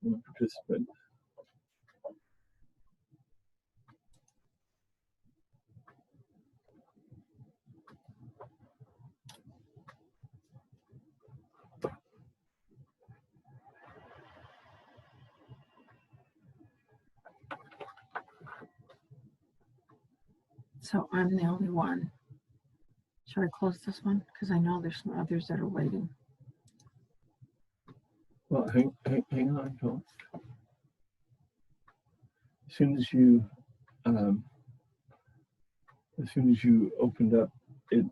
one participant. So I'm the only one. Should I close this one? Because I know there's some others that are waiting. Well, hang on, Phil. As soon as you opened up, it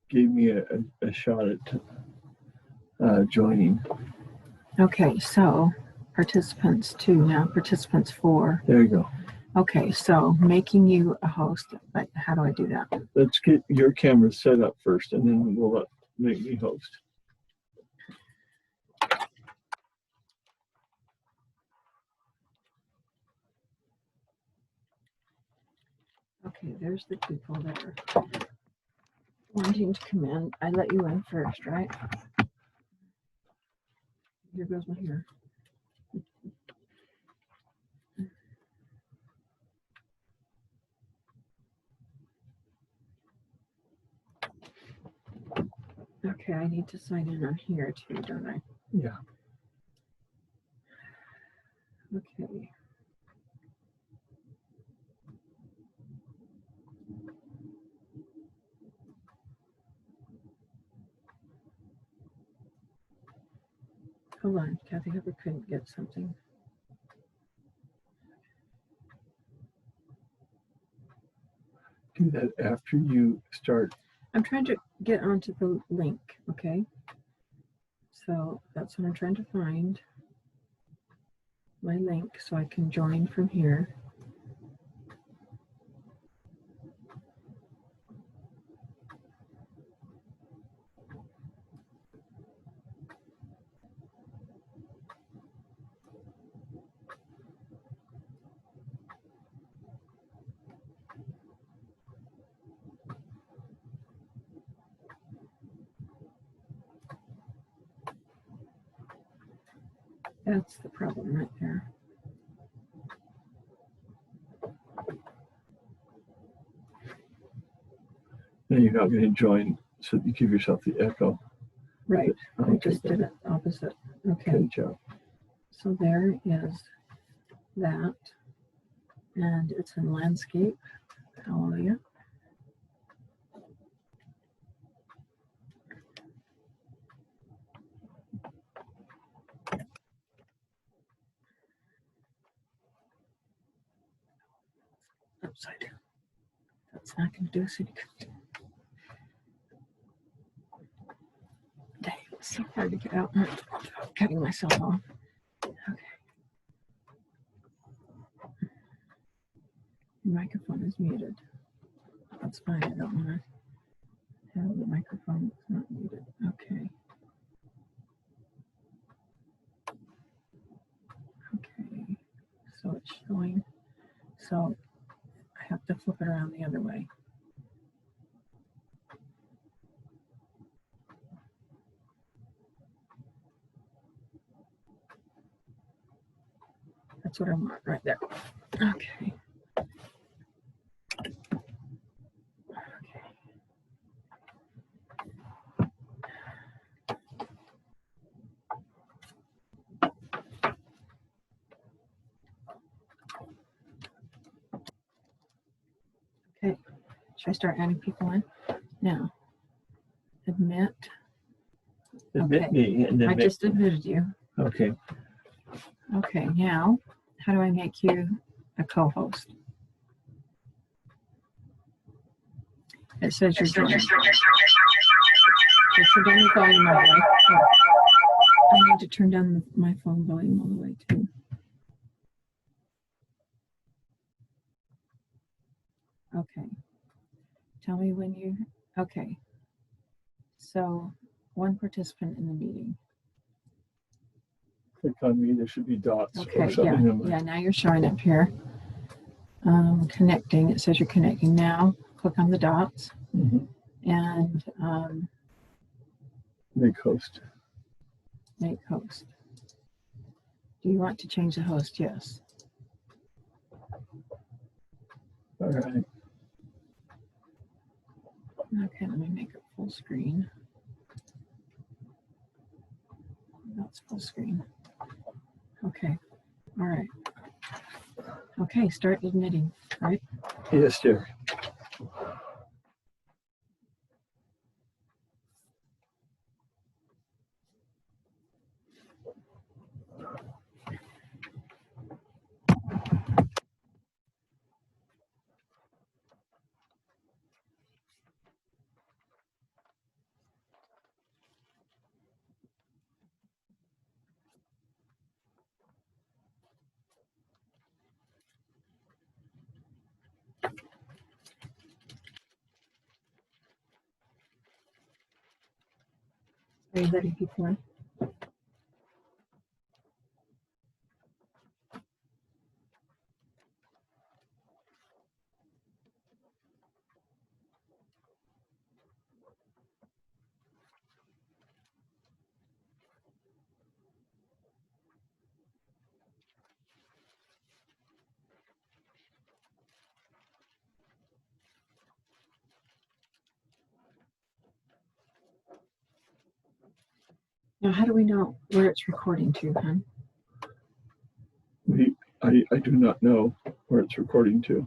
gave me a shot at joining. Okay, so participants 2 now, participants 4. There you go. Okay, so making you a host, but how do I do that? Let's get your camera set up first, and then we'll make me host. Okay, there's the people that are wanting to come in. I let you in first, right? Here goes my hair. Okay, I need to sign in on here too, don't I? Yeah. Okay. Hold on, Kathy Hoover couldn't get something. Do that after you start. I'm trying to get onto the link, okay? So that's what I'm trying to find. My link so I can join from here. That's the problem right there. Then you're not going to join, so you give yourself the echo. Right. Okay, I just did it opposite. Okay. Good job. So there is that. And it's in landscape. Hallelujah. Upside down. That's not going to do us any good. Dang, it's so hard to get out. I'm cutting myself off. Okay. Your microphone is muted. That's fine. I don't want to have the microphone that's not muted. Okay. Okay. So it's showing. So I have to flip it around the other way. That's what I want right there. Okay. Okay. Should I start adding people in? Now. Admit. Admit Okay. me. And then I just admitted you. Okay. Okay. Now, how do I make you a co-host? It says you're joining. Just turn down your volume all the way. Oh, I need to turn down my phone volume all the way too. Okay. Tell me when you, okay. So, one participant in the meeting. Click on me. There should be dots. Okay, or something. yeah, now you're showing up here. Connecting, it says you're connecting now. Click on the dots. And make host. Make host. Do you want to change the host? Yes. All right. Okay, let me make it full screen. That's full screen. Okay. All right. Okay, start admitting, right? Yes, dear. Are you letting people in? Now, how do we know where it's recording to, hon? I do not know where it's recording to.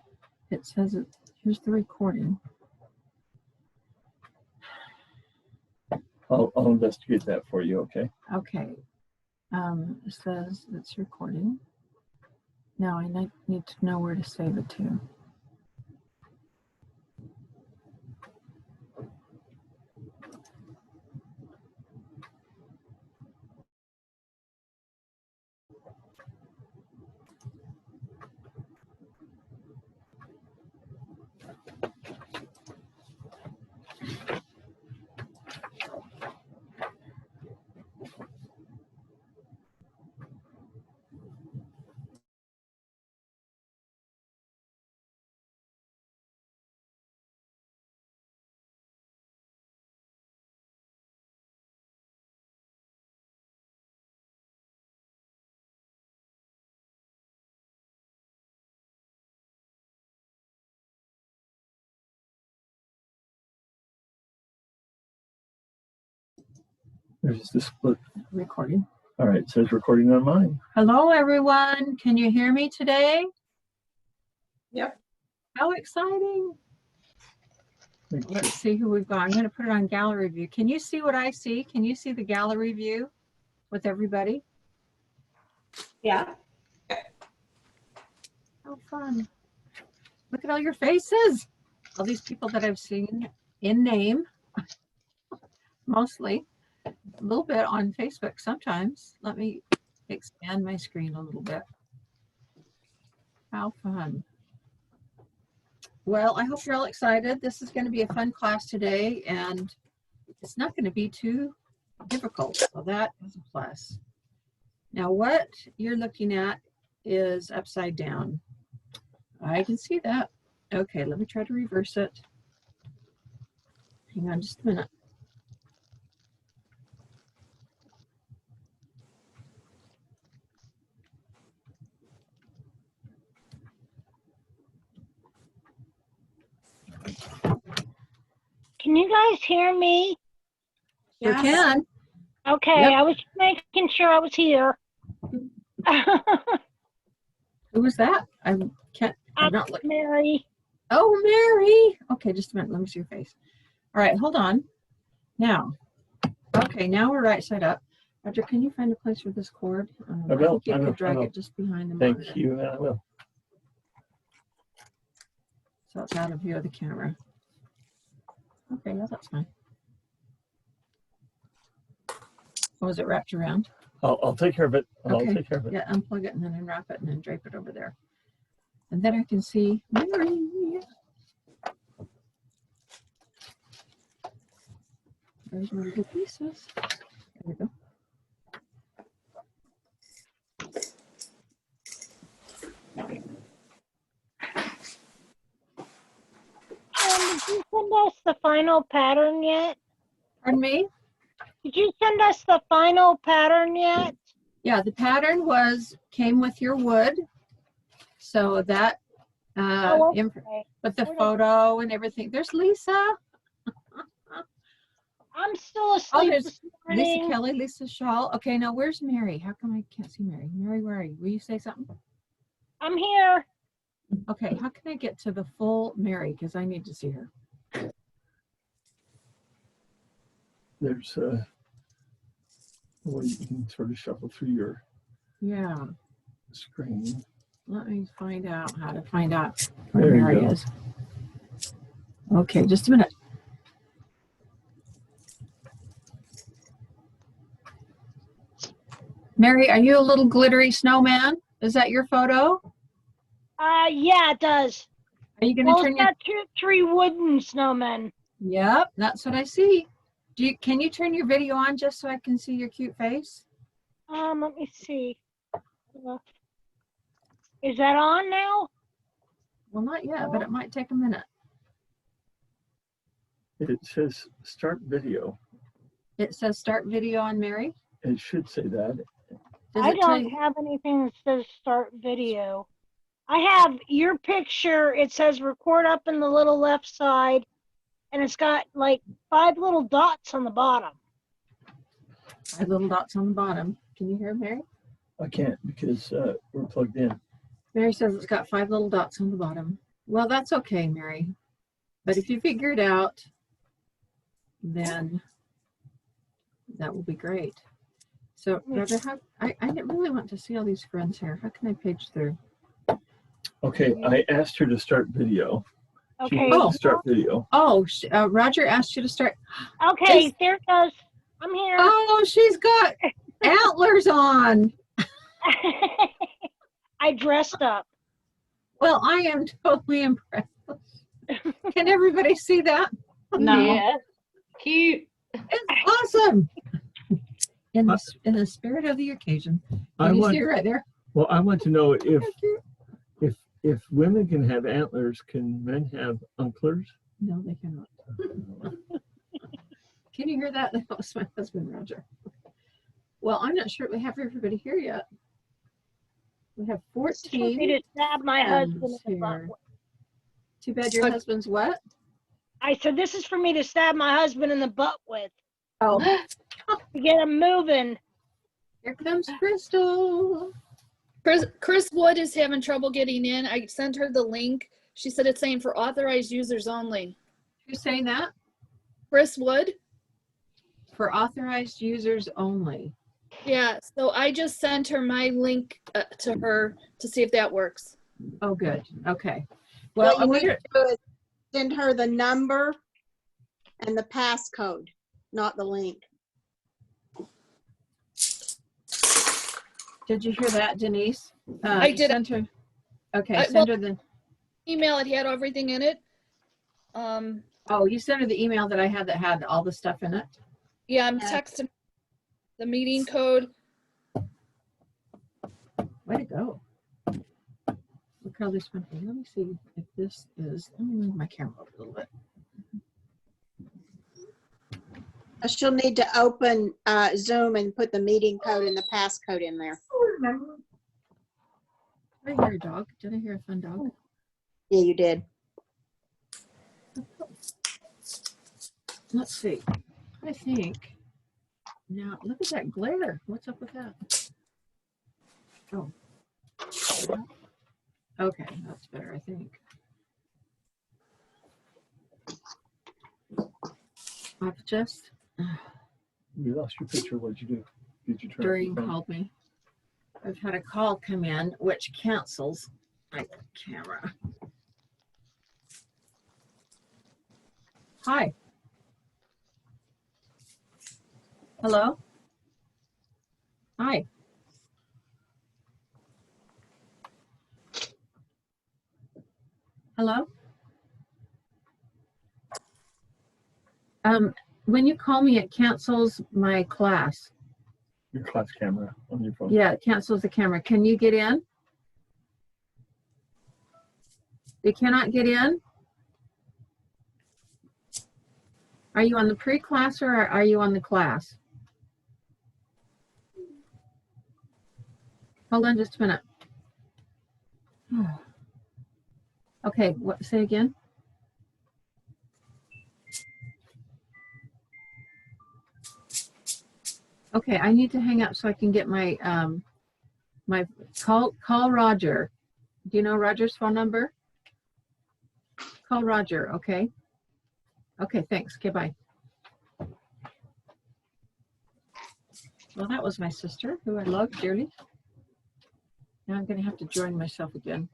It says it. Here's the recording. I'll investigate that for you, okay? Okay. It says it's recording. Now I need to know where to save it to. There's the split. Recording. All right, it says recording on mine. Hello, everyone. Can you hear me today? Yep. How exciting. Let's see who we've got. I'm going to put it on gallery view. Can you see what I see? Can you see the gallery view with everybody? Yeah. How fun. Look at all your faces. All these people that I've seen in name, mostly. A little bit on Facebook sometimes. Let me expand my screen a little bit. How fun. Well, I hope you're all excited. This is going to be a fun class today, and it's not going to be too difficult. So that is a plus. Now, what you're looking at is upside down. I can see that. Okay, let me try to reverse it. Hang on just a minute. Can you guys hear me? Sure Yeah. can. Okay, Yep. I was making sure I was here. Who was that? I'm not looking. Mary. Oh, Mary. Okay, just a minute. Let me see your face. All right, hold on. Now, okay, now we're right side up. Roger, can you find a place for this cord? I will. think you I will, could drag I will. it just behind the monitor. Thank you, and I will. So it's out of view of the camera. Okay, yeah, that's fine. Oh, is it wrapped around? I'll take care of it. I'll Okay. take care of it. Yeah, unplug it and then unwrap it and then drape it over there. And then I can see Mary. There's one of the pieces. There we go. Did you send us the final pattern yet? Pardon me? Did you send us the final pattern yet? Yeah, the pattern came with your wood. So that, Okay. with the Where did- photo and everything. There's Lisa. I'm still Oh, asleep there's this Lisa morning. Kelly, Lisa Shaw. Okay, now where's Mary? How come I can't see Mary? Mary, where are you? Will you say something? I'm here. Okay, how can I get to the full Mary? Because I need to see her. There's a way you can sort of shuffle through your Yeah, screen. let me find out how to find out where There you Mary go. is. Okay, just a minute. Mary, are you a little glittery snowman? Is that your photo? Yeah, it does. Are you going to Well, turn it's your... got three wooden snowmen. Yep, that's what I see. Can you turn your video on just so I can see your cute face? Let me see. Is that on now? Well, not yet, but it might take a minute. It says start video. It says start video on Mary. It should say that. Does I it tell don't you? have anything that says start video. I have your picture. It says record up in the little left side, and it's got like 5 little dots on the bottom. 5 little dots on the bottom. Can you hear Mary? I can't because we're plugged in. Mary says it's got 5 little dots on the bottom. Well, that's okay, Mary. But if you figure it out, then that will be great. So, Roger, I didn't really want to see all these friends here. How can I page through? Okay, I asked her to start video. She Okay. wants to start video. Oh, Roger asked you to start. Okay, there it goes. I'm here. Oh, she's got antlers on. I dressed up. Well, I am totally impressed. Can everybody see that? No. Yeah. Cute. It's awesome. In the spirit of the occasion. Can you see it right there? Well, I want to know if women can have antlers, can men have unklers? No, they cannot. Can you hear that? That was my husband, Roger. Well, I'm not sure we have everybody here yet. We have This is for me 14 to stab my husband in the butt here. with. Too bad your husband's what? I said this is for me to stab my husband in the butt with. Oh, To get him moving. here comes Crystal. Chris Wood is having trouble getting in. I sent her the link. She said it's saying for authorized users only. Who's saying that? Chris Wood? For authorized users only. Yeah, so I just sent her my link to her to see if that works. Oh, good. Okay. Well, What I you need wonder. to do is send her the number and the passcode, not the link. Did you hear that, Denise? I did. Send her. Okay, I- send her the. Email, it had everything in it. Oh, you sent her the email that I had that had all the stuff in it. Yeah, I'm texting the meeting code. Way to go. Look how this went. Let me see if this is. Let me move my camera over a little bit. She'll need to open Zoom and put the meeting code and the passcode in there. Did I hear a dog? Did I hear a fun dog? Yeah, you did. Let's see. I think. Now, look at that glare. What's up with that? Oh. Okay, that's better, I think. I've just, You lost your picture. What'd you do? Did you turn Doreen off your phone? called me. I've had a call come in, which cancels my camera. Hi. Hello? Hi. Hello? When you call me, it cancels my class. Your class camera on your phone. Yeah, it cancels the camera. Can you get in? You cannot get in? Are you on the pre-class or are you on the class? Hold on just a minute. Okay, what, say again? Okay, I need to hang up so I can get my my call Roger. Do you know Roger's phone number? Call Roger, okay? Okay, thanks. Okay, bye. Well, that was my sister, who I love dearly. Now I'm going to have to join myself again.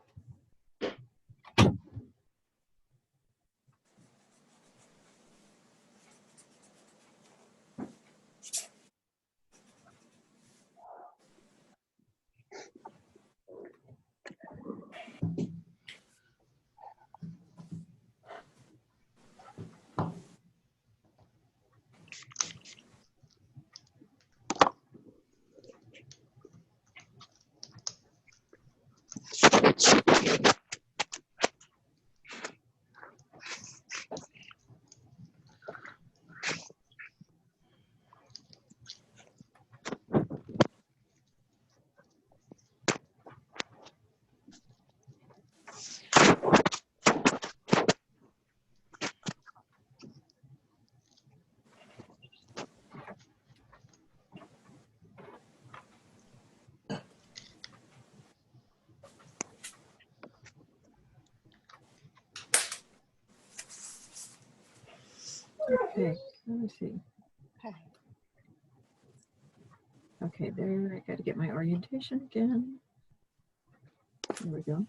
Okay, let me see. Okay, there, I got to get my orientation again. There we go.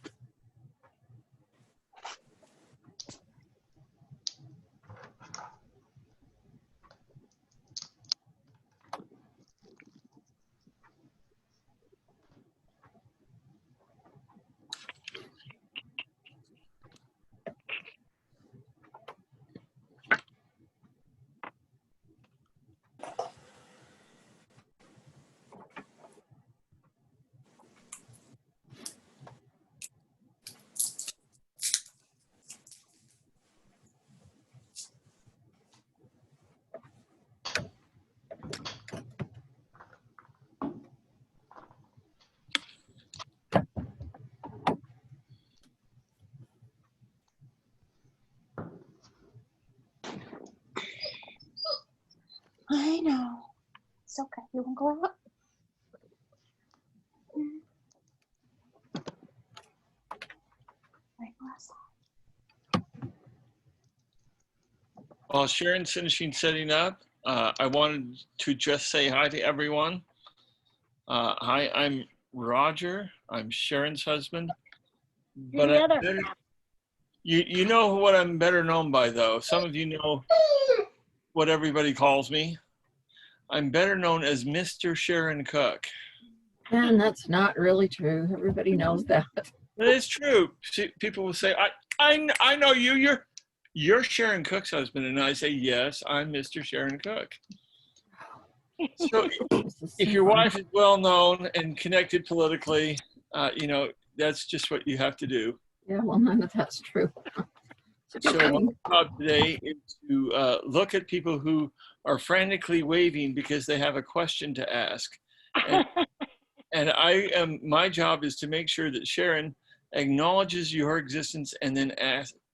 I know. It's okay. You want to go out? Right, last. While Sharon's finishing setting up, I wanted to just say hi to everyone. Hi, I'm Roger. I'm Sharon's husband. You're But the other. you know what I'm better known by, though. Some of you know what everybody calls me. I'm better known as Mr. Sharon Cook. And that's not really true. Everybody knows that. But it's true. See, people will say, I know you. You're Sharon Cook's husband. And I say, yes, I'm Mr. Sharon Cook. So if your wife is well known and connected politically, you know, that's just what you have to do. Yeah, well, none of that's true. So my job today is to look at people who are frantically waving because they have a question to ask. And my job is to make sure that Sharon acknowledges your existence and then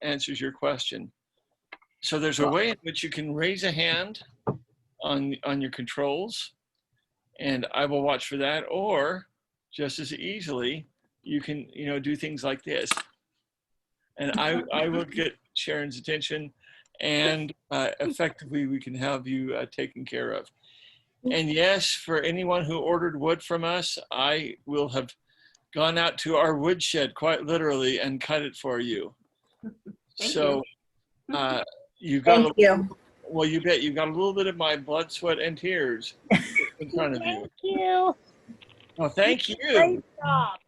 answers your question. So there's a way in which you can raise a hand on your controls, and I will watch for that. Or just as easily, you can, you know, do things like this, and I will get Sharon's attention, and effectively we can have you taken care of. And yes, for anyone who ordered wood from us, I will have gone out to our woodshed quite literally and cut it for you. So you've got Thank you. well, you bet you've got a little bit of my blood, sweat, and tears in front of you. Thank you. Well, thank you. Great job.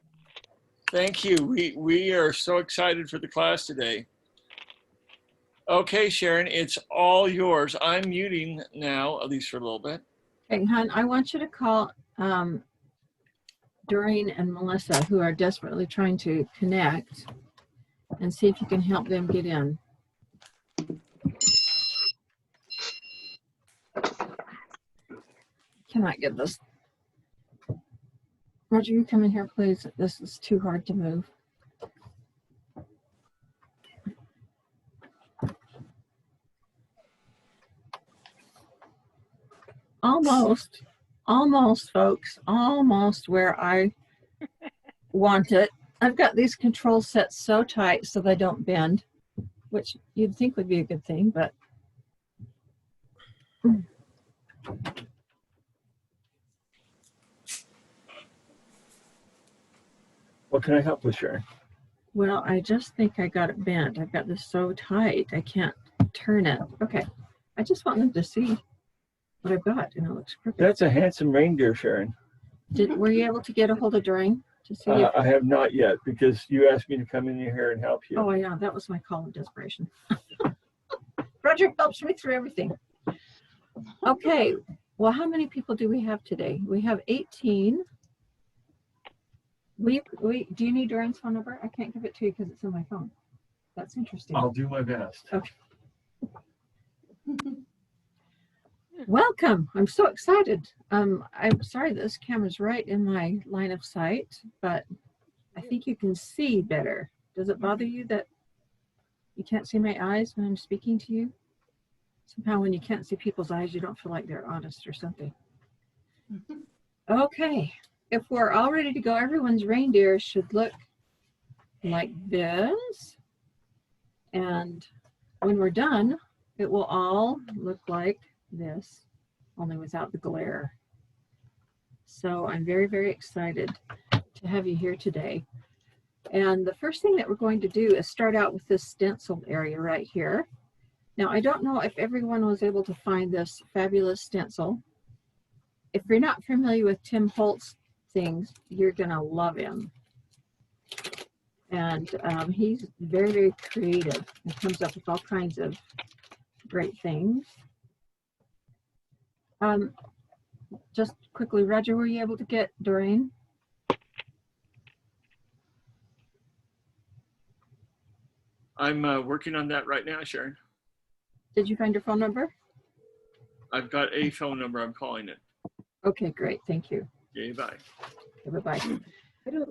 Thank you. We are so excited for the class today. Okay, Sharon, it's all yours. I'm muting now, at least for a little bit. Okay, hon, I want you to call Doreen and Melissa, who are desperately trying to connect, and see if you can help them get in. Cannot get this. Roger, you come in here, please. This is too hard to move. Almost, folks. Almost where I want it. I've got these controls set so tight so they don't bend, which you'd think would be a good thing, but What can I help with, Sharon? well, I just think I got it bent. I've got this so tight, I can't turn it. Okay, I just want them to see what I've got, and it looks crooked. That's a handsome reindeer, Sharon. Were you able to get a hold of Doreen to see if, I have not yet because you asked me to come in here and help you. oh yeah, that was my call of desperation. Roger helps me through everything. Okay, well, how many people do we have today? We have 18. Do you need Doreen's phone number? I can't give it to you because it's on my phone. That's interesting. I'll do my best. Okay. Welcome. I'm so excited. I'm sorry that this camera's right in my line of sight, but I think you can see better. Does it bother you that you can't see my eyes when I'm speaking to you? Somehow when you can't see people's eyes, you don't feel like they're honest or something. Okay. If we're all ready to go, everyone's reindeer should look like this. And when we're done, it will all look like this, only without the glare. So I'm very, very excited to have you here today. And the first thing that we're going to do is start out with this stencil area right here. Now, I don't know if everyone was able to find this fabulous stencil. If you're not familiar with Tim Holtz things, you're gonna love him. And he's very, very creative and comes up with all kinds of great things. Just quickly, Roger, were you able to get Doreen? I'm working on that right now, Sharon. Did you find her phone number? I've got a phone number. I'm calling it. Okay, great. Thank you. Okay, bye. Okay, bye-bye.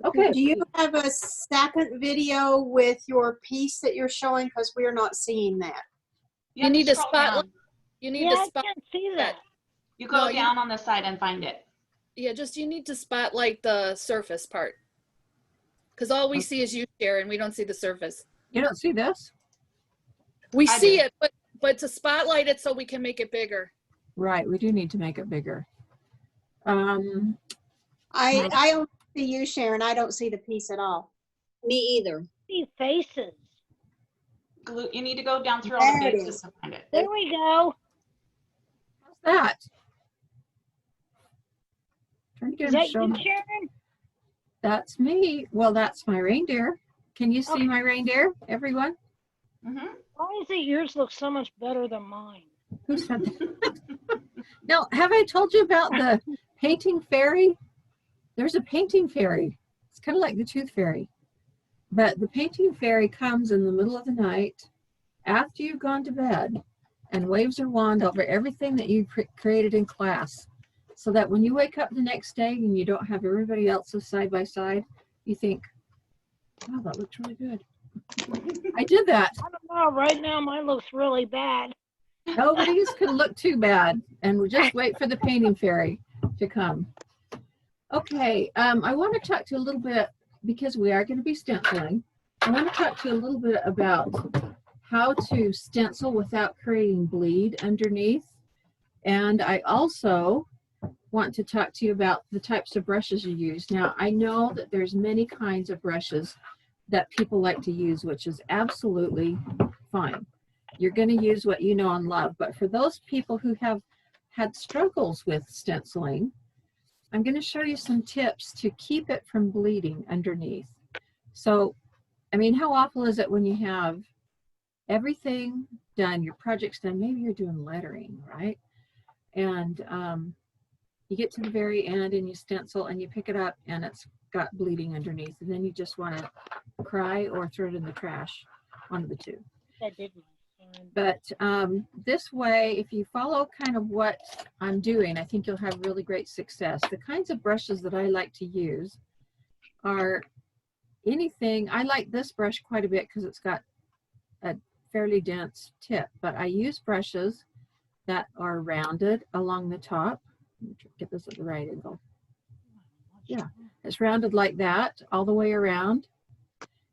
Okay. Do you have a second video with your piece that you're showing? Because we're not seeing that. You need to scroll spotlight. down. You need Yeah, to I spot. can't see that. You go No, you- down on the side and find it. Yeah, just you need to spotlight the surface part. Because all we see is you, Sharon. We don't see the surface. You don't see this? We I see do. it, but to spotlight it so we can make it bigger. Right, we do need to make it bigger. I only see you, Sharon. I don't see the piece at all. Me either. See faces. Glue. You need to go down through all the There it pages is. to find it. There we go. How's that? Trying to get Is him that to show you, me. Sharon? That's me. Well, that's my reindeer. Can you see Okay. my reindeer, everyone? Mhm. Why is it yours look so much better than mine? Who said that? Now, have I told you about the painting fairy? There's a painting fairy. It's kind of like the tooth fairy. But the painting fairy comes in the middle of the night after you've gone to bed and waves her wand over everything that you created in class, so that when you wake up the next day and you don't have everybody else's side by side, you think, wow, that looks really good. I did that. I don't know. Right now, mine looks really bad. Nobody's can look too bad, and we just wait for the painting fairy to come. Okay, I want to talk to you a little bit, because we are going to be stenciling. I want to talk to you a little bit about how to stencil without creating bleed underneath. And I also want to talk to you about the types of brushes you use. Now, I know that there's many kinds of brushes that people like to use, which is absolutely fine. You're going to use what you know and love. But for those people who have had struggles with stenciling, I'm going to show you some tips to keep it from bleeding underneath. So, I mean, how awful is it when you have everything done, your project's done, maybe you're doing lettering, right? And you get to the very end and you stencil and you pick it up and it's got bleeding underneath, and then you just want to cry or throw it in the trash, one of the two. That did But this way, if you follow kind of what I'm doing, I think you'll have really great success. The kinds of brushes that I like to use are anything. I like this brush quite a bit because it's got a fairly dense tip, but I use brushes that are rounded along the top. Let me get this at the right angle. Yeah, it's rounded like that all the way around.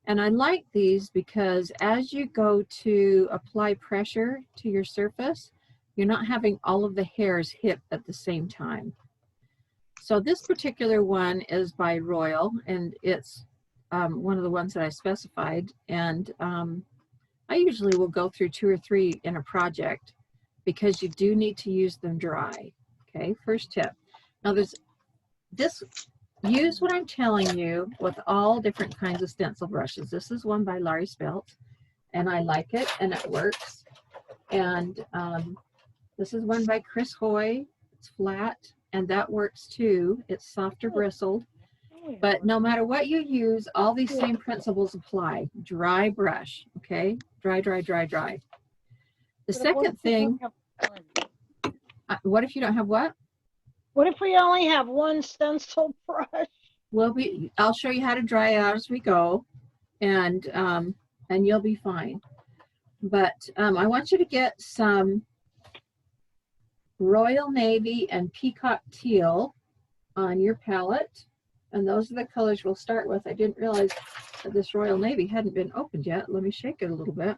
And I like these because as you go to apply pressure to your surface, you're not having all of the hairs hit at the same time. So this particular one is by Royal, and it's one of the ones that I specified. And I usually will go through 2 or 3 in a project because you do need to use them dry. Okay, first tip. Now use what I'm telling you with all different kinds of stencil brushes. This is one by Larry Spelt, and I like it, and it works. And this is one by Chris Hoy. It's flat, and that works too. It's softer bristled. But no matter what you use, all these same principles apply. Dry brush, okay? Dry, dry, dry, dry. The second thing, what if you don't have what? What if we only have one stencil brush? Well, I'll show you how to dry it out as we go, and you'll be fine. But I want you to get some Royal Navy and Peacock Teal on your palette, and those are the colors we'll start with. I didn't realize that this Royal Navy hadn't been opened yet. Let me shake it a little bit.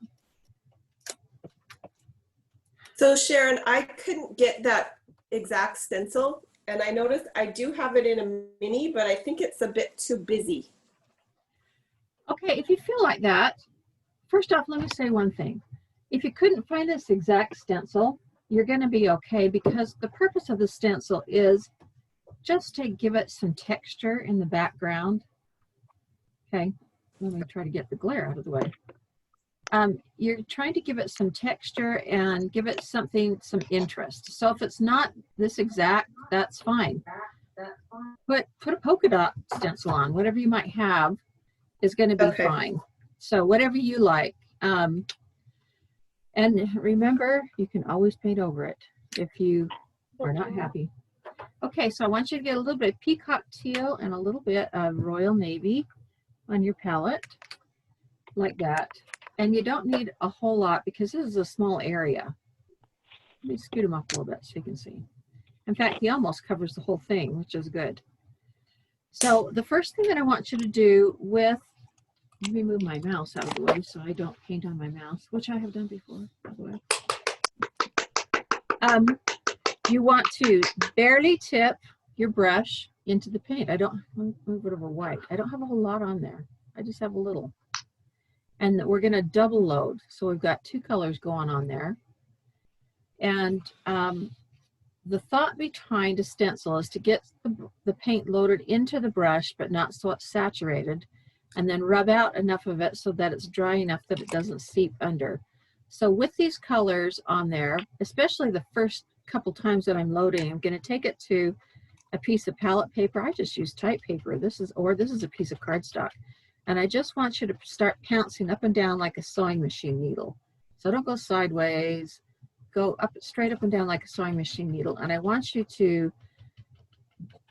So Sharon, I couldn't get that exact stencil, and I noticed I do have it in a mini, but I think it's a bit too busy. Okay, if you feel like that, first off, let me say one thing. If you couldn't find this exact stencil, you're going to be okay, because the purpose of the stencil is just to give it some texture in the background. Okay, let me try to get the glare out of the way. You're trying to give it some texture and give it something, some interest. So if it's not this exact, that's fine. Put a polka dot stencil on. Whatever you might have is going to be fine. So whatever you like. And remember, you can always paint over it if you are not happy. Okay, so I want you to get a little bit of Peacock Teal and a little bit of Royal Navy on your palette, like that. And you don't need a whole lot because this is a small area. Let me scoot him up a little bit so you can see. In fact, he almost covers the whole thing, which is good. So the first thing that I want you to do with, let me move my mouse out of the way so I don't paint on my mouse, which I have done before, by the way. You want to barely tip your brush into the paint. Let me move it over white. I don't have a whole lot on there. I just have a little. And we're going to double load. So we've got 2 colors going on there. And the thought behind a stencil is to get the paint loaded into the brush, but not so it's saturated, and then rub out enough of it so that it's dry enough that it doesn't seep under. So with these colors on there, especially the first couple times that I'm loading, I'm going to take it to a piece of palette paper. I just use type paper. This is a piece of cardstock. And I just want you to start pouncing up and down like a sewing machine needle. So don't go sideways, go up, straight up and down like a sewing machine needle. And I want you to,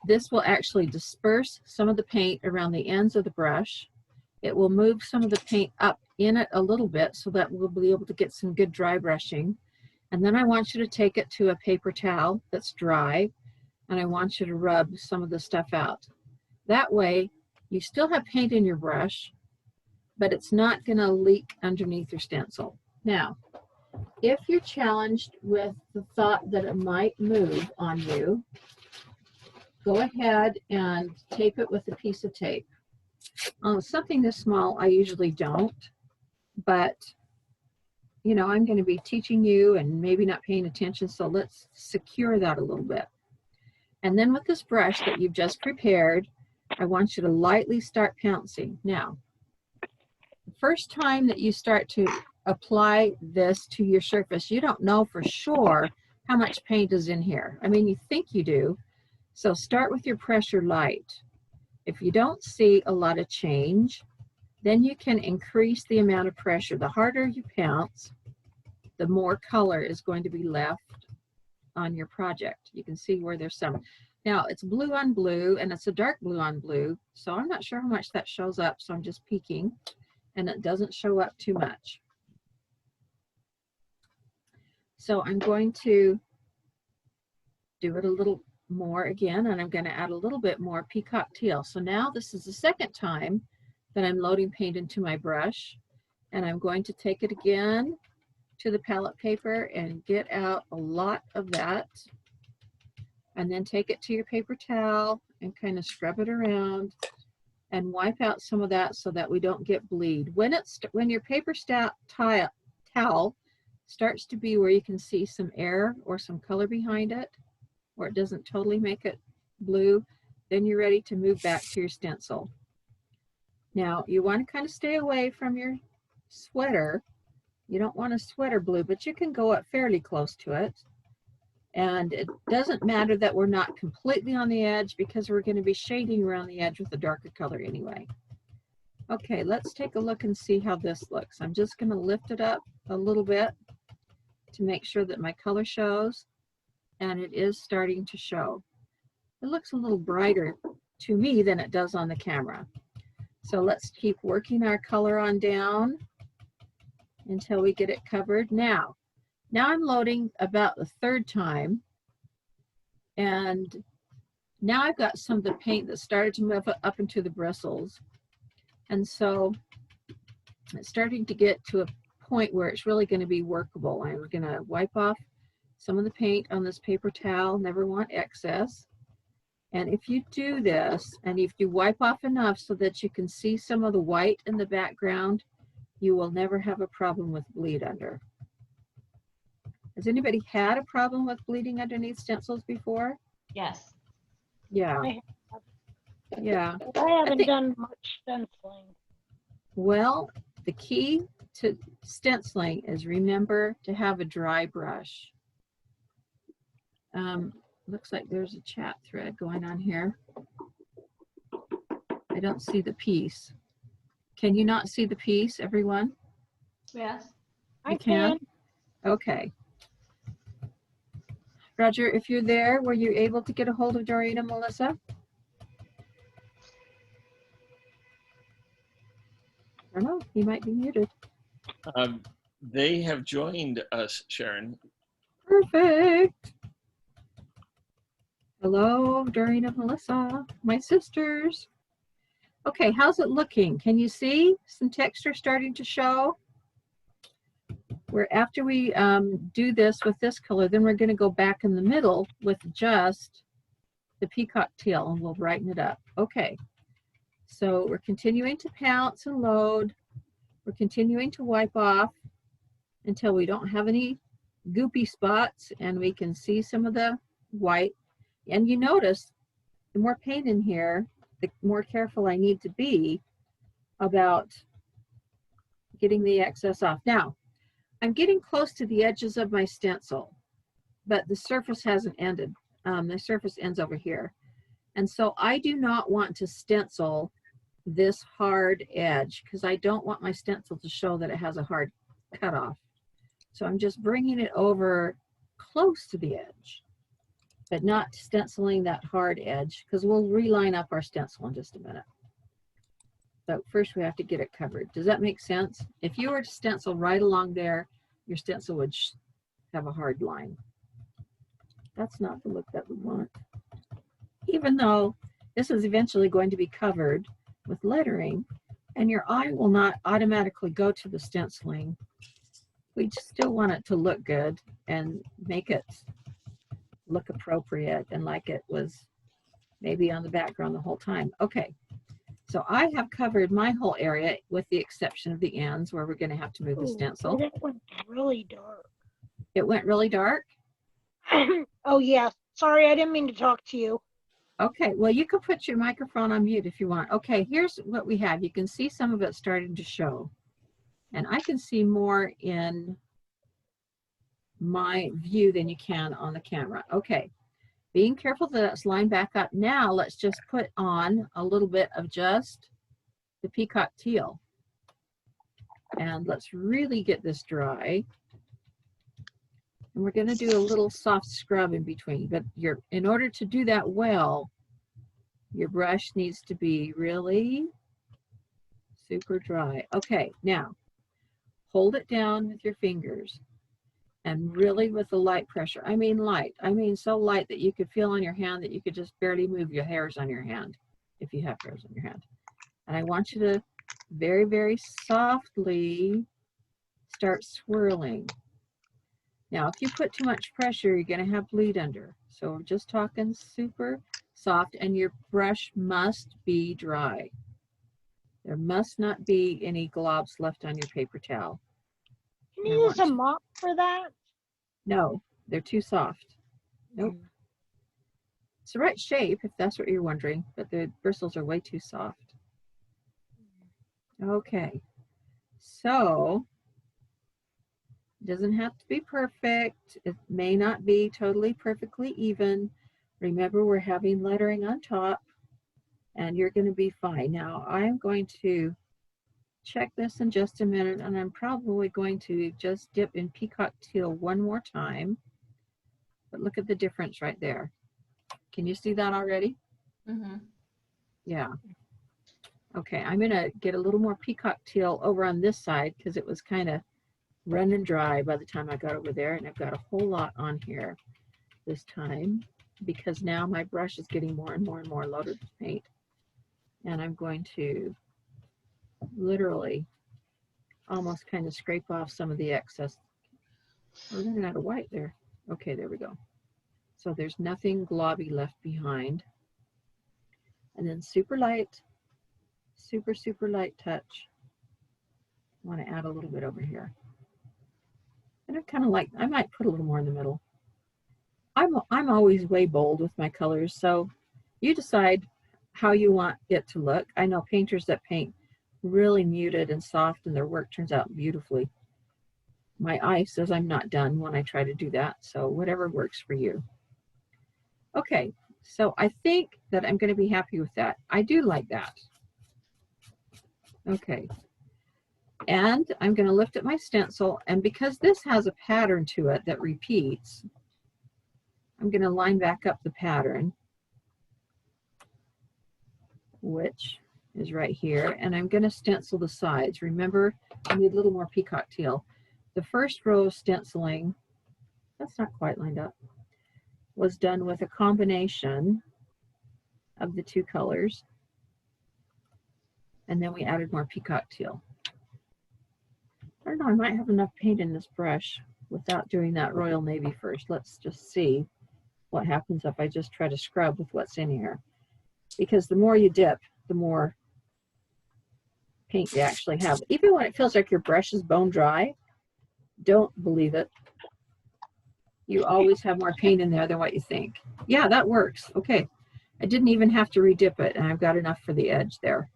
this will actually disperse some of the paint around the ends of the brush. It will move some of the paint up in it a little bit so that we'll be able to get some good dry brushing. And then I want you to take it to a paper towel that's dry, and I want you to rub some of the stuff out. That way, you still have paint in your brush, but it's not going to leak underneath your stencil. Now, if you're challenged with the thought that it might move on you, go ahead and tape it with a piece of tape. Something this small, I usually don't, but you know, I'm going to be teaching you and maybe not paying attention, so let's secure that a little bit. And then with this brush that you've just prepared, I want you to lightly start pouncing. Now, the first time that you start to apply this to your surface, you don't know for sure how much paint is in here. I mean, you think you do. So start with your pressure light. If you don't see a lot of change, then you can increase the amount of pressure. The harder you pounce, the more color is going to be left on your project. You can see where there's some. Now it's blue on blue and it's a dark blue on blue. So I'm not sure how much that shows up. So I'm just peeking and it doesn't show up too much. So I'm going to do it a little more again, and I'm going to add a little bit more peacock teal. So now this is the second time that I'm loading paint into my brush, and I'm going to take it again to the palette paper and get out a lot of that, and then take it to your paper towel and kind of scrub it around and wipe out some of that so that we don't get bleed. When your paper towel starts to be where you can see some air or some color behind it, or it doesn't totally make it blue, then you're ready to move back to your stencil. Now you want to kind of stay away from your sweater. You don't want a sweater blue, but you can go up fairly close to it. And it doesn't matter that we're not completely on the edge because we're going to be shading around the edge with a darker color anyway. Okay, let's take a look and see how this looks. I'm just going to lift it up a little bit to make sure that my color shows, and it is starting to show. It looks a little brighter to me than it does on the camera. So let's keep working our color on down until we get it covered. Now I'm loading about the third time, and now I've got some of the paint that started to move up into the bristles, and so it's starting to get to a point where it's really going to be workable. I'm going to wipe off some of the paint on this paper towel. Never want excess. And if you do this, and if you wipe off enough so that you can see some of the white in the background, you will never have a problem with bleed under. Has anybody had a problem with bleeding underneath stencils before? Yes. Yeah. Yeah. I haven't done much stenciling. Well, the key to stenciling is remember to have a dry brush. Looks like there's a chat thread going on here. I don't see the piece. Can you not see the piece, everyone? Yes. You can? Okay. Roger, if you're there, were you able to get a hold of Doreen and Melissa? I don't know, he might be muted. They have joined us, Sharon. Perfect. Hello, Doreen and Melissa, my sisters. Okay, how's it looking? Can you see some texture starting to show? Where after we do this with this color, then we're going to go back in the middle with just the peacock teal and we'll brighten it up. Okay, so we're continuing to pounce and load. We're continuing to wipe off until we don't have any goopy spots and we can see some of the white. And you notice the more paint in here, the more careful I need to be about getting the excess off. Now, I'm getting close to the edges of my stencil, but the surface hasn't ended. The surface ends over here. And so I do not want to stencil this hard edge because I don't want my stencil to show that it has a hard cutoff. So I'm just bringing it over close to the edge, but not stenciling that hard edge because we'll reline up our stencil in just a minute. But first we have to get it covered. Does that make sense? If you were to stencil right along there, your stencil would have a hard line. That's not the look that we want. Even though this is eventually going to be covered with lettering and your eye will not automatically go to the stenciling, we still want it to look good and make it look appropriate and like it was maybe on the background the whole time. Okay, so I have covered my whole area with the exception of the ends where we're going to have to move the stencil. That went really dark. It went really dark? Oh, yeah. Sorry, I didn't mean to talk to you. Okay, well, you can put your microphone on mute if you want. Okay, here's what we have. You can see some of it starting to show. And I can see more in my view than you can on the camera. Okay, being careful that it's lined back up. Now let's just put on a little bit of just the peacock teal. And let's really get this dry. And we're going to do a little soft scrub in between, but in order to do that well, your brush needs to be really super dry. Okay, now hold it down with your fingers and really with the light pressure. I mean light. I mean so light that you could feel on your hand that you could just barely move your hairs on your hand if you have hairs on your hand. And I want you to very, very softly start swirling. Now, if you put too much pressure, you're going to have bleed under. So we're just talking super soft, and your brush must be dry. There must not be any globs left on your paper towel. Can you use a mop for that? No, they're too soft. Nope. It's the right shape, if that's what you're wondering, but the bristles are way too soft. Okay, so it doesn't have to be perfect. It may not be totally perfectly even. Remember, we're having lettering on top, and you're going to be fine. Now, I'm going to check this in just a minute, and I'm probably going to just dip in peacock teal one more time. But look at the difference right there. Can you see that already? Mm-hmm. Yeah. Okay, I'm going to get a little more peacock teal over on this side because it was kind of running dry by the time I got over there, and I've got a whole lot on here this time because now my brush is getting more and more and more loaded with paint. And I'm going to literally almost kind of scrape off some of the excess. We're running out of white there. Okay, there we go. So there's nothing globby left behind. And then super light, super, super light touch. I want to add a little bit over here. And I kind of like, I might put a little more in the middle. I'm always way bold with my colors, so you decide how you want it to look. I know painters that paint really muted and soft and their work turns out beautifully. My eye says I'm not done when I try to do that, so whatever works for you. Okay, so I think that I'm going to be happy with that. I do like that. Okay, and I'm going to lift up my stencil, and because this has a pattern to it that repeats, I'm going to line back up the pattern, which is right here, and I'm going to stencil the sides. Remember, I need a little more peacock teal. The first row of stenciling, that's not quite lined up, was done with a combination of the two colors, and then we added more peacock teal. I don't know, I might have enough paint in this brush without doing that royal navy first. Let's just see what happens if I just try to scrub with what's in here. Because the more you dip, the more paint you actually have. Even when it feels like your brush is bone dry, don't believe it. You always have more paint in there than what you think. Yeah, that works. Okay. I didn't even have to redip it, and I've got enough for the edge there.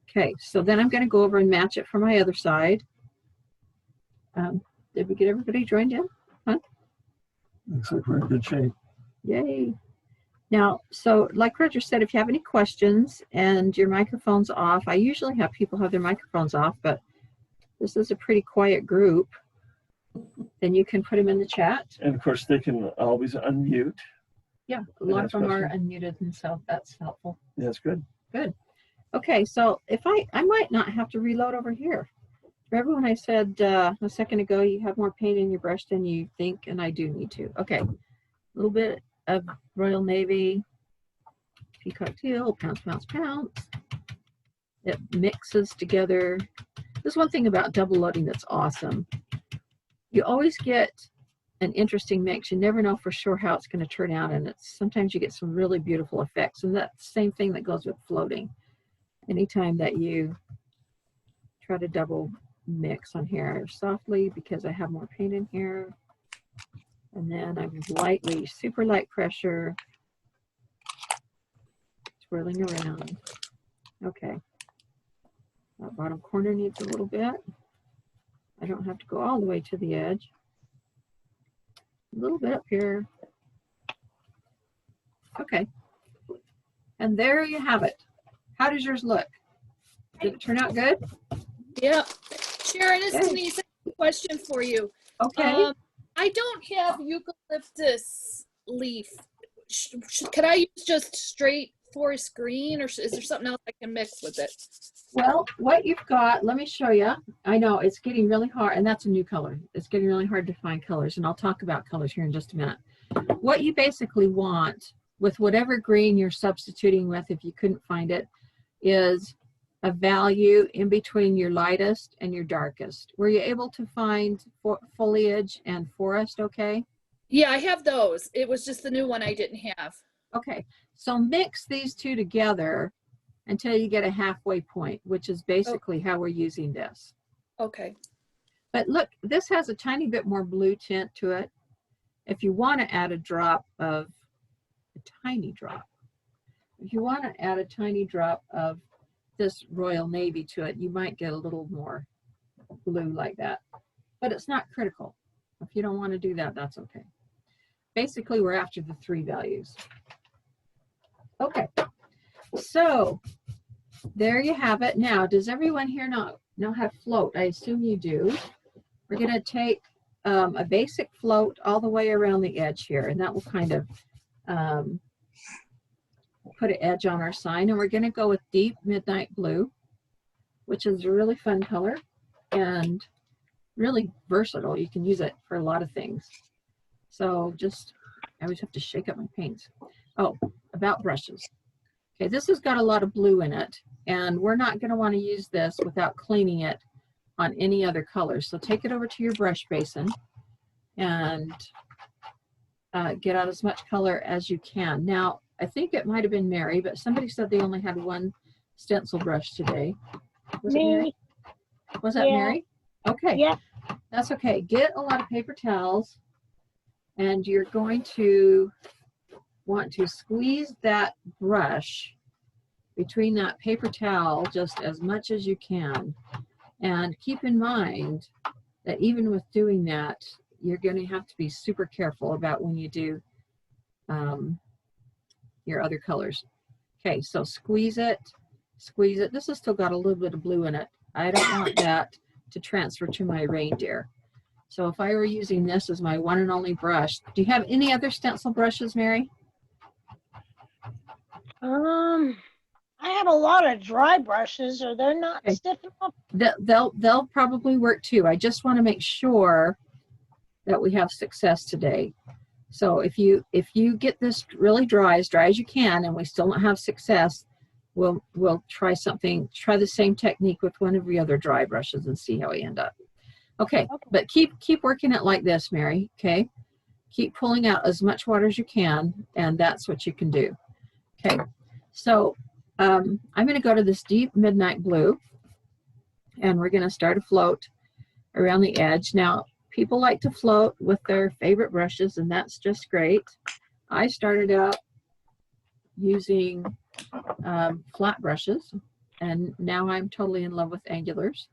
Okay, so then I'm going to go over and match it for my other side. Did we get everybody joined in? Huh? Looks like we're in good shape. Yay. Now, so like Roger said, if you have any questions and your microphone's off, I usually have people have their microphones off, but this is a pretty quiet group. Then you can put them in the chat. And of course, they can always unmute. Yeah, a lot of them are unmuted, and so that's helpful. That's good. Good. Okay, so if I might not have to reload over here. Remember when I said a second ago, you have more paint in your brush than you think, and I do need to. Okay, a little bit of Royal Navy, peacock teal, pounce, pounce, pounce. It mixes together. There's one thing about double loading that's awesome. You always get an interesting mix. You never know for sure how it's going to turn out, and sometimes you get some really beautiful effects, and that's the same thing that goes with floating. Anytime that you try to double mix on here softly, because I have more paint in here, and then I'm lightly, super light pressure, swirling around. Okay, that bottom corner needs a little bit. I don't have to go all the way to the edge. A little bit up here. Okay, and there you have it. How does yours look? Did it turn out good? Yep. Sharon, it's Okay. Denise. I have a question for you. Okay. I don't have eucalyptus leaf. Could I use just straight forest green, or is there something else I can mix with it? Well, what you've got, let me show you. I know it's getting really hard, and that's a new color. It's getting really hard to find colors, and I'll talk about colors here in just a minute. What you basically want with whatever green you're substituting with, if you couldn't find it, is a value in between your lightest and your darkest. Were you able to find foliage and forest okay? Yeah, I have those. It was just the new one I didn't have. Okay, so mix these two together until you get a halfway point, which is basically how we're using this. Okay. But look, this has a tiny bit more blue tint to it. If you want to add a drop of, if you want to add a tiny drop of this Royal Navy to it, you might get a little more blue like that. But it's not critical. If you don't want to do that, that's okay. Basically, we're after the 3 values. Okay, so there you have it. Now, does everyone here know how to float? I assume you do. We're going to take a basic float all the way around the edge here, and that will kind of put an edge on our sign. And we're going to go with deep midnight blue, which is a really fun color and really versatile. You can use it for a lot of things. So just, I always have to shake up my paints. Oh, about brushes. Okay, this has got a lot of blue in it, and we're not going to want to use this without cleaning it on any other colors. So take it over to your brush basin and get out as much color as you can. Now, I think it might have been Mary, but somebody said they only had one stencil brush today. Was it Mary? Was that Mary? Okay. Yeah. That's okay. Get a lot of paper towels, and you're going to want to squeeze that brush between that paper towel just as much as you can. And keep in mind that even with doing that, you're going to have to be super careful about when you do your other colors. Okay, so squeeze it, squeeze it. This has still got a little bit of blue in it. I don't want that to transfer to my reindeer. So if I were using this as my one and only brush, do you have any other stencil brushes, Mary? I have a lot of dry brushes. Are they not stiff enough? They'll probably work too. I just want to make sure that we have success today. So if you get this really dry as you can, and we still don't have success, we'll try the same technique with one of the other dry brushes and see how we end up. Okay, but keep working it like this, Mary. Okay, keep pulling out as much water as you can, and that's what you can do. Okay, so I'm going to go to this deep midnight blue, and we're going to start a float around the edge. Now, people like to float with their favorite brushes, and that's just great. I started out using flat brushes, and now I'm totally in love with angulars.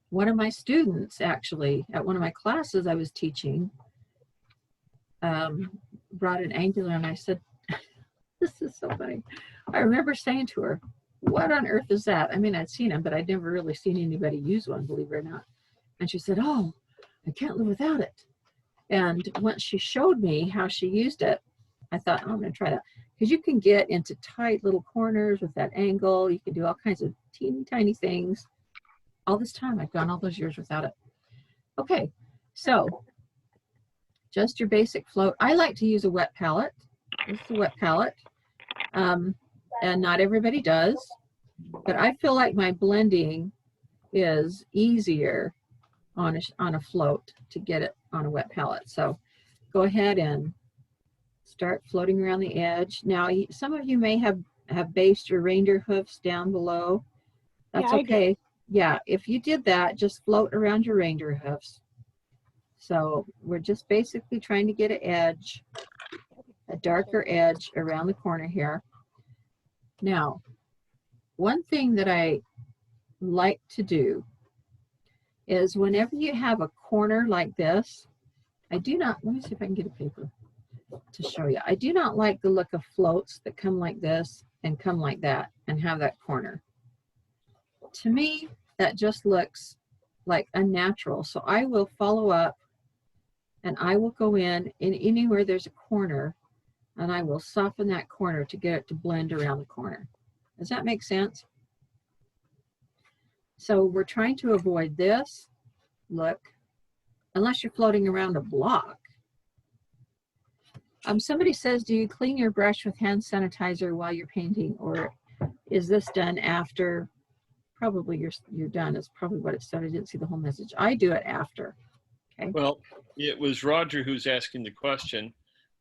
One of my students, actually, at one of my classes I was teaching, brought an angular, and I said, this is so funny. I remember saying to her, what on earth is that? I mean, I'd seen them, but I'd never really seen anybody use one, believe it or not. And she said, oh, I can't live without it. And once she showed me how she used it, I thought, oh, I'm going to try that. Because you can get into tight little corners with that angle. You can do all kinds of teeny tiny things. All this time, I've gone all those years without it. Okay, so just your basic float. I like to use a wet palette. This is a wet palette. And not everybody does. But I feel like my blending is easier on a float to get it on a wet palette. So go ahead and start floating around the edge. Now, some of you may have based your reindeer hoofs down below. That's okay. Yeah, if you did that, just float around your reindeer hoofs. So we're just basically trying to get an edge, a darker edge around the corner here. Now, one thing that I like to do is whenever you have a corner like this, let me see if I can get a paper to show you. I do not like the look of floats that come like this and come like that and have that corner. To me, that just looks like unnatural. So I will follow up and I will go in anywhere there's a corner and I will soften that corner to get it to blend around the corner. Does that make sense? So we're trying to avoid this look, unless you're floating around a block. Somebody says, do you clean your brush with hand sanitizer while you're painting, or is this done after? Probably you're done. Is probably what it said. I didn't see the whole message. I do it after. Okay. Well, it was Roger who's asking the question,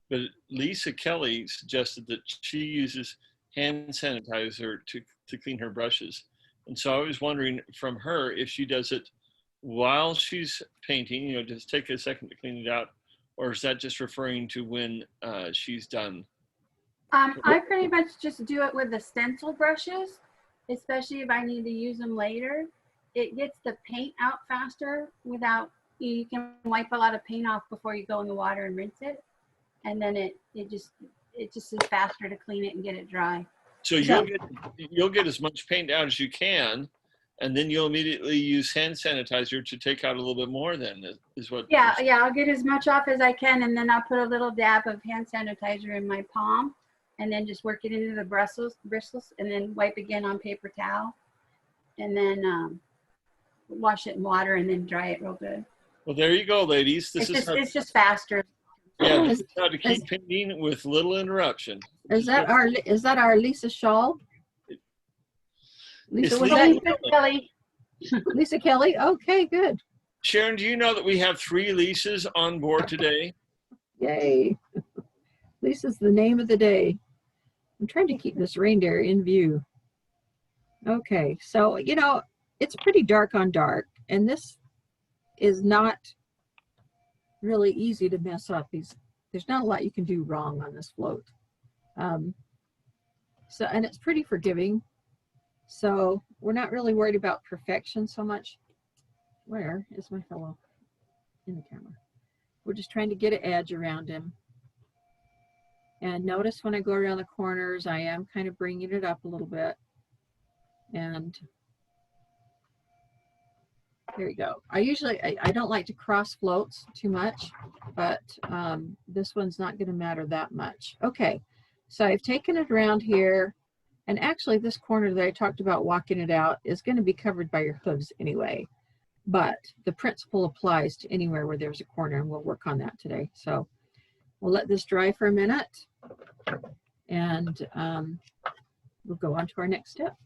but Lisa Kelly suggested that she uses hand sanitizer to clean her brushes. And so I was wondering from her if she does it while she's painting, you know, just take a second to clean it out, or is that just referring to when she's done? I pretty much just do it with the stencil brushes, especially if I need to use them later. It gets the paint out faster without, you can wipe a lot of paint off before you go in the water and rinse it. And then it just is faster to clean it and get it dry. So you'll get as much paint out as you can, and then you'll immediately use hand sanitizer to take out a little bit more then, is what? Yeah, I'll get as much off as I can, and then I'll put a little dab of hand sanitizer in my palm, and then just work it into the bristles, and then wipe again on paper towel, and then wash it in water, and then dry it real good. Well, there you go, ladies. It's just faster. Yeah, this is how to keep painting with little interruption. Is that our Lisa Shaw? Lisa, It's was Lisa that Kelly. Lisa Kelly? Okay, good. Sharon, do you know that we have 3 Lisas on board today? Yay. Lisa's the name of the day. I'm trying to keep this reindeer in view. Okay, so, you know, it's pretty dark on dark, and this is not really easy to mess up. There's not a lot you can do wrong on this float. And it's pretty forgiving. So we're not really worried about perfection so much. Where is my fellow in the camera? We're just trying to get an edge around him. And notice when I go around the corners, I am kind of bringing it up a little bit. And there you go. I don't like to cross floats too much, but this one's not going to matter that much. Okay, so I've taken it around here, and actually this corner that I talked about walking it out is going to be covered by your hooves anyway, but the principle applies to anywhere where there's a corner, and we'll work on that today. So we'll let this dry for a minute, and we'll go on to our next step,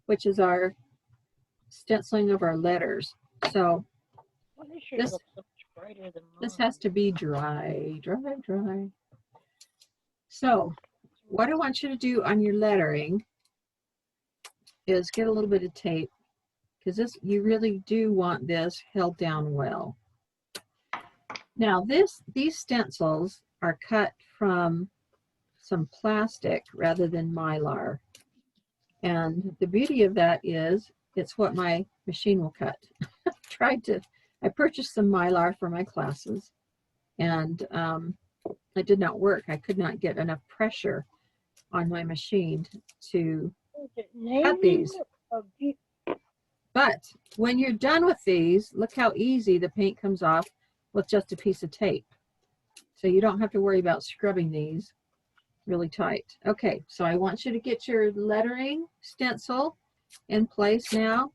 which is our stenciling of our letters. So this has to be dry. So what I want you to do on your lettering is get a little bit of tape, because you really do want this held down well. Now these stencils are cut from some plastic rather than Mylar, and the beauty of that is it's what my machine will cut. I purchased some Mylar for my classes, and it did not work. I could not get enough pressure on my machine to cut these. But when you're done with these, look how easy the paint comes off with just a piece of tape. So you don't have to worry about scrubbing these really tight. Okay, so I want you to get your lettering stencil in place now.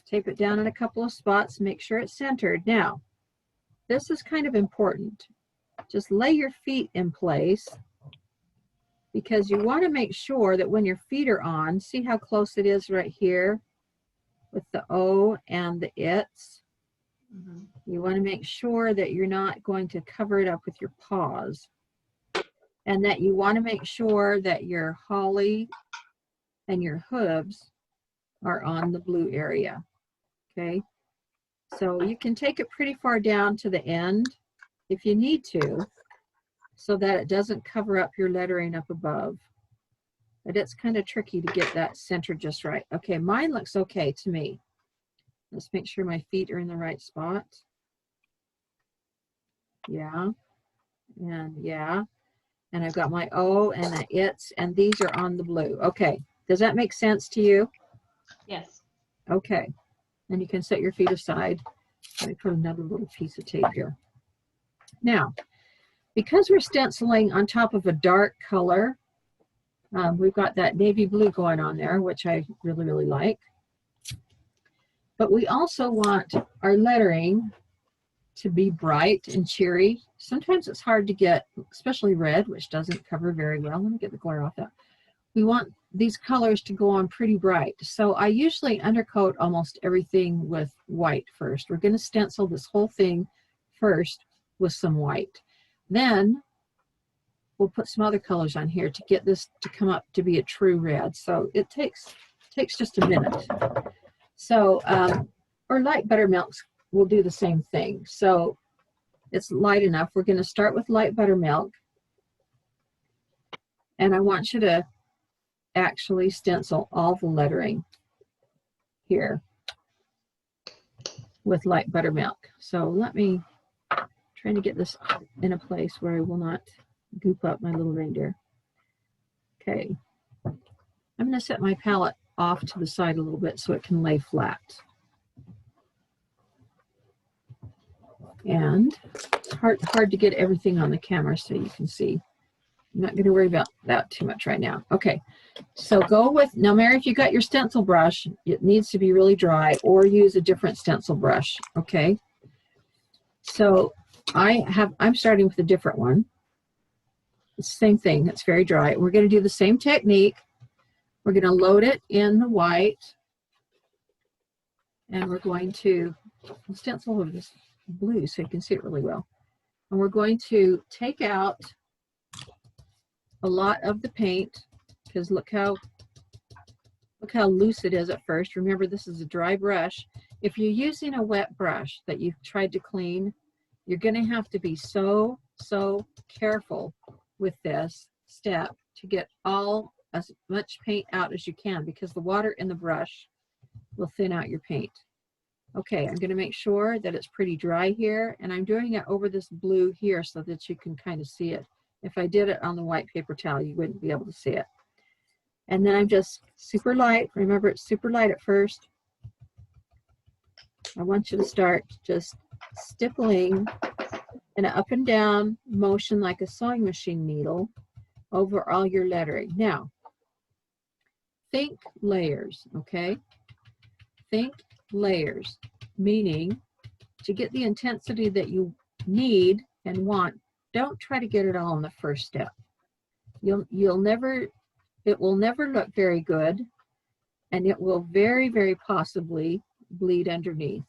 Tape it down in a couple of spots, make sure it's centered. Now, this is kind of important. Just lay your feet in place, because you want to make sure that when your feet are on, see how close it is right here with the O and the it's. You want to make sure that you're not going to cover it up with your paws, and that you want to make sure that your holly and your hooves are on the blue area. Okay, so you can take it pretty far down to the end if you need to, so that it doesn't cover up your lettering up above. But it's kind of tricky to get that center just right. Okay, mine looks okay to me. Let's make sure my feet are in the right spot. Yeah, and I've got my O and the it's, and these are on the blue. Okay, does that make sense to you? Yes. Okay, And you can set your feet aside. Let me put another little piece of tape here. Now, because we're stenciling on top of a dark color, we've got that navy blue going on there, which I really, really like. But we also want our lettering to be bright and cheery. Sometimes it's hard to get, especially red, which doesn't cover very well. Let me get the glare off that. We want these colors to go on pretty bright. So I usually undercoat almost everything with white first. We're going to stencil this whole thing first with some white. Then we'll put some other colors on here to get this to come up to be a true red. So it takes just a minute. So, or light buttermilks will do the same thing. So it's light enough. We're going to start with light buttermilk. And I want you to actually stencil all the lettering here with light buttermilk. So let me try to get this in a place where I will not goop up my little reindeer. Okay. I'm going to set my palette off to the side a little bit so it can lay flat. And it's hard to get everything on the camera so you can see. I'm not going to worry about that too much right now. Okay, so go with, now Mary, if you got your stencil brush, it needs to be really dry, or use a different stencil brush, okay? So I'm starting with a different one. It's the same thing, it's very dry. We're going to do the same technique. We're going to load it in the white, and we're going to stencil over this blue so you can see it really well. And we're going to take out a lot of the paint, because look how loose it is at first. Remember, this is a dry brush. If you're using a wet brush that you've tried to clean, you're going to have to be so careful with this step to get as much paint out as you can, because the water in the brush will thin out your paint. Okay, I'm going to make sure that it's pretty dry here, and I'm doing it over this blue here so that you can kind of see it. If I did it on the white paper towel, you wouldn't be able to see it. And then I'm just super light. Remember, it's super light at first. I want you to start just stippling in an up and down motion like a sewing machine needle over all your lettering. Now, think layers, okay? Think layers, meaning to get the intensity that you need and want, don't try to get it all in the first step. It will never look very good, and it will very possibly bleed underneath.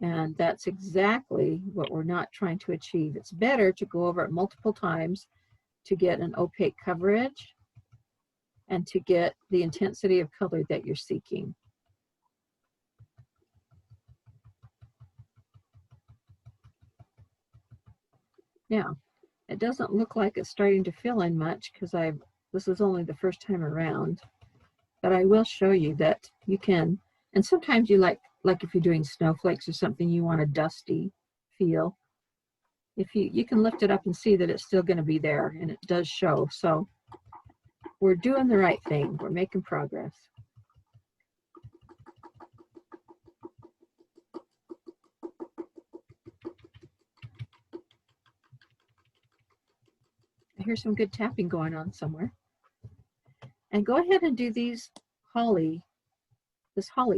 And that's exactly what we're not trying to achieve. It's better to go over it multiple times to get an opaque coverage and to get the intensity of color that you're seeking. Now, it doesn't look like it's starting to fill in much because this is only the first time around, but I will show you that you can, and sometimes you like if you're doing snowflakes or something, you want a dusty feel. If you can lift it up and see that it's still going to be there, and it does show. So we're doing the right thing. We're making progress. I hear some good tapping going on somewhere. And go ahead and do this holly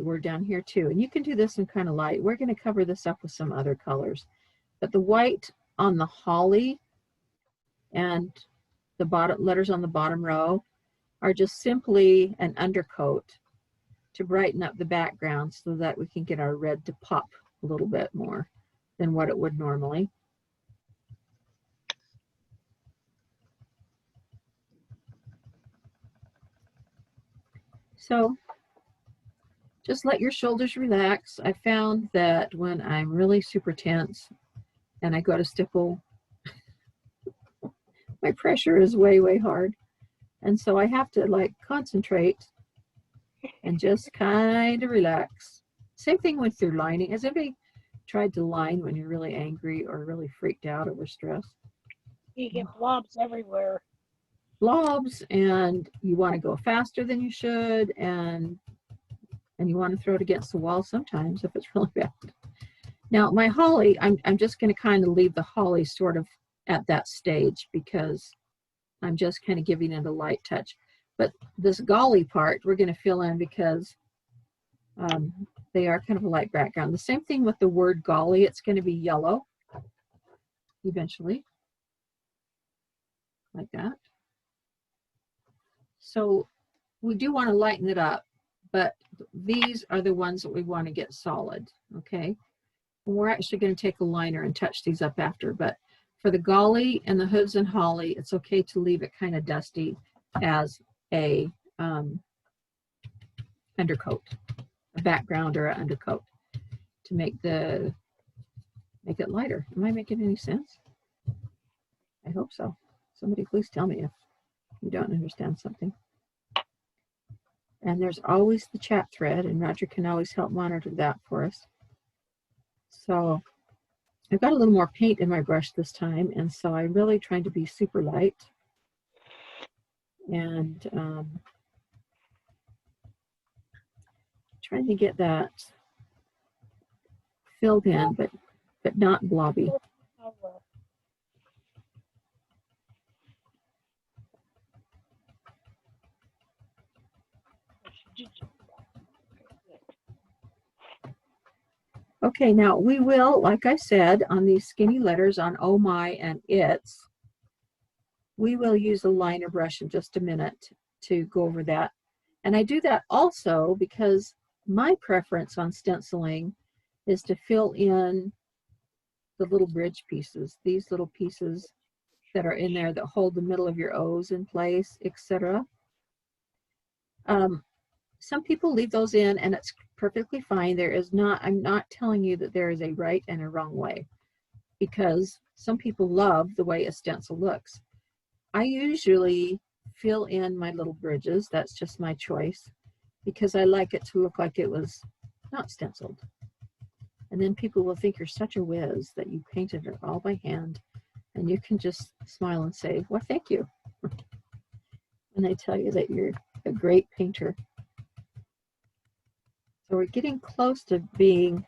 word down here too. And you can do this in kind of light. We're going to cover this up with some other colors. But the white on the holly and the bottom letters on the bottom row are just simply an undercoat to brighten up the background so that we can get our red to pop a little bit more than what it would normally. So just let your shoulders relax. I found that when I'm really super tense and I go to stipple, my pressure is way hard. And so I have to like concentrate and just kind of relax. Same thing with your lining. Has anybody tried to line when you're really angry or really freaked out over stress? You get blobs everywhere. Blobs, and you want to go faster than you should, and and you want to throw it against the wall sometimes if it's really bad. Now my holly, I'm just going to kind of leave the holly sort of at that stage because I'm just kind of giving it a light touch. But this golly part we're going to fill in because they are kind of a light background. The same thing with the word golly, it's going to be yellow eventually, like that. So we do want to lighten it up, but these are the ones that we want to get solid, okay? And we're actually going to take a liner and touch these up after, but for the golly and the hooves and holly, it's okay to leave it kind of dusty as a undercoat, a background or an undercoat to make it lighter. Am I making any sense? I hope so. Somebody please tell me if you don't understand something. And there's always the chat thread, and Roger can always help monitor that for us. So I've got a little more paint in my brush this time, and so I'm really trying to be super light. And trying to get that filled in, but not blobby. Okay, now we will, like I said, on these skinny letters on oh my and its, we will use a liner brush in just a minute to go over that. And I do that also because my preference on stenciling is to fill in the little bridge pieces, these little pieces that are in there that hold the middle of your O's in place, etc. Some people leave those in and it's perfectly fine. I'm not telling you that there is a right and a wrong way, because some people love the way a stencil looks. I usually fill in my little bridges. That's just my choice because I like it to look like it was not stenciled. And then people will think you're such a whiz that you painted it all by hand, and you can just smile and say, well, thank you. And they tell you that you're a great painter. So we're getting close to being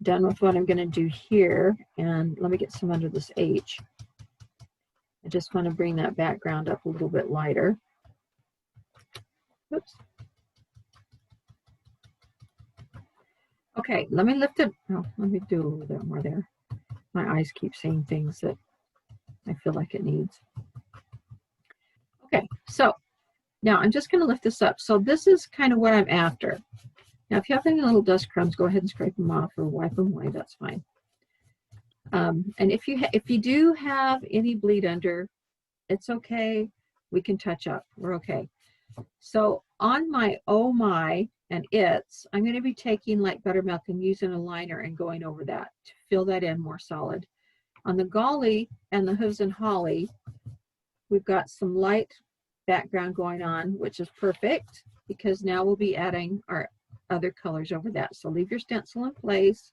done with what I'm going to do here. And let me get some under this H. I just want to bring that background up a little bit lighter. Oops. Okay, let me lift it. Oh, let me do a little bit more there. My eyes keep seeing things that I feel like it needs. Okay, so now I'm just going to lift this up. So this is kind of what I'm after. Now, if you have any little dust crumbs, go ahead and scrape them off or wipe them away. That's fine. And if you do have any bleed under, it's okay. We can touch up. We're okay. So on my oh my and its, I'm going to be taking light buttermilk and using a liner and going over that to fill that in more solid. On the golly and the hooves and holly, we've got some light background going on, which is perfect because now we'll be adding our other colors over that. So leave your stencil in place.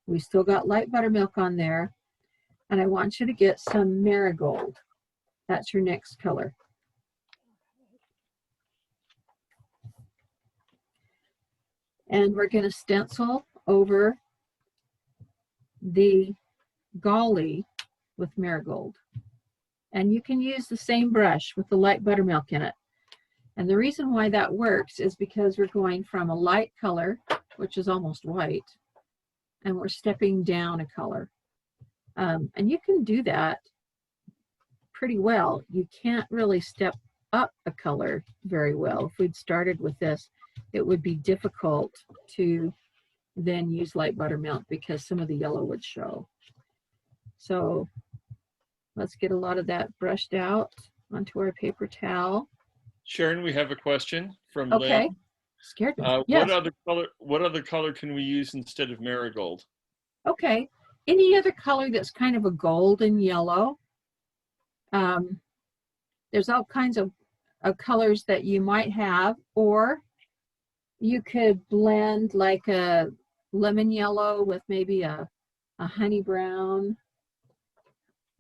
We still got light buttermilk on there. And I want you to get some marigold. That's your next color. And we're going to stencil over the golly with marigold. And you can use the same brush with the light buttermilk in it. And the reason why that works is because we're going from a light color, which is almost white, and we're stepping down a color. And you can do that pretty well. You can't really step up a color very well. If we'd started with this, it would be difficult to then use light buttermilk because some of the yellow would show. So let's get a lot of that brushed out onto our paper towel. Sharon, we have a question from Okay. Lynn. Scared me. Yes. What other color can we use instead of marigold? Okay. Any other color that's kind of a golden yellow. There's all kinds of colors that you might have, or you could blend like a lemon yellow with maybe a honey brown,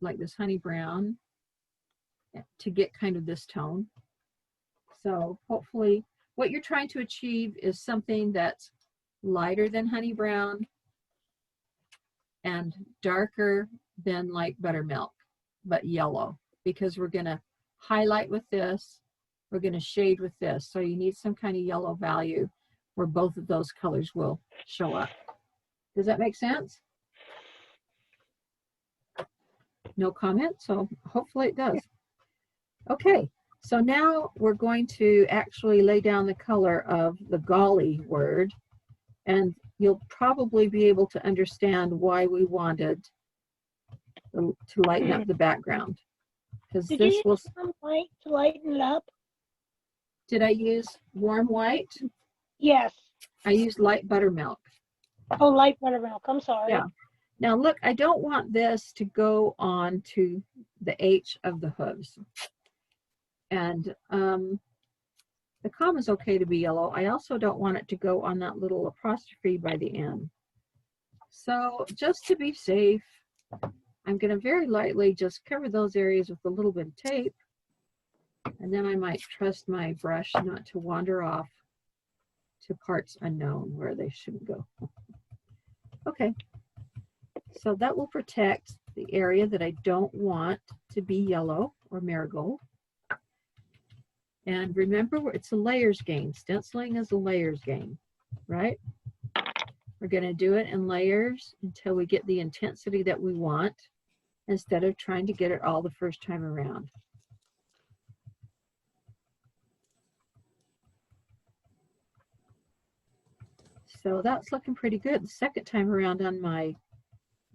like this honey brown, to get kind of this tone. So hopefully what you're trying to achieve is something that's lighter than honey brown and darker than like buttermilk, but yellow, because we're going to highlight with this, we're going to shade with this. So you need some kind of yellow value where both of those colors will show up. Does that make sense? No comment, so hopefully it does. Okay, so now we're going to actually lay down the color of the golly word, and you'll probably be able to understand why we wanted to lighten up the background. Because Did this you was, use some light to lighten it up? did I use warm white? Yes. I used light buttermilk. Oh, light buttermilk. I'm sorry. Yeah. Now look, I don't want this to go on to the H of the hooves. And the comma is okay to be yellow. I also don't want it to go on that little apostrophe by the end. So just to be safe, I'm going to very lightly just cover those areas with a little bit of tape. And then I might trust my brush not to wander off to parts unknown where they shouldn't go. Okay. So that will protect the area that I don't want to be yellow or marigold. And remember, it's a layers game. Stenciling is a layers game, right? We're going to do it in layers until we get the intensity that we want, instead of trying to get it all the first time around. So that's looking pretty good the second time around on my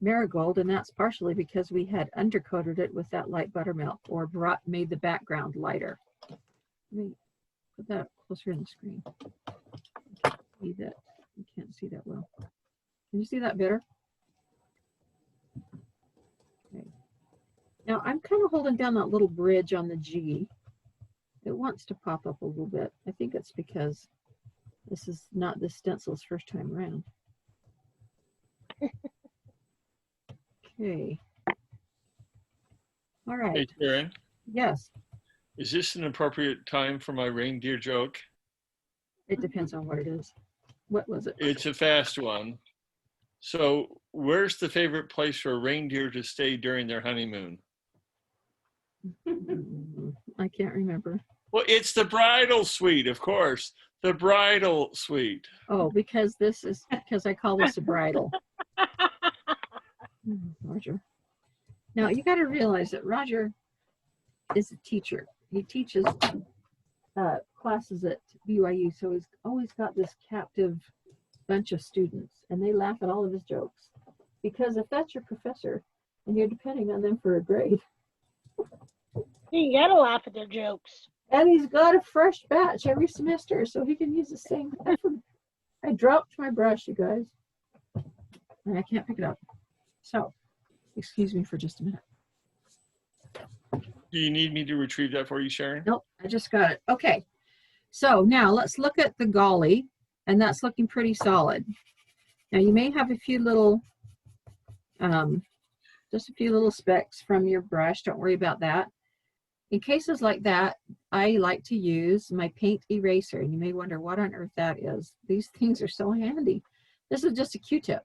marigold, and that's partially because we had undercoated it with that light buttermilk, or made the background lighter. Let me put that closer in the screen. You can't see that well. Can you see that better? Okay. Now I'm kind of holding down that little bridge on the G. It wants to pop up a little bit. I think it's because this is not the stencil's first time around. Okay. All right. Hey, Sharon, Yes, is this an appropriate time for my reindeer joke? it depends on what it is. What was it? It's a fast one. So where's the favorite place for a reindeer to stay during their honeymoon? I can't remember. Well, it's the bridal suite, of course. The bridal suite. Oh, because I call this a bridal. Roger. Now you got to realize that Roger is a teacher. He teaches classes at BYU, so he's always got this captive bunch of students, and they laugh at all of his jokes. Because if that's your professor and you're depending on them for a grade, You gotta laugh at their jokes. and he's got a fresh batch every semester, so he can use the same effort. I dropped my brush, you guys, and I can't pick it up. So, excuse me for just a minute. Do you need me to retrieve that for you, Sharon? Nope, I just got it. Okay, so now let's look at the golly, and that's looking pretty solid. Now you may have a few little, just a few little specks from your brush. Don't worry about that. In cases like that, I like to use my paint eraser, and you may wonder what on earth that is. These things are so handy. This is just a Q-tip.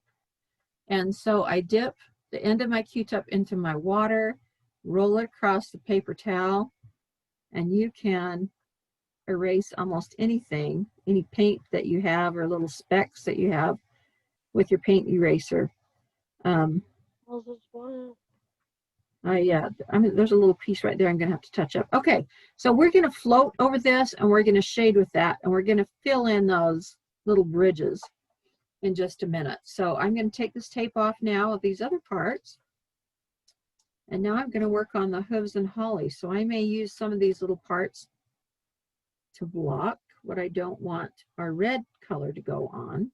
And so I dip the end of my Q-tip into my water, roll it across the paper towel, and you can erase almost anything, any paint that you have or little specks that you have with your paint eraser. Yeah, I mean, there's a little piece right there I'm going to have to touch up. Okay, so we're going to float over this, and we're going to shade with that, and we're going to fill in those little bridges in just a minute. So I'm going to take this tape off now of these other parts, and now I'm going to work on the hooves and holly. So I may use some of these little parts to block what I don't want our red color to go on,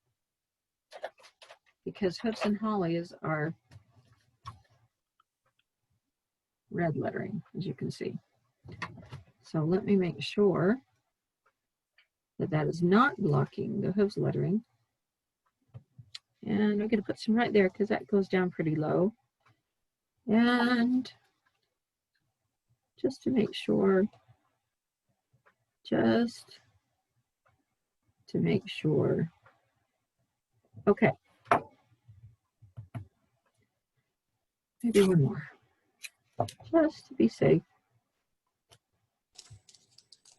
because hooves and holly is our red lettering, as you can see. So let me make sure that that is not blocking the hooves lettering. And I'm going to put some right there because that goes down pretty low. And just to make sure, just to make sure. Okay. Maybe one more, just to be safe.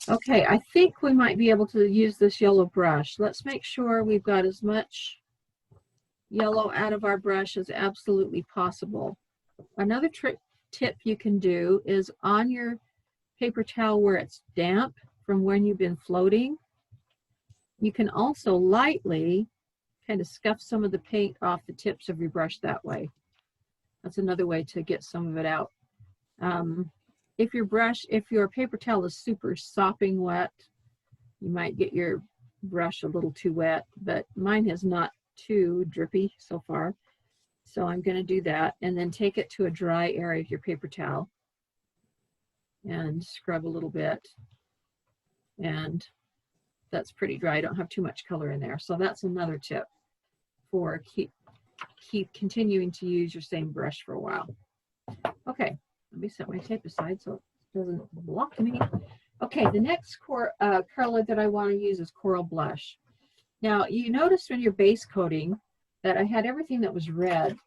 Okay, I think we might be able to use this yellow brush. Let's make sure we've got as much yellow out of our brush as absolutely possible. Another tip you can do is on your paper towel where it's damp from when you've been floating, you can also lightly kind of scuff some of the paint off the tips of your brush that way. That's another way to get some of it out. If your paper towel is super sopping wet, you might get your brush a little too wet, but mine is not too drippy so far. So I'm going to do that and then take it to a dry area of your paper towel and scrub a little bit. And that's pretty dry. I don't have too much color in there. So that's another tip for keep continuing to use your same brush for a while. Okay, let me set my tape aside so it doesn't block me. Okay, the next color that I want to use is Coral Blush. Now, you notice when you're base coating that I had everything that was red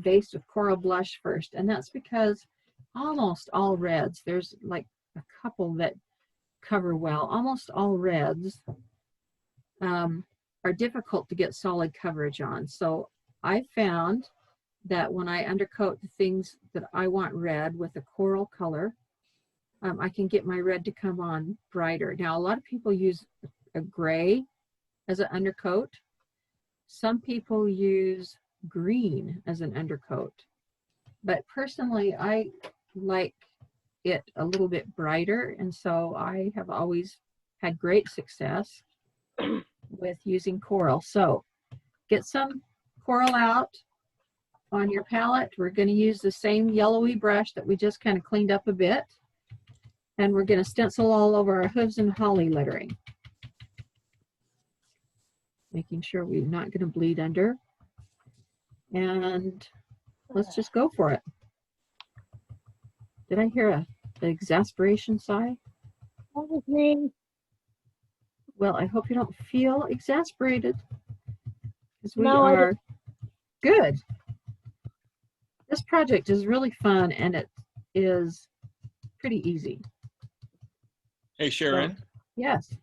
based with Coral Blush first, and that's because almost all reds, there's like a couple that cover well, almost all reds are difficult to get solid coverage on. So I found that when I undercoat the things that I want red with a coral color, I can get my red to come on brighter. Now, a lot of people use a gray as an undercoat. Some people use green as an undercoat. But personally, I like it a little bit brighter, and so I have always had great success with using coral. So get some coral out on your palette. We're going to use the same yellowy brush that we just kind of cleaned up a bit, and we're going to stencil all over our Hooves and Holly lettering, making sure we're not going to bleed under. And let's just go for it. Did I hear an exasperation sigh? That was me. Well, I hope you don't feel exasperated, because we No, I are good. This project is really fun, and it is pretty easy. Hey, Sharon, Yes.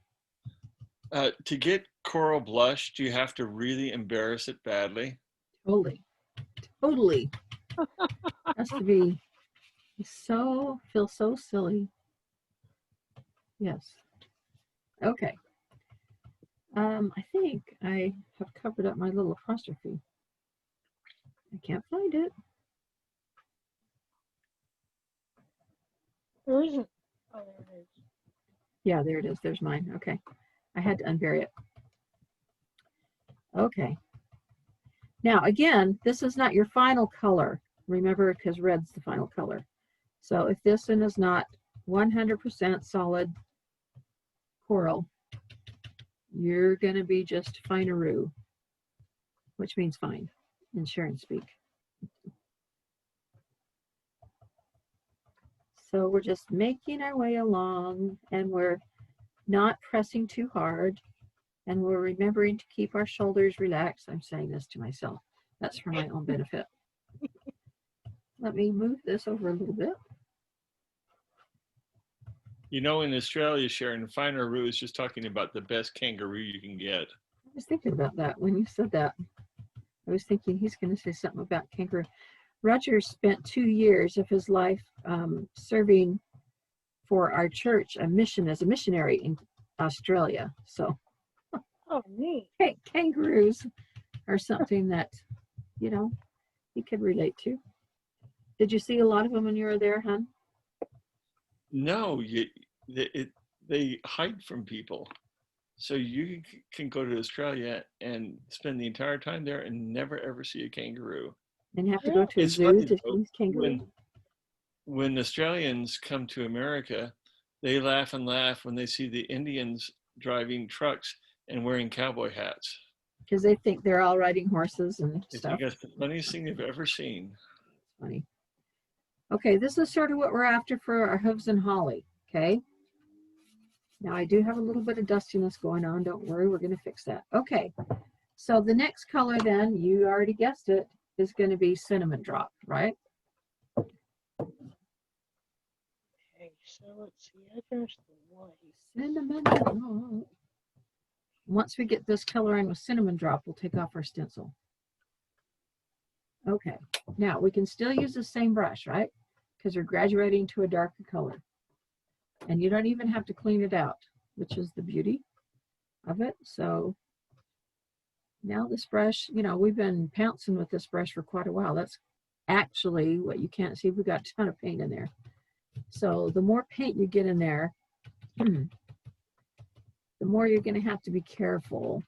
to get Coral Blush, do you have to really embarrass it badly? Totally. Totally. Has to be feel so silly. Yes. Okay. I think I have covered up my little apostrophe. I can't find it. There isn't. Oh, there it is. Yeah, there it is. There's mine. Okay. I had to unbury it. Okay. Now, again, this is not your final color. Remember, because red's the final color. So if this one is not 100% solid coral, you're going to be just fine-a-roo, which means fine in Sharon speak. So we're just making our way along, and we're not pressing too hard, and we're remembering to keep our shoulders relaxed. I'm saying this to myself. That's for my own benefit. Let me move this over a little bit. You know, in Australia, Sharon, Fine-a-roo is just talking about the best kangaroo you can get. I was thinking about that when you said that. I was thinking he's going to say something about kangaroo. Roger spent 2 years of his life serving for our church, a mission as a missionary in Australia. So, Oh, neat. kangaroos are something that, you know, he could relate to. Did you see a lot of them when you were there, hon? No, they hide from people. So you can go to Australia and spend the entire time there and never ever see a kangaroo. And have to go to a It's zoo funny, to though, see kangaroos? when Australians come to America, they laugh and laugh when they see the Indians driving trucks and wearing cowboy hats. Because they think they're all riding horses and They stuff. think that's the funniest thing they've ever seen. Funny. Okay, this is sort of what we're after for our Hooves and Holly, okay? Now I do have a little bit of dustiness going on. Don't worry, we're going to fix that. Okay, so the next color then, you already guessed it, is going to be cinnamon drop, right? Okay, so let's see. I finished the white. Cinnamon drop. Once we get this coloring with cinnamon drop, we'll take off our stencil. Okay, now we can still use the same brush, right? Because we're graduating to a darker color. And you don't even have to clean it out, which is the beauty of it. So now this brush, you know, we've been pouncing with this brush for quite a while. That's actually what you can't see. We've got a ton of paint in there. So the more paint you get in there, the more you're going to have to be careful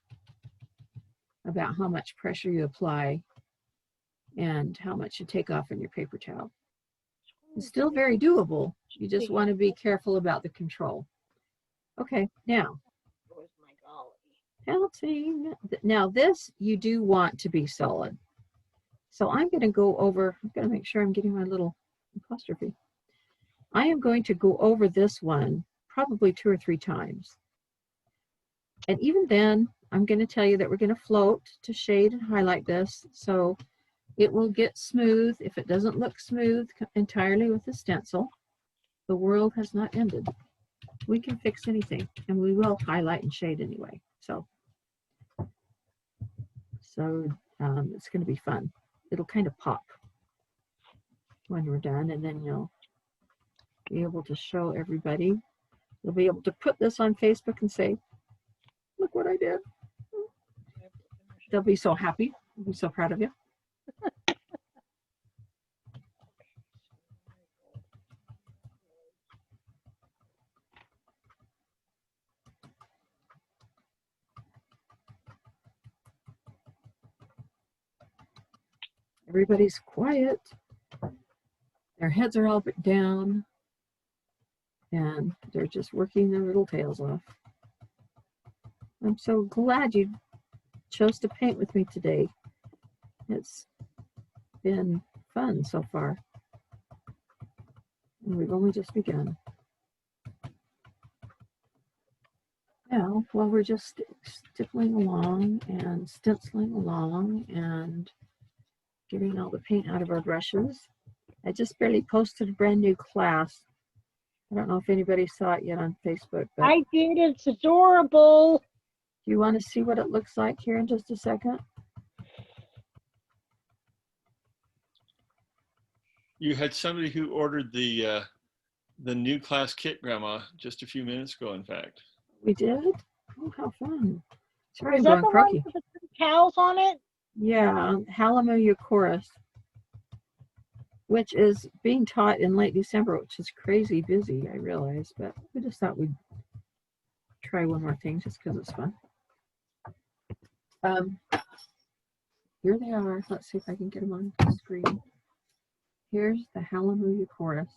about how much pressure you apply and how much you take off in your paper towel. It's still very doable. You just want to be careful about the control. Okay, now, Where's my golly? pouncing. Now this, you do want to be solid. So I'm going to go over, I'm going to make sure I'm getting my little apostrophe. I am going to go over this one probably 2 or 3 times. And even then, I'm going to tell you that we're going to float to shade and highlight this. So it will get smooth. If it doesn't look smooth entirely with the stencil, the world has not ended. We can fix anything, and we will highlight and shade anyway. So it's going to be fun. It'll kind of pop when we're done, and then you'll be able to show everybody. You'll be able to put this on Facebook and say, look what I did. They'll be so happy. They'll be so proud of you. Everybody's quiet. Their heads are all down, and they're just working their little tails off. I'm so glad you chose to paint with me today. It's been fun so far, and we've only just begun. Now, while we're just stippling along and stenciling along and getting all the paint out of our brushes, I just barely posted a brand new class. I don't know if anybody saw it yet on Facebook, but I did. It's adorable. do you want to see what it looks like here in just a second? You had somebody who ordered the new class kit, Grandma, just a few minutes ago, in fact. We did? Oh, how fun. Sorry, Is I'm that going the one croaky. with the 3 cows on it? Yeah, Hallelujah Chorus, which is being taught in late December, which is crazy busy, I realize, but we just thought we'd try one more thing just because it's fun. Here they are. Let's see if I can get them on the screen. Here's the Hallelujah Chorus.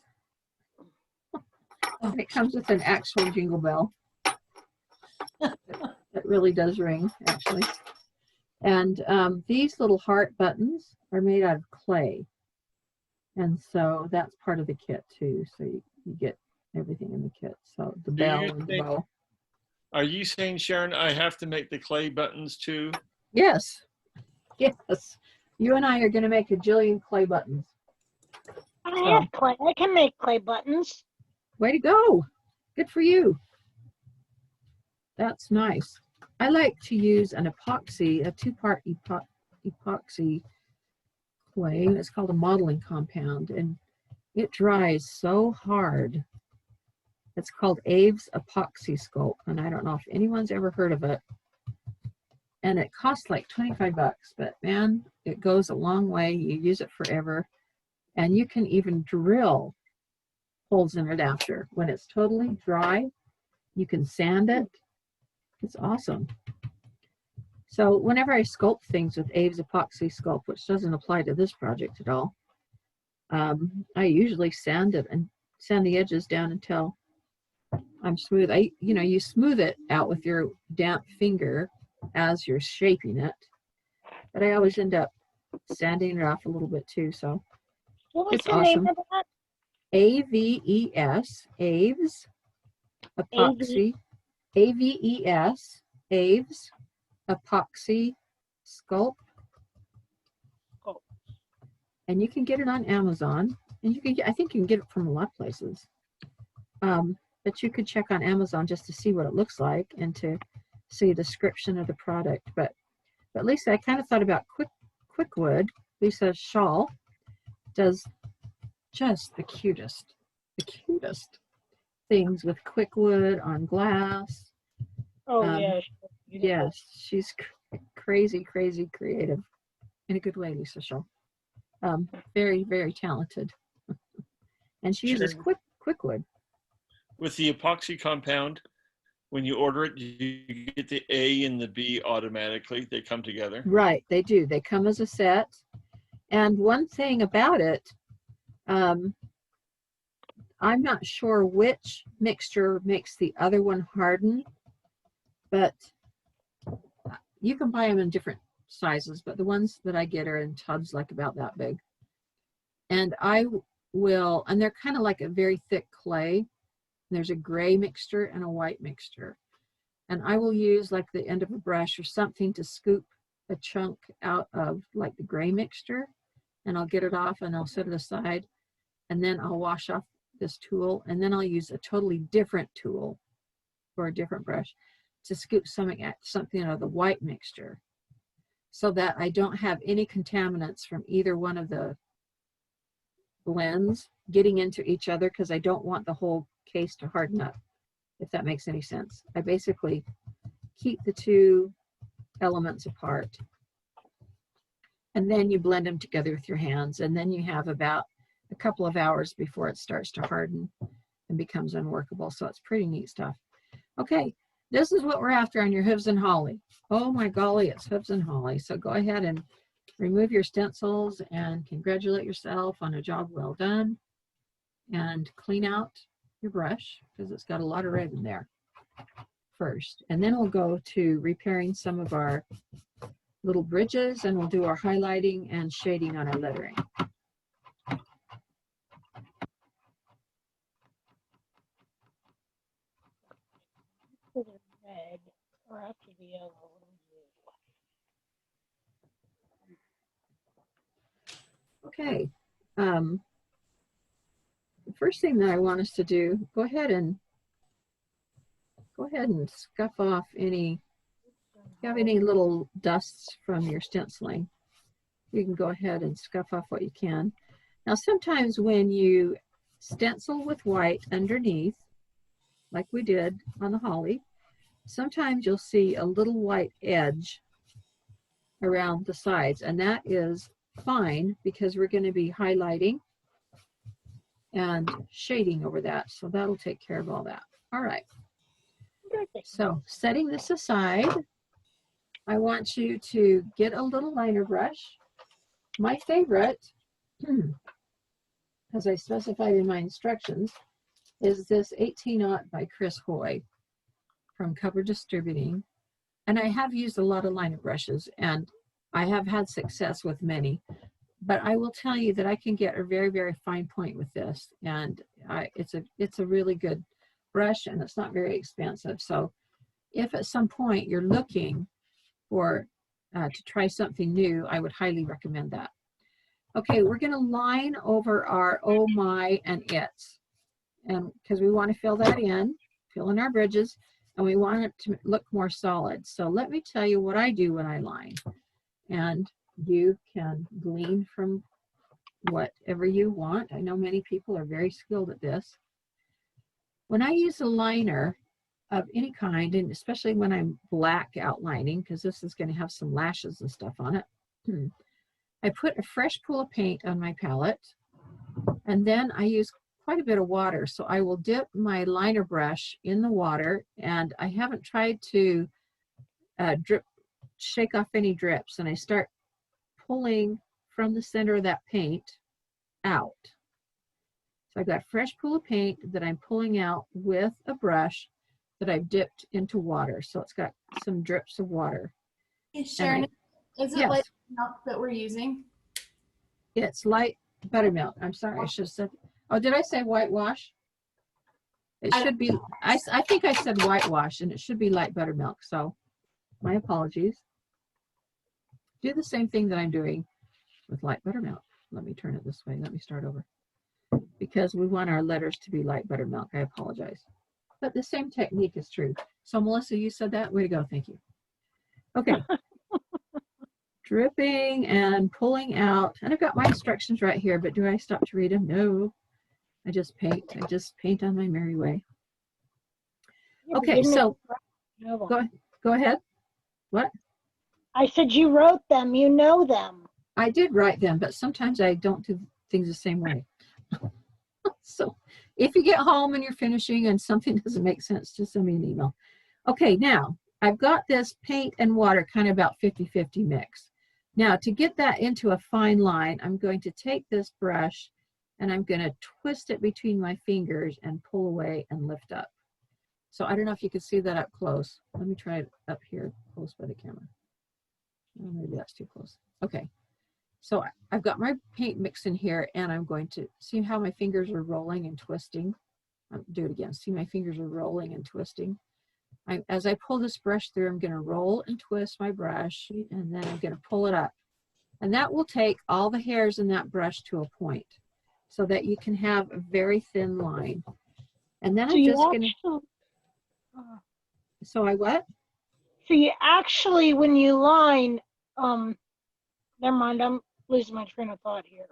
It comes with an actual jingle bell. It really does ring, actually. And these little heart buttons are made out of clay. And so that's part of the kit too. So you get everything in the kit. So the bell and the bow. Are you saying, Sharon, I have to make the clay buttons too? Yes. Yes. You and I are going to make a jillion clay buttons. I have clay. I can make clay buttons. Way to go. Good for you. That's nice. I like to use an epoxy, a 2-part epoxy clay. It's called a modeling compound, and it dries so hard. It's called Aves Epoxy Sculpt, and I don't know if anyone's ever heard of it. And it costs like 25 bucks, but man, it goes a long way. You use it forever, and you can even drill holes in it after. When it's totally dry, you can sand it. It's awesome. So whenever I sculpt things with Aves Epoxy Sculpt, which doesn't apply to this project at all, I usually sand it and sand the edges down until I'm smooth. You smooth it out with your damp finger as you're shaping it, but I always end up sanding it off a little bit too. So What was it's the awesome. name of that? AVES, Aves Epoxy AVES, Aves, Epoxy Sculpt. Oh. And you can get it on Amazon. And you can get, I think you can get it from a lot of places. But you could check on Amazon just to see what it looks like and to see a description of the product. But Lisa, I kind of thought about Quickwood. Lisa Shaw does just the cutest things with Quickwood on glass. Oh, Um, yeah. Yes, she's crazy creative in a good way, Lisa Shaw. Very, very talented. And she uses Sharon, Quickwood. with the epoxy compound, when you order it, you get the A and the B automatically. They come together. Right, they do. They come as a set. And one thing about it, I'm not sure which mixture makes the other one harden, but you can buy them in different sizes, but the ones that I get are in tubs like about that big. And and they're kind of like a very thick clay. There's a gray mixture and a white mixture. And I will use like the end of a brush or something to scoop a chunk out of like the gray mixture, and I'll get it off and I'll set it aside. And then I'll wash off this tool, and then I'll use a totally different tool or a different brush to scoop something out of the white mixture so that I don't have any contaminants from either one of the blends getting into each other, because I don't want the whole case to harden up, if that makes any sense. I basically keep the two elements apart, and then you blend them together with your hands, and then you have about a couple of hours before it starts to harden and becomes unworkable. So it's pretty neat stuff. Okay, this is what we're after on your Hooves and Holly. Oh my golly, it's Hooves and Holly. So go ahead and remove your stencils and congratulate yourself on a job well done, and clean out your brush because it's got a lot of red in there first. And then we'll go to repairing some of our little bridges, and we'll do our highlighting and shading on our lettering. Red or after the yellow. Okay. The first thing that I want us to do, go ahead and scuff off any, if you have any little dusts from your stenciling, you can go ahead and scuff off what you can. Now, sometimes when you stencil with white underneath, like we did on the holly, sometimes you'll see a little white edge around the sides, and that is fine because we're going to be highlighting and shading over that, so that'll take care of all that. All right, so setting this aside, I want you to get a little liner brush. My favorite, as I specified in my instructions, is this 18-aught by Chris Hoy from Cover Distributing. And I have used a lot of liner brushes, and I have had success with many, but I will tell you that I can get a very, very fine point with this, and it's a really good brush, and it's not very expensive. So if at some point you're looking for to try something new, I would highly recommend that. Okay, we're going to line over our oh my and its, and because we want to fill that in, fill in our bridges, and we want it to look more solid. So let me tell you what I do when I line, and you can glean from whatever you want. I know many people are very skilled at this. When I use a liner of any kind, and especially when I'm black outlining, because this is going to have some lashes and stuff on it, I put a fresh pool of paint on my palette, and then I use quite a bit of water. So I will dip my liner brush in the water, and I haven't tried to shake off any drips, and I start pulling from the center of that paint out. So I've got a fresh pool of paint that I'm pulling out with a brush that I've dipped into water. So it's got some drips of water. Hey, Sharon, is it yes, light milk that we're using? It's light buttermilk. I'm sorry, I should have said, oh, did I say whitewash? It should be, I think I said whitewash and it should be light buttermilk. So my apologies. Do the same thing that I'm doing with light buttermilk. Let me turn it this way. Let me start over. Because we want our letters to be light buttermilk. I apologize. But the same technique is true. So Melissa, you said that? Way to go. Thank you. Okay. Dripping and pulling out. And I've got my instructions right here, but do I stop to read them? No. I just paint. I just paint on my merry way. Okay, so go ahead. What? I said you wrote them, you know them. I did write them, but sometimes I don't do things the same way. So if you get home and you're finishing and something doesn't make sense, just send me an email. Okay, now I've got this paint and water kind of about 50-50 mix. Now to get that into a fine line, I'm going to take this brush and I'm going to twist it between my fingers and pull away and lift up. So I don't know if you can see that up close. Let me try it up here close by the camera. Oh, maybe that's too close. Okay. So I've got my paint mix in here and I'm going to see how my fingers are rolling and twisting. I'll do it again. See my fingers are rolling and twisting. As I pull this brush through, I'm going to roll and twist my brush and then I'm going to pull it up. And that will take all the hairs in that brush to a point so that you can have a very thin line. And then I'm just going to... So I what? So you actually, when you line, never mind, I'm losing my train of thought here.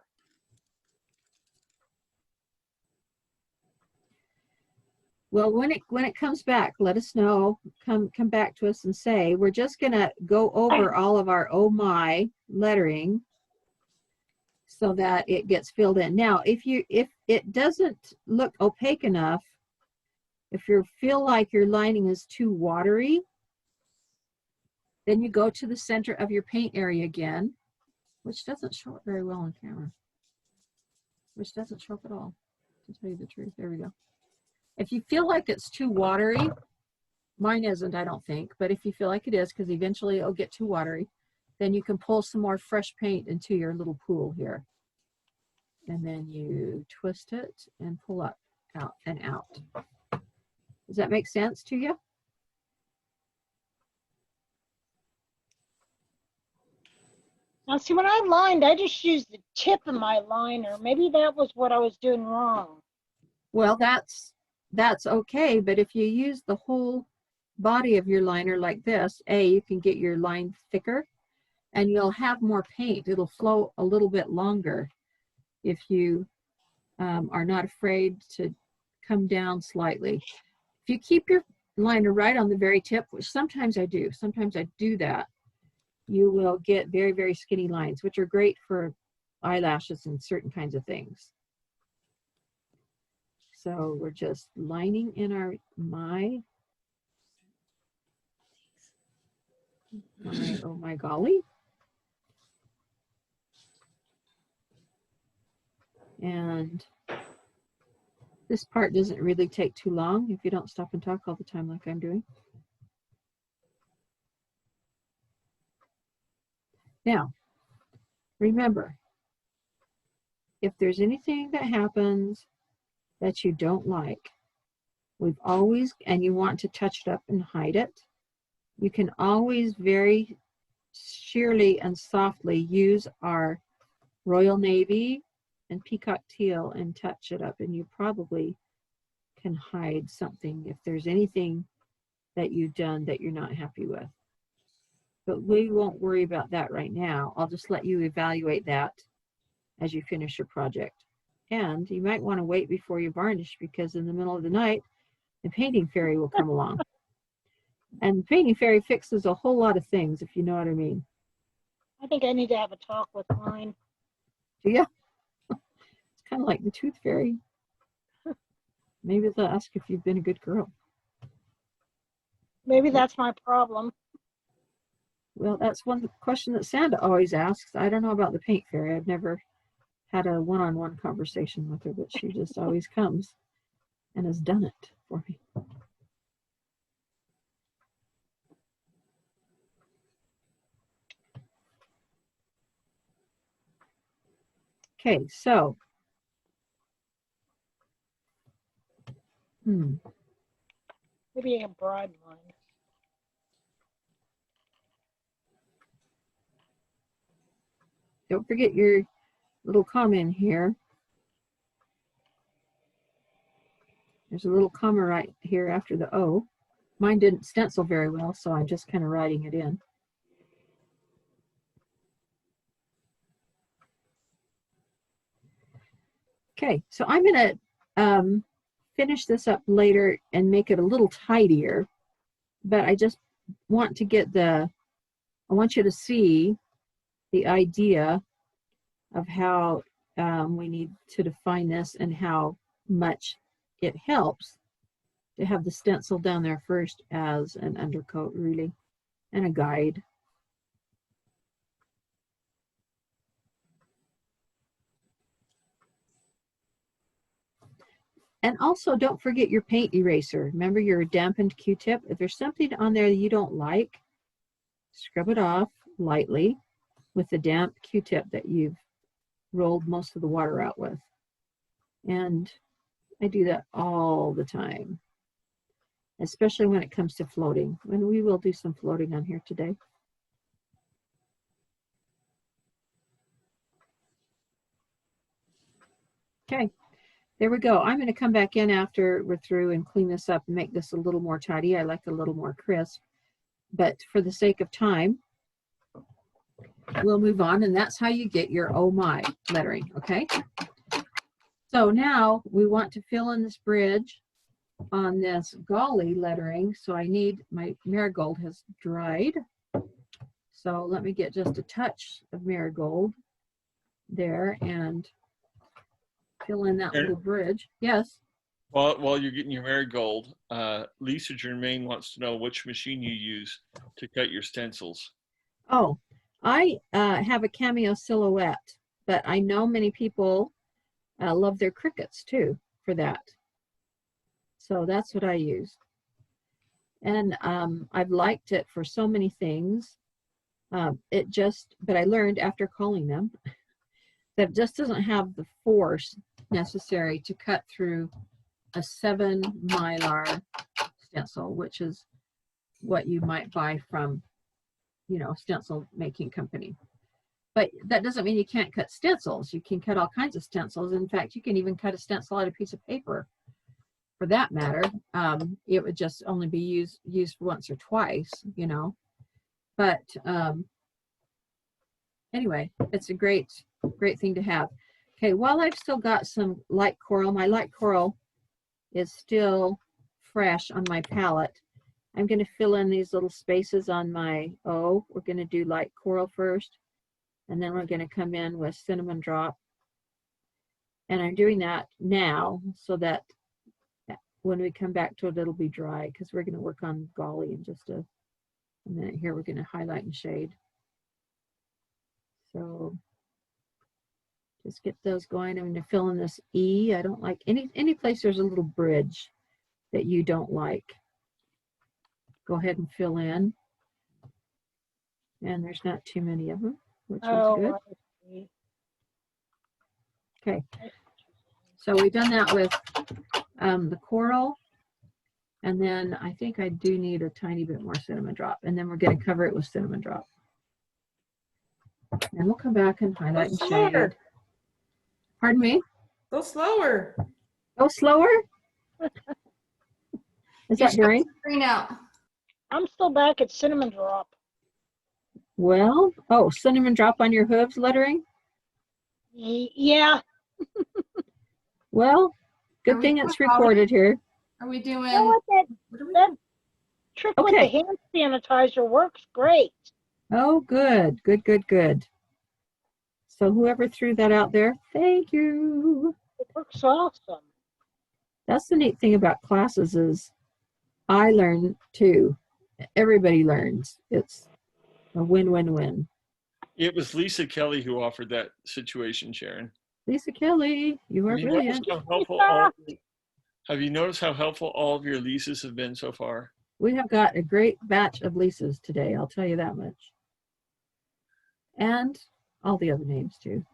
Well, when it comes back, let us know. Come back to us and say, we're just gonna go over all of our oh my lettering so that it gets filled in. Now, if it doesn't look opaque enough, if you feel like your lining is too watery, then you go to the center of your paint area again, which doesn't show up very well on camera. Which doesn't show up at all, to tell you the truth. There we go. If you feel like it's too watery, mine isn't, I don't think, but if you feel like it is, because eventually it'll get too watery, then you can pull some more fresh paint into your little pool here. And then you twist it and pull up, out, and out. Does that make sense to you? Now see, when I lined, I just used the tip of my liner. Maybe that was what I was doing wrong. Well, that's okay, but if you use the whole body of your liner like this, you can get your line thicker and you'll have more paint. It'll flow a little bit longer if you are not afraid to come down slightly. If you keep your liner right on the very tip, which sometimes I do that, you will get very, very skinny lines, which are great for eyelashes and certain kinds of things. So we're just lining in our oh my golly. And this part doesn't really take too long if you don't stop and talk all the time like I'm doing. Now, remember, if there's anything that happens that you don't like, we've always, and you want to touch it up and hide it, you can always very sheerly and softly use our Royal Navy and Peacock Teal and touch it up, and you probably can hide something if there's anything that you've done that you're not happy with. But we won't worry about that right now. I'll just let you evaluate that as you finish your project. And you might want to wait before you varnish, because in the middle of the night, the painting fairy will come along. And the painting fairy fixes a whole lot of things, if you know what I mean. I think I need to have a talk with mine. Do you? It's kind of like the tooth fairy. Maybe they'll ask if you've been a good girl. Maybe that's my problem. Well, that's one question that Santa always asks. I don't know about the paint fairy. I've never had a one-on-one conversation with her, but she just always comes and has done it for me. Okay, so Maybe a broad line. Don't forget your little comment here. There's a little comma right here after the O. Mine didn't stencil very well, so I'm just kind of writing it in. Okay, so I'm going to finish this up later and make it a little tidier, but I just want to get I want you to see the idea of how we need to define this and how much it helps to have the stencil down there first as an undercoat, really, and a guide. And also, don't forget your paint eraser. Remember your dampened Q-tip. If there's something on there that you don't like, scrub it off lightly with the damp Q-tip that you've rolled most of the water out with. And I do that all the time, especially when it comes to floating. And we will do some floating on here today. Okay. There we go. I'm going to come back in after we're through and clean this up and make this a little more tidy. I like a little more crisp. But for the sake of time, we'll move on. And that's how you get your Oh My lettering, okay? So now we want to fill in this bridge on this golly lettering. So I need, my marigold has dried. So let me get just a touch of marigold there and fill in that little bridge. Yes. While you're getting your marigold, Lisa Germain wants to know which machine you use to cut your stencils. Oh, I have a Cameo Silhouette, but I know many people love their Cricuts too for that. So that's what I use. And I've liked it for so many things. But I learned after calling them that it just doesn't have the force necessary to cut through a 7 Mylar stencil, which is what you might buy from, you know, stencil making company. But that doesn't mean you can't cut stencils. You can cut all kinds of stencils. In fact, you can even cut a stencil out of a piece of paper. For that matter, it would just only be used once or twice, you know. But anyway, it's a great thing to have. Okay, while I've still got some light coral, my light coral is still fresh on my palette. I'm going to fill in these little spaces on my O. We're going to do light coral first, and then we're going to come in with cinnamon drop. And I'm doing that now so that when we come back to it, it'll be dry, because we're going to work on golly in just a minute here. We're going to highlight and shade. So just get those going. I'm going to fill in this E. I don't like any place there's a little bridge that you don't like. Go ahead and fill in. And there's not too many of them, which is good. Okay. So we've done that with the coral. And then I think I do need a tiny bit more cinnamon drop. And then we're going to cover it with cinnamon drop. And we'll come back and highlight and shade. Pardon me? Go slower. Go slower? Is that Doreen? Green out. I'm still back at cinnamon drop. Well, oh, cinnamon drop on your hooves lettering? Yeah. Well, good thing it's recorded here. Are we doing? You know what, that trick with the hand sanitizer works great. Oh, good, good, good, good. So whoever threw that out there, thank you. It works awesome. That's the neat thing about classes is I learn too. Everybody learns. It's a win-win-win. It was Lisa Kelly who offered that situation, Sharon. Lisa Kelly, you are brilliant. Have you noticed how helpful all of your Lisas have been so far? We have got a great batch of Lisas today, I'll tell you that much. And all the other names too.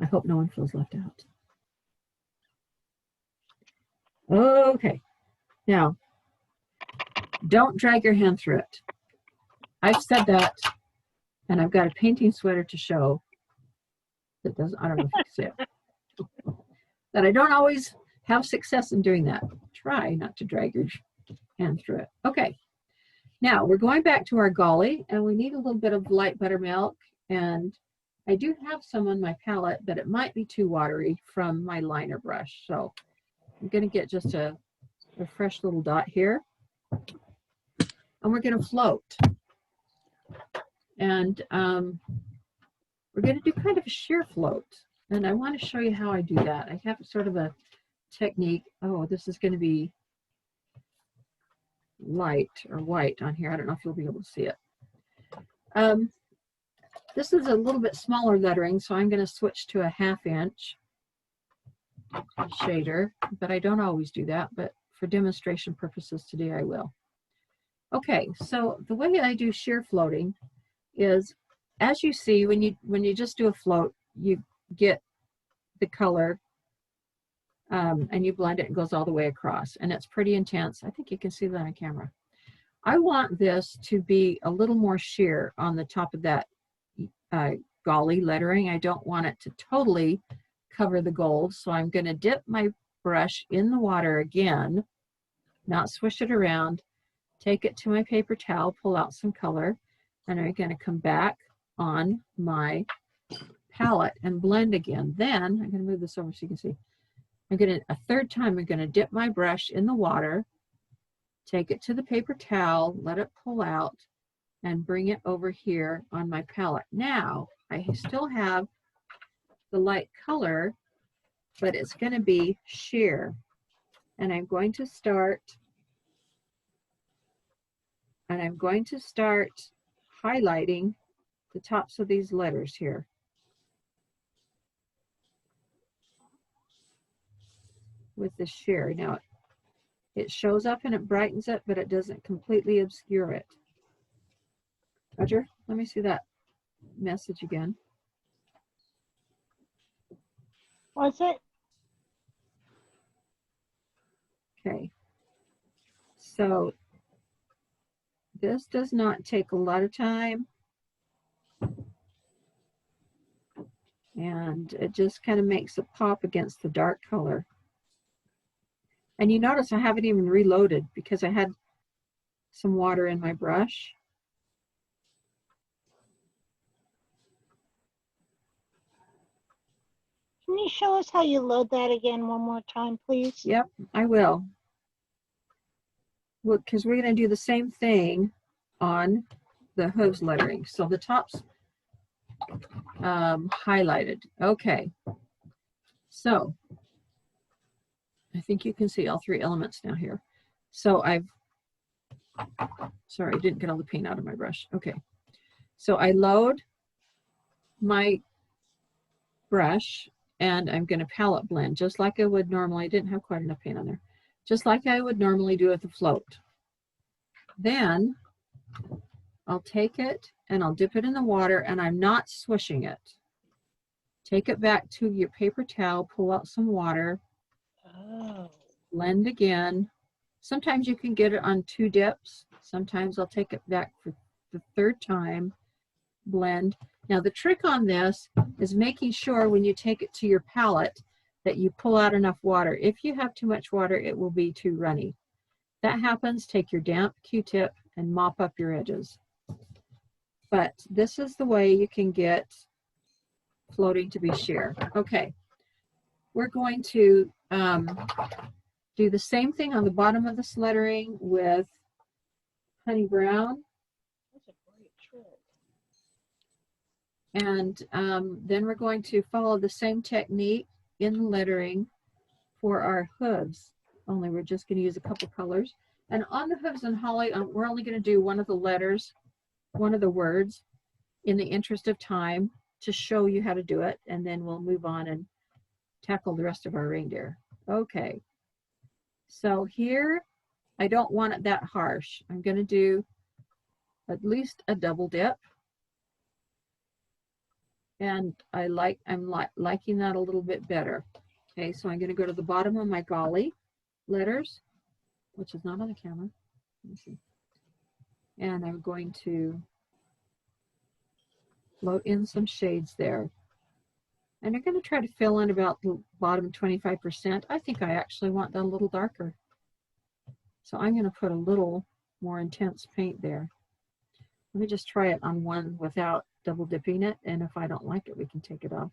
I hope no one feels left out. Okay, Now, don't drag your hand through it. I've said that, and I've got a painting sweater to show that doesn't, I don't know if you can see it, that I don't always have success in doing that. Try not to drag your hand through it. Okay, now we're going back to our golly, and we need a little bit of light buttermilk, and I do have some on my palette, but it might be too watery from my liner brush. So I'm going to get just a fresh little dot here, and we're going to float. And we're going to do kind of a sheer float. And I want to show you how I do that. I have sort of a technique. Oh, this is going to be light or white on here. I don't know if you'll be able to see it. This is a little bit smaller lettering, so I'm going to switch to a 1/2 inch shader, but I don't always do that, but for demonstration purposes today I will. Okay, so the way I do sheer floating is, as you see, when you just do a float, you get the color and you blend it, and it goes all the way across, and it's pretty intense. I think you can see that on camera. I want this to be a little more sheer on the top of that golly lettering. I don't want it to totally cover the gold, so I'm going to dip my brush in the water again, not swish it around, take it to my paper towel, pull out some color, and I'm going to come back on my palette and blend again. Then I'm going to move this over so you can see. I'm going to, a third time, I'm going to dip my brush in the water, take it to the paper towel, let it pull out, and bring it over here on my palette. Now, I still have the light color, but it's going to be sheer. And I'm going to start, highlighting the tops of these letters here. With the sheer. Now, it shows up and it brightens it, but it doesn't completely obscure it. Roger, let me see that message again. What's it? Okay. So this does not take a lot of time. And it just kind of makes it pop against the dark color. And you notice I haven't even reloaded because I had some water in my brush. Can you show us how you load that again one more time, please? Yep, I will. Well, because we're going to do the same thing on the Hooves lettering. So the top's highlighted. Okay. So I think you can see all three elements now here. So sorry, I didn't get all the paint out of my brush. Okay. So I load my brush and I'm going to palette blend just like I would normally. I didn't have quite enough paint on there. Just like I would normally do with the float. Then I'll take it and I'll dip it in the water, and I'm not swishing it. Take it back to your paper towel, pull out some water, blend again. Sometimes you can get it on 2 dips. Sometimes I'll take it back for the 3rd time, blend. Now the trick on this is making sure when you take it to your palette that you pull out enough water. If you have too much water, it will be too runny. If that happens, take your damp Q-tip and mop up your edges. But this is the way you can get floating to be sheer. Okay, we're going to do the same thing on the bottom of this lettering with honey brown. That's a great trick. And then we're going to follow the same technique in the lettering for our hooves, only we're just going to use a couple colors. And on the hooves and holly, we're only going to do one of the letters, one of the words, in the interest of time, to show you how to do it, and then we'll move on and tackle the rest of our reindeer. Okay, so here I don't want it that harsh. I'm going to do at least a double dip, and I'm liking that a little bit better. Okay, so I'm going to go to the bottom of my golly letters, which is not on the camera. Let me see. And I'm going to float in some shades there. And I'm going to try to fill in about the bottom 25%. I think I actually want that a little darker. So I'm going to put a little more intense paint there. Let me just try it on one without double dipping it. And if I don't like it, we can take it off.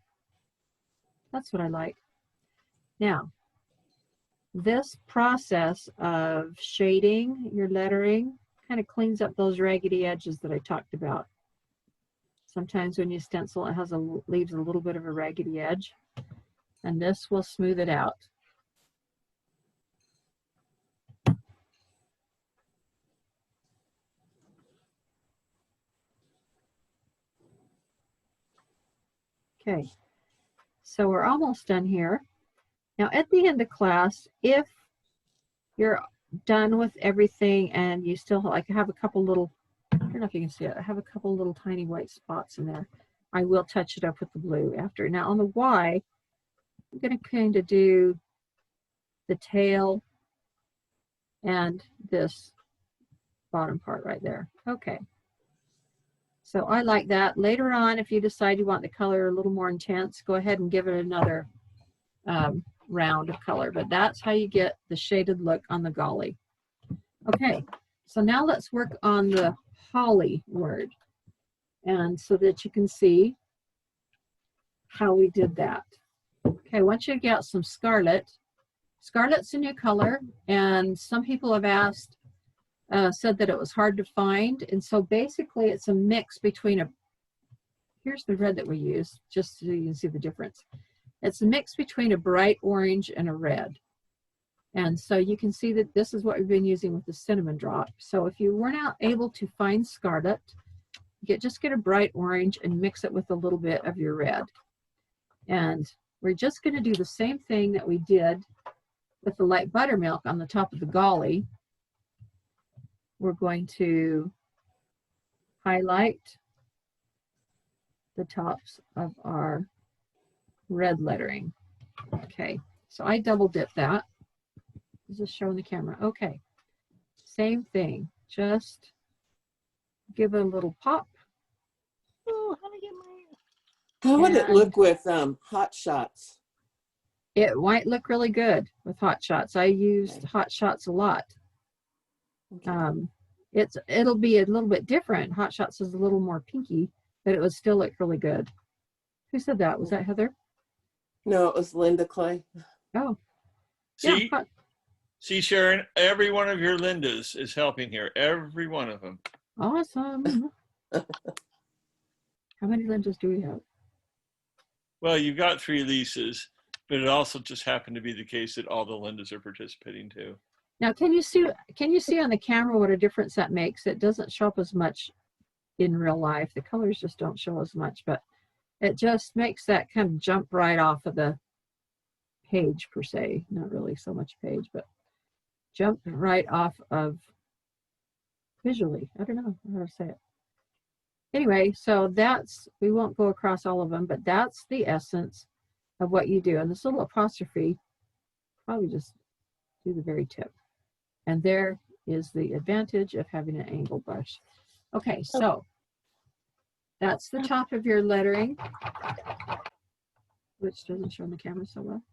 That's what I like. Now, this process of shading your lettering kind of cleans up those raggedy edges that I talked about. Sometimes when you stencil, it has leaves a little bit of a raggedy edge, and this will smooth it out. Okay, so we're almost done here. Now at the end of class, if you're done with everything and you still like have a couple little, I don't know if you can see it, I have a couple little tiny white spots in there. I will touch it up with the blue after. Now on the Y, I'm going to kind of do the tail and this bottom part right there. Okay. So I like that. Later on, if you decide you want the color a little more intense, go ahead and give it another round of color. But that's how you get the shaded look on the golly. Okay, so now let's work on the holly word. And so that you can see how we did that. Okay, once you get some scarlet, scarlet's a new color, and some people have asked, said that it was hard to find. And so basically it's a mix between a, here's the red that we use, just so you can see the difference. It's a mix between a bright orange and a red. And so you can see that this is what we've been using with the cinnamon drop. So if you weren't able to find scarlet, just get a bright orange and mix it with a little bit of your red. And we're just going to do the same thing that we did with the light buttermilk on the top of the golly. We're going to highlight the tops of our red lettering. Okay, so I double dip that. Just showing the camera. Okay, same thing. Just give it a little pop. Oh, how to get my... How would it look with hot shots? It might look really good with hot shots. I used hot shots a lot. Okay. It'll be a little bit different. Hot shots is a little more pinky, but it would still look really good. Who said that? Was that Heather? No, it was Linda Clay. Oh, See, yeah. see, Sharon, every one of your Lindas is helping here. Every one of them. Awesome. How many Lindas do we have? Well, you've got 3 Lisas, but it also just happened to be the case that all the Lindas are participating too. Now, can you see on the camera what a difference that makes? It doesn't show up as much in real life. The colors just don't show as much, but it just makes that kind of jump right off of the page per se. Not really so much page, but jump right off of visually. I don't know how to say it. Anyway, so that's, we won't go across all of them, but that's the essence of what you do. And this little apostrophe, probably just do the very tip. And there is the advantage of having an angle brush. Okay, so that's the top of your lettering, which doesn't show on the camera so well.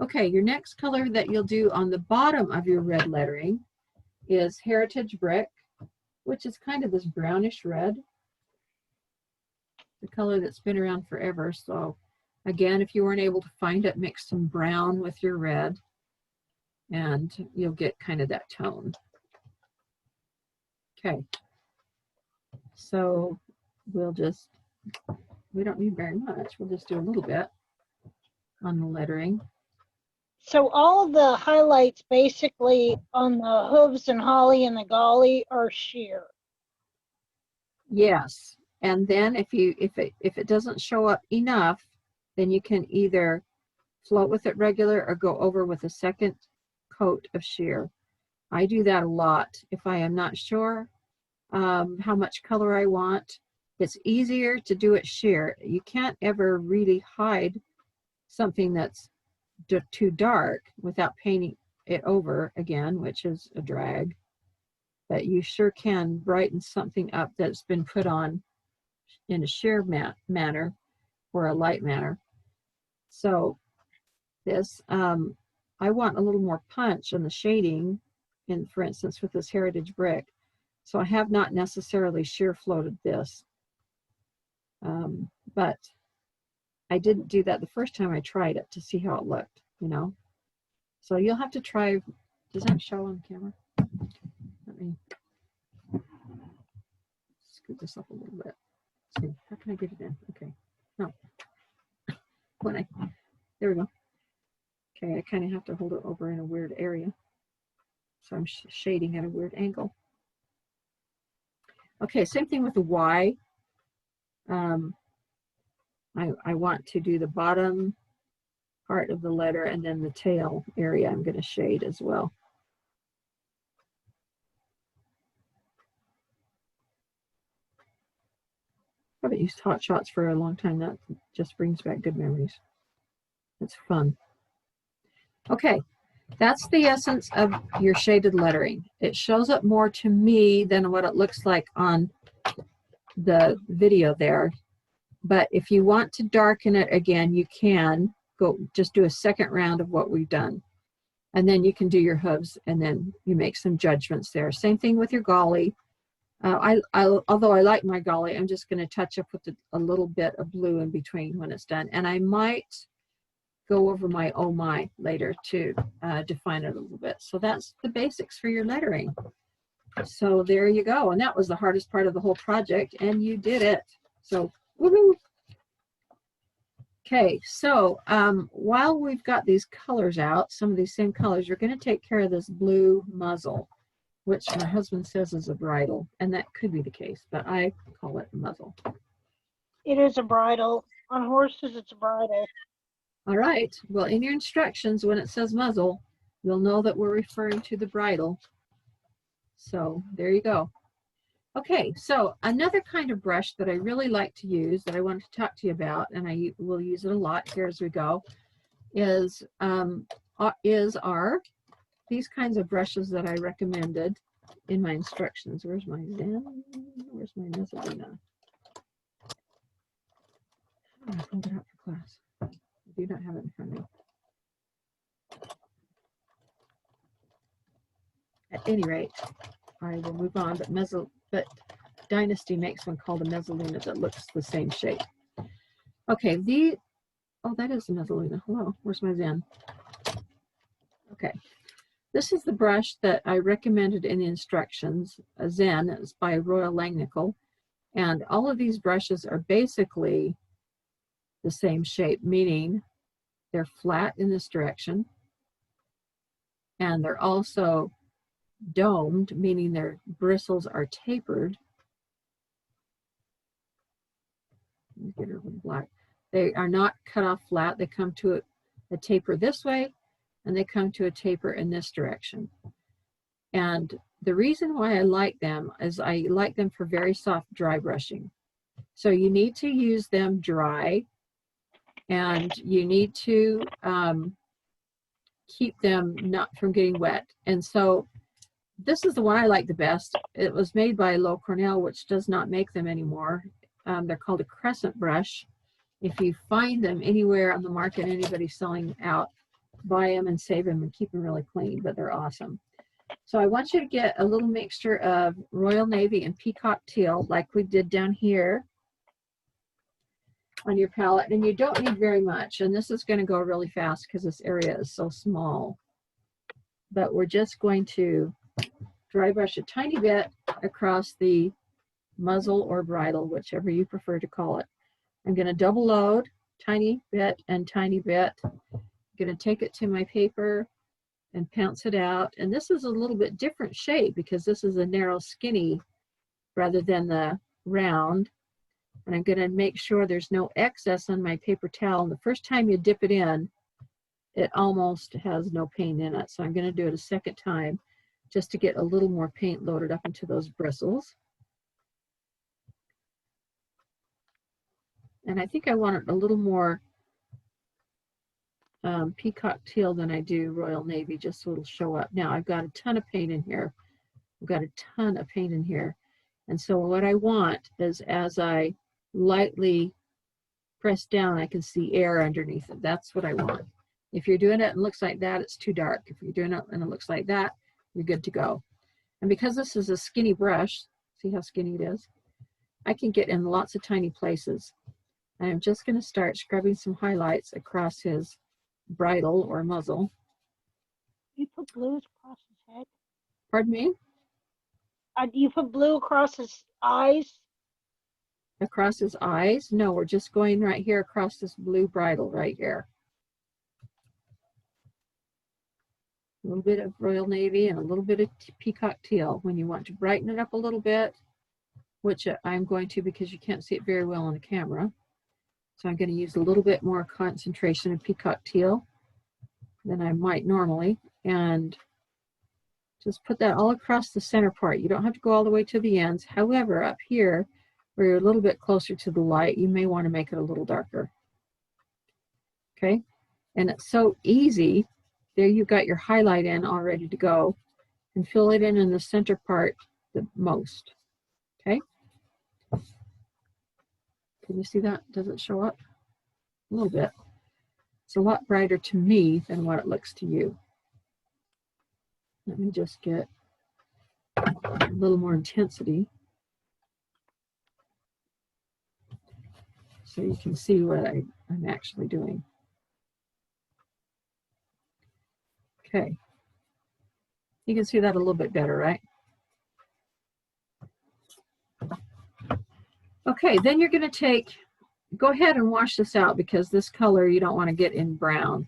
Okay, your next color that you'll do on the bottom of your red lettering is Heritage Brick, which is kind of this brownish red, the color that's been around forever. So again, if you weren't able to find it, mix some brown with your red and you'll get kind of that tone. Okay, so we'll just, we don't need very much. We'll just do a little bit on the lettering. So all of the highlights basically on the hooves and holly and the golly are sheer. Yes, and then if it doesn't show up enough, then you can either float with it regular or go over with a second coat of sheer. I do that a lot if I am not sure how much color I want. It's easier to do it sheer. You can't ever really hide something that's too dark without painting it over again, which is a drag, but you sure can brighten something up that's been put on in a sheer manner or a light manner. So this, I want a little more punch in the shading, in, for instance, with this heritage brick. So I have not necessarily sheer floated this, but I didn't do that the first time I tried it to see how it looked, you know. So you'll have to try. Does that show on camera? Let me scoot this up a little bit. Let's see, how can I get it in? Okay, no. There we go. Okay, I kind of have to hold it over in a weird area. So I'm shading at a weird angle. Okay, same thing with the Y. I want to do the bottom part of the letter and then the tail area I'm going to shade as well. I haven't used hot shots for a long time. That just brings back good memories. It's fun. Okay, that's the essence of your shaded lettering. It shows up more to me than what it looks like on the video there. But if you want to darken it again, you can go just do a second round of what we've done. And then you can do your hooves and then you make some judgments there. Same thing with your golly. Although I like my golly, I'm just going to touch up with a little bit of blue in between when it's done. And I might go over my oh my later to define it a little bit. So that's the basics for your lettering. So there you go. And that was the hardest part of the whole project, and you did it. So woohoo. Okay, so while we've got these colors out, some of these same colors, you're going to take care of this blue muzzle, which my husband says is a bridle, and that could be the case, but I call it a muzzle. It is a bridle. On horses, it's a bridle. All right, well, in your instructions, when it says muzzle, you'll know that we're referring to the bridle. So there you go. Okay, so another kind of brush that I really like to use that I want to talk to you about, and I will use it a lot here as we go, is these kinds of brushes that I recommended in my instructions. Where's my Zen? Where's my Mezzalina? Oh, I pulled it out for class. I do not have it in front of me. At any rate, I will move on, but Dynasty makes one called a Mezzalina that looks the same shape. Okay, oh, that is a Mezzalina. Hello, where's my Zen? Okay, this is the brush that I recommended in the instructions. A Zen is by Royal Langnickel, and all of these brushes are basically the same shape, meaning they're flat in this direction, and they're also domed, meaning their bristles are tapered. Let me get it with black. They are not cut off flat. They come to a taper this way, and they come to a taper in this direction. And the reason why I like them is I like them for very soft dry brushing. So you need to use them dry, and you need to keep them not from getting wet. And so this is the one I like the best. It was made by Low Cornell, which does not make them anymore. They're called a crescent brush. If you find them anywhere on the market, anybody selling out, buy them and save them and keep them really clean, but they're awesome. So I want you to get a little mixture of Royal Navy and Peacock Teal, like we did down here on your palette. And you don't need very much. And this is going to go really fast because this area is so small. But we're just going to dry brush a tiny bit across the muzzle or bridle, whichever you prefer to call it. I'm going to double load, tiny bit and tiny bit. I'm going to take it to my paper and pounce it out. And this is a little bit different shape because this is a narrow skinny rather than the round. And I'm going to make sure there's no excess on my paper towel. And the first time you dip it in, it almost has no paint in it. So I'm going to do it a second time just to get a little more paint loaded up into those bristles. And I think I want it a little more peacock teal than I do royal navy, just so it'll show up. Now I've got a ton of paint in here. I've got a ton of paint in here. And so what I want is, as I lightly press down, I can see air underneath it. That's what I want. If you're doing it and it looks like that, it's too dark. If you're doing it and it looks like that, you're good to go. And because this is a skinny brush, see how skinny it is? I can get in lots of tiny places. I'm just going to start scrubbing some highlights across his bridle or muzzle. You put blue across his head? Pardon me? You put blue across his eyes? Across his eyes? No, we're just going right here across this blue bridle right here. A little bit of royal navy and a little bit of peacock teal. When you want to brighten it up a little bit, which I'm going to because you can't see it very well on the camera. So I'm going to use a little bit more concentration of peacock teal than I might normally, and just put that all across the center part. You don't have to go all the way to the ends. However, up here, where you're a little bit closer to the light, you may want to make it a little darker. Okay, and it's so easy. There you've got your highlight in all ready to go, and fill it in the center part the most. Okay. Can you see that? Does it show up? A little bit. It's a lot brighter to me than what it looks to you. Let me just get a little more intensity so you can see what I'm actually doing. Okay. You can see that a little bit better, right? Okay, then you're going to go ahead and wash this out, because this color you don't want to get in brown.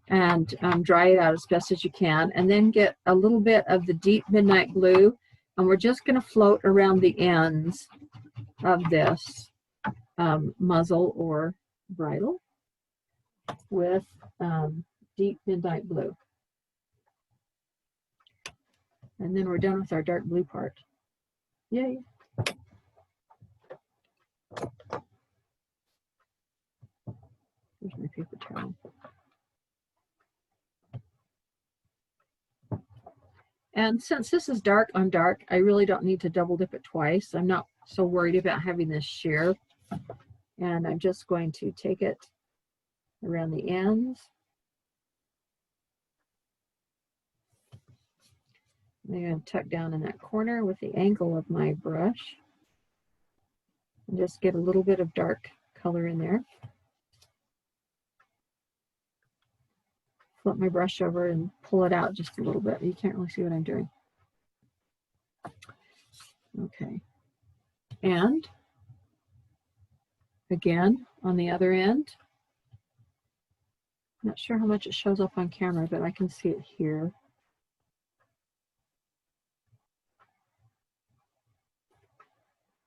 And dry it out as best as you can. And then get a little bit of the deep midnight blue. And we're just going to float around the ends of this muzzle or bridle with deep midnight blue. And then we're done with our dark blue part. Yay. Here's my paper towel. And since this is dark on dark, I really don't need to double dip it twice. I'm not so worried about having this sheer. And I'm just going to take it around the ends. I'm going to tuck down in that corner with the angle of my brush. And just get a little bit of dark color in there. Flip my brush over and pull it out just a little bit. You can't really see what I'm doing. Okay. And again, on the other end, not sure how much it shows up on camera, but I can see it here.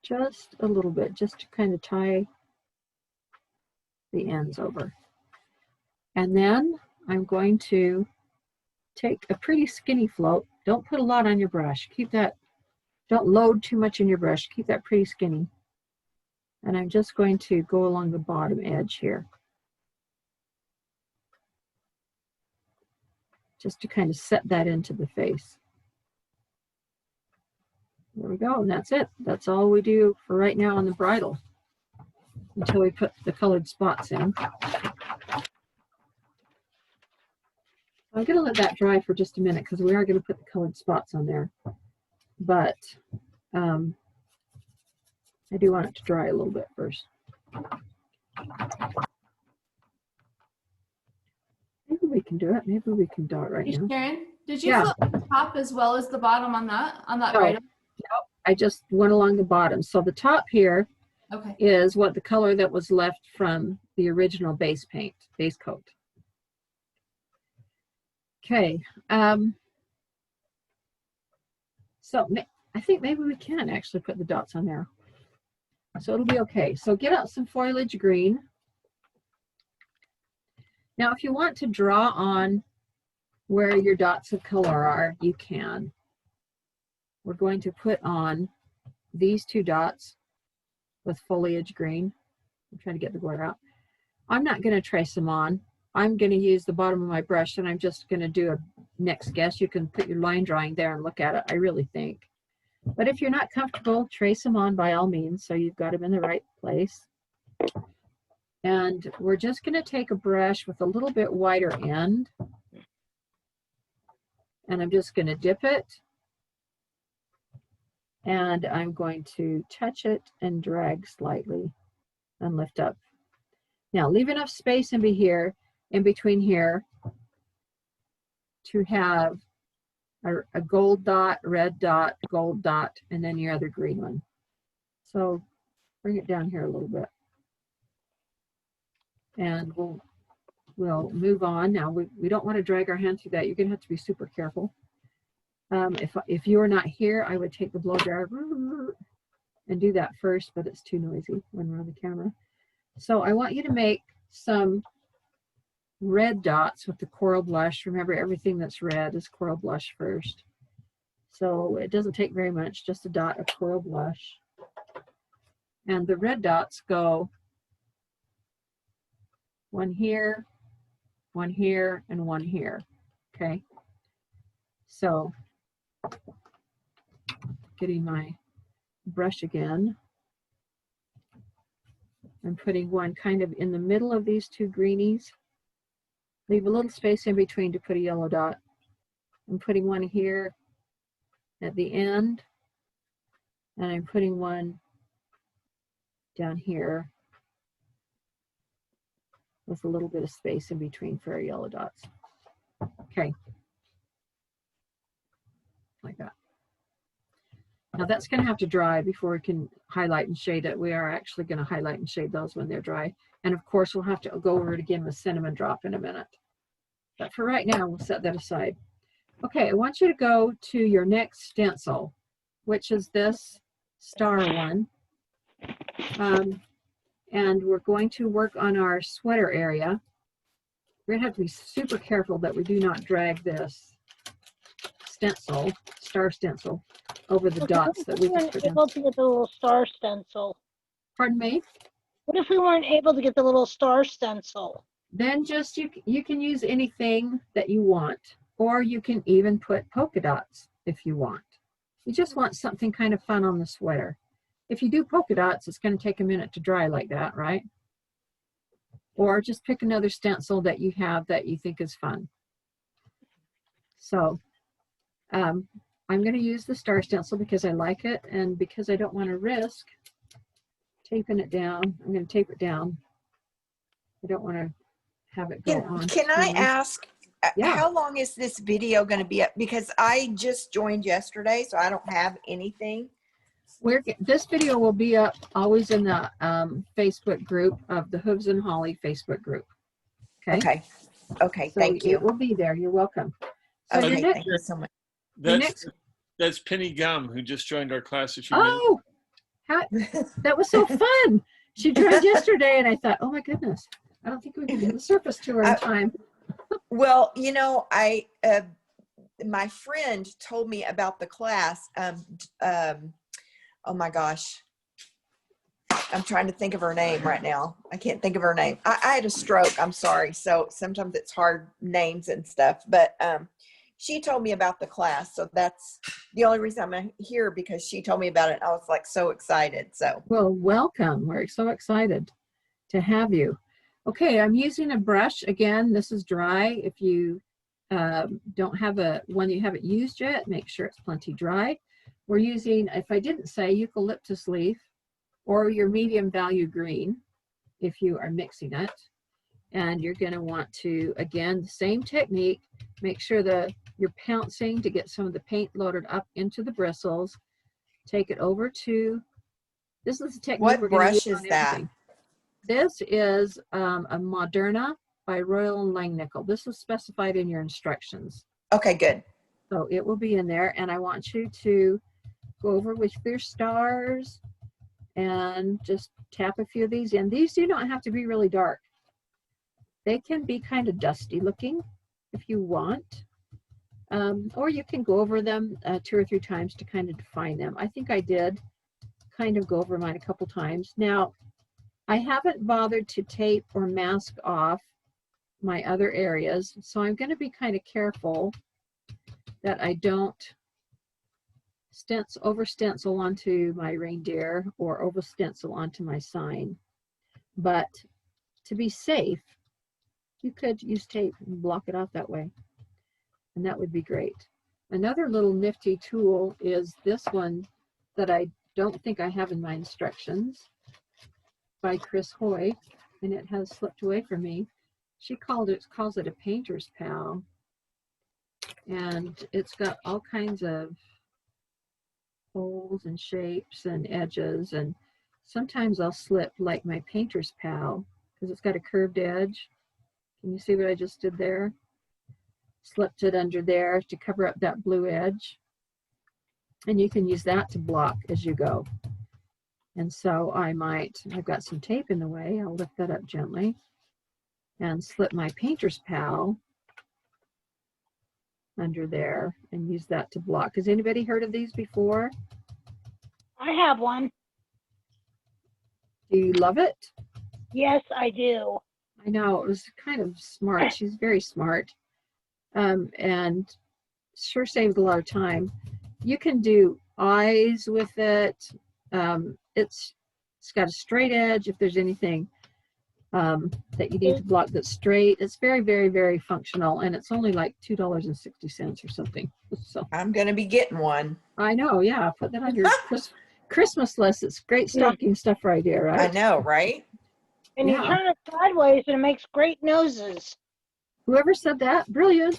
Just a little bit, just to kind of tie the ends over. And then I'm going to take a pretty skinny float. Don't put a lot on your brush. Keep that, don't load too much in your brush. Keep that pretty skinny. And I'm just going to go along the bottom edge here. Just to kind of set that into the face. There we go, and that's it. That's all we do for right now on the bridle until we put the colored spots in. I'm going to let that dry for just a minute because we are going to put the colored spots on there. But I do want it to dry a little bit first. Maybe we can do it. Maybe we can do it right now. Sharon, did you Yeah. fill the top as well as the bottom on that No, bridle? no, I just went along the bottom. So the top here Okay. is what the color that was left from the original base paint, base coat. Okay. So I think maybe we can actually put the dots on there. So it'll be okay. So get out some foliage green. Now, if you want to draw on where your dots of color are, you can. We're going to put on these two dots with foliage green. I'm trying to get the glare out. I'm not going to trace them on. I'm going to use the bottom of my brush, and I'm just going to do a next guess. You can put your line drawing there and look at it, I really think. But if you're not comfortable, trace them on by all means, so you've got them in the right place. And we're just going to take a brush with a little bit wider end, and I'm just going to dip it, and I'm going to touch it and drag slightly and lift up. Now leave enough space in between here to have a gold dot, red dot, gold dot, and then your other green one. So bring it down here a little bit. And we'll move on. Now we don't want to drag our hand through that. You're gonna have to be super careful. If you were not here, I would take the blow dryer and do that first, but it's too noisy when we're on the camera. So I want you to make some red dots with the coral blush. Remember, everything that's red is coral blush first. So it doesn't take very much, just a dot of coral blush. And the red dots go one here, and one here, okay? So, getting my brush again. I'm putting one kind of in the middle of these two greenies. Leave a little space in between to put a yellow dot. I'm putting one here at the end, and I'm putting one down here with a little bit of space in between for our yellow dots. Okay, like that. Now that's going to have to dry before we can highlight and shade it. We are actually going to highlight and shade those when they're dry. And of course, we'll have to go over it again with cinnamon drop in a minute. But for right now, we'll set that aside. Okay, I want you to go to your next stencil, which is this star one. And we're going to work on our sweater area. We're going to have to be super careful that we do not drag this stencil, star stencil, over the dots that we just put in. Able to get the little star stencil. Pardon me? What if we weren't able to get the little star stencil? Then just you can use anything that you want, or you can even put polka dots if you want. You just want something kind of fun on the sweater. If you do polka dots, it's going to take a minute to dry like that, right? Or just pick another stencil that you have that you think is fun. So I'm going to use the star stencil because I like it, and because I don't want to risk taping it down. I'm going to tape it down. I don't want to have it go on. Can I ask, yeah, how long is this video going to be up? Because I just joined yesterday, so I don't have anything. This video will be up always in the Facebook group of the Hooves and Holly Facebook group. Okay. Okay. So Thank you. It will be there. You're welcome. So Okay. Thank you so much. That's Penny Gum, who just joined our class a few minutes. Oh, that was so fun. She joined yesterday, and I thought, oh my goodness, I don't think we can get the surface to her in time. Well, you know, my friend told me about the class. Oh my gosh. I'm trying to think of her name right now. I can't think of her name. I had a stroke. I'm sorry. So sometimes it's hard names and stuff, but she told me about the class. So that's the only reason I'm here, because she told me about it. I was like so excited. So, well, welcome. We're so excited to have you. Okay, I'm using a brush. Again, this is dry. If you don't have one you haven't used yet, make sure it's plenty dry. We're using, if I didn't say, eucalyptus leaf or your medium value green if you are mixing it. And you're going to want to, again, the same technique, make sure that you're pouncing to get some of the paint loaded up into the bristles. Take it over to, this is the technique. What brush is that? This is a Moderna by Royal and Langnickel. This is specified in your instructions. Okay, good. So it will be in there, and I want you to go over with your stars and just tap a few of these in. These do not have to be really dark. They can be kind of dusty looking if you want, or you can go over them 2 or 3 times to kind of define them. I think I did kind of go over mine a couple times. Now, I haven't bothered to tape or mask off my other areas. So I'm going to be kind of careful that I don't over stencil onto my reindeer or over stencil onto my sign. But to be safe, you could use tape and block it off that way. And that would be great. Another little nifty tool is this one that I don't think I have in my instructions, by Chris Hoy, and it has slipped away from me. She calls it a painter's pal. And it's got all kinds of holes and shapes and edges, and sometimes I'll slip like my painter's pal because it's got a curved edge. Can you see what I just did there? Slipped it under there to cover up that blue edge, and you can use that to block as you go. And so I've got some tape in the way. I'll lift that up gently and slip my painter's pal under there and use that to block. Has anybody heard of these before? I have one. Do you love it? Yes, I do. I know, it was kind of smart. She's very smart. And sure saves a lot of time. You can do eyes with it. It's got a straight edge if there's anything that you need to block that's straight. It's very, very, very functional, and it's only like $2.60 or something. So I'm gonna be getting one. I know, yeah. Put that on your Christmas list. It's great stocking stuff right here, right? I know, right? And you turn it sideways and it makes great noses. Whoever said that, brilliant.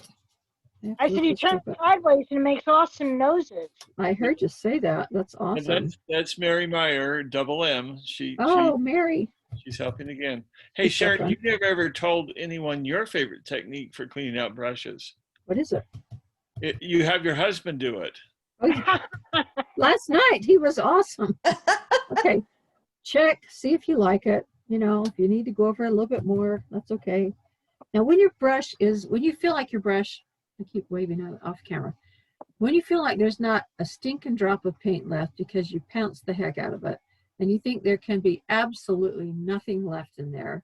I said you turn it sideways and it makes awesome noses. I heard you say that. That's awesome. And that's Mary Meyer, double M. Mary. She's helping again. Hey, Sharon, you've never ever told anyone your favorite technique for cleaning out brushes. What is it? You have your husband do it. Oh, yeah. Last night, he was awesome. Okay, check, see if you like it. You know, if you need to go over a little bit more, that's okay. Now, when you feel like your brush, I keep waving it off camera. When you feel like there's not a stinking drop of paint left because you pounced the heck out of it, and you think there can be absolutely nothing left in there,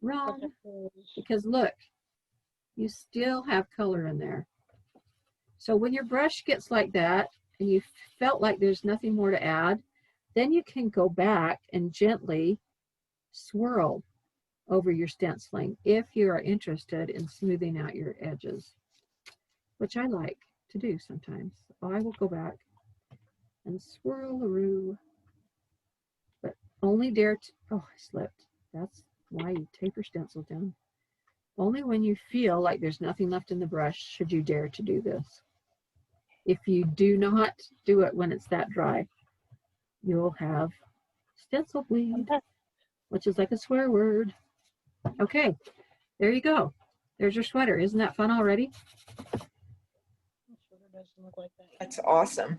wrong. Because look, you still have color in there. So when your brush gets like that, and you felt like there's nothing more to add, then you can go back and gently swirl over your stenciling if you are interested in smoothing out your edges, which I like to do sometimes. I will go back and swirl-a-roo, but only dare to, oh, I slipped. That's why you tape your stencil down. Only when you feel like there's nothing left in the brush should you dare to do this. If you do not do it when it's that dry, you'll have stencil bleed, which is like a swear word. Okay, there you go. There's your sweater. Isn't that fun already? That's awesome.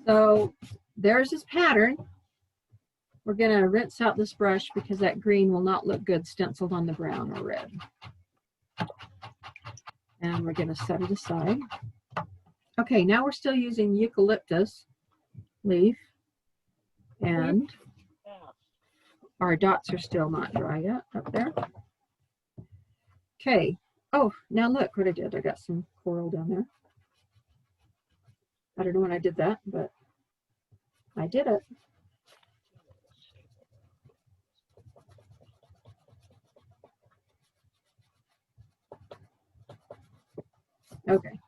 So there's his pattern. We're going to rinse out this brush because that green will not look good stenciled on the brown or red. And we're going to set it aside. Okay, now we're still using eucalyptus leaf, and our dots are still not dry yet up there. Okay. Oh, now look what I did. I got some coral down there. I don't know when I did that, but I did it. Okay.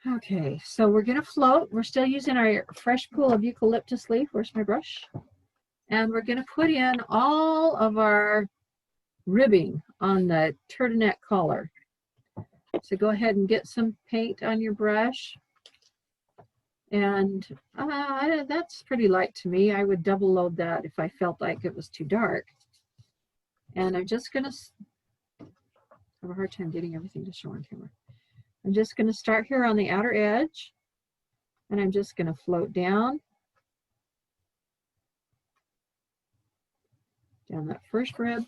Okay, so we're going to float. We're still using our fresh pool of eucalyptus leaf. Where's my brush? And we're going to put in all of our ribbing on the turtleneck collar. So go ahead and get some paint on your brush. And that's pretty light to me. I would double load that if I felt like it was too dark. And I'm just going to have a hard time getting everything to show on camera. I'm just going to start here on the outer edge, and I'm just going to float down that first rib.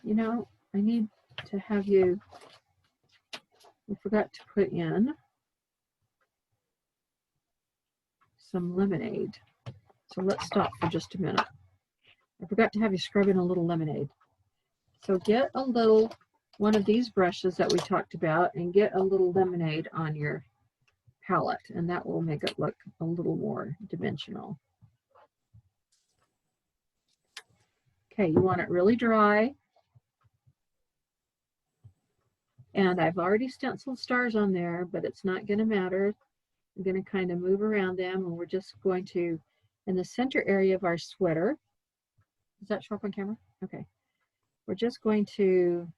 You know, I need to have you, we forgot to put in some lemonade. So let's stop for just a minute. I forgot to have you scrub in a little lemonade. So get a little, one of these brushes that we talked about, and get a little lemonade on your palette, and that will make it look a little more dimensional. Okay, you want it really dry. And I've already stenciled stars on there, but it's not going to matter. I'm going to kind of move around them, and we're just going to, in the center area of our sweater, does that show up on camera? Okay. We're just going to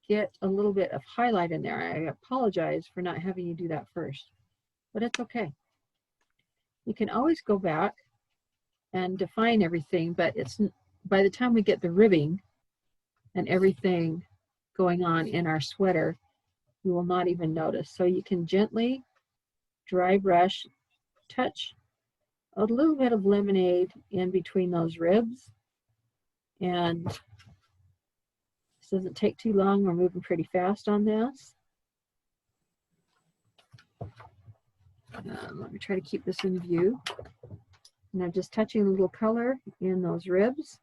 get a little bit of highlight in there. I apologize for not having you do that first, but it's okay. You can always go back and define everything, but it's by the time we get the ribbing and everything going on in our sweater, you will not even notice. So you can gently dry brush, touch a little bit of lemonade in between those ribs, and this doesn't take too long. We're moving pretty fast on this. Let me try to keep this in view. And I'm just touching a little color in those ribs.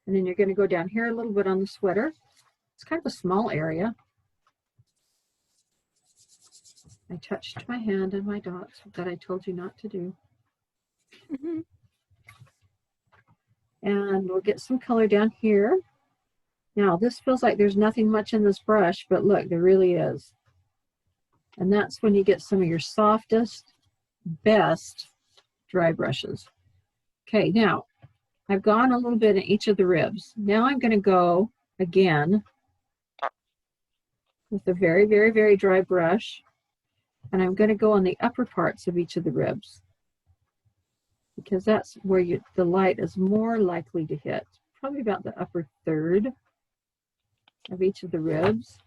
And then you're going to go down here a little bit on the sweater. It's kind of a small area. I touched my hand and my dots that I told you not to do. And we'll get some color down here. Now this feels like there's nothing much in this brush, but look, there really is. And that's when you get some of your softest, best dry brushes. Okay, now I've gone a little bit in each of the ribs. Now I'm going to go again with a very, very, very dry brush, and I'm going to go on the upper parts of each of the ribs, because that's where the light is more likely to hit, probably about the upper third of each of the ribs.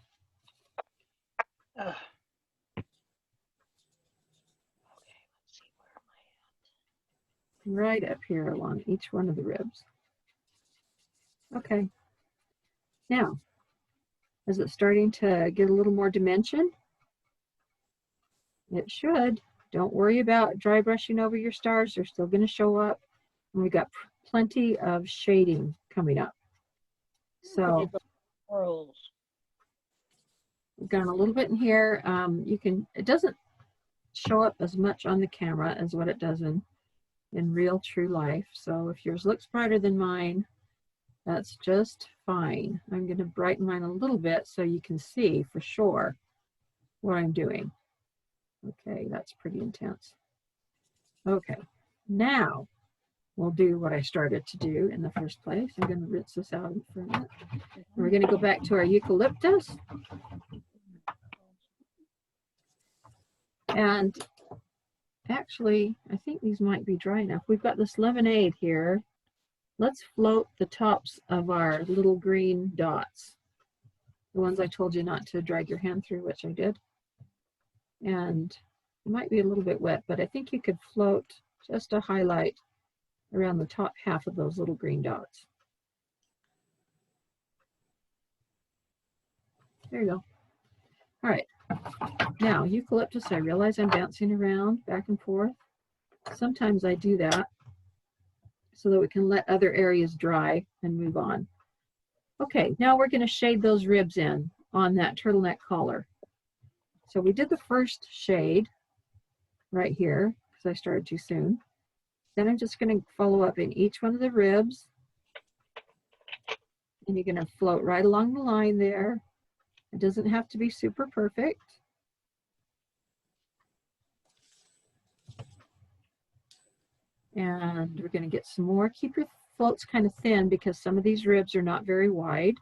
Right up here along each one of the ribs. Okay. Now, is it starting to get a little more dimension? It should. Don't worry about dry brushing over your stars. They're still going to show up. And we've got plenty of shading coming up. So we've gone a little bit in here. It doesn't show up as much on the camera as what it does in real true life. So if yours looks brighter than mine, that's just fine. I'm going to brighten mine a little bit so you can see for sure what I'm doing. Okay, that's pretty intense. Okay, now we'll do what I started to do in the first place. I'm going to rinse this out in front. We're going to go back to our eucalyptus. And actually, I think these might be dry enough. We've got this lemonade here. Let's float the tops of our little green dots. The ones I told you not to drag your hand through, which I did. And it might be a little bit wet, but I think you could float just a highlight around the top half of those little green dots. There you go. All right. Now, eucalyptus, I realize I'm bouncing around back and forth. Sometimes I do that so that we can let other areas dry and move on. Okay, now we're going to shade those ribs in on that turtleneck collar. So we did the first shade right here because I started too soon. Then I'm just going to follow up in each one of the ribs. And you're going to float right along the line there. It doesn't have to be super perfect. And we're going to get some more. Keep your floats kind of thin because some of these ribs are not very wide.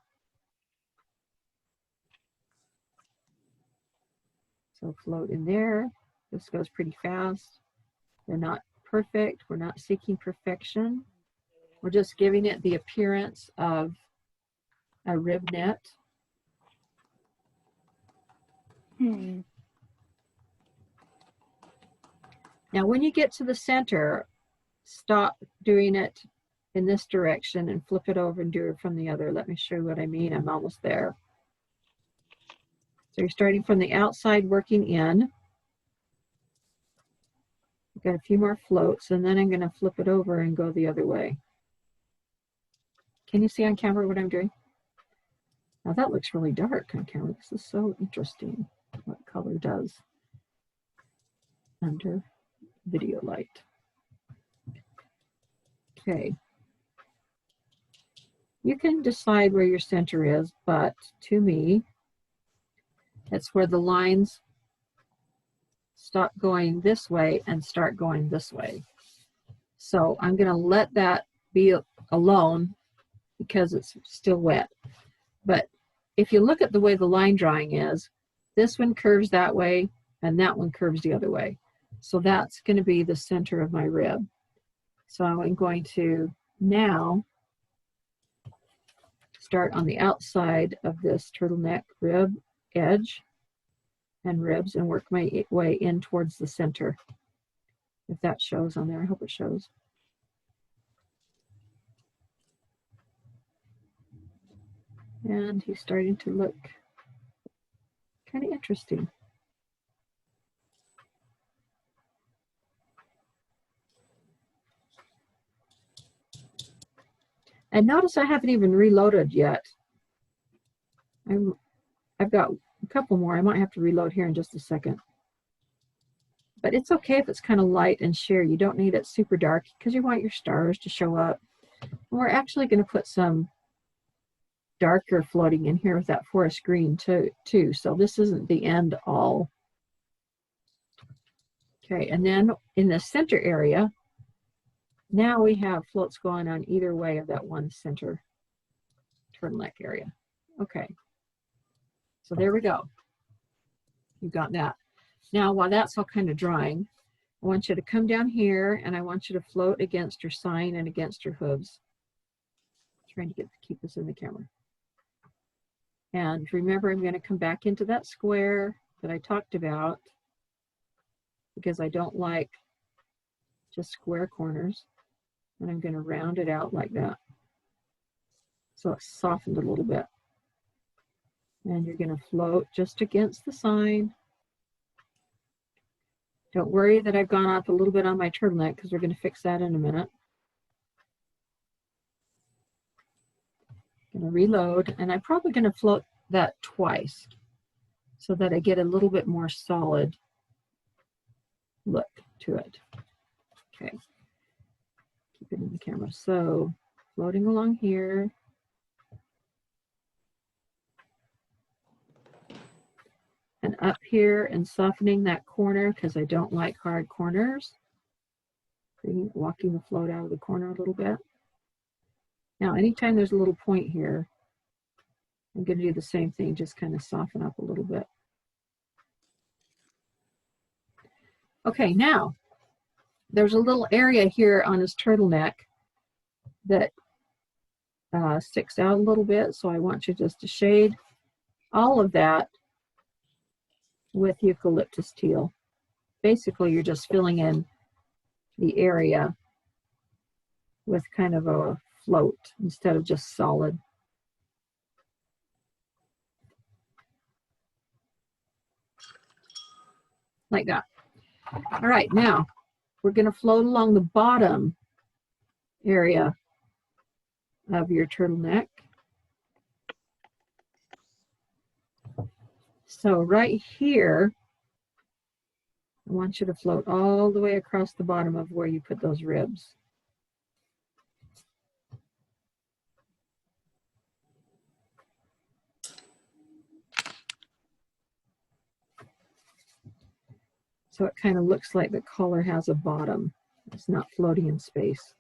So float in there. This goes pretty fast. They're not perfect. We're not seeking perfection. We're just giving it the appearance of a rib net. Now, when you get to the center, stop doing it in this direction and flip it over and do it from the other. Let me show you what I mean. I'm almost there. So you're starting from the outside, working in. I've got a few more floats, and then I'm going to flip it over and go the other way. Can you see on camera what I'm doing? Now that looks really dark on camera. This is so interesting what color does under video light. Okay. You can decide where your center is, but to me, it's where the lines stop going this way and start going this way. So I'm going to let that be alone because it's still wet. But if you look at the way the line drawing is, this one curves that way and that one curves the other way. So that's going to be the center of my rib. So I'm going to now start on the outside of this turtleneck rib edge and ribs and work my way in towards the center. If that shows on there, I hope it shows. And he's starting to look kind of interesting. And notice I haven't even reloaded yet. I've got a couple more. I might have to reload here in just a second. But it's okay if it's kind of light and sheer. You don't need it super dark because you want your stars to show up. And we're actually going to put some darker floating in here with that forest green too. So this isn't the end all. Okay, and then in the center area, now we have floats going on either way of that one center turtleneck area. Okay, so there we go. You got that. Now, while that's all kind of drying, I want you to come down here and I want you to float against your sign and against your hooves. I'm trying to keep this in the camera. And remember, I'm going to come back into that square that I talked about because I don't like just square corners. And I'm going to round it out like that. So it's softened a little bit. And you're going to float just against the sign. Don't worry that I've gone off a little bit on my turtleneck because we're going to fix that in a minute. I'm going to reload, and I'm probably going to float that twice so that I get a little bit more solid look to it. Okay. Keep it in the camera. So floating along here. And up here and softening that corner because I don't like hard corners. Walking the float out of the corner a little bit. Now, anytime there's a little point here, I'm going to do the same thing, just kind of soften up a little bit. Okay, now, there's a little area here on his turtleneck that sticks out a little bit, so I want you just to shade all of that with eucalyptus teal. Basically, you're just filling in the area with kind of a float instead of just solid. Like that. All right, now we're going to float along the bottom area of your turtleneck. So right here, I want you to float all the way across the bottom of where you put those ribs. So it kind of looks like the collar has a bottom. It's not floating in space.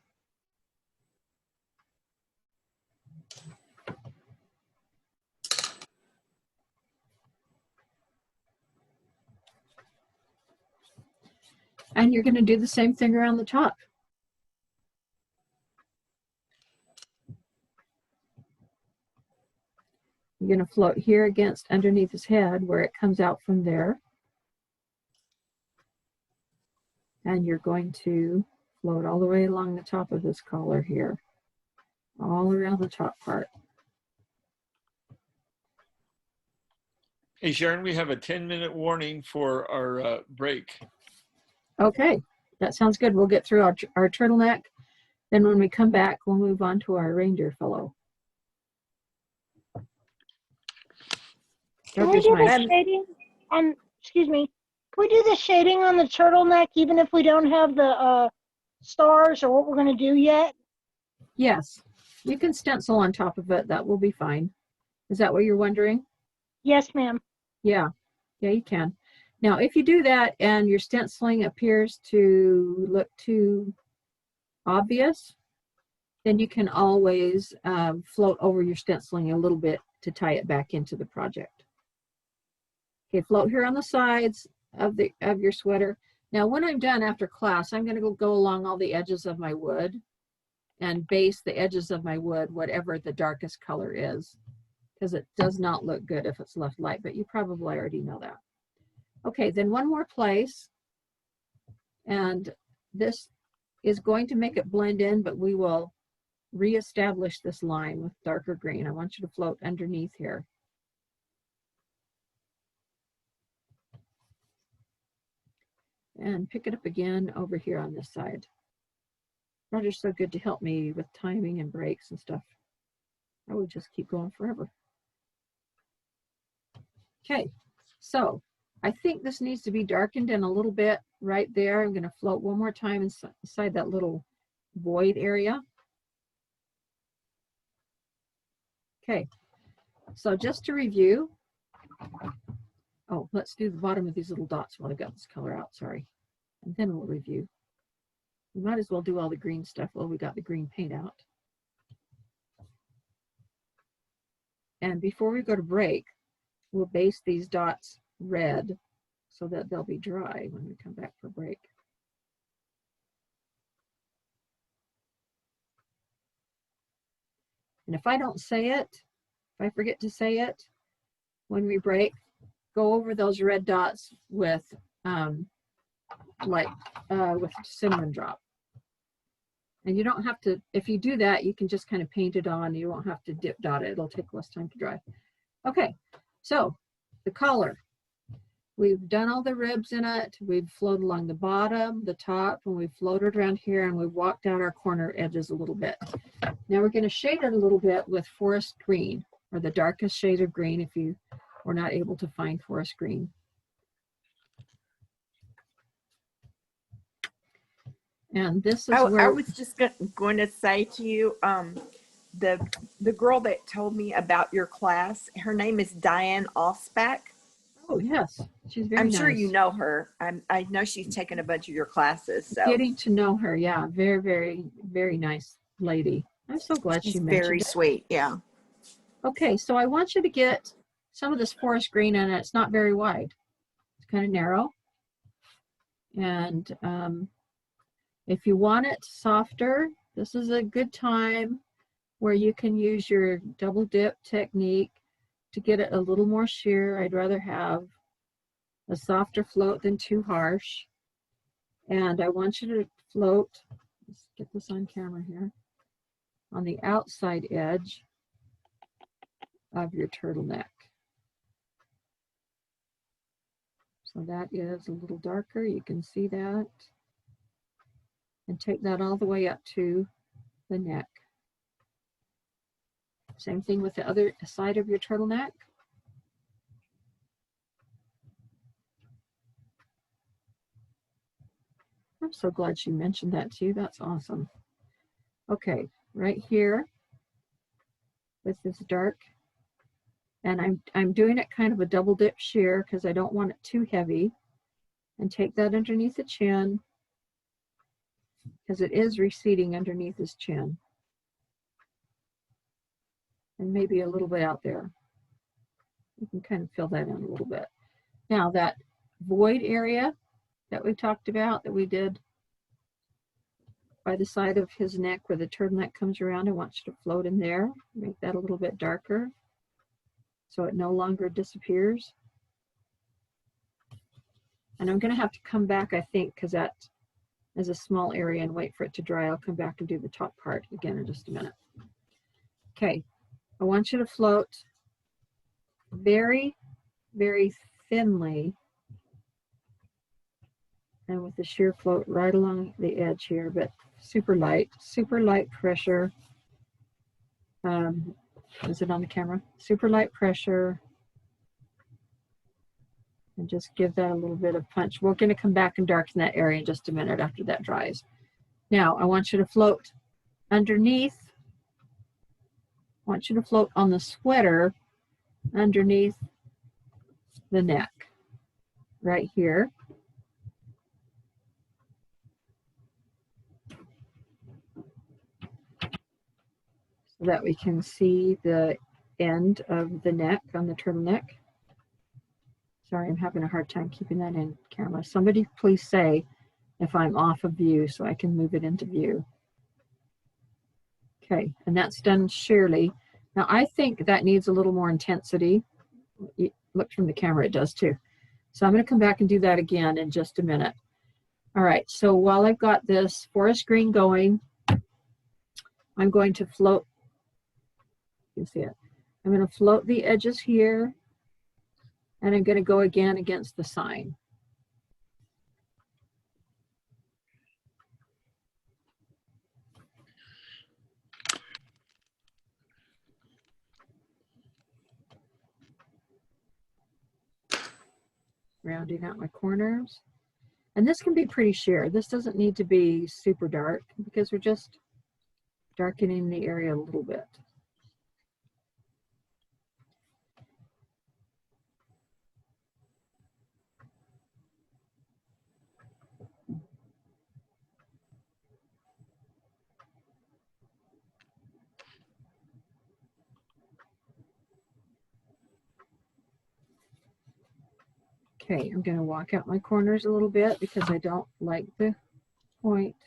And you're going to do the same thing around the top. You're going to float here against underneath his head where it comes out from there. And you're going to float all the way along the top of this collar here, all around the top part. Hey, Sharon, we have a 10-minute warning for our break. Okay, that sounds good. We'll get through our turtleneck. Then when we come back, we'll move on to our reindeer fellow. Can we do the shading on, excuse me, can we do the shading on the turtleneck even if we don't have the stars or what we're going to do yet? Yes, you can stencil on top of it. That will be fine. Is that what you're wondering? Yes, ma'am. Yeah, you can. Now, if you do that and your stenciling appears to look too obvious, then you can always float over your stenciling a little bit to tie it back into the project. Okay, float here on the sides of your sweater. Now, when I'm done after class, I'm going to go along all the edges of my wood and base the edges of my wood, whatever the darkest color is, because it does not look good if it's left light, but you probably already know that. Okay, then one more place, and this is going to make it blend in, but we will reestablish this line with darker green. I want you to float underneath here. And pick it up again over here on this side. Roger's so good to help me with timing and breaks and stuff. I would just keep going forever. Okay, so I think this needs to be darkened in a little bit right there. I'm going to float one more time inside that little void area. Okay, so just to review, oh, let's do the bottom of these little dots while I got this color out, sorry. And then we'll review. We might as well do all the green stuff while we got the green paint out. And before we go to break, we'll base these dots red so that they'll be dry when we come back for break. And if I don't say it, if I forget to say it, when we break, go over those red dots with with cinnamon drop. And you don't have to, if you do that, you can just kind of paint it on. You won't have to dip dot it. It'll take less time to dry. Okay, so the collar. We've done all the ribs in it. We've floated along the bottom, the top, and we've floated around here, and we've walked out our corner edges a little bit. Now we're going to shade it a little bit with forest green, or the darkest shade of green if you were not able to find forest green. And this is where I was just going to say to you, the girl that told me about your class, her name is Diane Offsback. Oh yes, she's very I'm nice. sure you know her. I know she's taken a bunch of your classes. So getting to know her, yeah, very, very, very nice lady. I'm so glad she's she mentioned very it. sweet. Yeah. Okay, so I want you to get some of this forest green in it. It's not very wide. It's kind of narrow. And if you want it softer, this is a good time where you can use your double dip technique to get it a little more sheer. I'd rather have a softer float than too harsh. And I want you to float, let's get this on camera here, on the outside edge of your turtleneck. So that is a little darker, you can see that. And take that all the way up to the neck. Same thing with the other side of your turtleneck. I'm so glad she mentioned that too. That's awesome. Okay, right here with this dark, and I'm doing it kind of a double dip shear because I don't want it too heavy. And take that underneath the chin because it is receding underneath his chin. And maybe a little bit out there. You can kind of fill that in a little bit. Now that void area that we talked about, that we did by the side of his neck where the turtleneck comes around, I want you to float in there. Make that a little bit darker so it no longer disappears. And I'm going to have to come back, I think, because that is a small area, and wait for it to dry. I'll come back and do the top part again in just a minute. Okay, I want you to float very very thinly and with the shear float right along the edge here, but super light pressure. Is it on the camera? Super light pressure. And just give that a little bit of punch. We're going to come back and darken that area in just a minute after that dries. Now, I want you to float underneath. I want you to float on the sweater underneath the neck, right here. So that we can see the end of the neck on the turtleneck. Sorry, I'm having a hard time keeping that in camera. Somebody please say if I'm off of view so I can move it into view. Okay, and that's done sheerly. Now I think that needs a little more intensity. Look from the camera, it does too. So I'm going to come back and do that again in just a minute. All right, so while I've got this forest green going, I'm going to float, you can see it. I'm going to float the edges here, and I'm going to go again against the sign. Rounding out my corners. And this can be pretty sheer. This doesn't need to be super dark because we're just darkening the area a little bit. Okay, I'm going to walk out my corners a little bit because I don't like the point.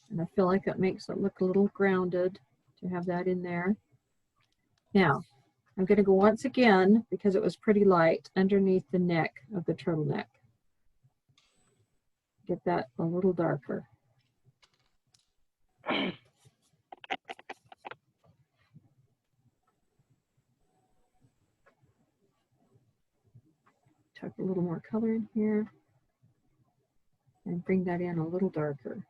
And I feel like it makes it look a little grounded to have that in there. Now, I'm going to go once again, because it was pretty light, underneath the neck of the turtleneck. Get that a little darker. Tuck a little more color in here and bring that in a little darker.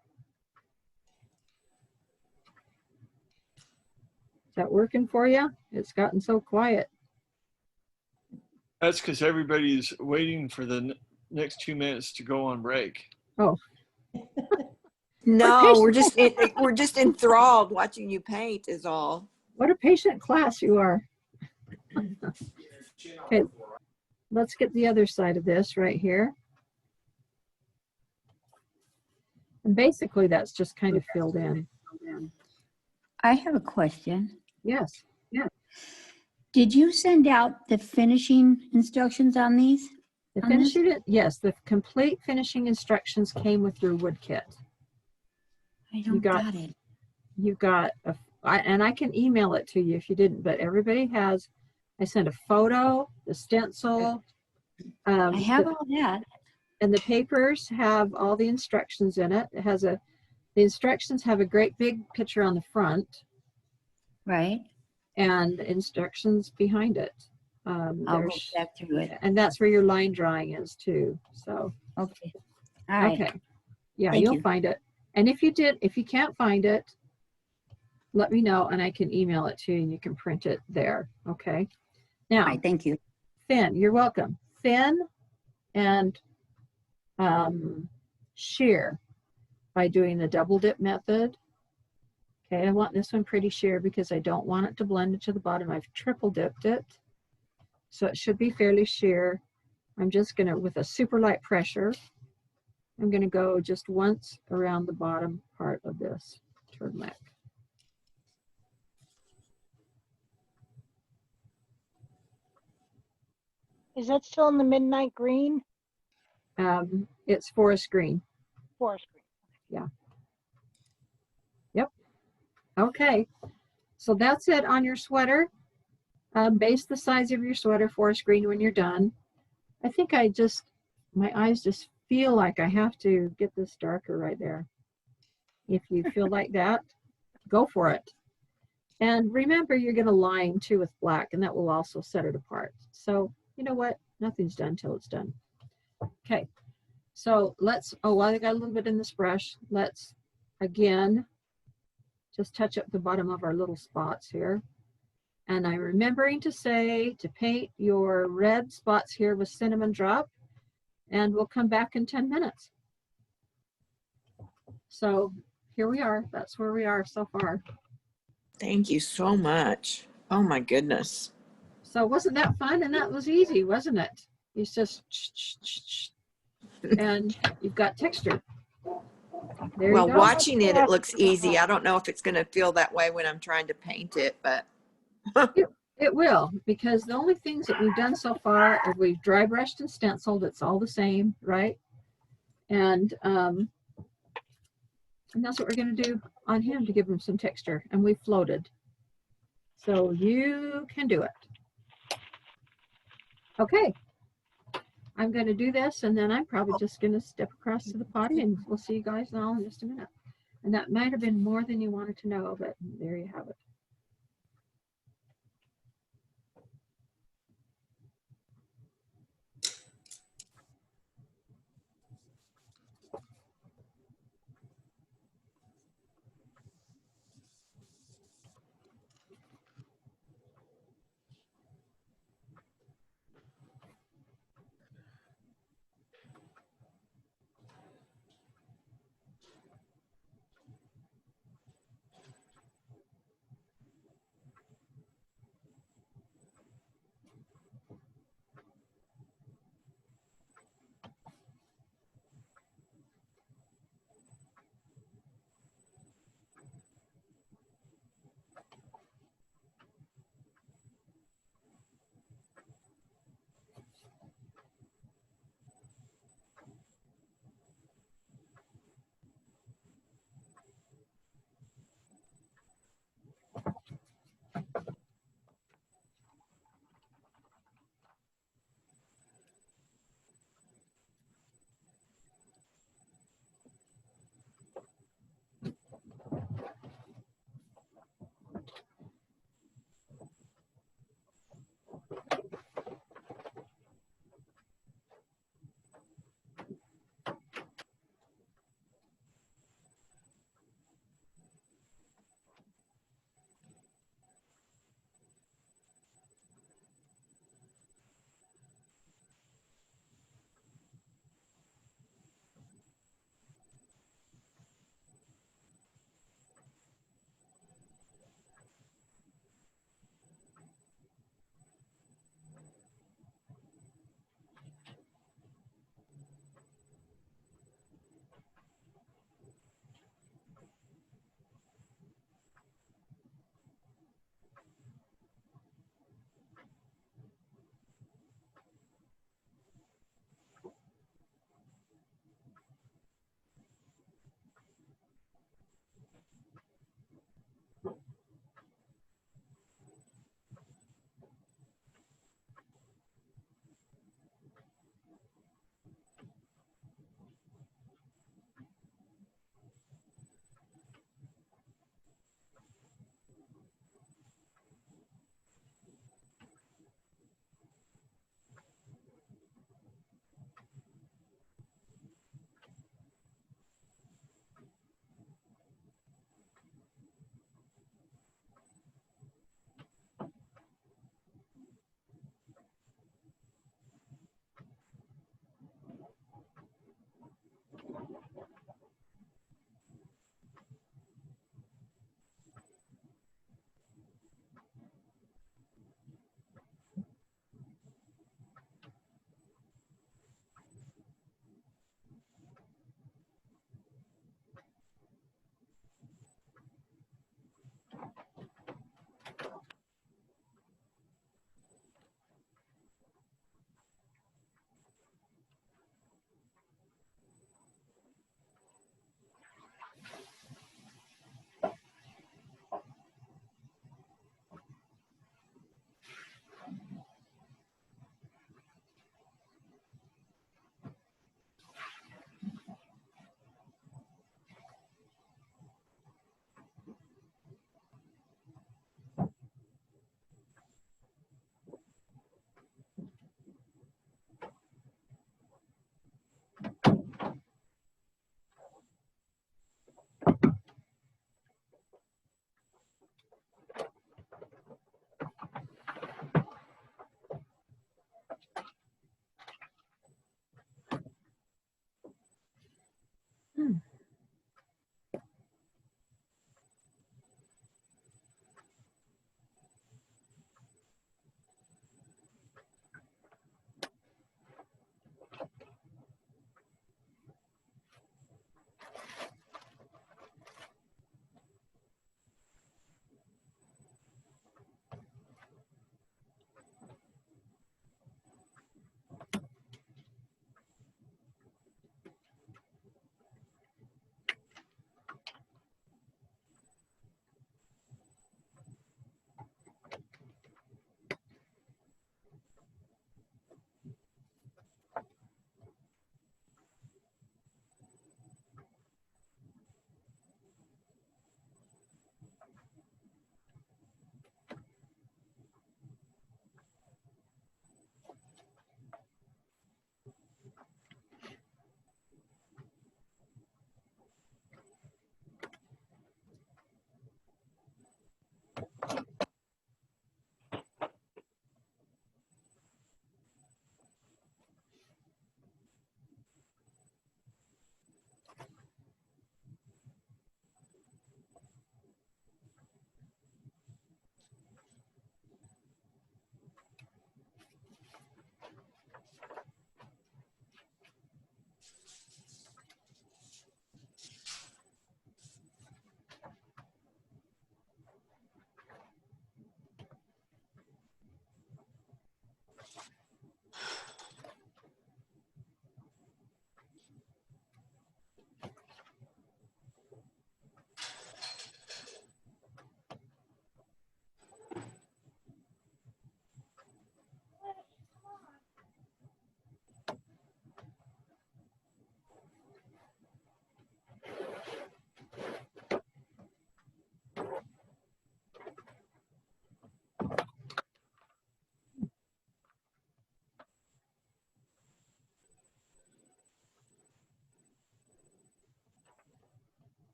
Is that working for you? It's gotten so quiet. That's because everybody's waiting for the next 2 minutes to go on break. Oh. No, we're just enthralled watching you paint is all. What a patient class you are. Okay, let's get the other side of this right here. And basically that's just kind of filled in. I have a question. Yes. Yeah. Did you send out the finishing instructions on these? The finishing, yes, the complete finishing instructions came with your wood kit. I don't got it. You got and I can email it to you if you didn't, but everybody has, I sent a photo, the stencil. I have all that. And the papers have all the instructions in it. It has the instructions have a great big picture on the front. Right. And instructions behind it. I'll go back through it. And that's where your line drawing is too. So. Okay. All right. Okay. Yeah, Thank you'll you. find it. And if you can't find it, let me know and I can email it to you and you can print it there. Okay. Now, All right, thank you. Thin, you're welcome. Thin and shear by doing the double dip method. Okay, I want this one pretty sheer because I don't want it to blend into the bottom. I've triple dipped it. So it should be fairly sheer. I'm just gonna, with a super light pressure, I'm gonna go just once around the bottom part of this turtleneck. Is that still in the midnight green? It's forest green. Forest green. Yeah. Yep. Okay. So that's it on your sweater. Base the size of your sweater forest green when you're done. I think my eyes just feel like I have to get this darker right there. If you feel like that, go for it. And remember, you're going to line too with black, and that will also set it apart. So you know what? Nothing's done till it's done. Okay, so let's, oh, while I got a little bit in this brush, let's again just touch up the bottom of our little spots here. And I'm remembering to say to paint your red spots here with cinnamon drop, and we'll come back in 10 minutes. So here we are. That's where we are so far. Thank you so much. Oh my goodness. So wasn't that fun? And that was easy, wasn't it? It's just, and you've got texture. There Well, you go. watching it, it looks easy. I don't know if it's going to feel that way when I'm trying to paint it, but. It will, because the only things that we've done so far are we've dry brushed and stenciled. It's all the same, right? And that's what we're going to do on him to give him some texture. And we floated. So you can do it. Okay. I'm going to do this, and then I'm probably just going to step across to the potty, and we'll see you guys all in just a minute. And that might have been more than you wanted to know, but there you have it.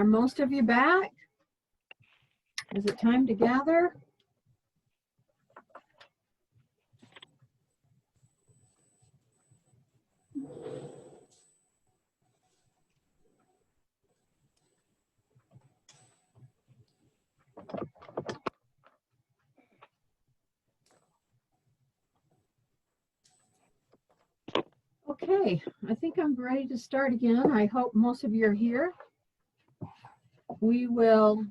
Are most of you back? Is it time to gather? Okay, I think I'm ready to start again. I hope most of you are here. We will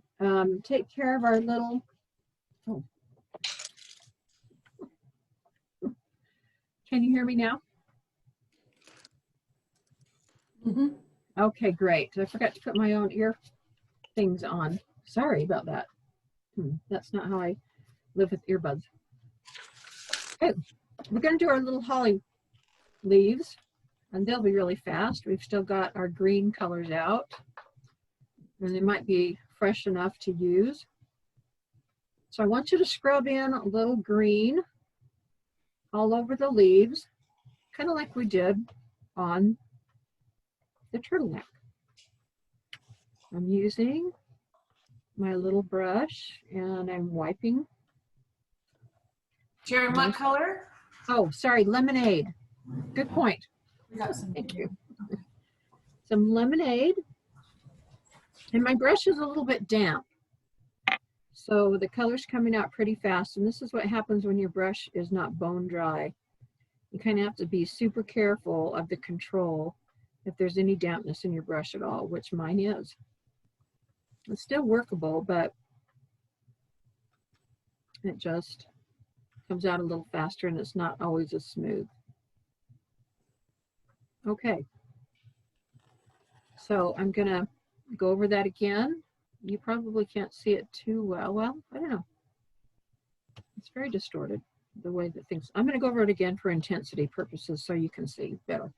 take care of our little, oh. Can you hear me now? Okay, great. I forgot to put my own ear things on. Sorry about that. That's not how I live with earbuds. Okay, we're going to do our little holly leaves, and they'll be really fast. We've still got our green colors out, and they might be fresh enough to use. So I want you to scrub in a little green all over the leaves, kind of like we did on the turtleneck. I'm using my little brush and I'm wiping. Sharon, what color? Oh, sorry, lemonade. Good point. We got some. Thank you. Some lemonade. And my brush is a little bit damp, so the color's coming out pretty fast. And this is what happens when your brush is not bone dry. You kind of have to be super careful of the control if there's any dampness in your brush at all, which mine is. It's still workable, but it just comes out a little faster and it's not always as smooth. Okay, so I'm gonna go over that again. You probably can't see it too well. Well, I don't know. It's very distorted, the way that things, I'm gonna go over it again for intensity purposes so you can see better.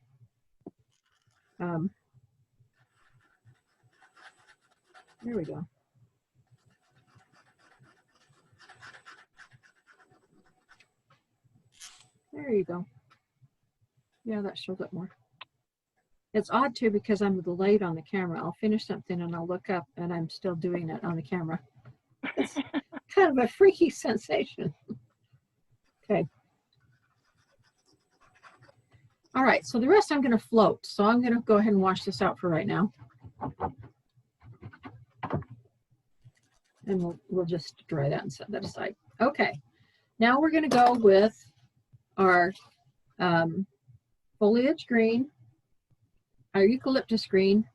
There we go. There you go. Yeah, that shows up more. It's odd too because I'm delayed on the camera. I'll finish something and I'll look up and I'm still doing it on the camera. It's kind of a freaky sensation. Okay. All right, so the rest I'm going to float. So I'm going to go ahead and wash this out for right now. And we'll just dry that and set that aside. Okay, now we're going to go with our foliage green, our eucalyptus green,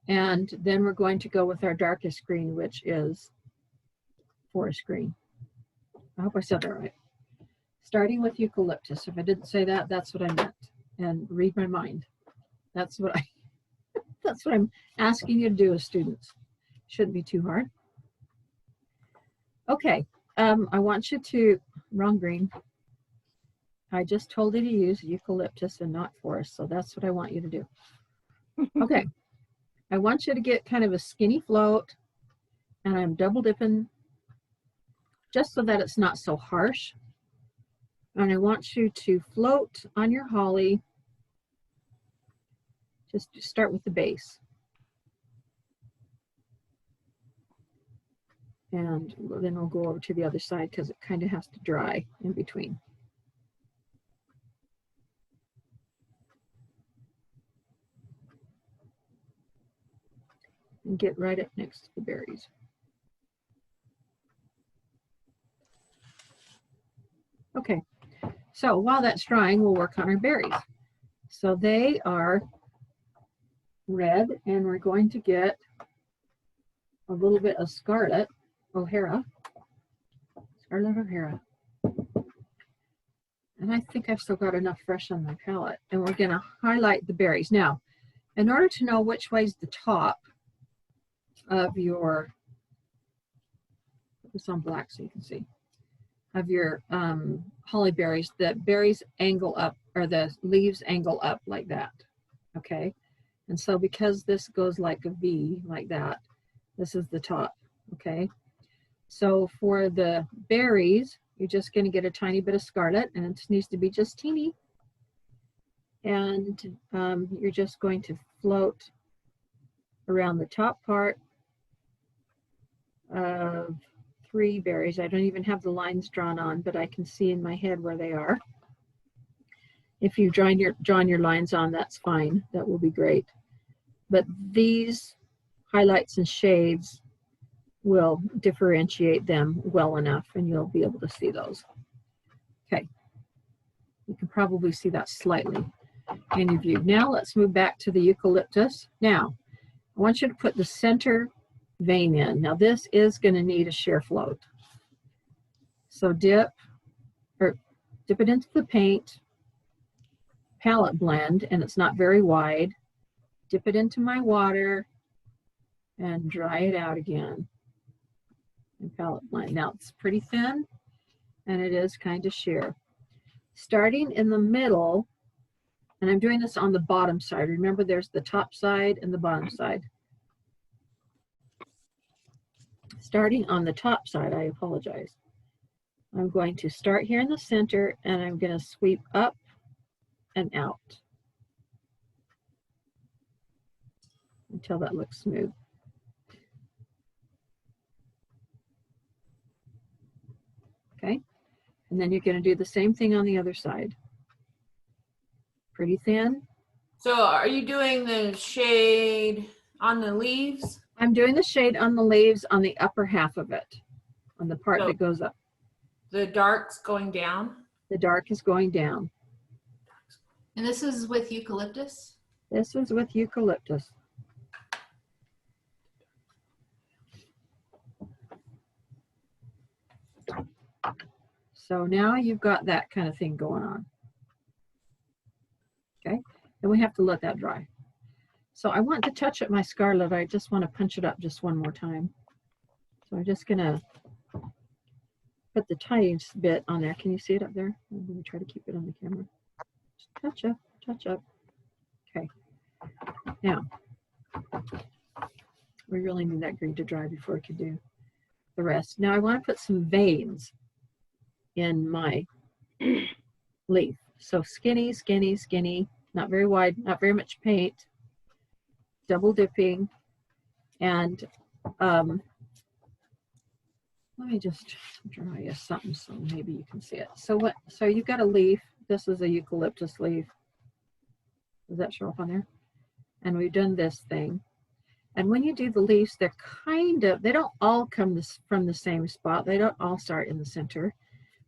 and then we're going to go with our darkest green, which is forest green. I hope I said that right. Starting with eucalyptus. If I didn't say that, that's what I meant. And read my mind. That's what that's what I'm asking you to do as students. Shouldn't be too hard. Okay, I want you to, wrong green. I just told you to use eucalyptus and not forest, so that's what I want you to do. Okay, I want you to get kind of a skinny float, and I'm double dipping just so that it's not so harsh. And I want you to float on your holly. Just start with the base. And then we'll go over to the other side because it kind of has to dry in between. And get right up next to the berries. Okay, so while that's drying, we'll work on our berries. So they are red, and we're going to get a little bit of Scarlet O'Hara. Scarlet O'Hara. And I think I've still got enough fresh on my palette. And we're going to highlight the berries. Now, in order to know which way's the top of your, put this on black so you can see, of your holly berries, the berries angle up, or the leaves angle up like that, okay? And so because this goes like a V, like that, this is the top, okay? So for the berries, you're just gonna get a tiny bit of scarlet, and it needs to be just teeny. And you're just going to float around the top part of 3 berries. I don't even have the lines drawn on, but I can see in my head where they are. If you've drawn your lines on, that's fine. That will be great. But these highlights and shades will differentiate them well enough, and you'll be able to see those. Okay. You can probably see that slightly in your view. Now let's move back to the eucalyptus. Now, I want you to put the center vein in. Now this is going to need a shear float. So dip it into the paint, palette blend, and it's not very wide. Dip it into my water and dry it out again. And palette blend. Now it's pretty thin and it is kind of sheer. Starting in the middle, and I'm doing this on the bottom side. Remember, there's the top side and the bottom side. Starting on the top side, I apologize. I'm going to start here in the center and I'm going to sweep up and out until that looks smooth. Okay, and then you're going to do the same thing on the other side. Pretty thin. So are you doing the shade on the leaves? I'm doing the shade on the leaves on the upper half of it, on the part So that goes up. the dark's going down? The dark is going down. And this is with eucalyptus? This is with eucalyptus. So now you've got that kind of thing going on. Okay, and we have to let that dry. So I want to touch up my scarlet. I just want to punch it up just one more time. So I'm just gonna put the tiniest bit on there. Can you see it up there? I'm gonna try to keep it on the camera. Just touch up, touch up. Okay, now we really need that green to dry before we can do the rest. Now I want to put some veins in my leaf. So skinny, skinny, skinny, not very wide, not very much paint, double dipping, and let me just draw you something so maybe you can see it. So so you've got a leaf. This is a eucalyptus leaf. Does that show up on there? And we've done this thing. And when you do the leaves, they're they don't all come from the same spot. They don't all start in the center,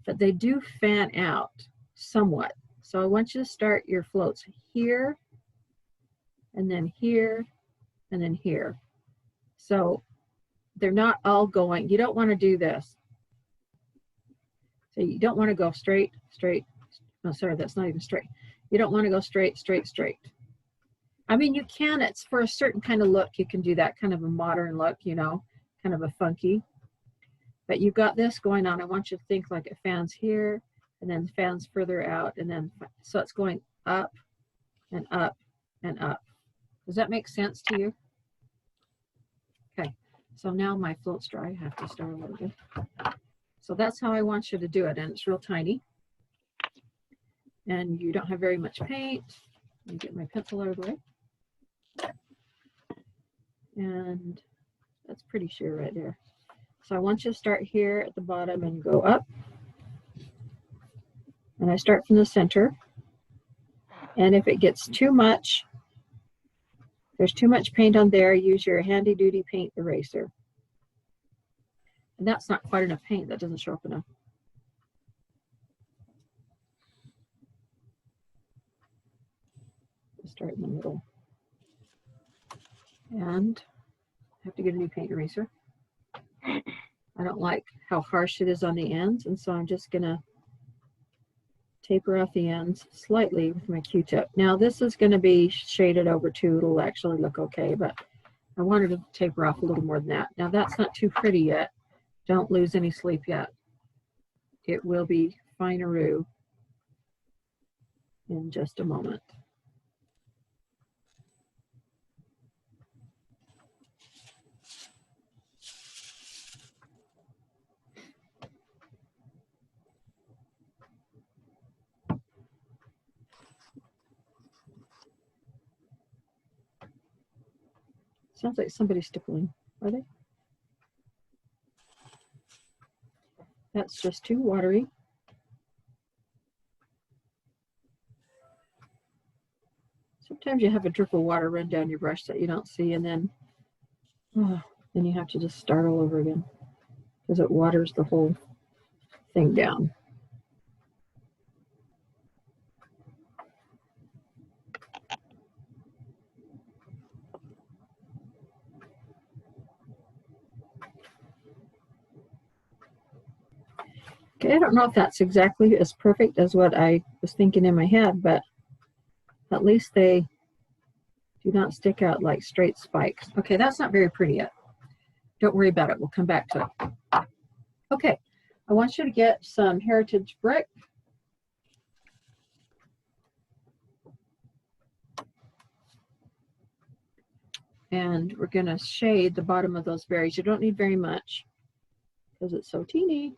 but they do fan out somewhat. So I want you to start your floats here, and then here, and then here. So they're not all going, you don't want to do this. So you don't want to go straight, straight. No, sorry, that's not even straight. You don't want to go straight, straight, straight. I mean, you can, it's for a certain kind of look. You can do that kind of a modern look, you know, kind of a funky. But you've got this going on. I want you to think like it fans here and then fans further out. And then, so it's going up and up and up. Does that make sense to you? Okay, so now my float's dry. I have to stir a little bit. So that's how I want you to do it. And it's real tiny. And you don't have very much paint. Let me get my pencil out of the way. And that's pretty sheer right there. So I want you to start here at the bottom and go up. And I start from the center. And if it gets too much, there's too much paint on there, use your handy duty paint eraser. And that's not quite enough paint, that doesn't show up enough. Start in the middle. And I have to get a new paint eraser. I don't like how harsh it is on the ends, and so I'm just gonna taper off the ends slightly with my Q-tip. Now this is gonna be shaded over too. It'll actually look okay, but I wanted to taper off a little more than that. Now that's not too pretty yet. Don't lose any sleep yet. It will be fineroo in just a moment. Sounds like somebody's stippling. Are they? That's just too watery. Sometimes you have a drip of water run down your brush that you don't see, and then you have to just start all over again because it waters the whole thing down. Okay, I don't know if that's exactly as perfect as what I was thinking in my head, but at least they do not stick out like straight spikes. Okay, that's not very pretty yet. Don't worry about it. We'll come back to it. Okay, I want you to get some heritage brick. And we're going to shade the bottom of those berries. You don't need very much because it's so teeny.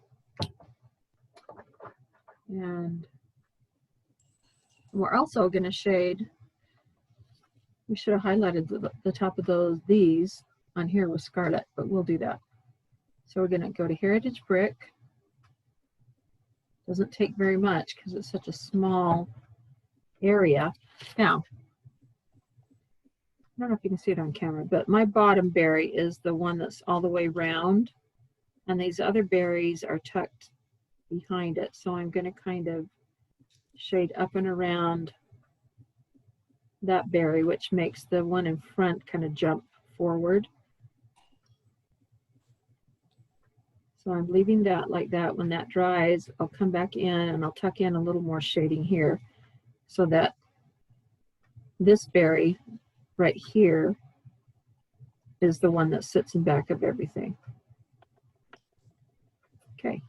And we're also going to shade, we should have highlighted the top of these on here with scarlet, but we'll do that. So we're going to go to Heritage Brick. Doesn't take very much because it's such a small area. Now, I don't know if you can see it on camera, but my bottom berry is the one that's all the way round, and these other berries are tucked behind it. So I'm going to kind of shade up and around that berry, which makes the one in front kind of jump forward. So I'm leaving that like that. When that dries, I'll come back in and I'll tuck in a little more shading here so that this berry right here is the one that sits in back of everything. Okay,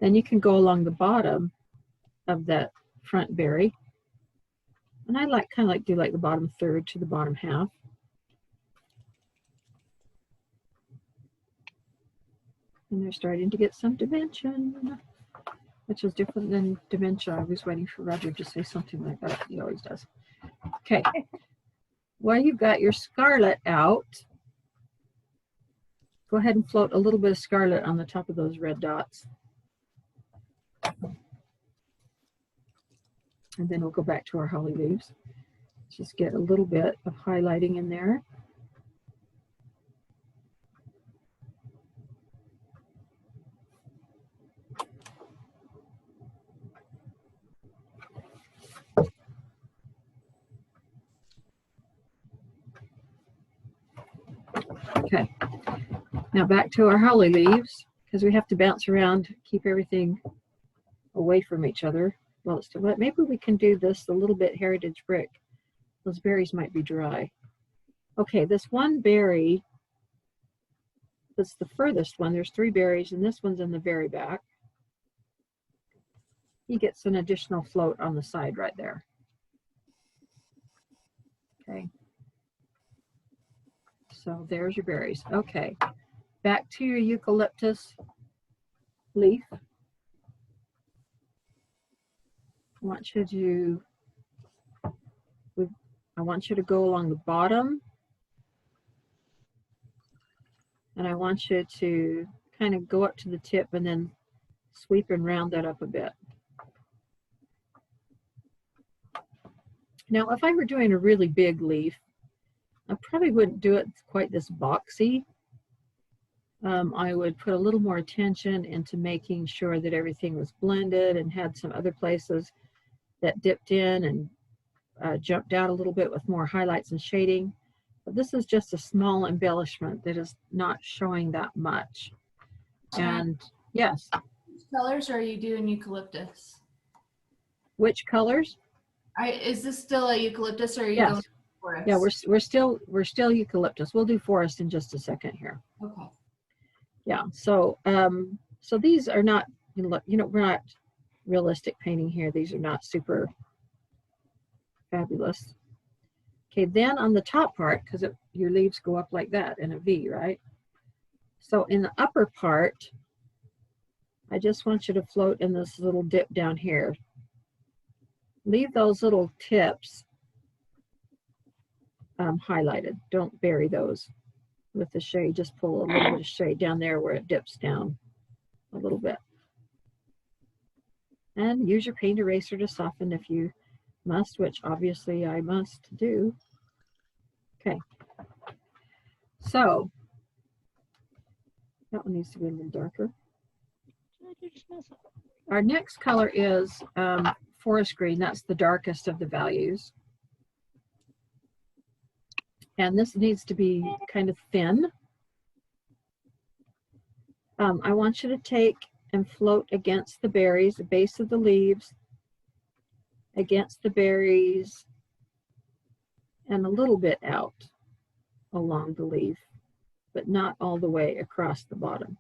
then you can go along the bottom of that front berry. And I kind of do like the bottom third to the bottom half. And they're starting to get some dimension, which is different than dementia. I was waiting for Roger to say something like that. He always does. Okay. While you've got your scarlet out, go ahead and float a little bit of scarlet on the top of those red dots. And then we'll go back to our holly leaves. Just get a little bit of highlighting in there. Okay, now back to our holly leaves, because we have to bounce around, keep everything away from each other. Well, maybe we can do this a little bit heritage brick. Those berries might be dry. Okay, this one berry, that's the furthest one. There's 3 berries, and this one's in the very back. He gets an additional float on the side right there. Okay. So there's your berries. Okay, back to your eucalyptus leaf. I want you to go along the bottom, and I want you to kind of go up to the tip and then sweep and round that up a bit. Now, if I were doing a really big leaf, I probably wouldn't do it quite this boxy. I would put a little more attention into making sure that everything was blended and had some other places that dipped in and jumped out a little bit with more highlights and shading. But this is just a small embellishment that is not showing that much. And yes. Which colors are you doing eucalyptus? Which colors? Is this still a eucalyptus, or are you Yes. going to forest? Yeah, we're still eucalyptus. We'll do forest in just a second here. Okay. Yeah. So so these are not, we're not realistic painting here. These are not super fabulous. Okay, then on the top part, because your leaves go up like that in a V, right? So in the upper part, I just want you to float in this little dip down here. Leave those little tips highlighted. Don't bury those. with the shade. Just pull a little bit of shade down there where it dips down a little bit. And use your paint eraser to soften if you must, which obviously I must do. Okay. So that one needs to be a little darker. Our next color is forest green. That's the darkest of the values. And this needs to be kind of thin. I want you to take and float against the berries, the base of the leaves, against the berries, and a little bit out along the leaf, but not all the way across the bottom.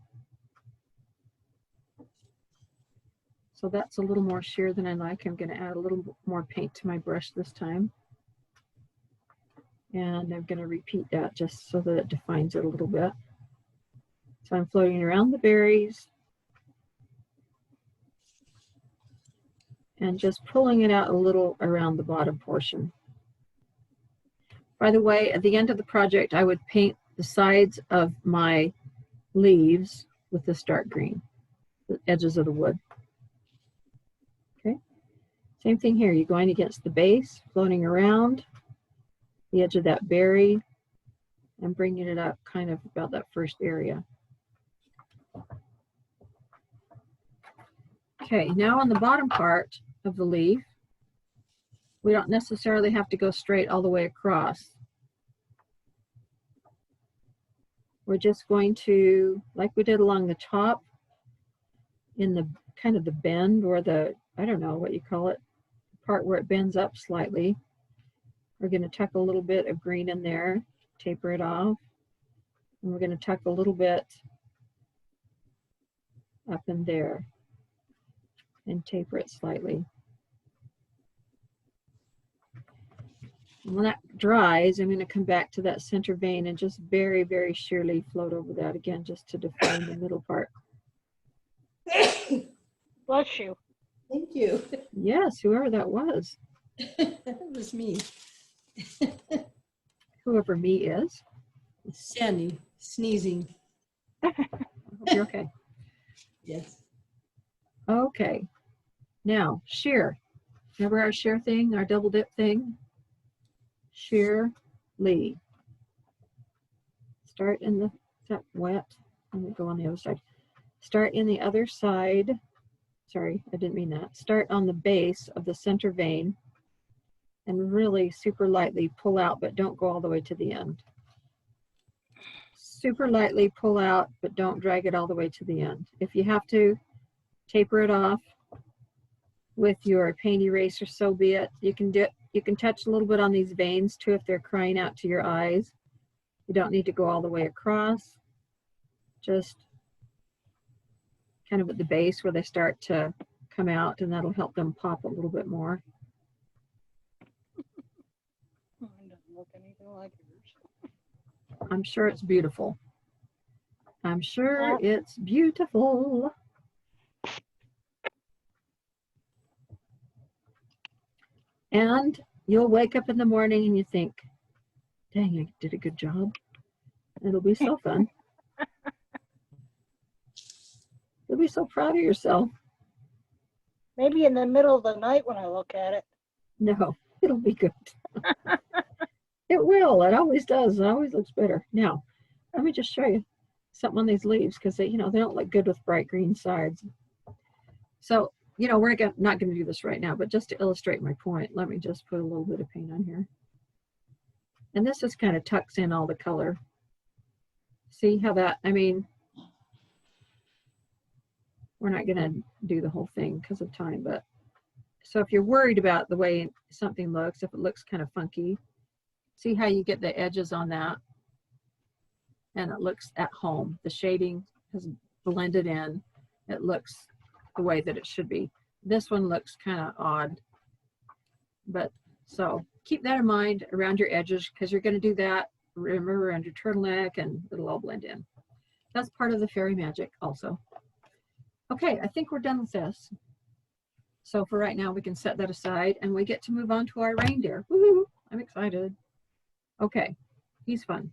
So that's a little more sheer than I like. I'm going to add a little more paint to my brush this time. And I'm going to repeat that just so that it defines it a little bit. So I'm floating around the berries and just pulling it out a little around the bottom portion. By the way, at the end of the project, I would paint the sides of my leaves with this dark green, the edges of the wood. Okay, same thing here. You're going against the base, floating around the edge of that berry and bringing it up kind of about that first area. Okay, now on the bottom part of the leaf, we don't necessarily have to go straight all the way across. We're just going to, like we did along the top, in the kind of the bend or the, I don't know what you call it, part where it bends up slightly. We're going to tuck a little bit of green in there, taper it off, and we're going to tuck a little bit up in there and taper it slightly. When that dries, I'm going to come back to that center vein and just very, very sheerly float over that again, just to define the middle part. Bless you. Thank you. Yes, whoever that was. That was me. Whoever me is. Sandy, sneezing. I hope you're okay. Yes. Okay. Now, sheer. Remember our sheer thing, our double dip thing? Sheerly. Start in the, is that wet? Let me go on the other side. Start in the other side. Sorry, I didn't mean that. Start on the base of the center vein and really super lightly pull out, but don't go all the way to the end. Super lightly pull out, but don't drag it all the way to the end. If you have to taper it off with your paint eraser, so be it. You can do it. You can touch a little bit on these veins too if they're crying out to your eyes. You don't need to go all the way across. Just kind of at the base where they start to come out, and that'll help them pop a little bit more. Mine doesn't look anything like yours. I'm sure it's beautiful. I'm sure it's beautiful. And you'll wake up in the morning and you think, dang, I did a good job. It'll be so fun. You'll be so proud of yourself. Maybe in the middle of the night when I look at it. No, it'll be good. It will. It always does. It always looks better. Now, let me just show you something on these leaves because they, they don't look good with bright green sides. So, we're not going to do this right now, but just to illustrate my point, let me just put a little bit of paint on here. And this just kind of tucks in all the color. See how that, we're not going to do the whole thing because of time, but so if you're worried about the way something looks, if it looks kind of funky, see how you get the edges on that and it looks at home. The shading has blended in. It looks the way that it should be. This one looks kind of odd, but so keep that in mind around your edges because you're going to do that. Remember around your turtleneck and it'll all blend in. That's part of the fairy magic also. Okay, I think we're done with this. So for right now, we can set that aside and we get to move on to our reindeer. Woo-hoo, I'm excited. Okay, he's fun.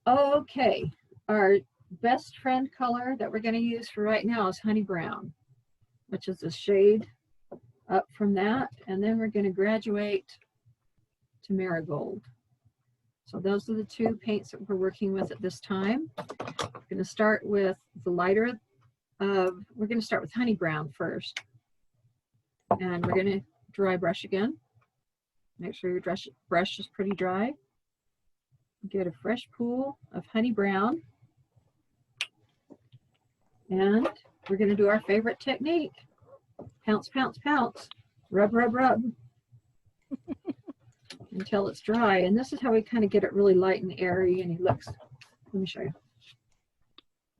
Okay, our best friend color that we're going to use for right now is honey brown, which is a shade up from that, and then we're going to graduate to marigold. So those are the two paints that we're working with at this time. We're going to start with the lighter we're going to start with honey brown first, and we're going to dry brush again. Make sure your brush is pretty dry. Get a fresh pool of honey brown, and we're going to do our favorite technique. Pounce, pounce, pounce. Rub, rub, rub. Until it's dry. And this is how we kind of get it really light and airy, and he looks. Let me show you.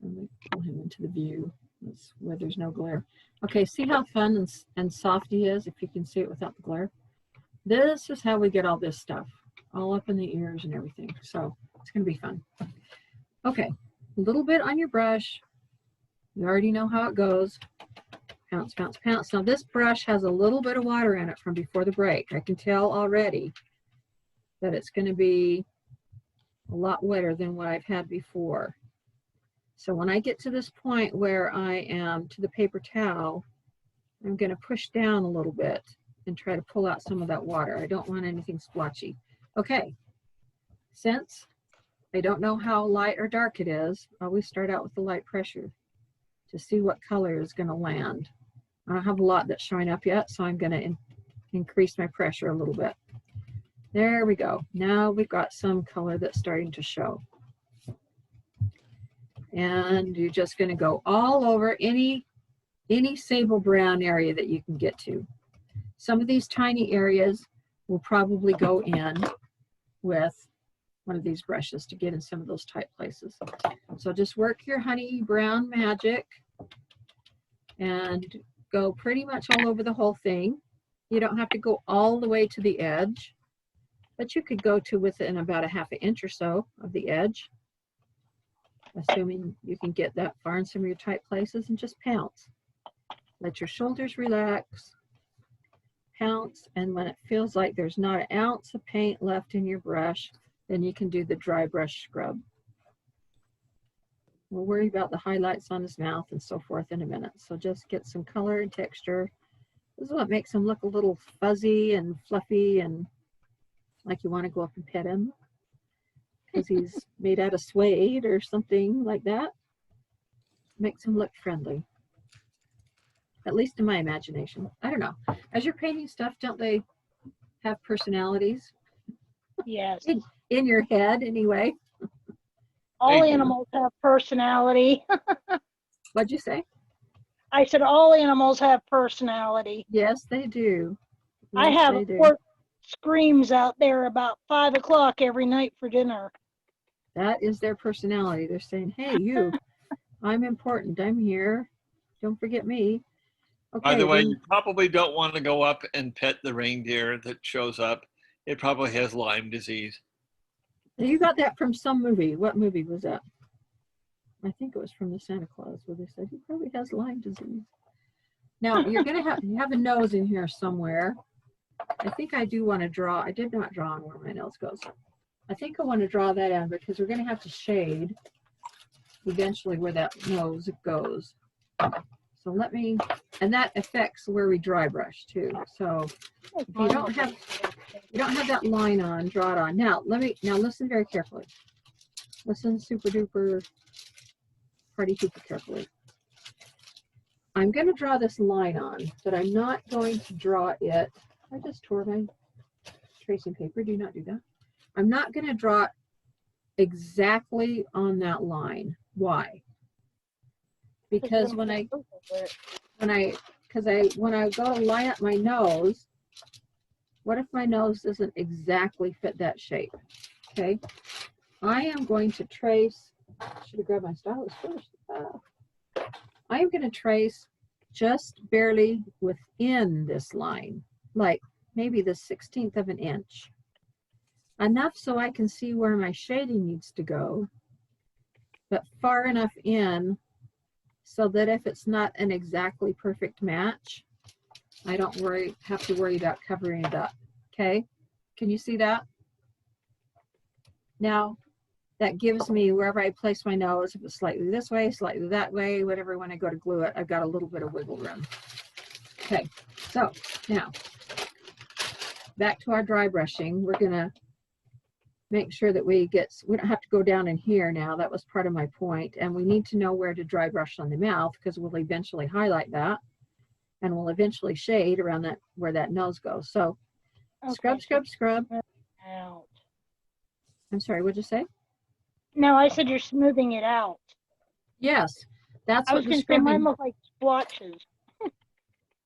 Let me pull him into the view. That's where there's no glare. Okay, see how fun and soft he is, if you can see it without the glare? This is how we get all this stuff, all up in the ears and everything. So it's going to be fun. Okay, a little bit on your brush. You already know how it goes. Pounce, pounce, pounce. Now this brush has a little bit of water in it from before the break. I can tell already that it's going to be a lot wetter than what I've had before. So when I get to this point where I am to the paper towel, I'm going to push down a little bit and try to pull out some of that water. I don't want anything splotchy. Okay, since I don't know how light or dark it is, I always start out with the light pressure to see what color is going to land. I don't have a lot that's showing up yet, so I'm going to increase my pressure a little bit. There we go. Now we've got some color that's starting to show. And you're just going to go all over any sable brown area that you can get to. Some of these tiny areas will probably go in with one of these brushes to get in some of those tight places. So just work your honey brown magic and go pretty much all over the whole thing. You don't have to go all the way to the edge, but you could go to within about a ½ inch or so of the edge, assuming you can get that far in some of your tight places, and just pounce. Let your shoulders relax, pounce, and when it feels like there's not an ounce of paint left in your brush, then you can do the dry brush scrub. We'll worry about the highlights on his mouth and so forth in a minute. So just get some color and texture. This is what makes him look a little fuzzy and fluffy and like you want to go up and pet him, because he's made out of suede or something like that. Makes him look friendly, at least in my imagination. I don't know. As you're painting stuff, don't they have personalities? Yes. In your head, anyway. All animals have personality. What'd you say? I said all animals have personality. Yes, they do. Yes, I have they do. Pork screams out there about 5 o'clock every night for dinner. That is their personality. They're saying, hey, you, I'm important. I'm here. Don't forget me. Okay, by the way, you probably don't want to go up and pet the reindeer that shows up. It probably has Lyme disease. You got that from some movie. What movie was that? I think it was from the Santa Claus, where they said he probably has Lyme disease. Now you're gonna have a nose in here somewhere. I think I do want to draw. I did not draw on where my nose goes. I think I want to draw that in because we're gonna have to shade eventually where that nose goes. So let me, and that affects where we dry brush too. So if you don't have that line on, draw it on. Now listen very carefully. Listen super duper party super carefully. I'm going to draw this line on, but I'm not going to draw it. I just tore my tracing paper. Do not do that. I'm not going to draw it exactly on that line. Why? Because when I go to line up my nose, what if my nose doesn't exactly fit that shape? Okay, I am going to trace. Should have grabbed my stylus first. I am going to trace just barely within this line, like maybe the 1/16 of an inch, enough so I can see where my shading needs to go, but far enough in so that if it's not an exactly perfect match, I don't have to worry about covering it up. Okay, can you see that? Now, that gives me wherever I place my nose, if it's slightly this way, slightly that way, whatever, when I go to glue it, I've got a little bit of wiggle room. Okay, so now back to our dry brushing. We're gonna make sure that we don't have to go down in here now. That was part of my point. And we need to know where to dry brush on the mouth because we'll eventually highlight that and we'll eventually shade around that where that nose goes. So scrub, scrub, scrub. Out. I'm sorry, what'd you say? No, I said you're smoothing it out. Yes, that's I what was the going to say scrubbing. mine look like splotches.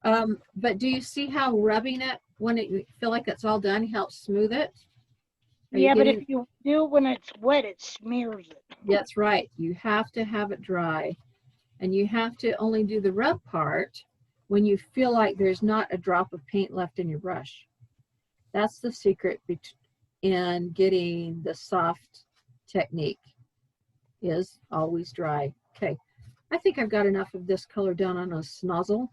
But do you see how rubbing it when you feel like it's all done helps smooth it? Yeah, but if you do it when it's wet, it smears it. That's right. You have to have it dry. And you have to only do the rub part when you feel like there's not a drop of paint left in your brush. That's the secret in getting the soft technique, is always dry. Okay, I think I've got enough of this color done on a snozzle.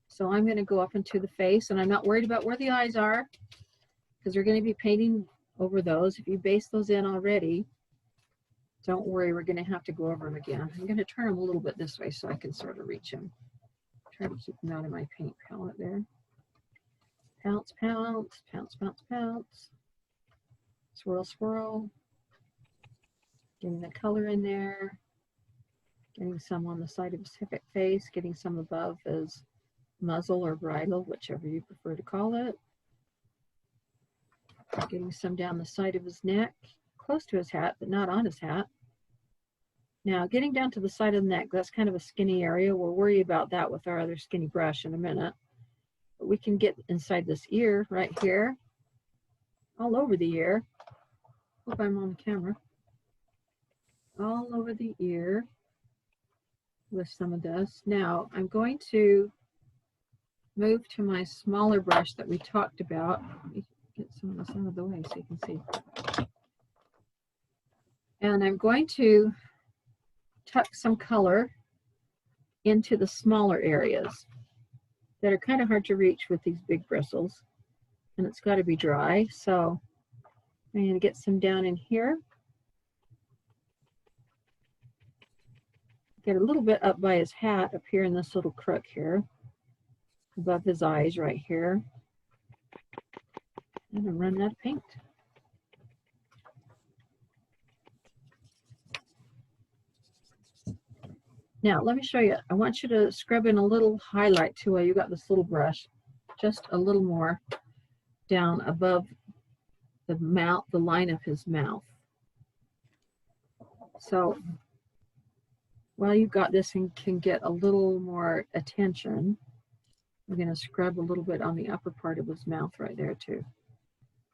So I'm going to go up into the face, and I'm not worried about where the eyes are because we're going to be painting over those. If you base those in already, don't worry, we're going to have to go over them again. I'm going to turn them a little bit this way so I can sort of reach them. Try to keep them out of my paint palette there. Pounce, pounce, pounce, pounce, pounce. Swirl, swirl. Getting the color in there. Getting some on the side of his face. Getting some above his muzzle or bridle, whichever you prefer to call it. Getting some down the side of his neck, close to his hat, but not on his hat. Now, getting down to the side of the neck, that's kind of a skinny area. We'll worry about that with our other skinny brush in a minute. But we can get inside this ear right here, all over the ear. Hope I'm on camera. All over the ear with some of this. Now, I'm going to move to my smaller brush that we talked about. Let me get some of this out of the way so you can see. And I'm going to tuck some color into the smaller areas that are kind of hard to reach with these big bristles. And it's got to be dry. So I'm going to get some down in here. Get a little bit up by his hat up here in this little crook here. Above his eyes right here. And I'm running out of paint. Now, let me show you. I want you to scrub in a little highlight too while you got this little brush. Just a little more down above the mouth, the line of his mouth. So while you've got this and can get a little more attention, we're going to scrub a little bit on the upper part of his mouth right there too.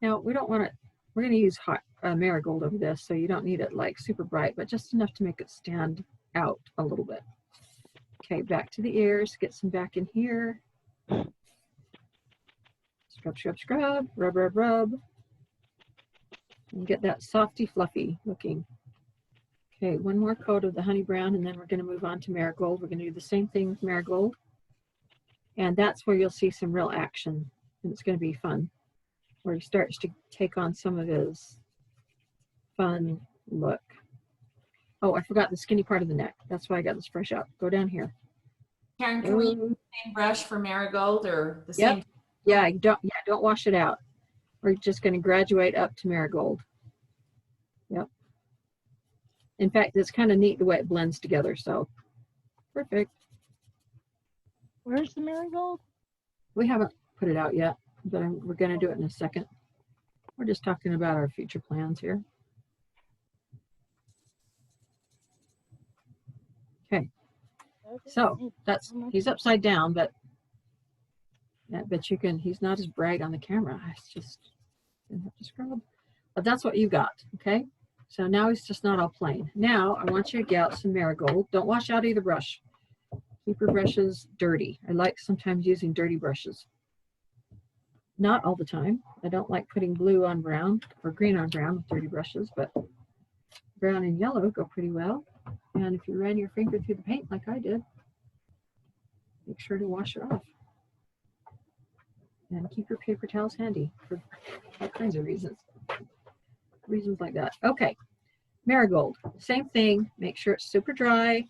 Now, we don't want it, we're going to use hot marigold over this, so you don't need it like super bright, but just enough to make it stand out a little bit. Okay, back to the ears, get some back in here. Scrub, scrub, scrub, rub, rub, rub. And get that softy, fluffy looking. Okay, one more coat of the honey brown, and then we're going to move on to marigold. We're going to do the same thing with marigold. And that's where you'll see some real action, and it's going to be fun, where he starts to take on some of his fun look. Oh, I forgot the skinny part of the neck. That's why I got this brush out. Go down here. Karen, can we use the same brush for marigold or the same? Yeah, don't wash it out. We're just going to graduate up to marigold. Yep. In fact, it's kind of neat the way it blends together. So perfect. Where's the marigold? We haven't put it out yet, but we're going to do it in a second. We're just talking about our future plans here. Okay. So he's upside down, but you can, he's not as bright on the camera. It's just, didn't have to scrub. But that's what you got, okay? So now he's just not all plain. Now I want you to get out some marigold. Don't wash out either brush. Keep your brushes dirty. I like sometimes using dirty brushes. Not all the time. I don't like putting blue on brown or green on brown with dirty brushes, but brown and yellow go pretty well. And if you ran your finger through the paint like I did, make sure to wash it off. And keep your paper towels handy for all kinds of reasons. Reasons like that. Okay, Marigold, same thing. Make sure it's super dry.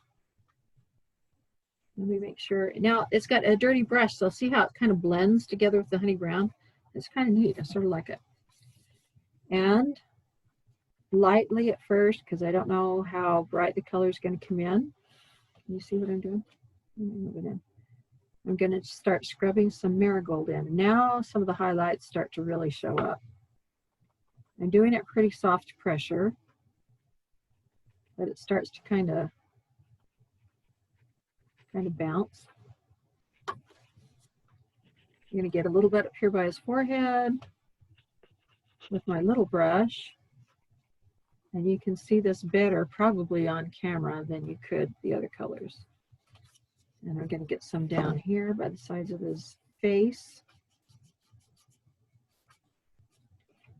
Let me make sure. Now it's got a dirty brush, so see how it kind of blends together with the honey brown? It's kind of neat. I sort of like it. And lightly at first, because I don't know how bright the color is going to come in. Can you see what I'm doing? Let me move it in. I'm going to start scrubbing some marigold in. Now some of the highlights start to really show up. I'm doing it pretty soft pressure, but it starts to kind of bounce. I'm going to get a little bit up here by his forehead with my little brush. And you can see this better probably on camera than you could the other colors. And I'm going to get some down here by the sides of his face.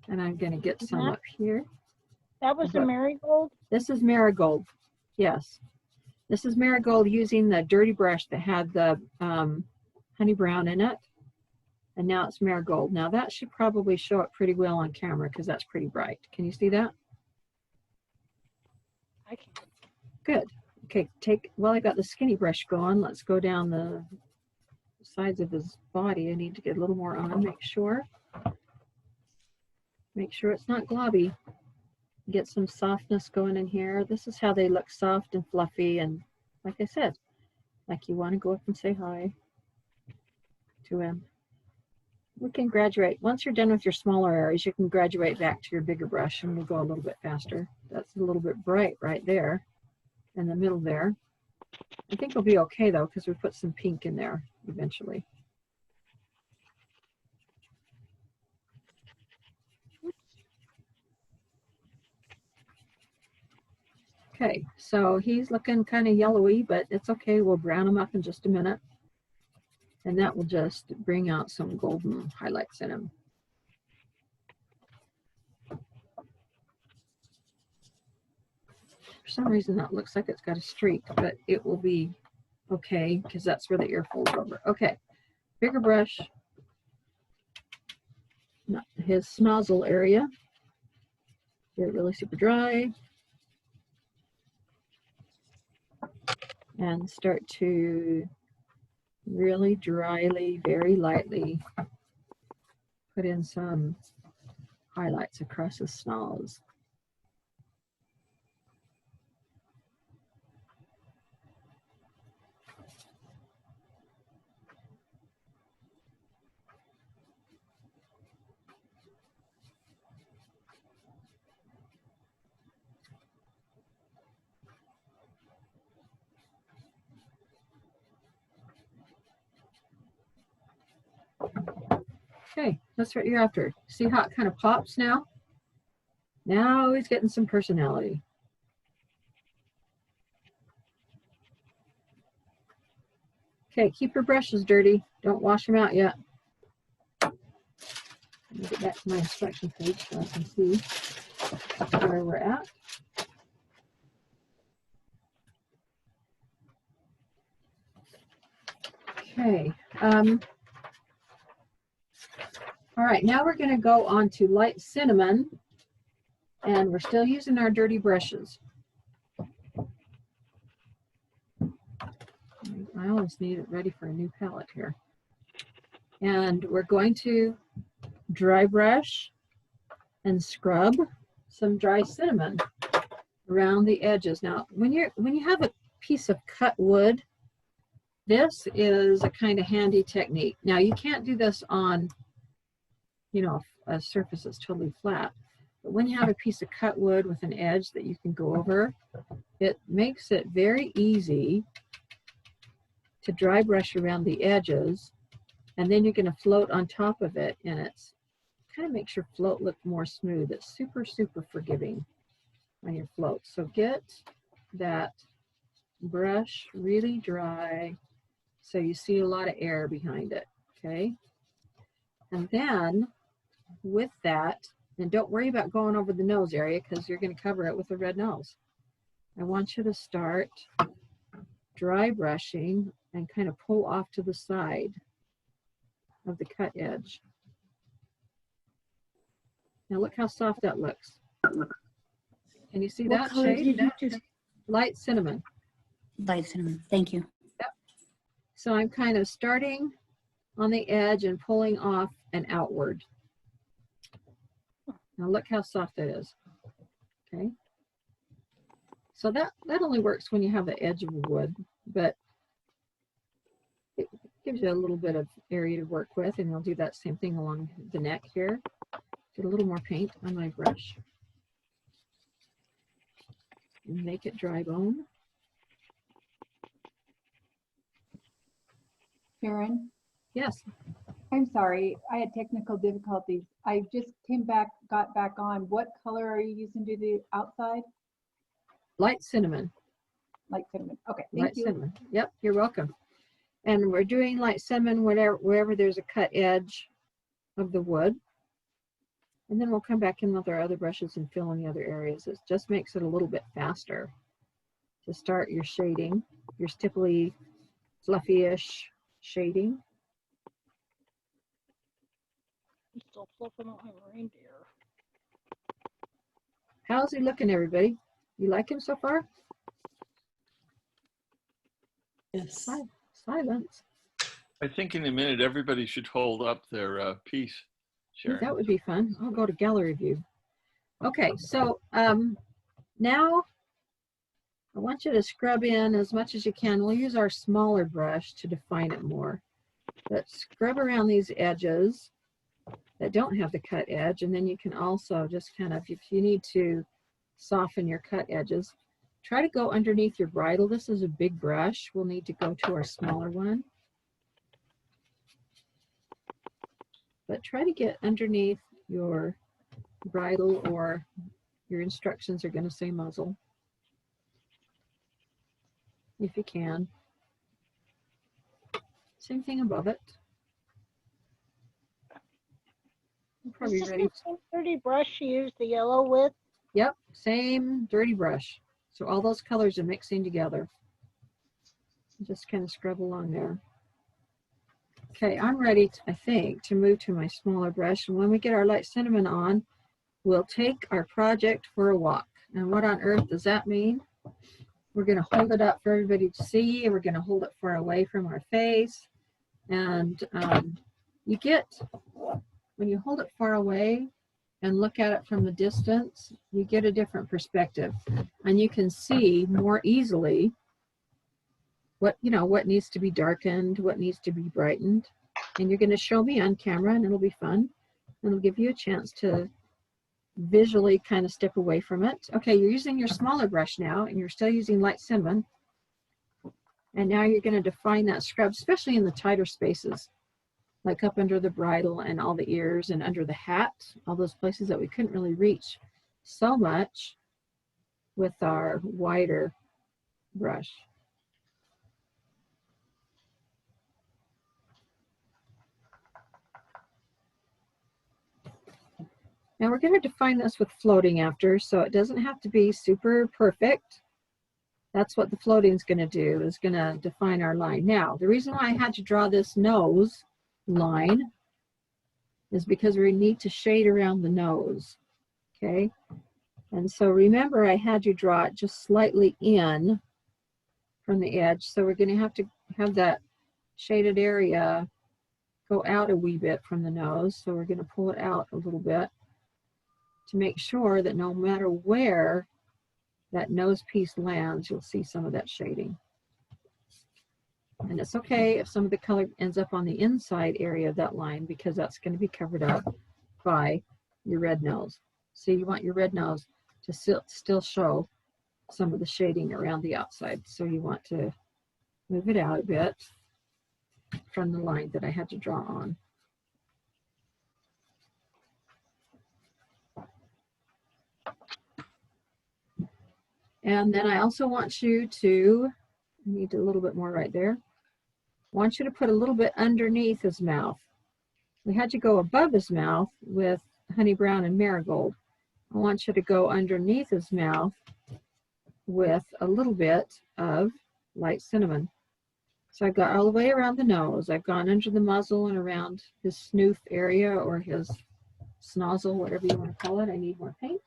And I'm going to get some up here. That was the marigold? This is marigold. Yes. This is marigold using the dirty brush that had the honey brown in it. And now it's marigold. Now that should probably show up pretty well on camera because that's pretty bright. Can you see that? I can. Good. Okay, well, I got the skinny brush going. Let's go down the sides of his body. I need to get a little more on, make sure it's not globby. Get some softness going in here. This is how they look, soft and fluffy, and like I said, like you want to go up and say hi to him. We can graduate. Once you're done with your smaller areas, you can graduate back to your bigger brush and we'll go a little bit faster. That's a little bit bright right there in the middle there. I think it'll be okay though, because we put some pink in there eventually. Okay, so he's looking kind of yellowy, but it's okay. We'll brown him up in just a minute. And that will just bring out some golden highlights in him. For some reason that looks like it's got a streak, but it will be okay because that's where the ear folds over. Okay, bigger brush. Not his nozzle area. Get it really super dry. And start to really dryly, very lightly put in some highlights across his snoz. Okay, that's what you're after. See how it kind of pops now? Now he's getting some personality. Okay, keep your brushes dirty. Don't wash them out yet. Let me get back to my instruction page so I can see where we're at. Okay. All right, now we're going to go on to light cinnamon, and we're still using our dirty brushes. I always need it ready for a new palette here. And we're going to dry brush and scrub some dry cinnamon around the edges. Now, when you have a piece of cut wood, this is a kind of handy technique. Now, you can't do this on, you know, a surface that's totally flat. But when you have a piece of cut wood with an edge that you can go over, it makes it very easy to dry brush around the edges, and then you're going to float on top of it, and it's kind of makes your float look more smooth. It's super, super forgiving on your float. So get that brush really dry so you see a lot of air behind it, okay? And then with that, and don't worry about going over the nose area because you're going to cover it with a red nose. I want you to start dry brushing and kind of pull off to the side of the cut edge. Now look how soft that looks. Can you see What that color shade? did you just? Light cinnamon. Light cinnamon. Thank you. Yep. So I'm kind of starting on the edge and pulling off and outward. Now look how soft that is. Okay. So that only works when you have the edge of the wood, but it gives you a little bit of area to work with, and I'll do that same thing along the neck here. Get a little more paint on my brush. And make it dry bone. Sharon, Yes. I'm sorry, I had technical difficulties. I just got back on. What color are you using to do the outside? Light cinnamon. Light cinnamon. Okay, Light thank you. cinnamon. Yep, you're welcome. And we're doing light cinnamon wherever there's a cut edge of the wood. And then we'll come back in with our other brushes and fill in the other areas. It just makes it a little bit faster to start your shading, your stipply, fluffy-ish shading. I'm still flipping on my reindeer. How's he looking, everybody? You like him so far? Yes. Silence. I think in a minute everybody should hold up their piece. Sharon. That would be fun. I'll go to gallery view. Okay, so now I want you to scrub in as much as you can. We'll use our smaller brush to define it more. But scrub around these edges that don't have the cut edge, and then you can also just kind of, if you need to soften your cut edges, try to go underneath your bridle. This is a big brush. We'll need to go to our smaller one. But try to get underneath your bridle, or your instructions are going to say muzzle, if you can. Same thing above it. I'm probably Is this ready. the same dirty brush you used the yellow with? Yep, same dirty brush. So all those colors are mixing together. Just kind of scrub along there. Okay, I'm ready, I think, to move to my smaller brush. And when we get our light cinnamon on, we'll take our project for a walk. And what on earth does that mean? We're going to hold it up for everybody to see. We're going to hold it far away from our face. And you get, when you hold it far away and look at it from the distance, you get a different perspective. And you can see more easily what needs to be darkened, what needs to be brightened. And you're going to show me on camera, and it'll be fun. And it'll give you a chance to visually kind of step away from it. Okay, you're using your smaller brush now, and you're still using light cinnamon. And now you're going to define that scrub, especially in the tighter spaces, like up under the bridle and all the ears and under the hat, all those places that we couldn't really reach so much with our wider brush. Now we're going to define this with floating after, so it doesn't have to be super perfect. That's what the floating is going to do, is going to define our line. Now, the reason why I had to draw this nose line is because we need to shade around the nose, okay? And so remember, I had you draw it just slightly in from the edge, so we're going to have that shaded area go out a wee bit from the nose, so we're going to pull it out a little bit to make sure that no matter where that nose piece lands, you'll see some of that shading. And it's okay if some of the color ends up on the inside area of that line, because that's going to be covered up by your red nose. So you want your red nose to still show some of the shading around the outside. So you want to move it out a bit from the line that I had to draw on. And then I also want you to, I need a little bit more right there. I want you to put a little bit underneath his mouth. We had to go above his mouth with honey brown and marigold. I want you to go underneath his mouth with a little bit of light cinnamon. So I've got all the way around the nose. I've gone under the muzzle and around his snoof area, or his snozzle, whatever you want to call it. I need more paint.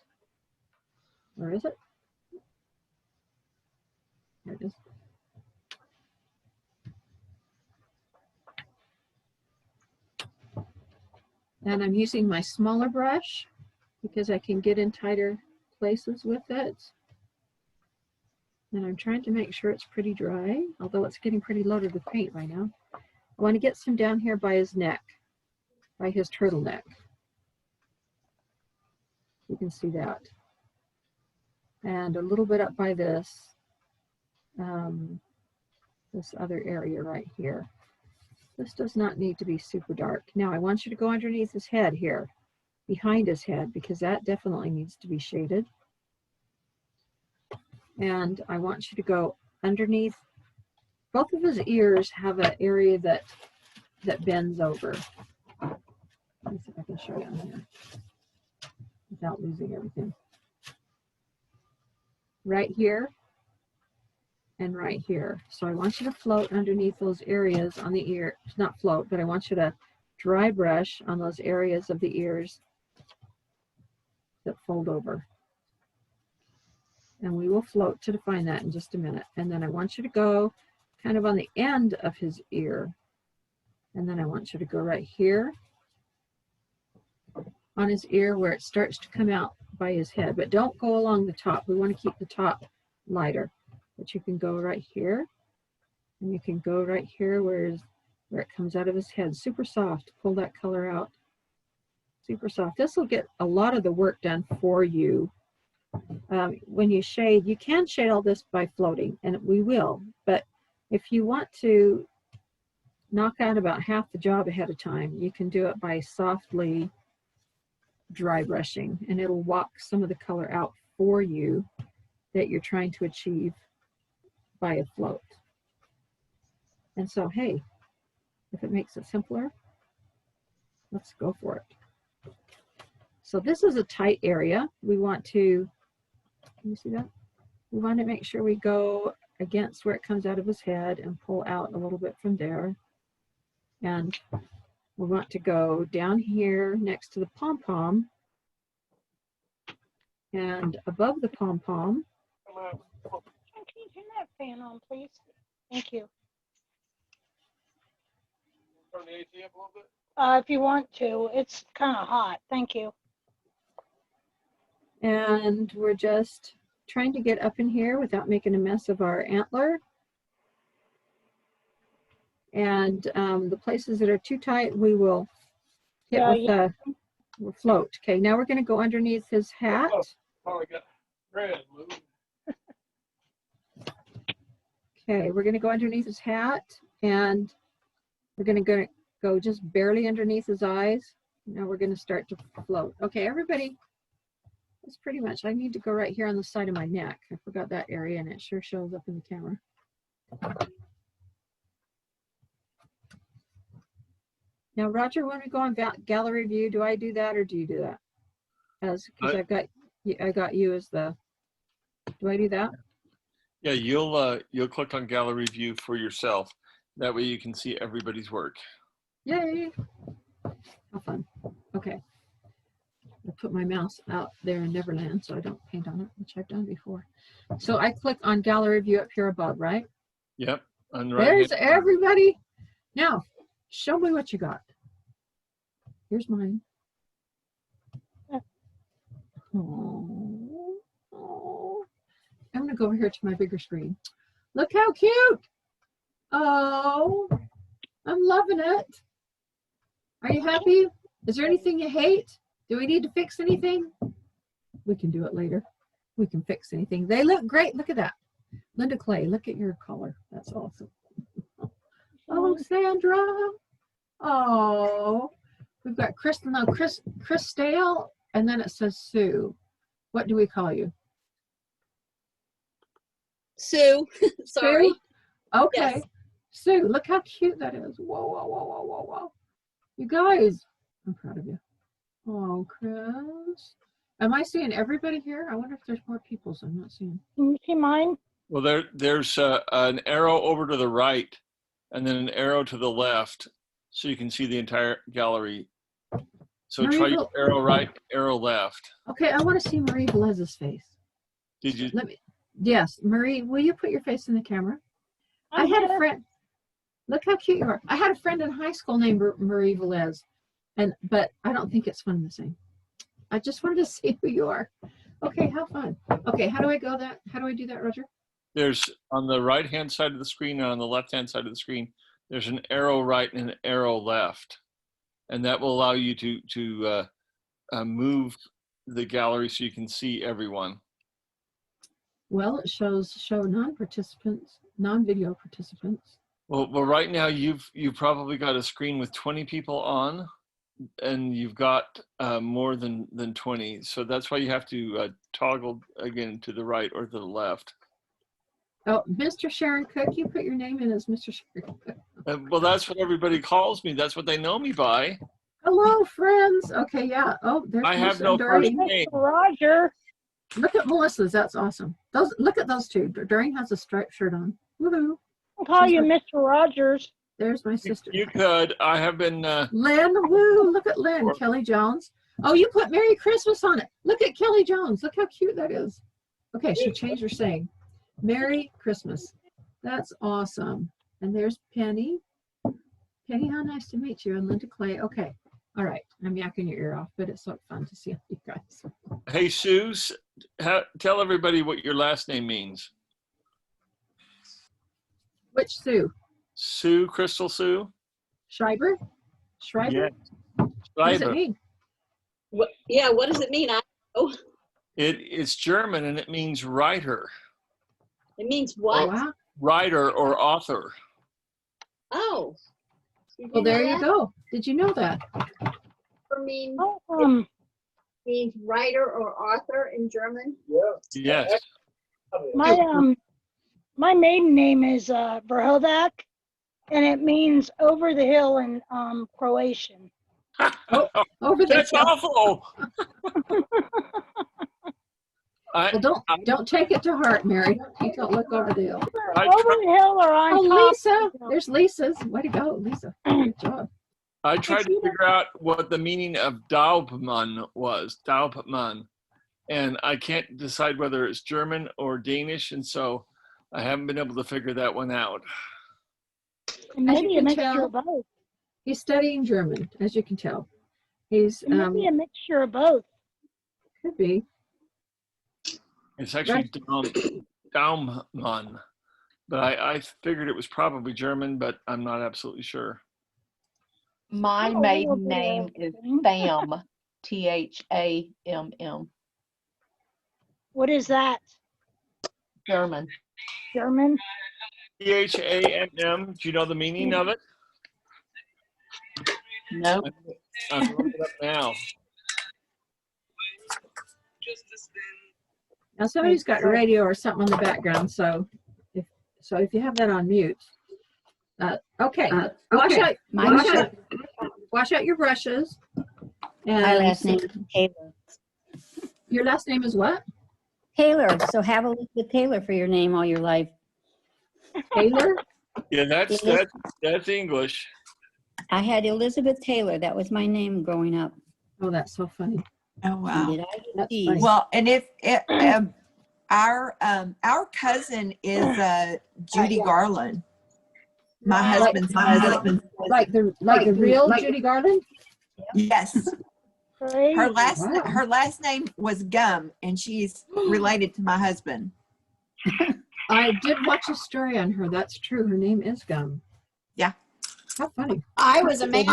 Where is it? There it is. And I'm using my smaller brush because I can get in tighter places with it. And I'm trying to make sure it's pretty dry, although it's getting pretty loaded with paint right now. I want to get some down here by his neck, by his turtleneck. You can see that. And a little bit up by this, this other area right here. This does not need to be super dark. Now I want you to go underneath his head here, behind his head, because that definitely needs to be shaded. And I want you to go underneath. Both of his ears have an area that bends over. Let me see if I can show you on here without losing everything. Right here and right here. So I want you to float underneath those areas on the ear. Not float, but I want you to dry brush on those areas of the ears that fold over. And we will float to define that in just a minute. And then I want you to go kind of on the end of his ear. And then I want you to go right here on his ear where it starts to come out by his head. But don't go along the top. We want to keep the top lighter. But you can go right here. And you can go right here where it comes out of his head. Super soft. Pull that color out. Super soft. This will get a lot of the work done for you. When you shade, you can shade all this by floating, and we will. But if you want to knock out about half the job ahead of time, you can do it by softly dry brushing, and it'll walk some of the color out for you that you're trying to achieve by a float. And so, hey, if it makes it simpler, let's go for it. So this is a tight area. We want to, can you see that? We want to make sure we go against where it comes out of his head and pull out a little bit from there. And we want to go down here next to the pom-pom and above the pom-pom. Can you turn that fan on, please? Thank you. Turn the AC up a little bit? If you want to, it's kind of hot. Thank you. And we're just trying to get up in here without making a mess of our antler. And the places that are too tight, we will hit with the we'll float. Okay, now we're going to go underneath his hat. Oh, I got red. Okay, we're going to go underneath his hat, and we're going to go just barely underneath his eyes. Now we're going to start to float. Okay, everybody. That's pretty much, I need to go right here on the side of my neck. I forgot that area, and it sure shows up in the camera. Now, Roger, when we go on gallery view, do I do that or do you do that? Because I got you as the, do I do that? Yeah, you'll click on gallery view for yourself. That way you can see everybody's work. Yay! How fun. Okay. I put my mouse out there in Neverland so I don't paint on it, which I've done before. So I click on gallery view up here above, right? Yep. On the There's everybody. Now, show me what you got. Here's mine. Oh, I'm going to go over here to my bigger screen. Look how cute. Oh, I'm loving it. Are you happy? Is there anything you hate? Do we need to fix anything? We can do it later. We can fix anything. They look great. Look at that. Linda Clay, look at your color. That's awesome. Oh, Sandra. Oh, we've got Chris Stale, and then it says Sue. What do we call you? Sue. Sorry. Sue? Okay. Yes. Sue, look how cute that is. Whoa, whoa, whoa, whoa, whoa, whoa. You guys, I'm proud of you. Oh, Chris. Am I seeing everybody here? I wonder if there's more people so I'm not seeing. Can you see mine? Well, there's an arrow over to the right and then an arrow to the left so you can see the entire gallery. So try your arrow right, arrow left. Okay, I want to see Marie Velez's face. Did you? Yes, Marie, will you put your face in the camera? I had a friend. Look how cute you are. I had a friend in high school named Marie Velez, but I don't think it's one and the same. I just wanted to see who you are. Okay, have fun. Okay, how do I do that, Roger? There's on the right-hand side of the screen and on the left-hand side of the screen, there's an arrow right and an arrow left. And that will allow you to move the gallery so you can see everyone. Well, it show non-participants, non-video participants. Well, right now you've probably got a screen with 20 people on, and you've got more than 20. So that's why you have to toggle again to the right or to the left. Oh, Mr. Sharon Cook, you put your name in as Mr. Sharon Cook. Well, that's what everybody calls me. That's what they know me by. Hello, friends. Okay, yeah. Oh, there's I have Melissa no and first Doreen. name. Roger. Look at Melissa's. That's awesome. Look at those two. Doreen has a striped shirt on. Woohoo! I'll call you Mr. Rogers. There's my sister. You could. I have been. Lynn, woo! Look at Lynn. Kelly Jones. Oh, you put Merry Christmas on it. Look at Kelly Jones. Look how cute that is. Okay, she changed her saying. Merry Christmas. That's awesome. And there's Penny. Penny, how nice to meet you. And Linda Clay. Okay. All right. I'm yakking your ear off, but it's so fun to see you guys. Hey, Sue, tell everybody what your last name means. Which Sue? Sue, Crystal Sue? Schreiber? Schreiber? Yeah. What does it mean? What does it mean? It's German and it means writer. It means what? Oh, wow. Writer or author. Oh. Well, there you go. Did you know that? Means writer or author in German. Yes. My maiden name is Verhovac, and it means over the hill in Croatian. Over the That's hill. awful. Well, don't take it to heart, Mary. You don't look over the hill. Over the hill or on top. Lisa. There's Lisa's. Way to go, Lisa. Good job. I tried to figure out what the meaning of Daubmann was. Daubmann. And I can't decide whether it's German or Danish, and so I haven't been able to figure that one out. Maybe a mixture of both. He's studying German, as you can tell. He's maybe a mixture of both. Could be. It's actually Daummann, but I figured it was probably German, but I'm not absolutely sure. My maiden name is Tham, T-H-A-M-M. What is that? German. German? T-H-A-M-M. Do you know the meaning of it? No. I'm looking it up now. Now somebody's got radio or something in the background, so if you have that on mute. Okay. Wash out your brushes. And My last name is Taylor. Your last name is what? Taylor. So have Elizabeth Taylor for your name all your life. Taylor? Yeah, that's English. I had Elizabeth Taylor. That was my name growing up. Oh, that's so funny. Oh, wow. Did I get these? Well, and if our cousin is Judy Garland, my husband's husband. Like the real Judy Garland? Yes. Her last name was Gum, and she's related to my husband. I did watch a story on her. That's true. Her name is Gum. Yeah. How funny. I was amazed.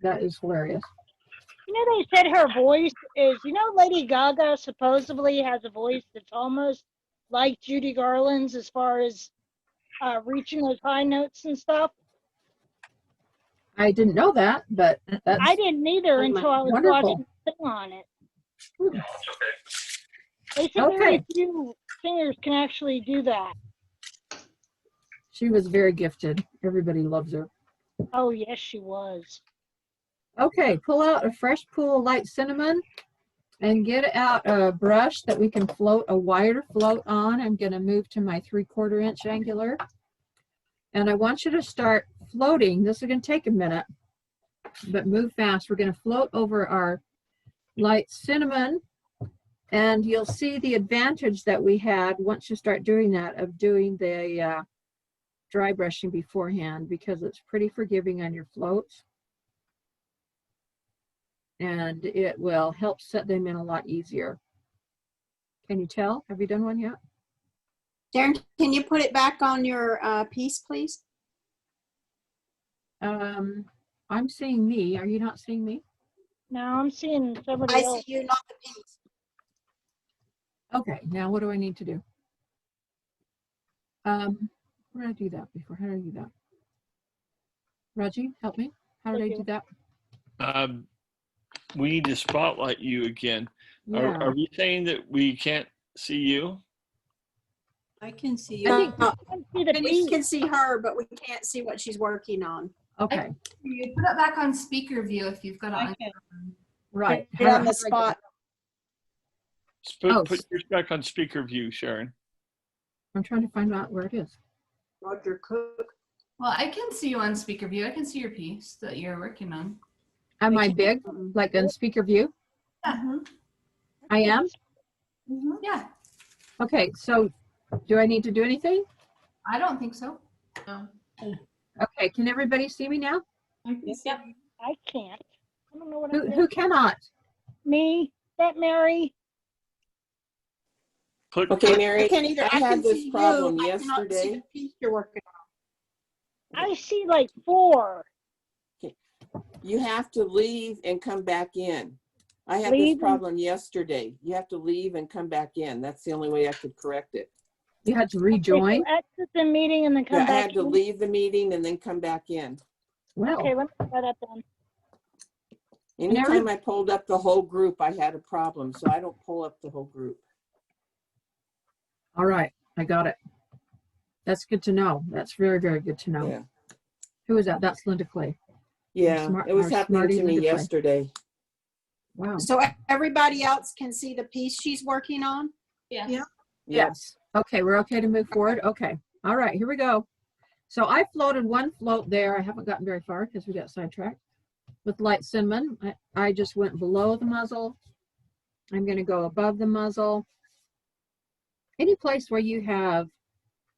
That is hilarious. You know, they said her voice is, Lady Gaga supposedly has a voice that's almost like Judy Garland's as far as reaching those high notes and stuff. I didn't know that, but that's I didn't either until I was watching the thing on it. They said very few singers can actually do that. She was very gifted. Everybody loves her. Oh, yes, she was. Okay, pull out a fresh pool of light cinnamon and get out a brush that we can float a wider float on. I'm going to move to my 3/4 inch angular. And I want you to start floating. This is going to take a minute, but move fast. We're going to float over our light cinnamon And you'll see the advantage that we had once you start doing that, of doing the dry brushing beforehand, because it's pretty forgiving on your floats. And it will help set them in a lot easier. Can you tell? Have you done one yet? Darren, can you put it back on your piece, please? I'm seeing me. Are you not seeing me? No, I'm seeing somebody I else. see you, not the piece. Okay, now what do I need to do? Where did I do that before? How did I do that? Reggie, help me. How did I do that? We need to spotlight you again. Yeah. Are we saying that we can't see you? I can see I you. think You can see her, but we can't see what she's working on. Okay. You put it back on speaker view if you've got it on. Right. Put it on the spot. Put yours back on speaker view, Sharon. I'm trying to find out where it is. Roger Cook. Well, I can see you on speaker view. I can see your piece that you're working on. Am I big? Like on speaker view? Yeah. I am? Yeah. Okay, so do I need to do anything? I don't think so. No. Okay, can everybody see me now? I can't. I don't know what I'm Who doing. cannot? Me, that Mary. Okay, Mary, can either, I I had can this see problem you, I cannot see yesterday. the piece you're working on. I see like 4. You have to leave and come back in. I had Leave this and- problem yesterday. You have to leave and come back in. That's the only way I could correct it. You had to rejoin? Okay, so exit the meeting and then come Yeah, I back had to in? leave the meeting and then come back in. Well, Okay, let me try that then. Anytime I pulled up the whole group, I had a problem, so I don't pull up the whole group. all right, I got it. That's good to know. That's very, very good to know. Yeah. Who is that? That's Linda Clay. Yeah, it was our happening smarty to me Linda Clay. yesterday. Wow. So everybody else can see the piece she's working on? Yeah. Yes. Okay, we're okay to move forward? Okay. All right, here we go. So I floated one float there. I haven't gotten very far because we got sidetracked. With light cinnamon, I just went below the muzzle. I'm going to go above the muzzle. Any place where you have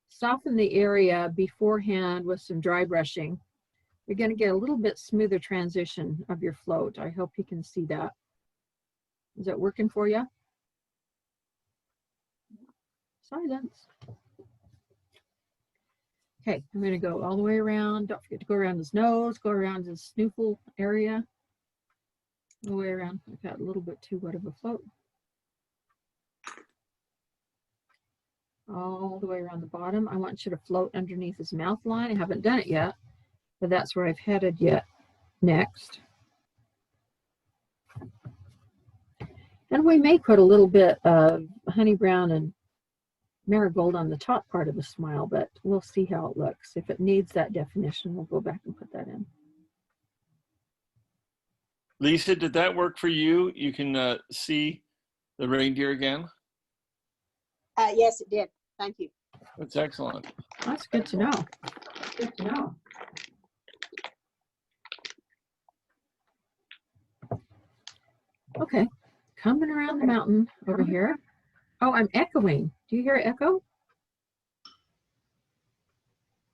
softened the area beforehand with some dry brushing, you're going to get a little bit smoother transition of your float. I hope you can see that. Is that working for you? Silence. Okay, I'm going to go all the way around. Don't forget to go around his nose, go around his snoofle area. All the way around. I've got a little bit too wet of a float. All the way around the bottom. I want you to float underneath his mouth line. I haven't done it yet, but that's where I've headed yet next. And we may put a little bit of honey brown and marigold on the top part of the smile, but we'll see how it looks. If it needs that definition, we'll go back and put that in. Lisa, did that work for you? You can see the reindeer again? Yes, it did. Thank you. That's excellent. That's good to know. Good to know. Okay, coming around the mountain over here. Oh, I'm echoing. Do you hear it echo?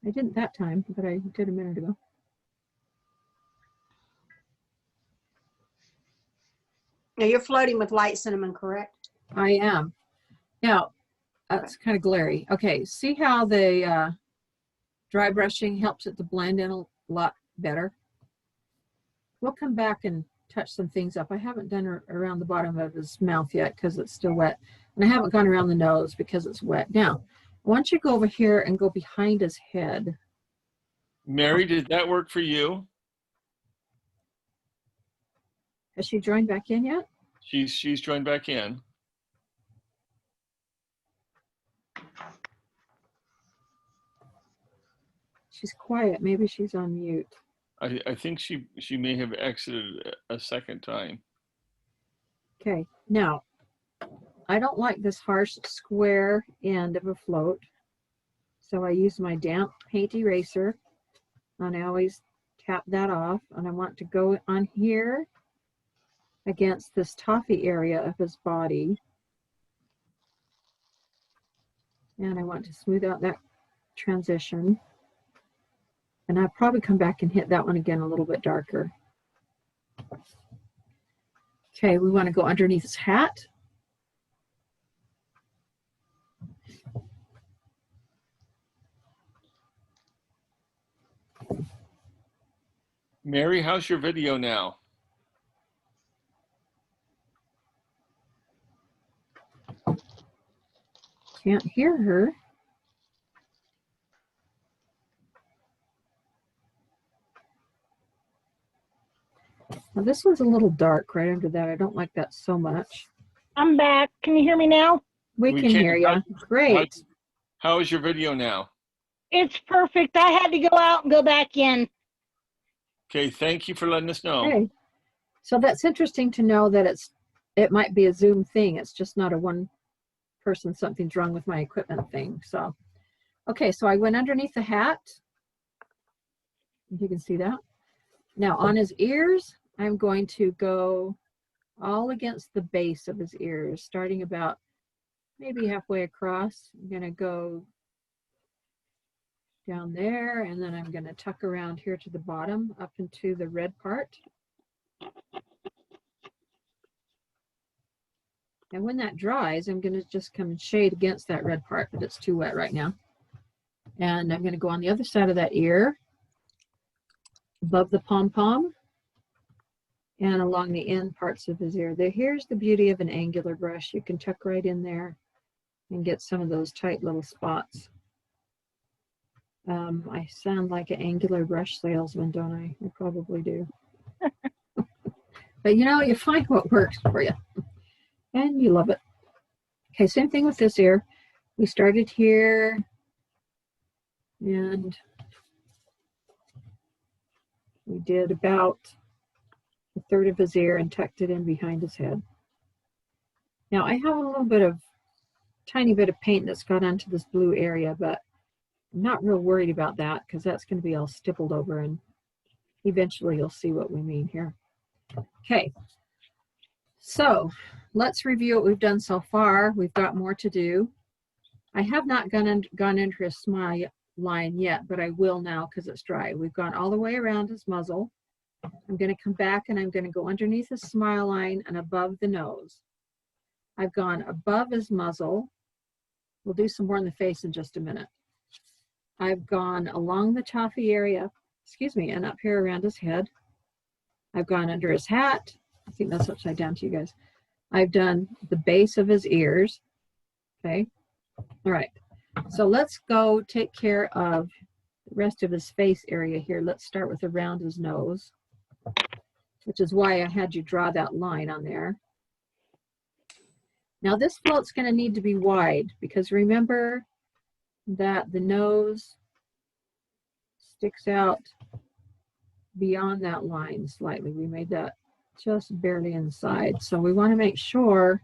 I didn't that time, but I did a minute ago. Now you're floating with light cinnamon, correct? I am. Now, that's kind of glary. Okay, see how the dry brushing helps it to blend in a lot better? We'll come back and touch some things up. I haven't done around the bottom of his mouth yet because it's still wet. And I haven't gone around the nose because it's wet. Now, I want you to go over here and go behind his head. Mary, did that work for you? Has she joined back in yet? She's joined back in. She's quiet. Maybe she's on mute. I think she may have exited a second time. Okay, now, I don't like this harsh square end of a float. So I use my damp paint eraser and I always tap that off, and I want to go on here against this toffee area of his body And I want to smooth out that transition. And I'll probably come back and hit that one again a little bit darker. Okay, we want to go underneath his hat. Mary, how's your video now? Can't hear her. Now this one's a little dark right under that. I don't like that so much. I'm back. Can you hear me now? We can hear you. Great. How is your video now? It's perfect. I had to go out and go back in. Okay, thank you for letting us know. Okay. So that's interesting to know that it might be a Zoom thing. It's just not a one person something's wrong with my equipment thing. So, okay, so I went underneath the hat. If you can see that. Now on his ears, I'm going to go all against the base of his ears, starting about maybe halfway across. I'm going to go down there, and then I'm going to tuck around here to the bottom up into the red part. And when that dries, I'm going to just come and shade against that red part, but it's too wet right now. And I'm going to go on the other side of that ear, above the pom-pom, and along the end parts of his ear. Here's the beauty of an angular brush. You can tuck right in there and get some of those tight little spots. I sound like an angular brush salesman, don't I? I probably do. But you know, you find what works for you. And you love it. Okay, same thing with this ear. We started here and we did about a third of his ear and tucked it in behind his head. Now I have a little bit of, tiny bit of paint that's got onto this blue area, but I'm not real worried about that because that's going to be all stippled over and eventually you'll see what we mean here. Okay, so let's review what we've done so far. We've got more to do. I have not gone into a smile line yet, but I will now because it's dry. We've gone all the way around his muzzle. I'm going to come back and I'm going to go underneath his smile line and above the nose. I've gone above his muzzle. We'll do some more in the face in just a minute. I've gone along the toffee area, excuse me, and up here around his head. I've gone under his hat. I think that's upside down to you guys. I've done the base of his ears. Okay. All right. So let's go take care of the rest of his face area here. Let's start with around his nose, which is why I had you draw that line on there. Now this float's going to need to be wide because remember that the nose sticks out beyond that line slightly. We made that just barely inside. So we want to make sure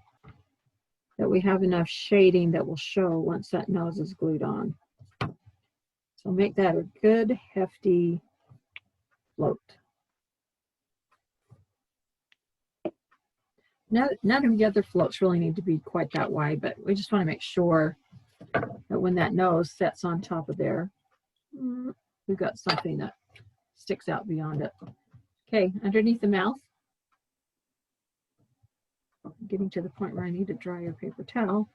that we have enough shading that will show once that nose is glued on. So make that a good hefty float. None of the other floats really need to be quite that wide, but we just want to make sure that when that nose sets on top of there, we've got something that sticks out beyond it. Okay, underneath the mouth. Getting to the point where I need to dry your paper towel.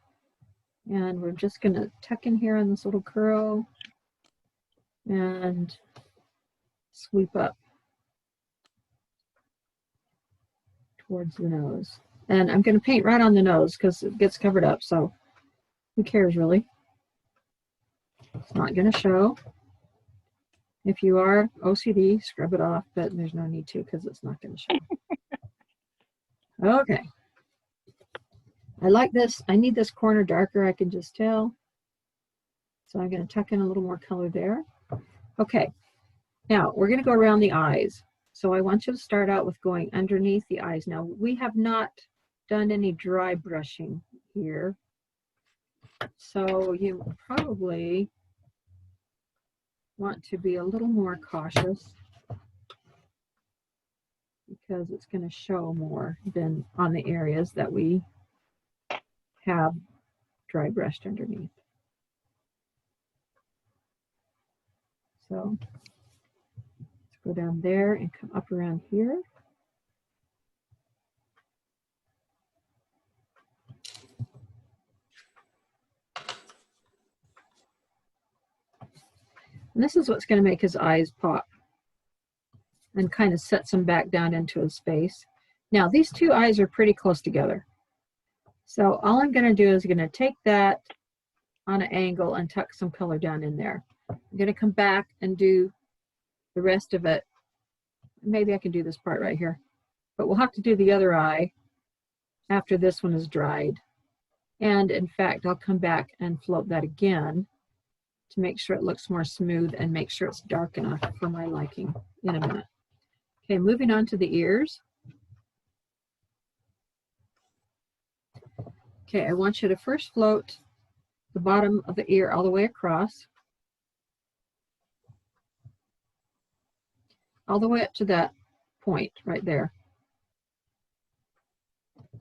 And we're just going to tuck in here on this little curl and sweep up towards the nose. And I'm going to paint right on the nose because it gets covered up, so who cares really? It's not going to show. If you are OCD, scrub it off, but there's no need to because it's not going to show. Okay. I like this. I need this corner darker, I can just tell. So I'm going to tuck in a little more color there. Okay. Now we're going to go around the eyes. So I want you to start out with going underneath the eyes. Now we have not done any dry brushing here. So you probably want to be a little more cautious because it's going to show more than on the areas that we have dry brushed underneath. So let's go down there and come up around here. And this is what's going to make his eyes pop and kind of sets him back down into his face. Now, these two eyes are pretty close together. So all I'm going to do is going to take that on an angle and tuck some color down in there. I'm going to come back and do the rest of it. Maybe I can do this part right here. But we'll have to do the other eye after this one is dried. And in fact, I'll come back and float that again to make sure it looks more smooth and make sure it's dark enough for my liking in a minute. Okay, moving on to the ears. Okay, I want you to first float the bottom of the ear all the way across. All the way up to that point right there.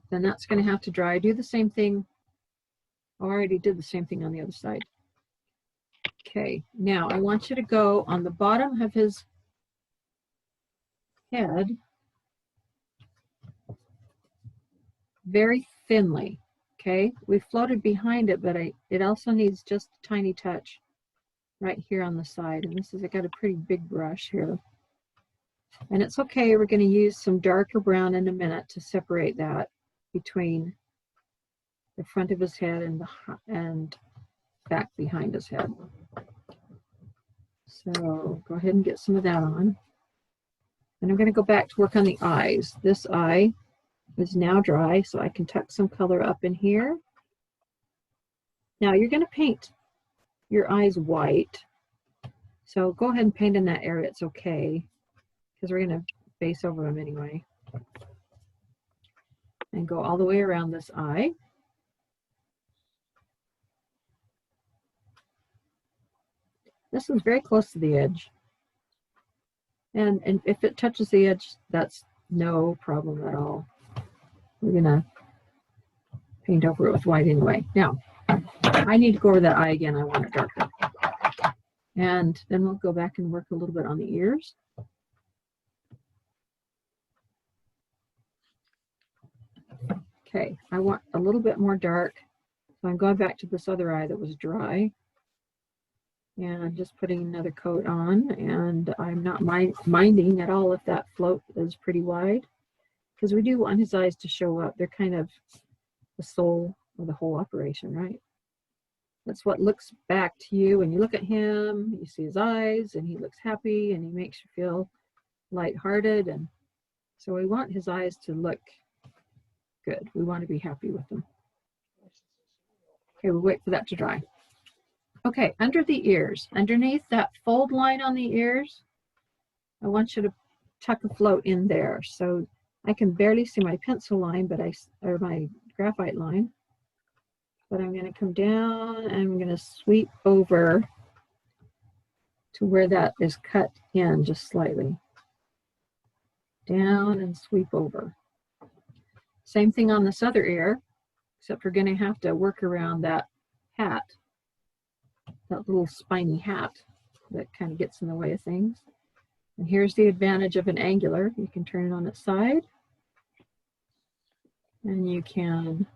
Then that's going to have to dry. Do the same thing. I already did the same thing on the other side. Okay, now I want you to go on the bottom of his head very thinly. Okay, we floated behind it, but it also needs just a tiny touch right here on the side. And this is, I got a pretty big brush here. And it's okay, we're going to use some darker brown in a minute to separate that between the front of his head and back behind his head. So go ahead and get some of that on. And I'm going to go back to work on the eyes. This eye is now dry, so I can tuck some color up in here. Now you're going to paint your eyes white. So go ahead and paint in that area, it's okay, because we're going to base over them anyway. And go all the way around this eye. This one's very close to the edge. And if it touches the edge, that's no problem at all. We're gonna paint over it with white anyway. Now, I need to go over that eye again. I want it darker. And then we'll go back and work a little bit on the ears. Okay, I want a little bit more dark. So I'm going back to this other eye that was dry. And I'm just putting another coat on, and I'm not minding at all if that float is pretty wide, because we do want his eyes to show up. They're kind of the soul of the whole operation, right? That's what looks back to you when you look at him. You see his eyes, and he looks happy, and he makes you feel lighthearted. And so we want his eyes to look good. We want to be happy with them. Okay, we'll wait for that to dry. Okay, under the ears, underneath that fold line on the ears, I want you to tuck a float in there. So I can barely see my pencil line, but or my graphite line. But I'm going to come down and I'm going to sweep over to where that is cut in just slightly. Down and sweep over. Same thing on this other ear, except we're going to have to work around that hat. That little spiny hat that kind of gets in the way of things. And here's the advantage of an angular. You can turn it on its side. And you can,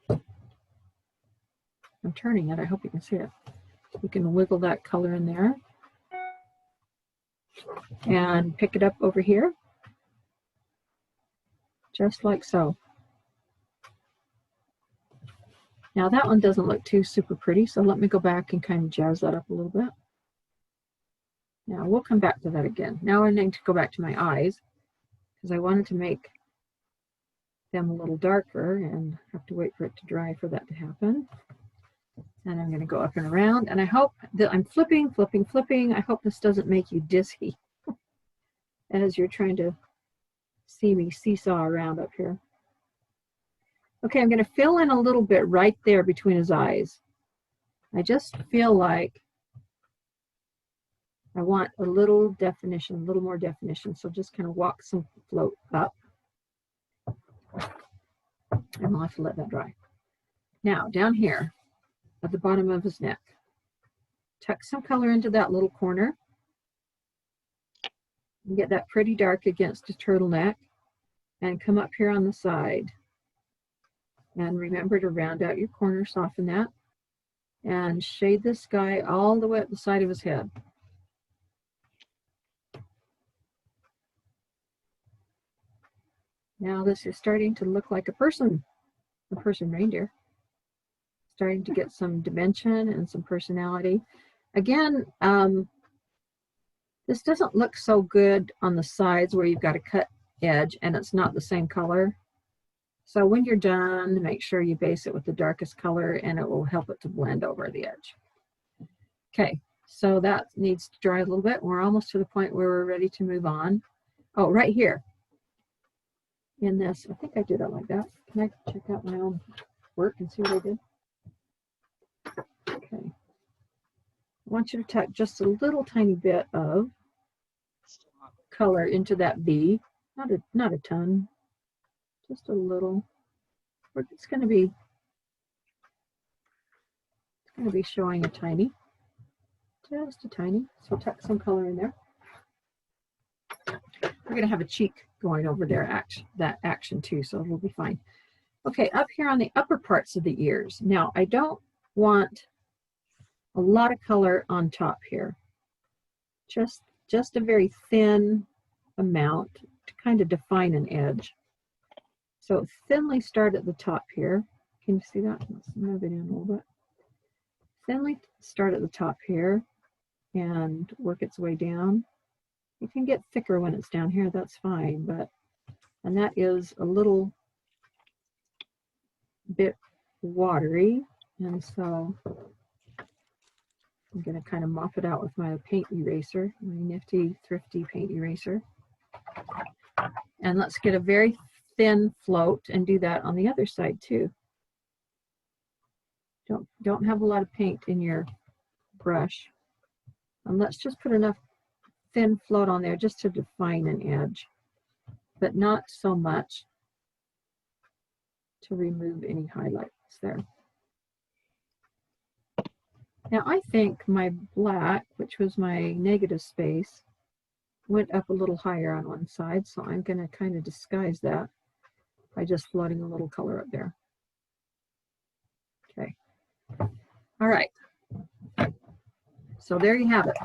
I'm turning it, I hope you can see it. You can wiggle that color in there. And pick it up over here. Just like so. Now that one doesn't look too super pretty, so let me go back and kind of jazz that up a little bit. Now we'll come back to that again. Now I need to go back to my eyes because I wanted to make them a little darker and have to wait for it to dry for that to happen. And I'm going to go up and around, and I hope that I'm flipping. I hope this doesn't make you dizzy as you're trying to see me seesaw around up here. Okay, I'm going to fill in a little bit right there between his eyes. I just feel like I want a little definition, a little more definition. So just kind of walk some float up. And I'll have to let that dry. Now, down here at the bottom of his neck, Tuck some color into that little corner. And get that pretty dark against the turtleneck. And come up here on the side. And remember to round out your corner, soften that. And shade this guy all the way up the side of his head. Now this is starting to look like a person reindeer. Starting to get some dimension and some personality. Again, this doesn't look so good on the sides where you've got a cut edge and it's not the same color. So when you're done, make sure you base it with the darkest color and it will help it to blend over the edge. Okay, so that needs to dry a little bit. We're almost to the point where we're ready to move on. Oh, right here. In this, I think I did it like that. Can I check out my own work and see what I did? Okay. I want you to tuck just a little tiny bit of color into that V. Not a ton. Just a little. It's going to be showing a tiny. Just a tiny. So tuck some color in there. We're going to have a cheek going over there, that action too, so it'll be fine. Okay, up here on the upper parts of the ears. Now, I don't want a lot of color on top here. Just a very thin amount to kind of define an edge. So thinly start at the top here. Can you see that? Let's move it in a little bit. Thinly start at the top here and work its way down. It can get thicker when it's down here, that's fine, and that is a little bit watery, and so I'm going to kind of mop it out with my paint eraser, my nifty, thrifty paint eraser. And let's get a very thin float and do that on the other side too. Don't have a lot of paint in your brush. And let's just put enough thin float on there just to define an edge, but not so much to remove any highlights there. Now I think my black, which was my negative space, went up a little higher on one side, so I'm going to kind of disguise that by just floating a little color up there. Okay. All right. So there you have it.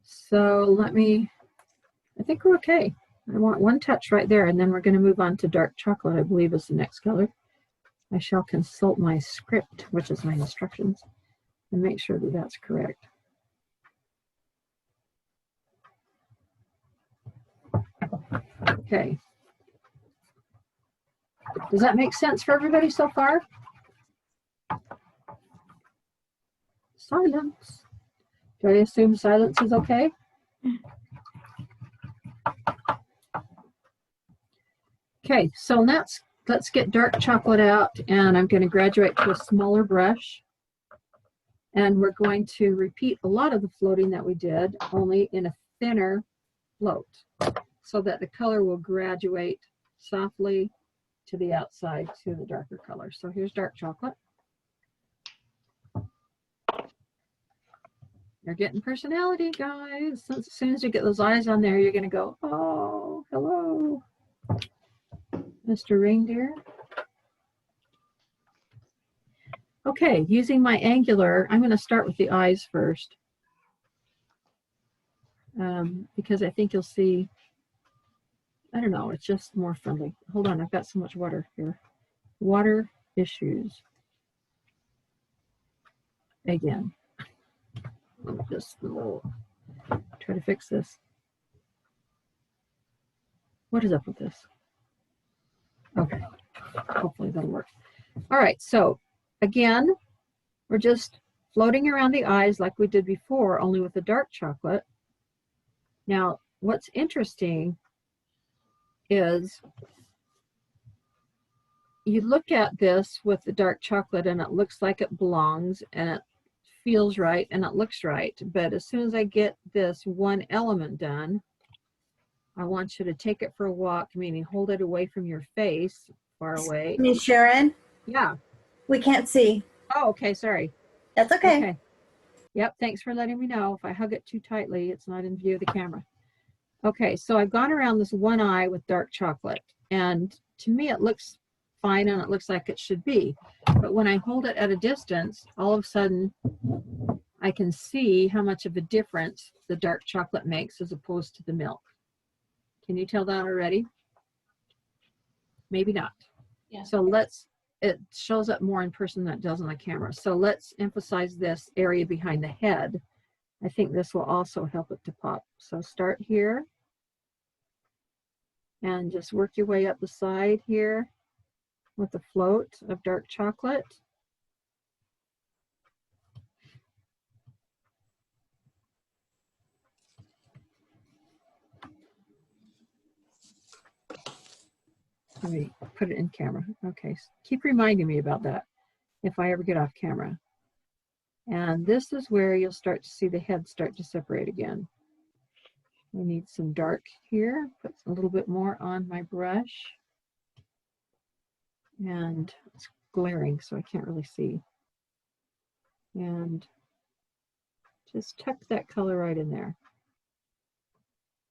So I think we're okay. I want one touch right there, and then we're going to move on to dark chocolate, I believe is the next color. I shall consult my script, which is my instructions, and make sure that that's correct. Okay. Does that make sense for everybody so far? Silence. Do I assume silence is okay? Okay, so let's get dark chocolate out, and I'm going to graduate to a smaller brush. And we're going to repeat a lot of the floating that we did, only in a thinner float, so that the color will graduate softly to the outside to the darker color. So here's dark chocolate. You're getting personality, guys. As soon as you get those eyes on there, you're going to go, oh, hello, Mr. Reindeer. Okay, using my angular, I'm going to start with the eyes first. Because I think you'll see, I don't know, it's just more friendly. Hold on, I've got so much water here. Water issues. Again. Let me just try to fix this. What is up with this? Okay, hopefully that'll work. All right, so again, we're just floating around the eyes like we did before, only with the dark chocolate. Now, what's interesting is you look at this with the dark chocolate and it looks like it belongs and it feels right and it looks right. But as soon as I get this one element done, I want you to take it for a walk, meaning hold it away from your face, far away. Sharon? Yeah. We can't see. Oh, okay, sorry. That's okay. Okay. Yep, thanks for letting me know. If I hug it too tightly, it's not in view of the camera. Okay, so I've gone around this one eye with dark chocolate, and to me it looks fine and it looks like it should be. But when I hold it at a distance, all of a sudden I can see how much of a difference the dark chocolate makes as opposed to the milk. Can you tell that already? Maybe not. Yeah. So it shows up more in person than it does on the camera. So let's emphasize this area behind the head. I think this will also help it to pop. So start here and just work your way up the side here with the float of dark chocolate. Let me put it in camera. Okay, keep reminding me about that if I ever get off camera. And this is where you'll start to see the head start to separate again. We need some dark here. Put a little bit more on my brush. And it's glaring, so I can't really see. And just tuck that color right in there.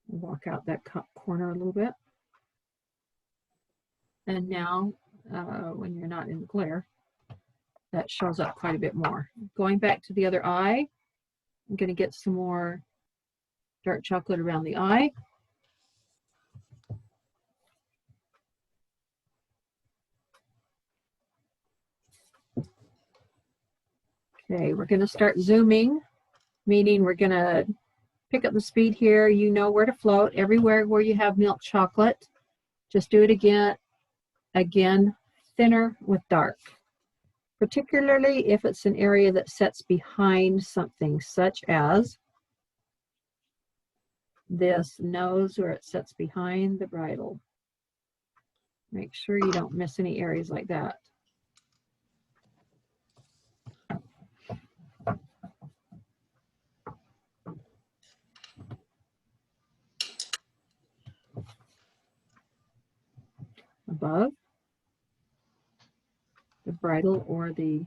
Walk out that corner a little bit. And now, when you're not in the glare, that shows up quite a bit more. Going back to the other eye, I'm going to get some more dark chocolate around the eye. Okay, we're going to start zooming, meaning we're going to pick up the speed here. You know where to float. Everywhere where you have milk chocolate, just do it again, thinner with dark. Particularly if it's an area that sets behind something, such as this nose where it sets behind the bridle. Make sure you don't miss any areas like that. Above the bridle or the,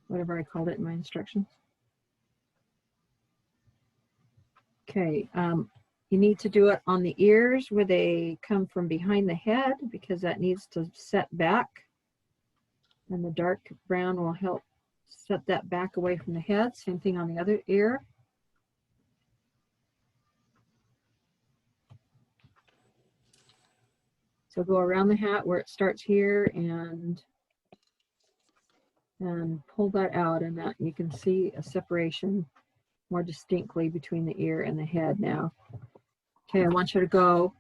whatever I called it in my instructions. Okay, you need to do it on the ears where they come from behind the head because that needs to set back. And the dark brown will help set that back away from the head. Same thing on the other ear. So go around the hat where it starts here and pull that out, and that you can see a separation more distinctly between the ear and the head now. Okay, I want you to go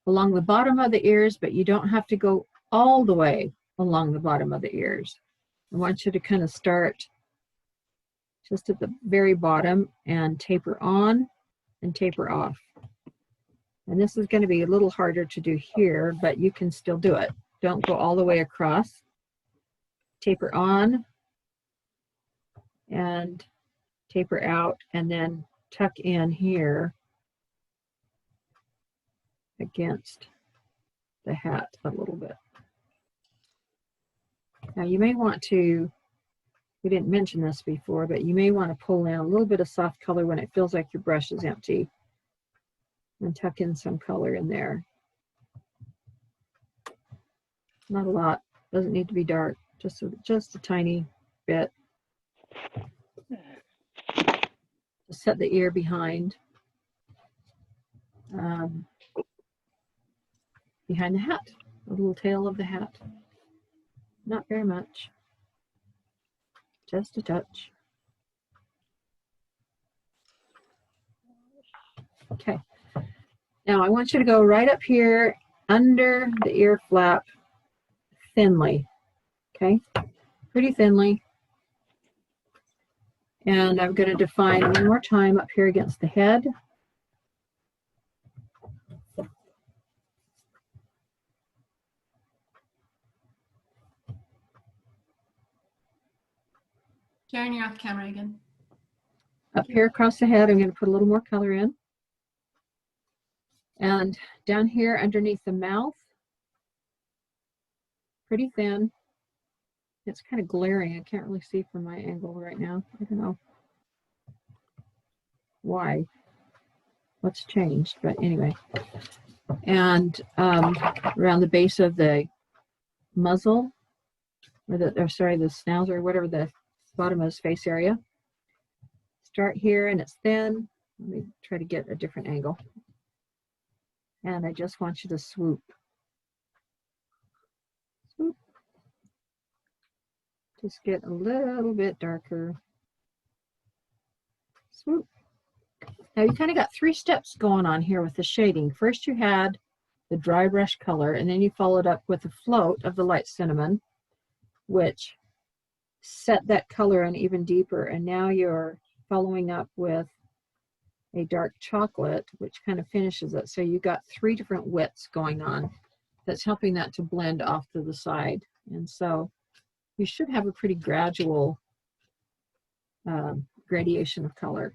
along the bottom of the ears, but you don't have to go all the way along the bottom of the ears. I want you to kind of start just at the very bottom and taper on and taper off. And this is going to be a little harder to do here, but you can still do it. Don't go all the way across. Taper on and taper out, and then tuck in here against the hat a little bit. Now you may want to, we didn't mention this before, but you may want to pull in a little bit of soft color when it feels like your brush is empty and tuck in some color in there. Not a lot, doesn't need to be dark, just a tiny bit. Just set the ear behind behind the hat, the little tail of the hat. Not very much, just a touch. Okay, now I want you to go right up here under the ear flap thinly, okay, pretty thinly. And I'm going to define one more time up here against the head. Sharon, you're off camera again. Up here across the head, I'm going to put a little more color in. And down here underneath the mouth, pretty thin. It's kind of glaring. I can't really see from my angle right now. I don't know why. What's changed, but anyway. And around the base of the muzzle, or the snout, or whatever the bottom of his face area. Start here, and it's thin. Let me try to get a different angle. And I just want you to swoop. Swoop. Just get a little bit darker. Swoop. Now you kind of got 3 steps going on here with the shading. First you had the dry brush color, and then you followed up with a float of the light cinnamon, which set that color in even deeper. And now you're following up with a dark chocolate, which kind of finishes it. So you got 3 different wets going on that's helping that to blend off to the side. And so you should have a pretty gradual gradation of color.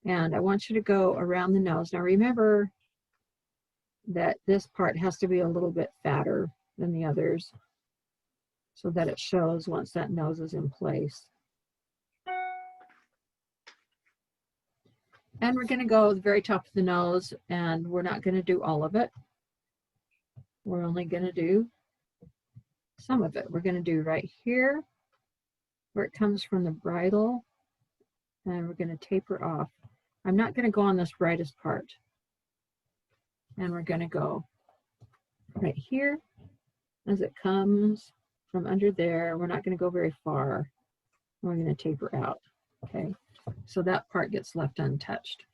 And I want you to go around the nose. Now remember that this part has to be a little bit fatter than the others so that it shows once that nose is in place. And we're going to go to the very top of the nose, and we're not going to do all of it. We're only going to do some of it. We're going to do right here where it comes from the bridle, and we're going to taper off. I'm not going to go on this brightest part. And we're going to go right here as it comes from under there. We're not going to go very far. We're going to taper out. Okay, so that part gets left untouched.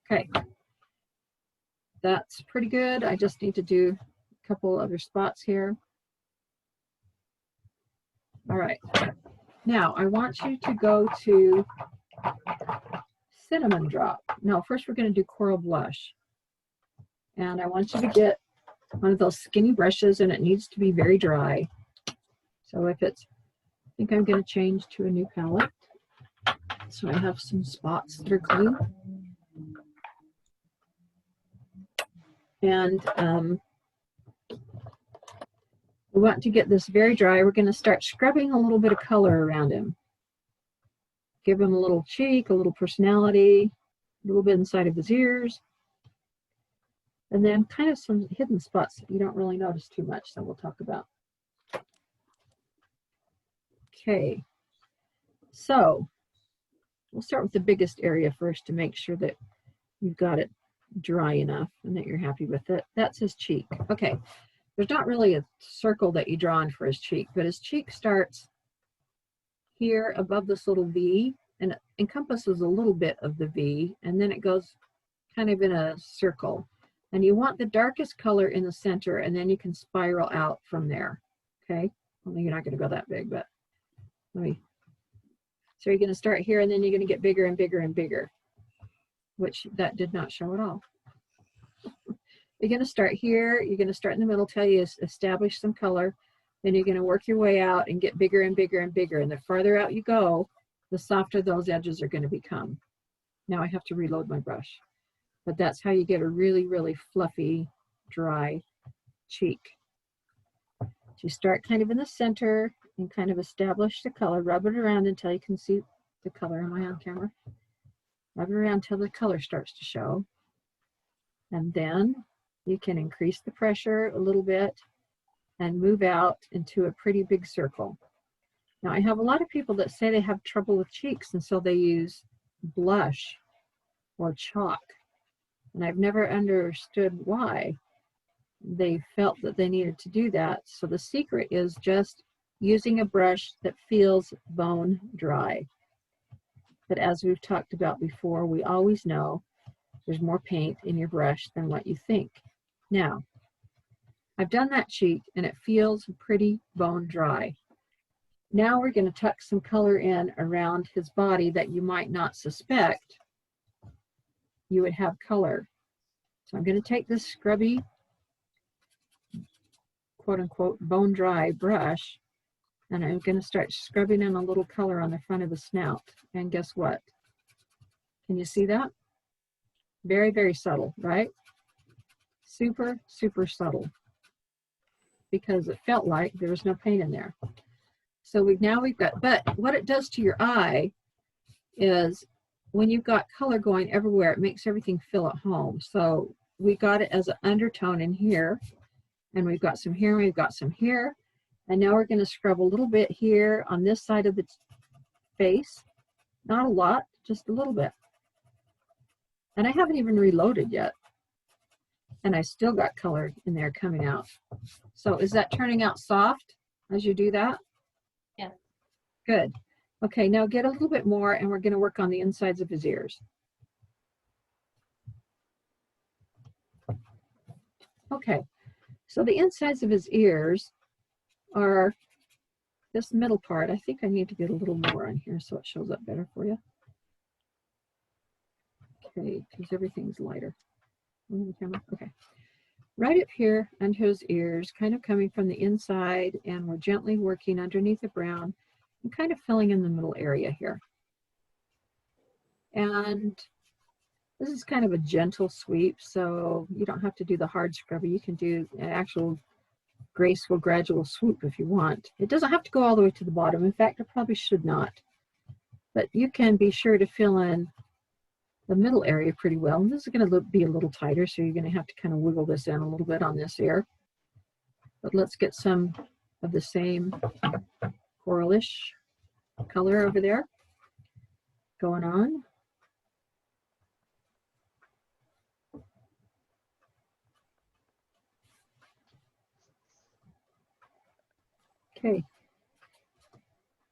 Okay, that's pretty good. I just need to do a couple other spots here. All right, now I want you to go to Cinnamon Drop. No, first we're going to do Coral Blush. And I want you to get one of those skinny brushes, and it needs to be very dry. So if it's, I think I'm going to change to a new palette. So I have some spots that are clean. And we want to get this very dry. We're going to start scrubbing a little bit of color around him. Give him a little cheek, a little personality, a little bit inside of his ears. And then kind of some hidden spots that you don't really notice too much that we'll talk about. Okay, so we'll start with the biggest area first to make sure that you've got it dry enough and that you're happy with it. That's his cheek. Okay, there's not really a circle that you draw on for his cheek, but his cheek starts here above this little V, and it encompasses a little bit of the V, and then it goes kind of in a circle. And you want the darkest color in the center, and then you can spiral out from there. Okay, only you're not going to go that big, but let me. So you're going to start here, and then you're going to get bigger and bigger and bigger, which that did not show at all. You're going to start here. You're going to start in the middle, till you establish some color. Then you're going to work your way out and get bigger and bigger and bigger. And the farther out you go, the softer those edges are going to become. Now I have to reload my brush. But that's how you get a really, really fluffy, dry cheek. So you start kind of in the center and kind of establish the color. Rub it around until you can see the color. Am I on camera? Rub it around until the color starts to show. And then you can increase the pressure a little bit and move out into a pretty big circle. Now I have a lot of people that say they have trouble with cheeks, and so they use blush or chalk. And I've never understood why they felt that they needed to do that. So the secret is just using a brush that feels bone dry. But as we've talked about before, we always know there's more paint in your brush than what you think. Now, I've done that cheek and it feels pretty bone dry. Now we're going to tuck some color in around his body that you might not suspect you would have color. So I'm going to take this scrubby, quote unquote, bone dry brush, and I'm going to start scrubbing in a little color on the front of the snout. And guess what? Can you see that? Very, very subtle, right? Super, super subtle. Because it felt like there was no paint in there. So we've got, but what it does to your eye is when you've got color going everywhere, it makes everything feel at home. So we got it as an undertone in here, and we've got some here, and we've got some here. And now we're going to scrub a little bit here on this side of the face. Not a lot, just a little bit. And I haven't even reloaded yet. And I still got color in there coming out. So is that turning out soft as you do that? Yeah. Good. Okay, now get a little bit more, and we're going to work on the insides of his ears. Okay, so the insides of his ears are this middle part. I think I need to get a little more on here so it shows up better for you. Okay, because everything's lighter. Okay, right up here under his ears, kind of coming from the inside, and we're gently working underneath the brown and kind of filling in the middle area here. And this is kind of a gentle sweep, so you don't have to do the hard scrubber. You can do an actual graceful, gradual swoop if you want. It doesn't have to go all the way to the bottom. In fact, it probably should not. But you can be sure to fill in the middle area pretty well. And this is going to be a little tighter, so you're going to have to kind of wiggle this in a little bit on this ear. But let's get some of the same coralish color over there going on. Okay,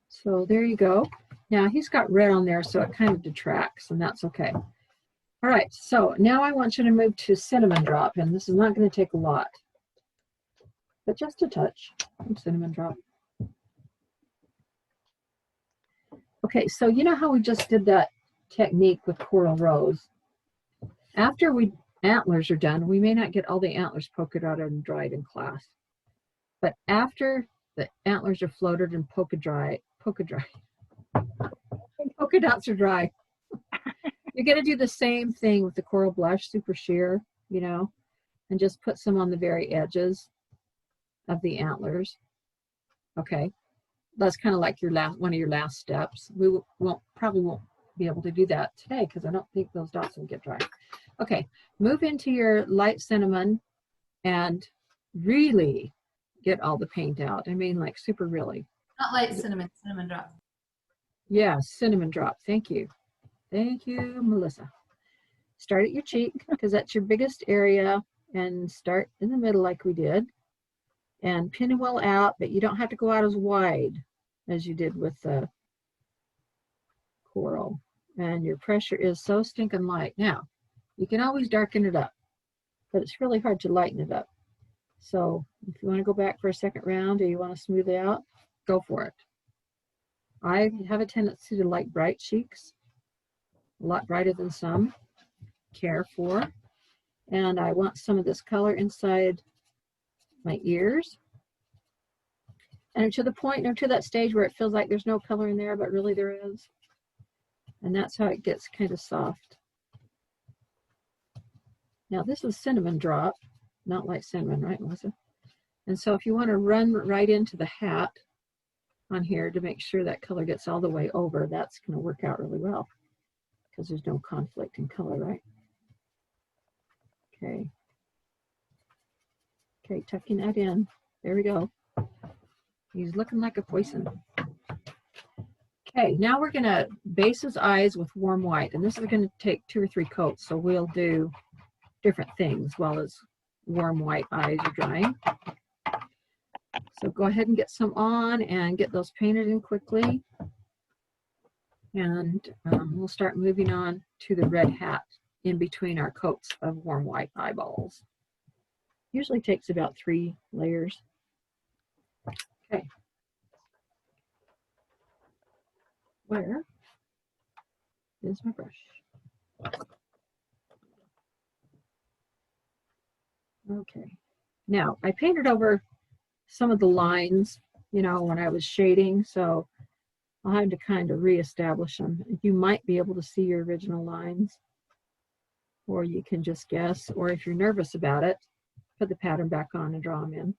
so there you go. Now he's got red on there, so it kind of detracts, and that's okay. All right, so now I want you to move to cinnamon drop, and this is not going to take a lot, but just a touch of cinnamon drop. Okay, so you know how we just did that technique with coral rose? After antlers are done, we may not get all the antlers polka dotted and dried in class, but after the antlers are floated and polka dots are dry, you're going to do the same thing with the coral blush, super sheer, you know, and just put some on the very edges of the antlers. Okay, that's kind of like one of your last steps. We probably won't be able to do that today because I don't think those dots will get dry. Okay, move into your light cinnamon and really get all the paint out. I mean, like super really. Not light cinnamon, cinnamon drop. Yeah, cinnamon drop. Thank you. Thank you, Melissa. Start at your cheek because that's your biggest area, and start in the middle like we did. And pin well out, but you don't have to go out as wide as you did with the coral. And your pressure is so stinking light. Now, you can always darken it up, but it's really hard to lighten it up. So if you want to go back for a second round or you want to smooth it out, go for it. I have a tendency to like bright cheeks, a lot brighter than some care for. And I want some of this color inside my ears. And to the point or to that stage where it feels like there's no color in there, but really there is. And that's how it gets kind of soft. Now this is cinnamon drop, not like cinnamon, right, Melissa? And so if you want to run right into the hat on here to make sure that color gets all the way over, that's going to work out really well because there's no conflict in color, right? Okay. Okay, tucking that in. There we go. He's looking like a poison. Okay, now we're going to base his eyes with warm white, and this is going to take 2 or 3 coats, so we'll do different things while his warm white eyes are drying. So go ahead and get some on and get those painted in quickly. And we'll start moving on to the red hat in between our coats of warm white eyeballs. Usually takes about 3 layers. Okay. Where is my brush? Okay. Now, I painted over some of the lines, you know, when I was shading, so I'll have to kind of reestablish them. You might be able to see your original lines, or you can just guess, or if you're nervous about it, put the pattern back on and draw them in.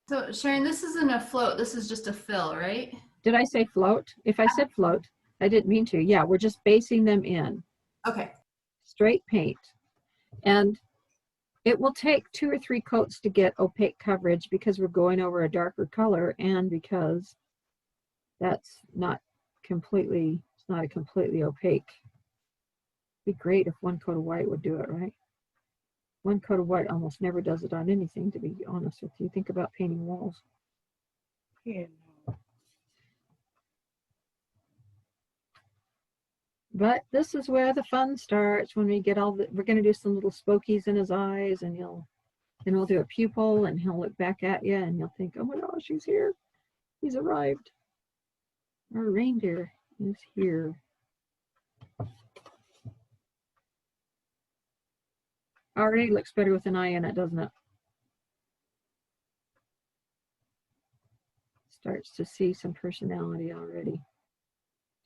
So Sharon, this isn't a float. This is just a fill, right? Did I say float? If I said float, I didn't mean to. Yeah, we're just basing them in. Okay. Straight paint. And it will take 2 or 3 coats to get opaque coverage because we're going over a darker color and because that's not completely, it's not a completely opaque. It'd be great if 1 coat of white would do it, right? 1 coat of white almost never does it on anything, to be honest with you. Think about painting walls. Yeah. But this is where the fun starts, when we get all the, we're going to do some little spokies in his eyes, and then we'll do a pupil, and he'll look back at you and you'll think, oh my gosh, he's here. He's arrived. Our reindeer is here. Already looks better with an eye in it, doesn't it? Starts to see some personality already.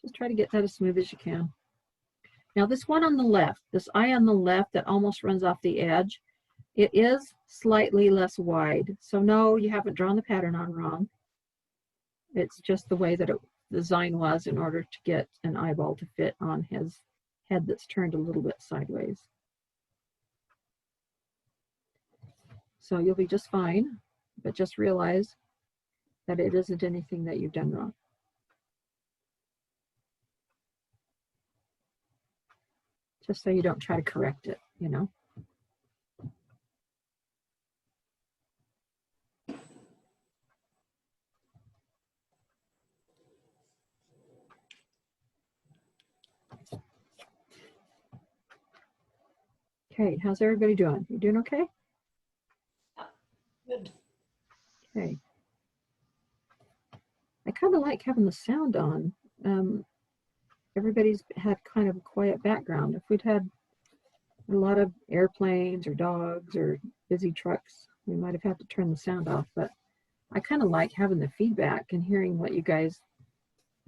Just try to get that as smooth as you can. Now this one on the left, this eye on the left that almost runs off the edge, it is slightly less wide. So no, you haven't drawn the pattern on wrong. It's just the way that the design was in order to get an eyeball to fit on his head that's turned a little bit sideways. So you'll be just fine, but just realize that it isn't anything that you've done wrong. Just so you don't try to correct it, you know. Okay, how's everybody doing? You doing okay? Good. Okay. I kind of like having the sound on. Everybody's had kind of a quiet background. If we'd had a lot of airplanes or dogs or busy trucks, we might have had to turn the sound off, but I kind of like having the feedback and hearing what you guys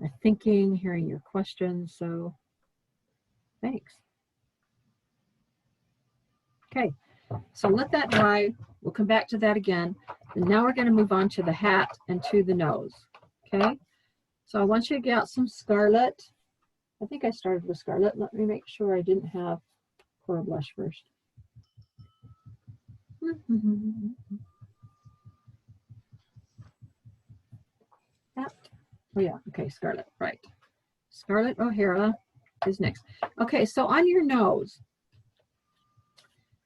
are thinking, hearing your questions, so thanks. Okay, so let that dry. We'll come back to that again. And now we're going to move on to the hat and to the nose, okay? So I want you to get out some scarlet. I think I started with scarlet. Let me make sure I didn't have coral blush first. That. Oh yeah, okay, scarlet, right. Scarlet O'Hara is next. Okay, so on your nose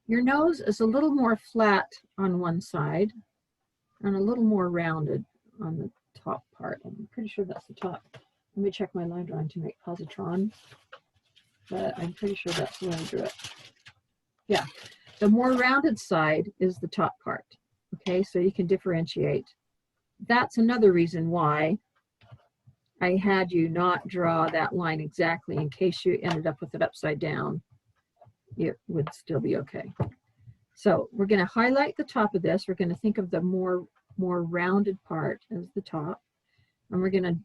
is a little more flat on one side and a little more rounded on the top part. I'm pretty sure that's the top. Let me check my line drawing to make positron, but I'm pretty sure that's the way I drew it. Yeah, the more rounded side is the top part. Okay, so you can differentiate. That's another reason why I had you not draw that line exactly in case you ended up with it upside down. It would still be okay. So we're going to highlight the top of this. We're going to think of the more rounded part as the top. And we're going to,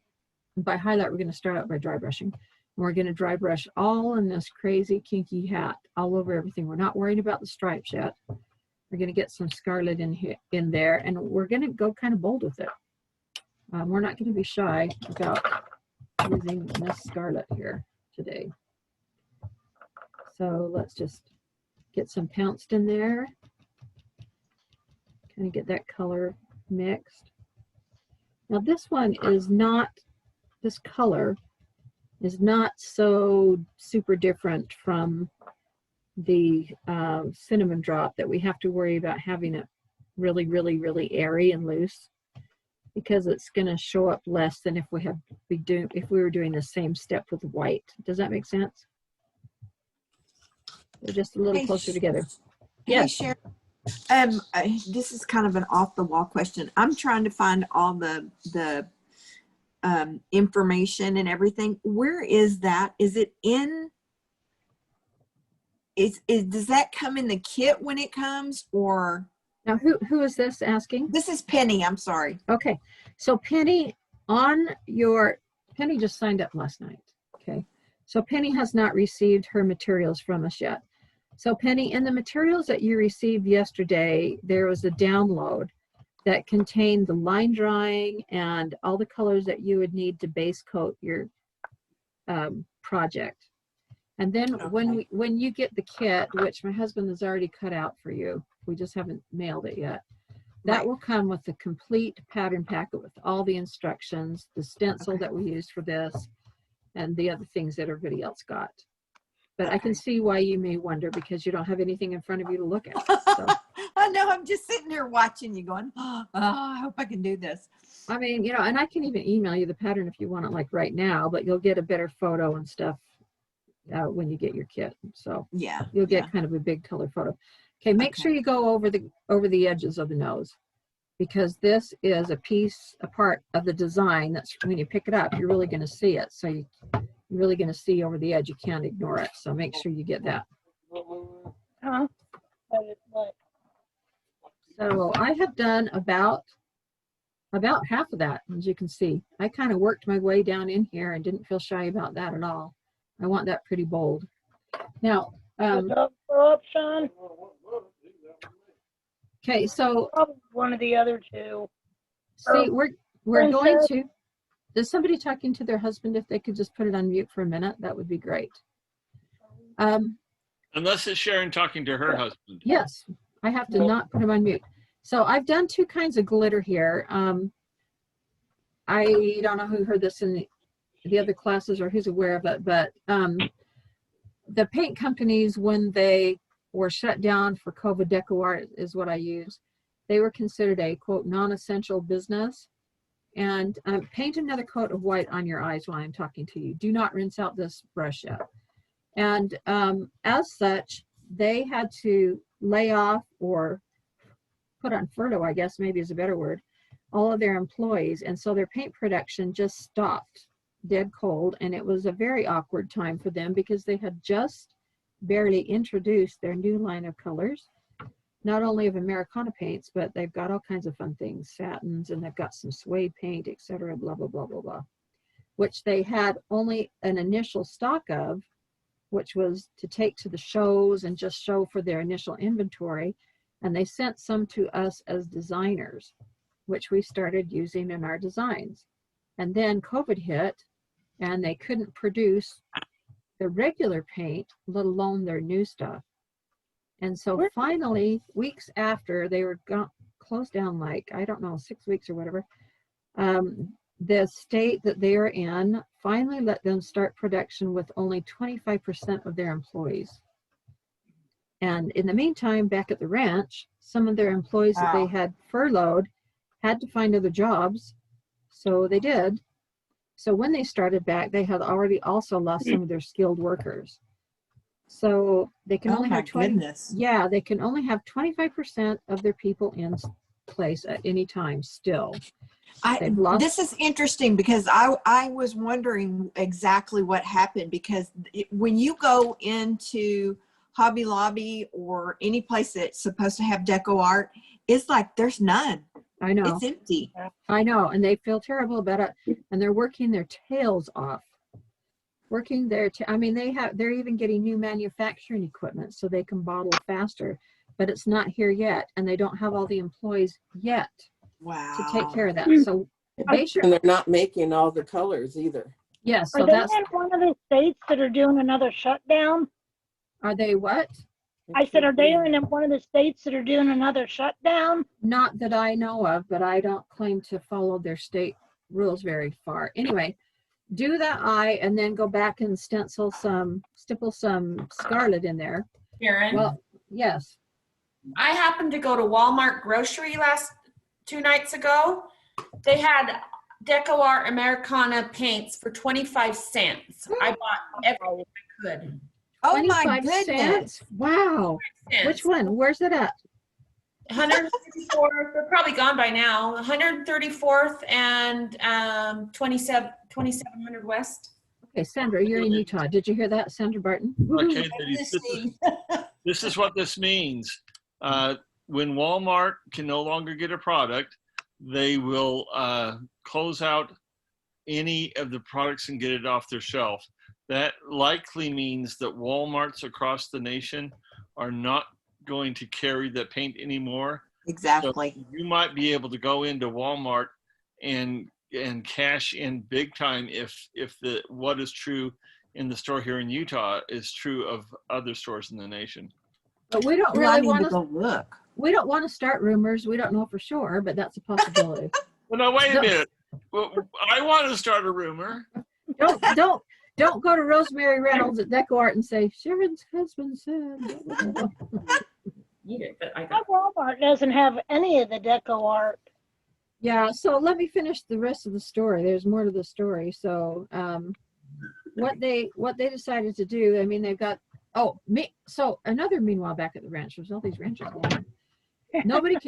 by highlight, we're going to start out by dry brushing. And we're going to dry brush all in this crazy kinky hat, all over everything. We're not worrying about the stripes yet. We're going to get some scarlet in there, and we're going to go kind of bold with it. We're not going to be shy about using this scarlet here today. So let's just get some pounced in there. Kind of get that color mixed. Now this one is not, this color is not so super different from the cinnamon drop that we have to worry about having it really, really, really airy and loose, because it's going to show up less than if we were doing the same step with white. Does that make sense? They're just a little closer together. Hey, Sharon. This is kind of an off-the-wall question. I'm trying to find all the information and everything. Where is that? Is it in? Does that come in the kit when it comes, or? Now, who is this asking? This is Penny. I'm sorry. Okay, so Penny, Penny just signed up last night. Okay, so Penny has not received her materials from us yet. So Penny, in the materials that you received yesterday, there was a download that contain the line drawing and all the colors that you would need to base coat your project. And then when you get the kit, which my husband has already cut out for you, we just haven't mailed it yet. That will come with the complete pattern packet with all the instructions, the stencil that we used for this, and the other things that everybody else got. But I can see why you may wonder, because you don't have anything in front of you to look at. So. I know, I'm just sitting here watching you going, oh, I hope I can do this. I mean, you know, and I can even email you the pattern if you want it like right now, but you'll get a better photo and stuff when you get your kit. So yeah, you'll get kind of a big color photo. Okay, make sure you go over the edges of the nose, because this is a part of the design that's, when you pick it up, you're really going to see it. So you're really going to see over the edge. You can't ignore it. So make sure you get that. Huh? What? So I have done about half of that, as you can see. I kind of worked my way down in here and didn't feel shy about that at all. I want that pretty bold. Now, Sean. Okay, so probably one of the other two. See, we're going to. Is somebody talking to their husband? If they could just put it on mute for a minute, that would be great. Unless it's Sharon talking to her husband. Yes, I have to not put him on mute. So I've done two kinds of glitter here. I don't know who heard this in the other classes or who's aware of it, but the paint companies, when they were shut down for COVID, DecoArt is what I use. They were considered a, quote, non-essential business. And paint another coat of white on your eyes while I'm talking to you. Do not rinse out this brush yet. And as such, they had to lay off or put on furlough, I guess maybe is a better word, all of their employees. And so their paint production just stopped dead cold. And it was a very awkward time for them because they had just barely introduced their new line of colors, not only of Americana paints, but they've got all kinds of fun things, satins, and they've got some suede paint, etc., blah, blah, blah, blah, blah, which they had only an initial stock of, which was to take to the shows and just show for their initial inventory. And they sent some to us as designers, which we started using in our designs. And then COVID hit, and they couldn't produce the regular paint, let alone their new stuff. And so finally, weeks after they were closed down, like, I don't know, 6 weeks or whatever, the state that they are in finally let them start production with only 25% of their employees. And in the meantime, back at the ranch, some of their employees that they had furloughed had to find other jobs. So they did. So when they started back, they had already also lost some of their skilled workers. So they can only have 20. Yeah, they can only have 25% of their people in place at any time still. This is interesting because I was wondering exactly what happened, because when you go into Hobby Lobby or any place that's supposed to have DecoArt, it's like there's none. I know. It's empty. I know, and they feel terrible about it, and they're working their tails off. Working their, I mean, they're even getting new manufacturing equipment so they can bottle faster, but it's not here yet, and they don't have all the employees yet to take care of that. So basically, and they're not making all the colors either. Yes, so are they that's in one of the states that are doing another shutdown? Are they what? I said, are they in one of the states that are doing another shutdown? Not that I know of, but I don't claim to follow their state rules very far. Anyway, do that eye and then go back and stipple some scarlet in there. Sharon? Well, yes. I happened to go to Walmart grocery 2 nights ago. They had DecoArt Americana paints for 25 cents. I bought everything I could. Oh 25 my goodness. cents. Wow. Which one? Where's it at? 134th, they're probably gone by now. 134th and 2700 West. Okay, Sandra, you're in Utah. Did you hear that, Sandra Barton? Okay, this is what this means. When Walmart can no longer get a product, they will close out any of the products and get it off their shelf. That likely means that Walmarts across the nation are not going to carry the paint anymore. Exactly. So you might be able to go into Walmart and cash in big time if the what is true in the store here in Utah is true of other stores in the nation. But we don't Well, I really need want to go look. We don't want to start rumors. We don't know for sure, but that's a possibility. Well, no, wait a minute. Well, I want to start a rumor. Don't go to Rosemary Reynolds at Deco Art and say Sharon's husband said. Need it, but I My Walmart doesn't have any of the deco art. Yeah, so let me finish the rest of the story. There's more to the story. So what they decided to do, I mean, they've got so another meanwhile back at the ranch, there's all these ranches going on.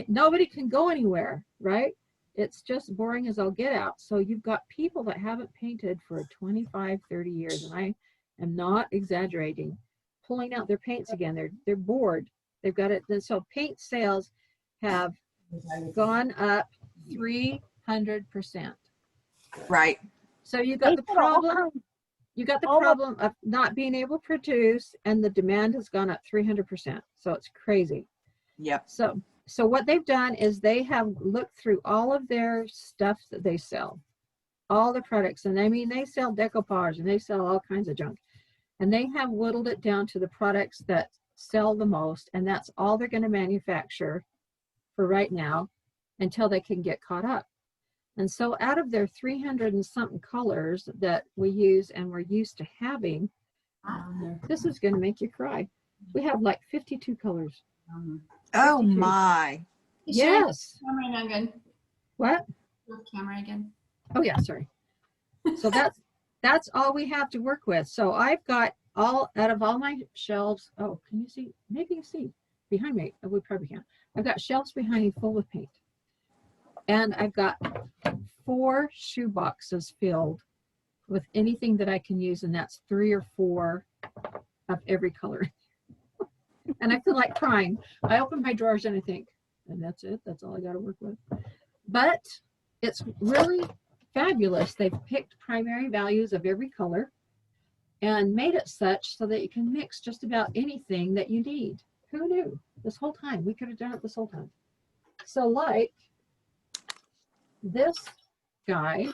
Nobody can go anywhere, right? It's just boring as all get out. So you've got people that haven't painted for 25, 30 years, and I am not exaggerating, pulling out their paints again. They're bored. They've got it. So paint sales have gone up 300%. Right. So you got the problem. You got the problem of not being able to produce, and the demand has gone up 300%. So it's crazy. Yep. So what they've done is they have looked through all of their stuff that they sell, all the products, and I mean they sell decoupage and they sell all kinds of junk, and they have whittled it down to the products that sell the most, and that's all they're going to manufacture for right now until they can get caught up. And so out of their 300 and something colors that we use and we're used to having, this is going to make you cry. We have like 52 colors. Oh 52. my. Yes. Camera again. What? Camera again. Oh yeah, sorry. So that's all we have to work with. So I've got all out of all my shelves. Oh, can you see? Maybe you see behind me. Oh, we probably can't. I've got shelves behind me full of paint. And I've got 4 shoe boxes filled with anything that I can use, and that's 3 or 4 of every color. And I feel like crying. I open my drawers and I think, and that's it. That's all I got to work with. But it's really fabulous. They've picked primary values of every color and made it such so that you can mix just about anything that you need. Who knew? This whole time. We could have done it this whole time. So like this guy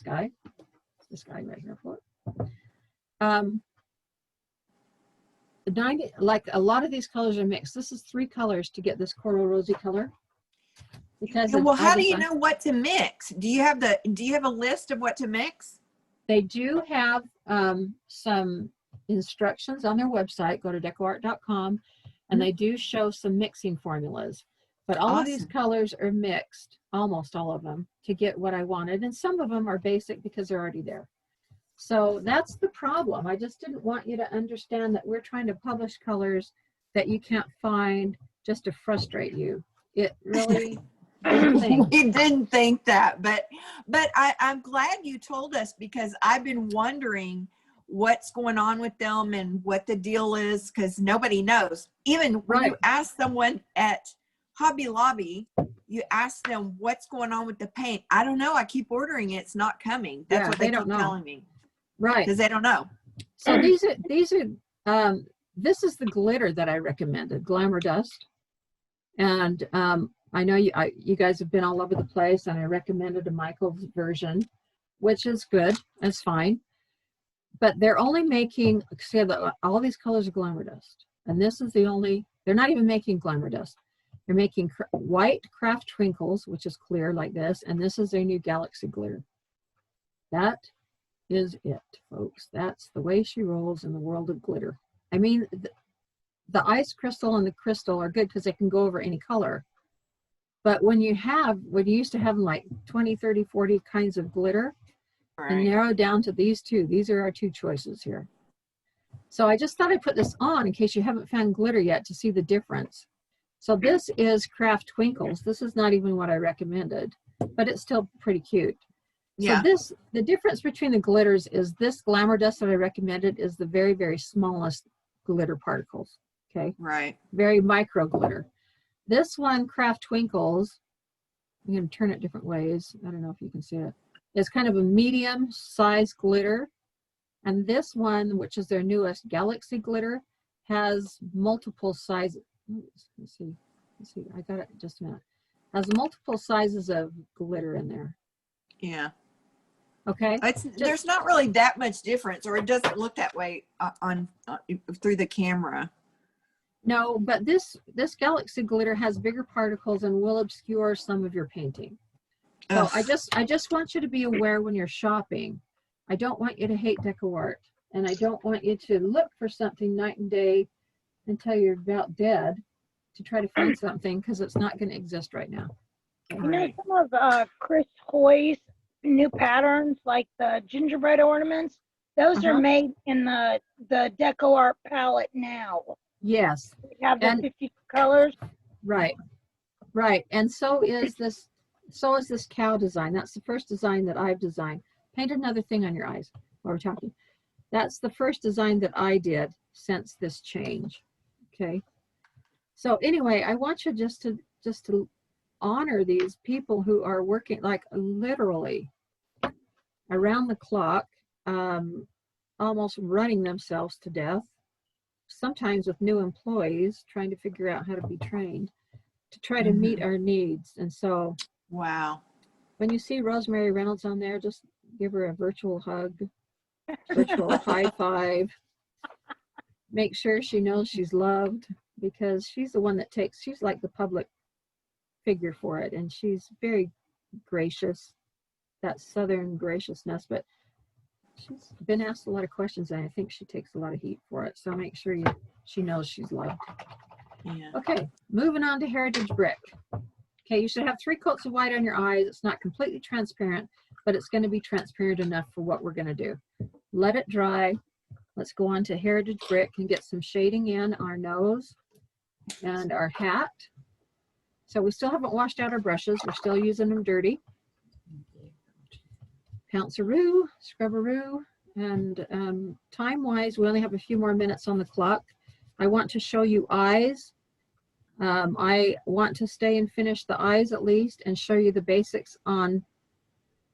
right here for it. 90, like a lot of these colors are mixed. This is 3 colors to get this coral rosy color. Because well, how do you know what to mix? Do you have a list of what to mix? They do have some instructions on their website. Go to decoart.com, and they do show some mixing formulas. But all of these colors are mixed, almost all of them, to get what I wanted. And some of them are basic because they're already there. So that's the problem. I just didn't want you to understand that we're trying to publish colors that you can't find just to frustrate you. It really We didn't think that, but I'm glad you told us, because I've been wondering what's going on with them and what the deal is, because nobody knows. Even when you ask someone at Hobby Lobby, you ask them what's going on with the paint. I don't know. I keep ordering it. It's not coming. That's what they keep telling me. Right. Because they don't know. So these are this is the glitter that I recommended, Glamour Dust. And I know you guys have been all over the place, and I recommended a Michael's version, which is good. That's fine. But they're only making, see, all these colors are Glamour Dust. And this is the only, they're not even making Glamour Dust. They're making white Craft Twinkles, which is clear like this. And this is their new Galaxy Glitter. That is it, folks. That's the way she rolls in the world of glitter. I mean, the ice crystal and the crystal are good because they can go over any color. But when you used to have like 20, 30, 40 kinds of glitter, and narrow down to these 2. These are our 2 choices here. So I just thought I'd put this on in case you haven't found glitter yet to see the difference. So this is Craft Twinkles. This is not even what I recommended, but it's still pretty cute. Yeah. So the difference between the glitters is this Glamour Dust that I recommended is the very, very smallest glitter particles. Okay. Right. Very micro glitter. This one, Craft Twinkles, I'm going to turn it different ways. I don't know if you can see it. It's kind of a medium size glitter. And this one, which is their newest Galaxy Glitter, has multiple sizes. Let's see. let's see, I got it just a minute. Has multiple sizes of glitter in there. Yeah. Okay. There's not really that much difference, or it doesn't look that way on through the camera. No, but this galaxy glitter has bigger particles and will obscure some of your painting. So I just want you to be aware when you're shopping. I don't want you to hate deco art, and I don't want you to look for something night and day until you're about dead to try to find something, because it's not going to exist right now. You know, some of Chris Hoy's new patterns, like the gingerbread ornaments, those are made in the deco art palette now. Yes. We have the 50 colors. Right. Right. And so is this cow design. That's the first design that I've designed. Paint another thing on your eyes while we're talking. That's the first design that I did since this change. Okay. So anyway, I want you just to honor these people who are working like literally around the clock, almost running themselves to death, sometimes with new employees trying to figure out how to be trained to try to meet our needs. And so, wow, when you see Rosemary Reynolds on there, just give her a virtual hug, virtual high five. Make sure she knows she's loved, because she's the one that she's like the public figure for it, and she's very gracious, that Southern graciousness, but she's been asked a lot of questions, and I think she takes a lot of heat for it. So make sure she knows she's loved. Yeah. Okay, moving on to Heritage Brick. Okay, you should have 3 coats of white on your eyes. It's not completely transparent, but it's going to be transparent enough for what we're going to do. Let it dry. Let's go on to Heritage Brick and get some shading in our nose and our hat. So we still haven't washed out our brushes. We're still using them dirty. Pounceroo, scrubberoo, and time-wise, we only have a few more minutes on the clock. I want to show you eyes. I want to stay and finish the eyes at least and show you the basics on,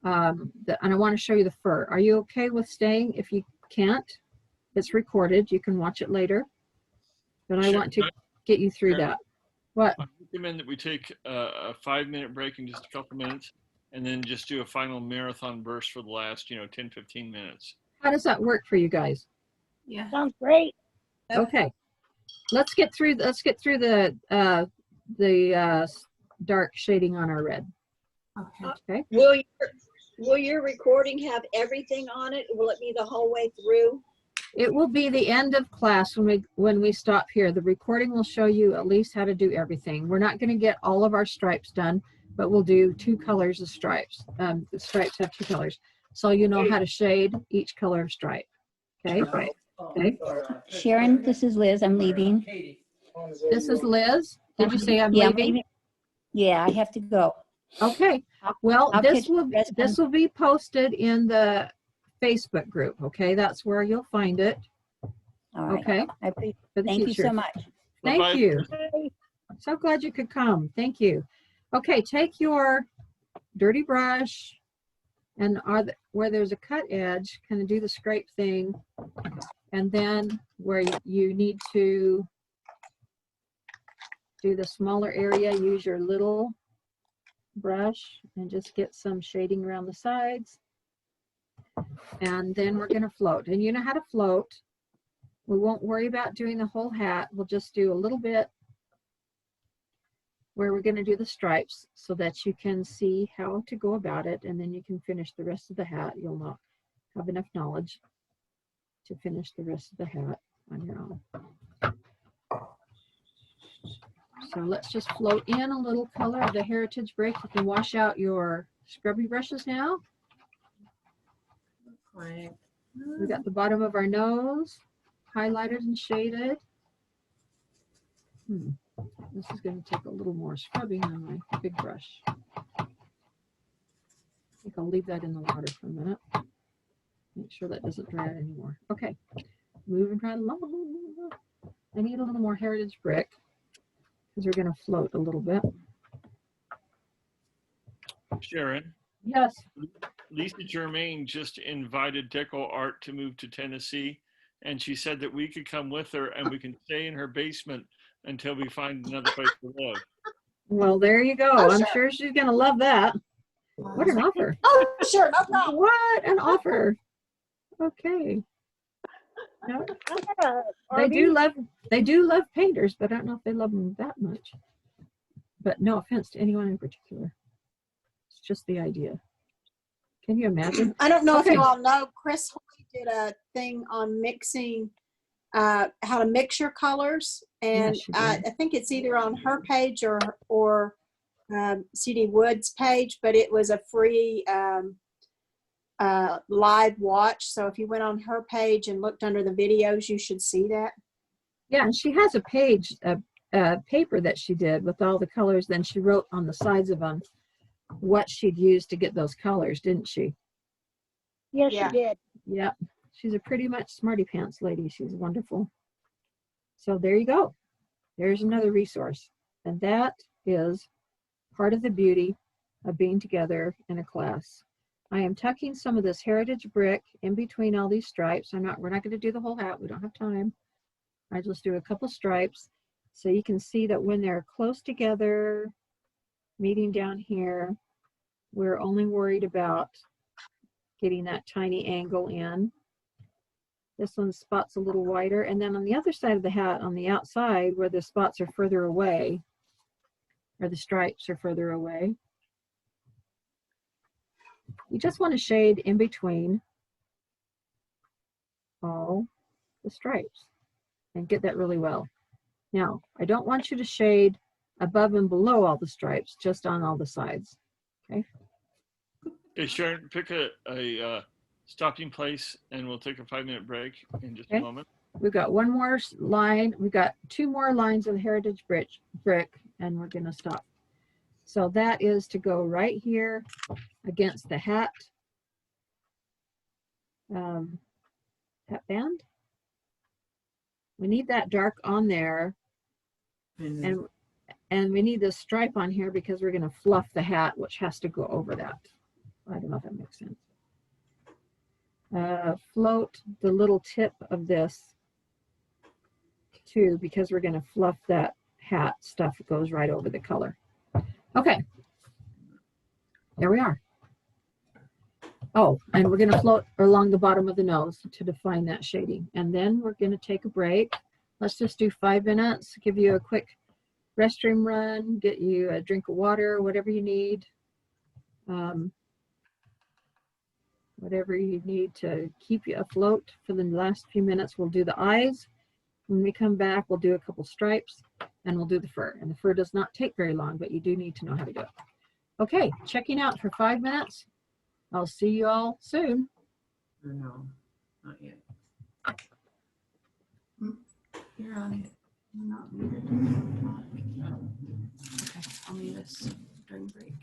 and I want to show you the fur. Are you okay with staying? If you can't, it's recorded. You can watch it later. But I want to get you through that. What? I recommend that we take a 5-minute break in just a couple minutes, and then just do a final marathon burst for the last, 10, 15 minutes. How does that work for you guys? Yeah. Sounds great. Okay. Let's get through the dark shading on our red. Okay. Will your recording have everything on it? Will it be the whole way through? It will be the end of class when we stop here. The recording will show you at least how to do everything. We're not going to get all of our stripes done, but we'll do 2 colors of stripes. The stripes have 2 colors. So you know how to shade each color of stripe. Okay. Okay. Sharon, this is Liz. I'm leaving. This is Liz. Did you say I'm leaving? Yeah, I have to go. Okay. Well, this will be posted in the Facebook group. Okay, that's where you'll find it. All right. Okay. Thank you so much. Thank you. So glad you could come. Thank you. Okay, take your dirty brush and where there's a cut edge, kind of do the scrape thing, and then where you need to do the smaller area, use your little brush and just get some shading around the sides. And then we're going to float. And you know how to float. We won't worry about doing the whole hat. We'll just do a little bit where we're going to do the stripes so that you can see how to go about it, and then you can finish the rest of the hat. You'll not have enough knowledge to finish the rest of the hat on your own. So let's just float in a little color of the Heritage Brick. You can wash out your scrubby brushes now. We got the bottom of our nose highlighted and shaded. This is going to take a little more scrubbing on my big brush. I think I'll leave that in the water for a minute. Make sure that doesn't dry out anymore. Okay, moving right along. I need a little more Heritage Brick because we're going to float a little bit. Sharon? Yes. Lisa Germain just invited Deco Art to move to Tennessee, and she said that we could come with her and we can stay in her basement until we find another place to live. Well, there you go. Oh, I'm sure. sure she's going to love that. What an offer. Oh, sure, no problem. What an offer. Okay. No, they do love painters, but I don't know if they love them that much. But no offense to anyone in particular. It's just the idea. Can you imagine? I don't know if Okay. you all know, Chris Hoy did a thing on mixing, how to mix your colors. And she I did. think it's either on her page or CD Wood's page, but it was a free live watch. So if you went on her page and looked under the videos, you should see that. Yeah, and she has a page, a paper that she did with all the colors. Then she wrote on the sides of them what she'd used to get those colors, didn't she? Yes, Yeah. she did. Yeah, she's a pretty much smarty pants lady. She's wonderful. So there you go. There's another resource. And that is part of the beauty of being together in a class. I am tucking some of this heritage brick in between all these stripes. We're not going to do the whole hat. We don't have time. I just do a couple stripes so you can see that when they're close together, meeting down here, we're only worried about getting that tiny angle in. This one's spot's a little wider. And then on the other side of the hat, on the outside where the spots are further away, or the stripes are further away, you just want to shade in between all the stripes and get that really well. Now, I don't want you to shade above and below all the stripes, just on all the sides, okay? Okay, Sharon, pick a stopping place and we'll take a 5-minute break in just a Okay. moment. We've got one more line. We've got 2 more lines of the heritage brick, and we're going to stop. So that is to go right here against the hat, hat band. We need that dark on there, and we need this stripe on here because we're going to fluff the hat, which has to go over that. I don't know if that makes sense. Float the little tip of this too, because we're going to fluff that hat stuff. It goes right over the color. Okay, there we are. Oh, and we're going to float along the bottom of the nose to define that shading. And then we're going to take a break. Let's just do 5 minutes, give you a quick restroom run, get you a drink of water, whatever you need. Whatever you need to keep you afloat for the last few minutes. We'll do the eyes. When we come back, we'll do a couple stripes and we'll do the fur. And the fur does not take very long, but you do need to know how to do it. Okay, checking out for 5 minutes. I'll see you all soon. No, not yet. You're on it. You're not muted. Okay, I'll mute us during break.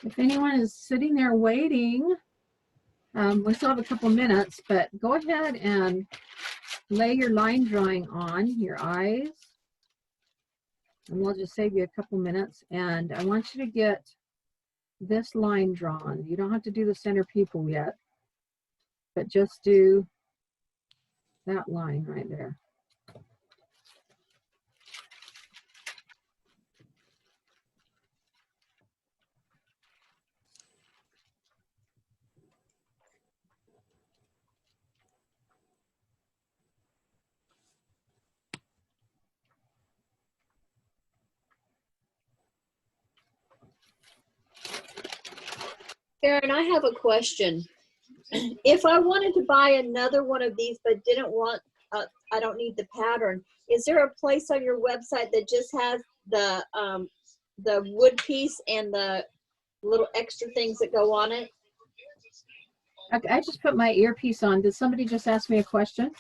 If anyone is sitting there waiting, we still have a couple minutes, but go ahead and lay your line drawing on your eyes. And we'll just save you a couple minutes. And I want you to get this line drawn. You don't have to do the center pupil yet, but just do that line right there. Sharon, I have a question. If I wanted to buy another one of these but didn't want, I don't need the pattern, is there a place on your website that just has the wood piece and the little extra things that go on it? I just put my earpiece on. Did somebody just ask me a question?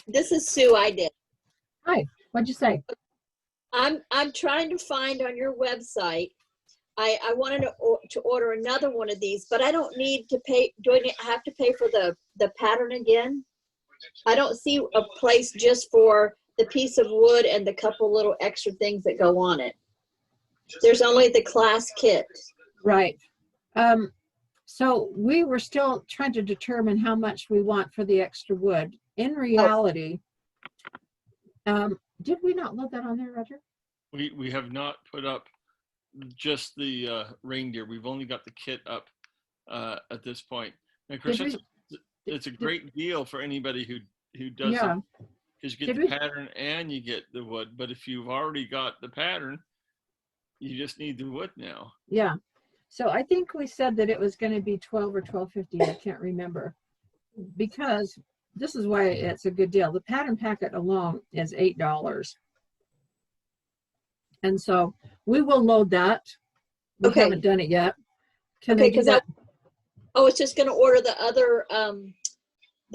This is Sue. I did. Hi. What'd you say? I'm trying to find on your website. I wanted to order another one of these, but I don't need to pay. Do I have to pay for the pattern again? I don't see a place just for the piece of wood and the couple little extra things that go on it. There's only the class kit. Right. So we were still trying to determine how much we want for the extra wood. In reality, did we not load that on there, Roger? We have not put up just the reindeer. We've only got the kit up at this point. And of course, it's a great deal for anybody who does it, because you get the pattern and you get the wood. But if you've already got the pattern, you just need the wood now. Yeah. So I think we said that it was going to be $12 or $12.50. I can't remember, because this is why it's a good deal. The pattern packet alone is $8. And so we will load that. We haven't done it yet. Can I do that? I was just going to order the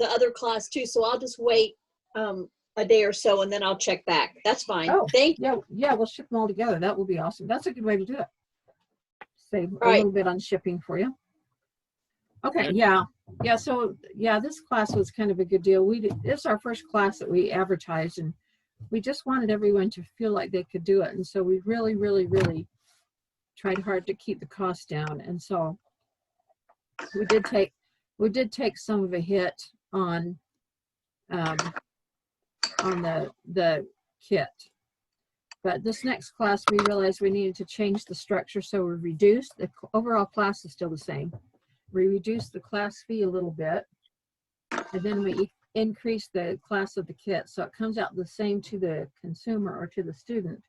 other class too. So I'll just wait a day or so and then I'll check back. That's fine. Oh, thank you. Yeah, we'll ship them all together. That will be awesome. That's a good way to do it. Save a little bit on shipping for you. Okay, yeah. So this class was kind of a good deal. This is our first class that we advertised, and we just wanted everyone to feel like they could do it. And so we really, really, really tried hard to keep the cost down. And so we did take some of a hit on the kit. But this next class, we realized we needed to change the structure, so we reduced the overall class is still the same. We reduced the class fee a little bit, and then we increased the class of the kit, so it comes out the same to the consumer or to the student,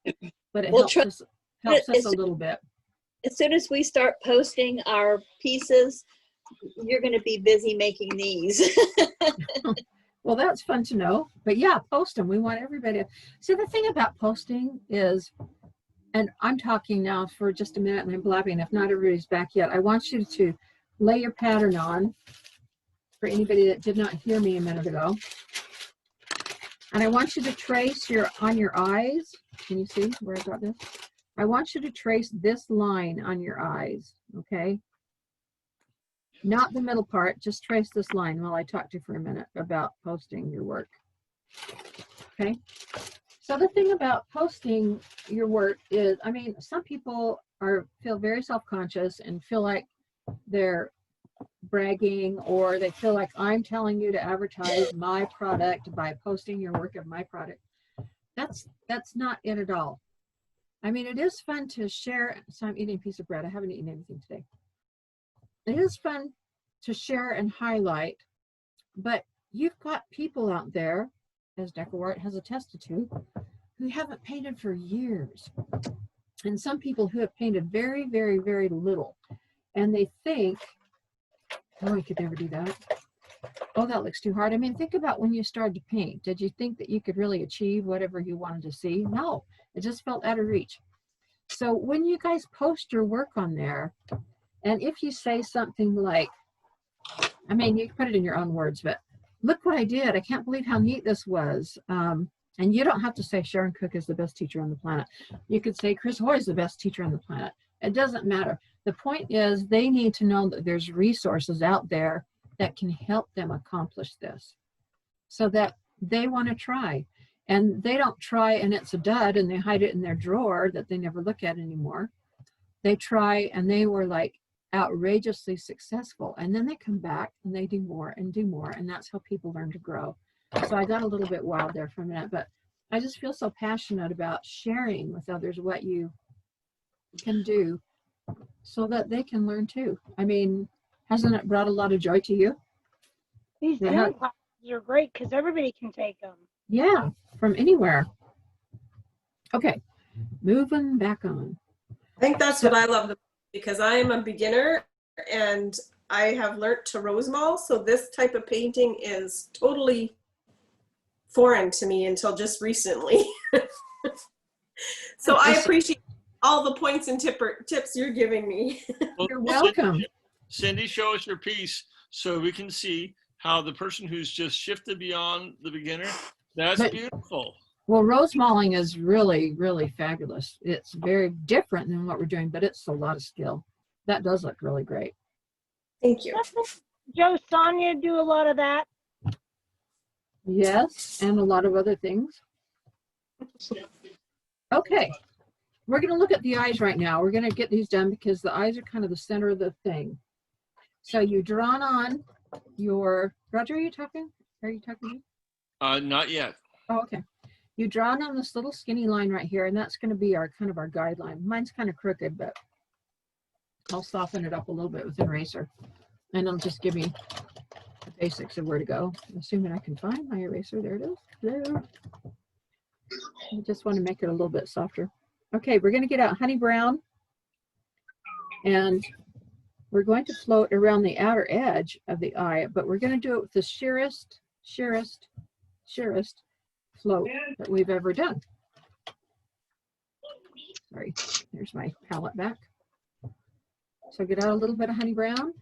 but it helps us a little bit. As soon as we start posting our pieces, you're going to be busy making these. Well, that's fun to know. But yeah, post them. We want everybody to see. The thing about posting is, and I'm talking now for just a minute and I'm blabbing, if not everybody's back yet, I want you to lay your pattern on, for anybody that did not hear me a minute ago. And I want you to trace on your eyes. Can you see where I got this? I want you to trace this line on your eyes, okay? Not the middle part, just trace this line while I talk to you for a minute about posting your work. Okay? So the thing about posting your work is, I mean, some people feel very self-conscious and feel like they're bragging, or they feel like I'm telling you to advertise my product by posting your work of my product. That's not it at all. I mean, it is fun to share. So I'm eating a piece of bread. I haven't eaten anything today. It is fun to share and highlight, but you've got people out there, as DecoArt has attested to, who haven't painted for years. And some people who have painted very, very, very little. And they think, oh, I could never do that. Oh, that looks too hard. I mean, think about when you started to paint. Did you think that you could really achieve whatever you wanted to see? No, it just felt out of reach. So when you guys post your work on there, and if you say something like, I mean, you can put it in your own words, but look what I did. I can't believe how neat this was. And you don't have to say Sharon Cook is the best teacher on the planet. You could say Chris Hoy is the best teacher on the planet. It doesn't matter. The point is they need to know that there's resources out there that can help them accomplish this, so that they want to try. And they don't try and it's a dud and they hide it in their drawer that they never look at anymore. They try and they were like outrageously successful, and then they come back and they do more and do more, and that's how people learn to grow. So I got a little bit wild there for a minute, but I just feel so passionate about sharing with others what you can do so that they can learn too. I mean, hasn't it brought a lot of joy to you? These Yeah. Zoom classes are great because everybody can take them. Yeah, from anywhere. Okay, moving back on. I think that's what I love the most, because I am a beginner and I have learned to rosemall. So this type of painting is totally foreign to me until just recently. So I appreciate all the points and tips you're giving me. Well, you're welcome. Cindy, show us your piece so we can see how the person who's just shifted beyond the beginner, that's beautiful. Well, rosemalling is really, really fabulous. It's very different than what we're doing, but it's a lot of skill. That does look really great. Thank you. Joe, Sonia do a lot of that. Yes, and a lot of other things. Okay, we're going to look at the eyes right now. We're going to get these done because the eyes are kind of the center of the thing. So you drawn on your, Roger, are you talking? Are you talking to me? Not yet. Oh, okay. You drawn on this little skinny line right here, and that's going to be our kind of our guideline. Mine's kind of crooked, but I'll soften it up a little bit with an eraser, and it'll just give me the basics of where to go. Assuming I can find my eraser. There it is. There. I just want to make it a little bit softer. Okay, we're going to get out honey brown, and we're going to float around the outer edge of the eye, but we're going to do it with the sheerest float that we've ever done. Sorry, there's my palette back. So get out a little bit of honey brown.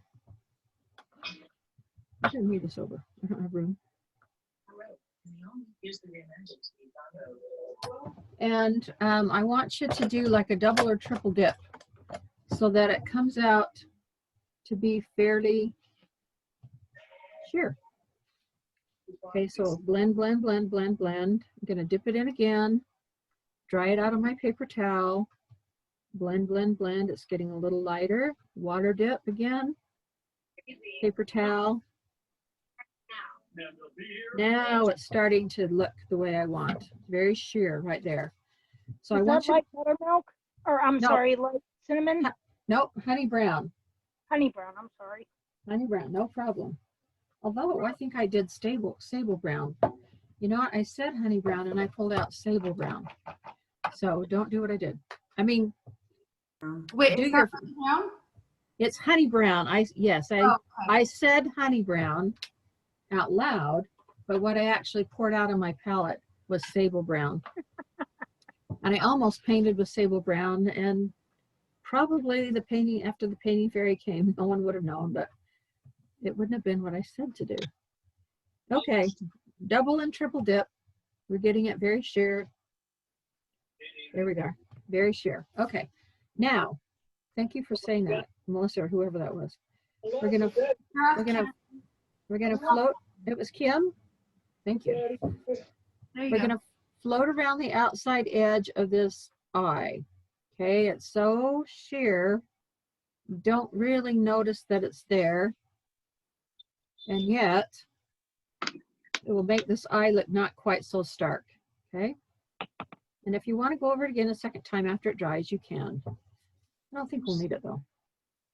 I didn't move this over. I don't have room. And I want you to do like a double or triple dip so that it comes out to be fairly sheer. Okay, so blend, blend, blend, blend, blend. I'm going to dip it in again, dry it out on my paper towel, blend, blend, blend. It's getting a little lighter. Water dip again, paper towel. Now it's starting to look the way I want. Very sheer right there. So I want you like buttermilk, or I'm sorry, like cinnamon. Nope, honey brown. Honey brown. I'm sorry. Honey brown, no problem. Although I think I did sable brown. You know what? I said honey brown and I pulled out sable brown. So don't do what I did. I mean, wait, do is your, that honey brown? It's honey brown. I said honey brown out loud, but what I actually poured out on my palette was sable brown. And I almost painted with sable brown, and probably the painting, after the painting fairy came, no one would have known, but it wouldn't have been what I said to do. Okay, double and triple dip. We're getting it very sheer. There we go, very sheer. Okay, now, thank you for saying that, Melissa, or whoever that was. We're gonna float. It was Kim. Thank you. We're gonna float around the outside edge of this eye. Okay, it's so sheer, you don't really notice that it's there, and yet it will make this eye look not quite so stark. Okay, and if you want to go over it again a second time after it dries, you can. I don't think we'll need it though.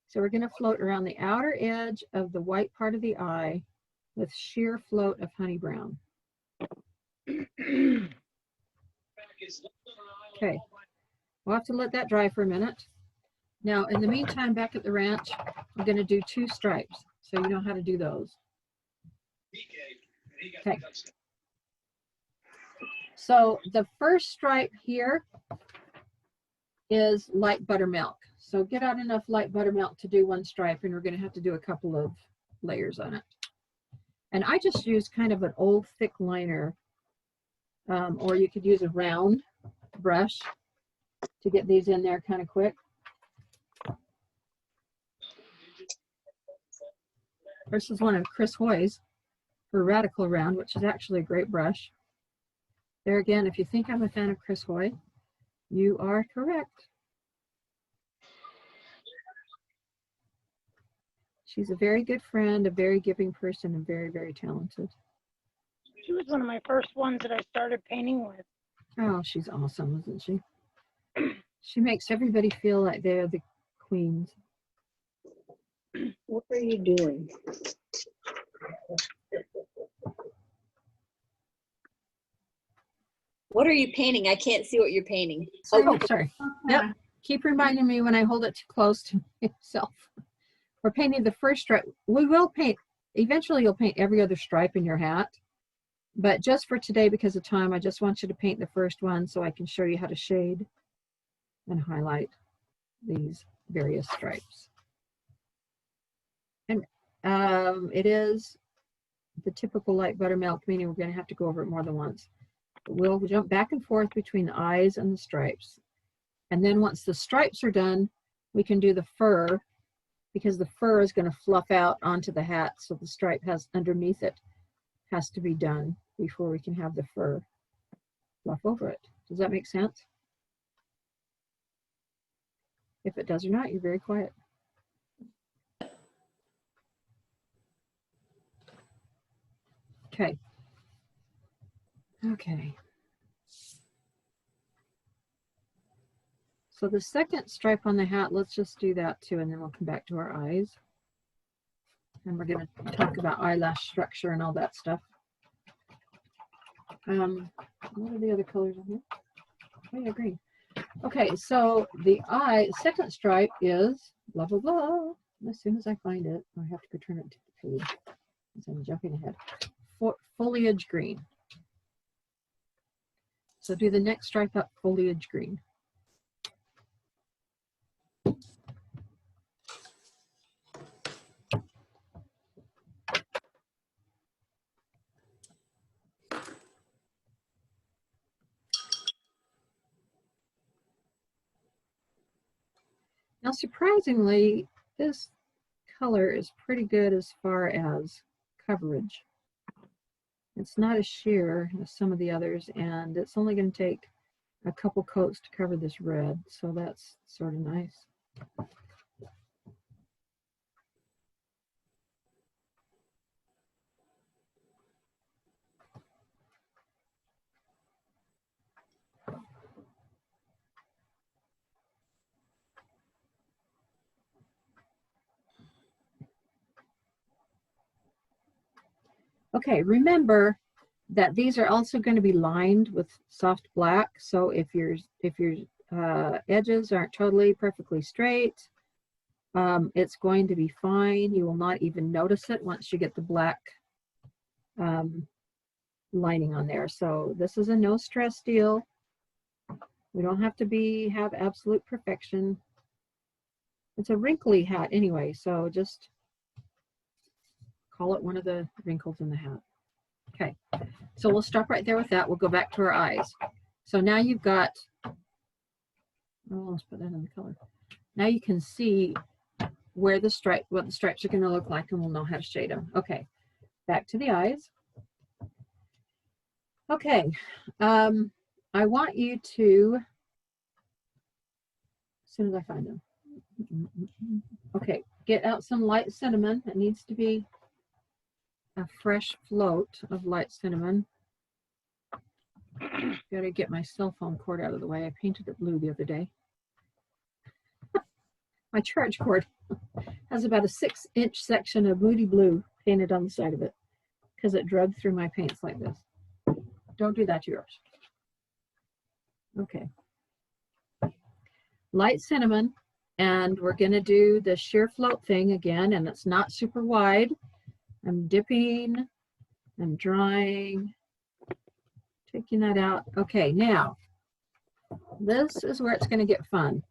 So we're going to float around the outer edge of the white part of the eye with sheer float of honey brown. Okay, we'll have to let that dry for a minute. Now, in the meantime, back at the ranch, I'm going to do 2 stripes, so you know how to do those. Okay. So the first stripe here is light buttermilk. So get out enough light buttermilk to do 1 stripe, and we're going to have to do a couple of layers on it. And I just use kind of an old thick liner, or you could use a round brush to get these in there kind of quick. This is one of Chris Hoy's for Radical Round, which is actually a great brush. There again, if you think I'm a fan of Chris Hoy, you are correct. She's a very good friend, a very giving person, and very, very talented. She was one of my first ones that I started painting with. Oh, she's awesome, isn't she? She makes everybody feel like they're the queens. What are you doing? What are you painting? I can't see what you're painting. Oh, sorry. Yep. Keep reminding me when I hold it too close to myself. We're painting the first stripe. We will paint, eventually you'll paint every other stripe in your hat. But just for today, because of time, I just want you to paint the first one so I can show you how to shade and highlight these various stripes. And it is the typical light buttermilk, meaning we're going to have to go over it more than once. But we'll jump back and forth between the eyes and the stripes. And then once the stripes are done, we can do the fur, because the fur is going to fluff out onto the hat, so the stripe has underneath it has to be done before we can have the fur fluff over it. Does that make sense? If it does or not, you're very quiet. Okay. Okay. So the second stripe on the hat, let's just do that too, and then we'll come back to our eyes. And we're going to talk about eyelash structure and all that stuff. What are the other colors on here? Oh yeah, green. Okay, so the second stripe is blah, blah, blah. As soon as I find it, I have to go turn it to the page. So I'm jumping ahead. Foliage green. So do the next stripe up, foliage green. Now, surprisingly, this color is pretty good as far as coverage. It's not as sheer as some of the others, and it's only going to take a couple coats to cover this red, so that's sort of nice. Okay, remember that these are also going to be lined with soft black, so if your edges aren't totally perfectly straight, it's going to be fine. You will not even notice it once you get the black lining on there. So this is a no stress deal. We don't have to have absolute perfection. It's a wrinkly hat anyway, so just call it one of the wrinkles in the hat. Okay, so we'll stop right there with that. We'll go back to our eyes. So now you've got, oh, let's put that in the color. Now you can see where the stripe, what the stripes are going to look like, and we'll know how to shade them. Okay, back to the eyes. Okay, I want you to, as soon as I find them. Okay, get out some light cinnamon. It needs to be a fresh float of light cinnamon. Gotta get my cell phone cord out of the way. I painted it blue the other day. My charge cord has about a 6-inch section of moody blue painted on the side of it because it drug through my paints like this. Don't do that to yours. Okay. Light cinnamon, and we're gonna do the sheer float thing again, and it's not super wide. I'm dipping, I'm drying, taking that out. Okay, now, this is where it's going to get fun.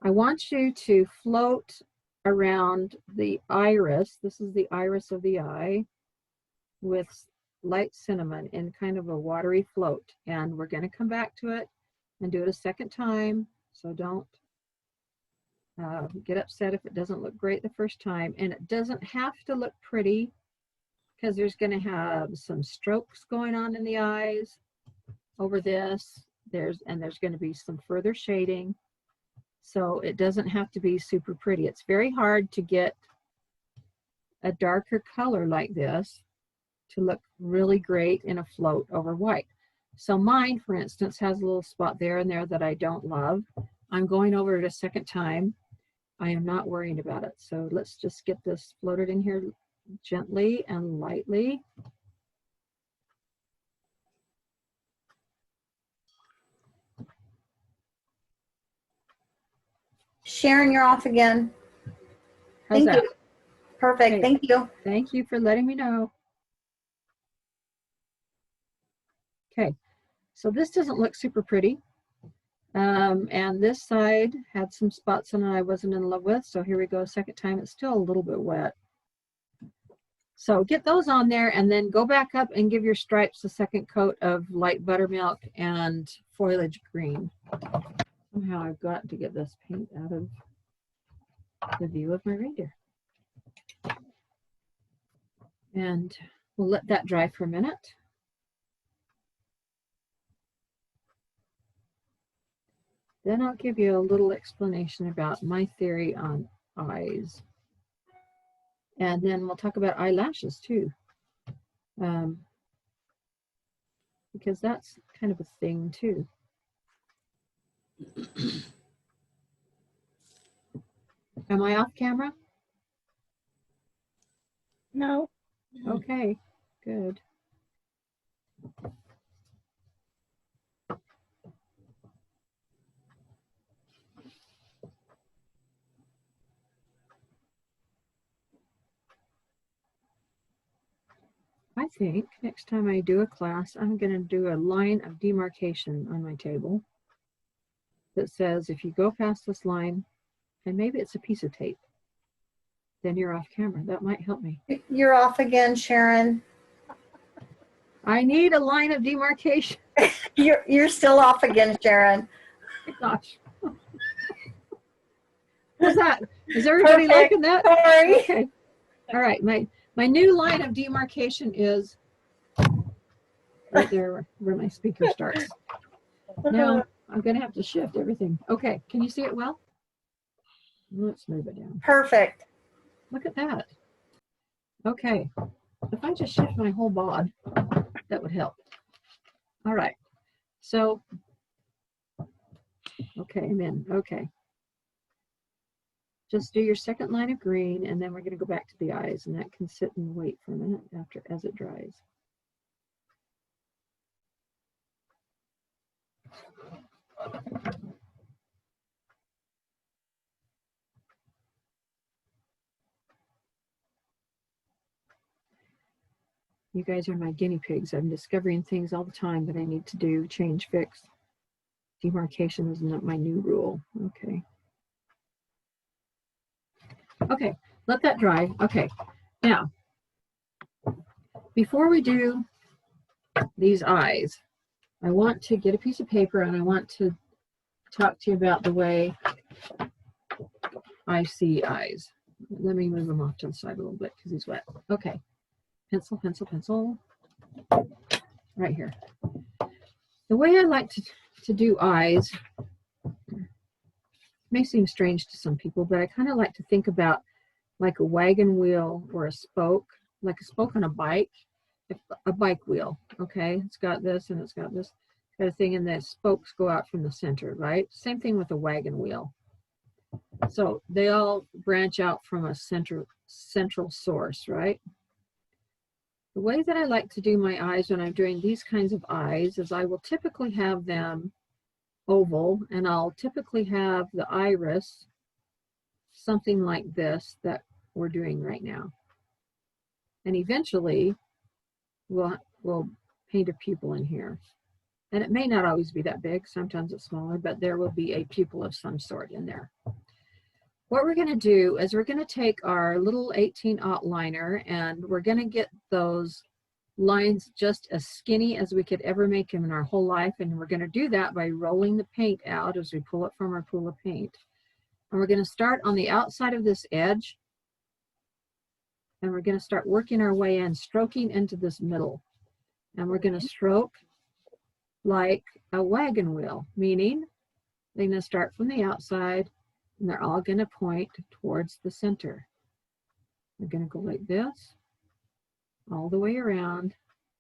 I want you to float around the iris. This is the iris of the eye with light cinnamon in kind of a watery float. And we're going to come back to it and do it a second time. So don't get upset if it doesn't look great the first time. And it doesn't have to look pretty because there's going to have some strokes going on in the eyes over this. There's going to be some further shading. So it doesn't have to be super pretty. It's very hard to get a darker color like this to look really great in a float over white. So mine, for instance, has a little spot there and there that I don't love. I'm going over it a second time. I am not worrying about it. So let's just get this floated in here gently and lightly. Sharon, you're off again. How's Thank that? you. Perfect. Okay. Thank you. Thank you for letting me know. Okay, so this doesn't look super pretty. And this side had some spots in it I wasn't in love with. So here we go, second time. It's still a little bit wet. So get those on there and then go back up and give your stripes a second coat of light buttermilk and foliage green. Somehow I've got to get this paint out of the view of my reindeer. And we'll let that dry for a minute. Then I'll give you a little explanation about my theory on eyes. And then we'll talk about eyelashes too. Because that's kind of a thing too. Am I off camera? No. Okay, good. I think next time I do a class, I'm going to do a line of demarcation on my table that says if you go past this line, and maybe it's a piece of tape, then you're off camera. That might help me. You're off again, Sharon. I need a line of demarcation. You're still off again, Sharon. Gosh. What's that? Is everybody liking that? Sorry. Okay. All right. My new line of demarcation is right there where my speaker starts. Now I'm going to have to shift everything. Okay. Can you see it well? Let's move it down. Perfect. Look at that. Okay. If I just shift my whole bod, that would help. All right. So, okay, I'm in. Okay. Just do your second line of green, and then we're going to go back to the eyes, and that can sit and wait for a minute as it dries. You guys are my guinea pigs. I'm discovering things all the time that I need to do, change, fix. Demarcation is not my new rule. Okay. Okay, let that dry. Okay, now, before we do these eyes, I want to get a piece of paper and I want to talk to you about the way I see eyes. Let me move him off to the side a little bit because he's wet. Okay, pencil, pencil, pencil. Right here. The way I like to do eyes may seem strange to some people, but I kind of like to think about like a wagon wheel or a spoke, like a spoke on a bike, a bike wheel, okay? It's got this and it's got this kind of thing, and the spokes go out from the center, right? Same thing with a wagon wheel. So they all branch out from a central source, right? The way that I like to do my eyes when I'm doing these kinds of eyes is I will typically have them oval, and I'll typically have the iris something like this that we're doing right now. And eventually we'll paint a pupil in here. And it may not always be that big, sometimes it's smaller, but there will be a pupil of some sort in there. What we're going to do is we're going to take our little 18-aught liner and we're going to get those lines just as skinny as we could ever make them in our whole life. And we're going to do that by rolling the paint out as we pull it from our pool of paint. And we're going to start on the outside of this edge. And we're going to start working our way in, stroking into this middle. And we're going to stroke like a wagon wheel, meaning they're going to start from the outside and they're all going to point towards the center. We're going to go like this all the way around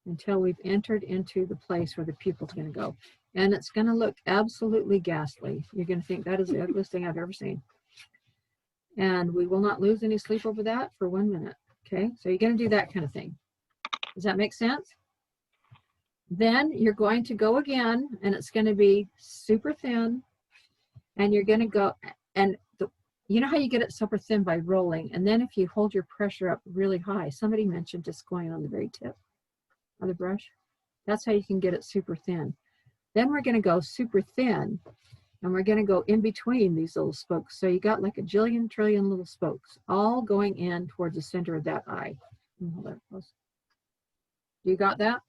until we've entered into the place where the pupil's going to go. And it's going to look absolutely ghastly. You're going to think that is the ugliest thing I've ever seen. And we will not lose any sleep over that for 1 minute. Okay, so you're going to do that kind of thing. Does that make sense? Then you're going to go again, and it's going to be super thin. And you're going to go, and you know how you get it super thin by rolling. And then if you hold your pressure up really high, somebody mentioned just going on the very tip of the brush. That's how you can get it super thin. Then we're going to go super thin, and we're going to go in between these little spokes. So you got like a jillion trillion little spokes all going in towards the center of that eye. Hold that close. You got that?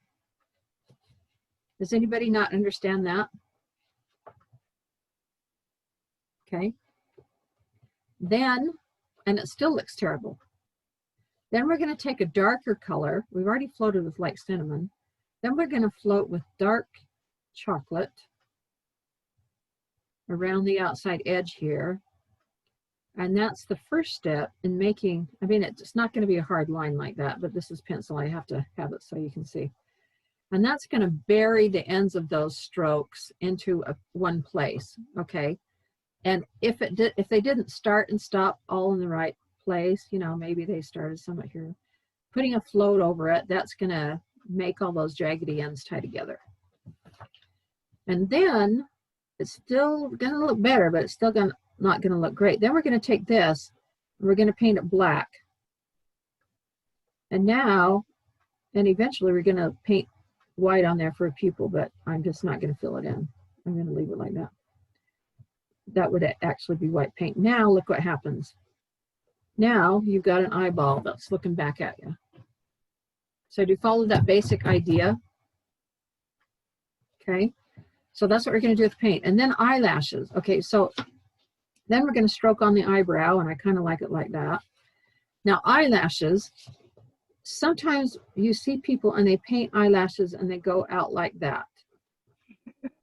Does anybody not understand that? Okay. Then, and it still looks terrible. Then we're going to take a darker color. We've already floated with light cinnamon. Then we're going to float with dark chocolate around the outside edge here. And that's the first step in making, I mean, it's not going to be a hard line like that, but this is pencil. I have to have it so you can see. And that's going to bury the ends of those strokes into one place, okay? And if they didn't start and stop all in the right place, you know, maybe they started somewhat here, putting a float over it, that's going to make all those jaggedy ends tie together. And then it's still going to look better, but it's still not going to look great. Then we're going to take this, and we're going to paint it black. And now, and eventually we're going to paint white on there for a pupil, but I'm just not going to fill it in. I'm going to leave it like that. That would actually be white paint. Now look what happens. Now you've got an eyeball that's looking back at you. So do you follow that basic idea? Okay, so that's what we're going to do with paint. And then eyelashes. Okay, so then we're going to stroke on the eyebrow, and I kind of like it like that. Now eyelashes, sometimes you see people and they paint eyelashes and they go out like that.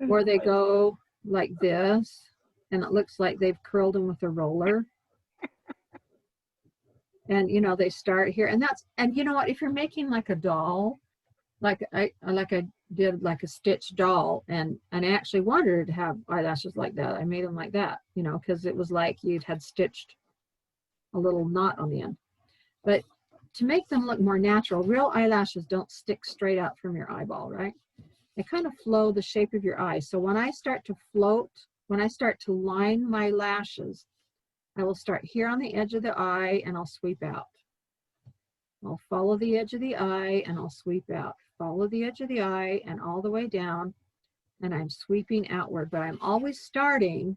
Or they go like this, and it looks like they've curled them with a roller. And you know, they start here, and you know what, if you're making like a doll, like I did like a stitched doll, and I actually wanted to have eyelashes like that. I made them like that, you know, because it was like you'd had stitched a little knot on the end. But to make them look more natural, real eyelashes don't stick straight out from your eyeball, right? They kind of flow the shape of your eye. So when I start to float, when I start to line my lashes, I will start here on the edge of the eye and I'll sweep out. I'll follow the edge of the eye and I'll sweep out. Follow the edge of the eye and all the way down, and I'm sweeping outward, but I'm always starting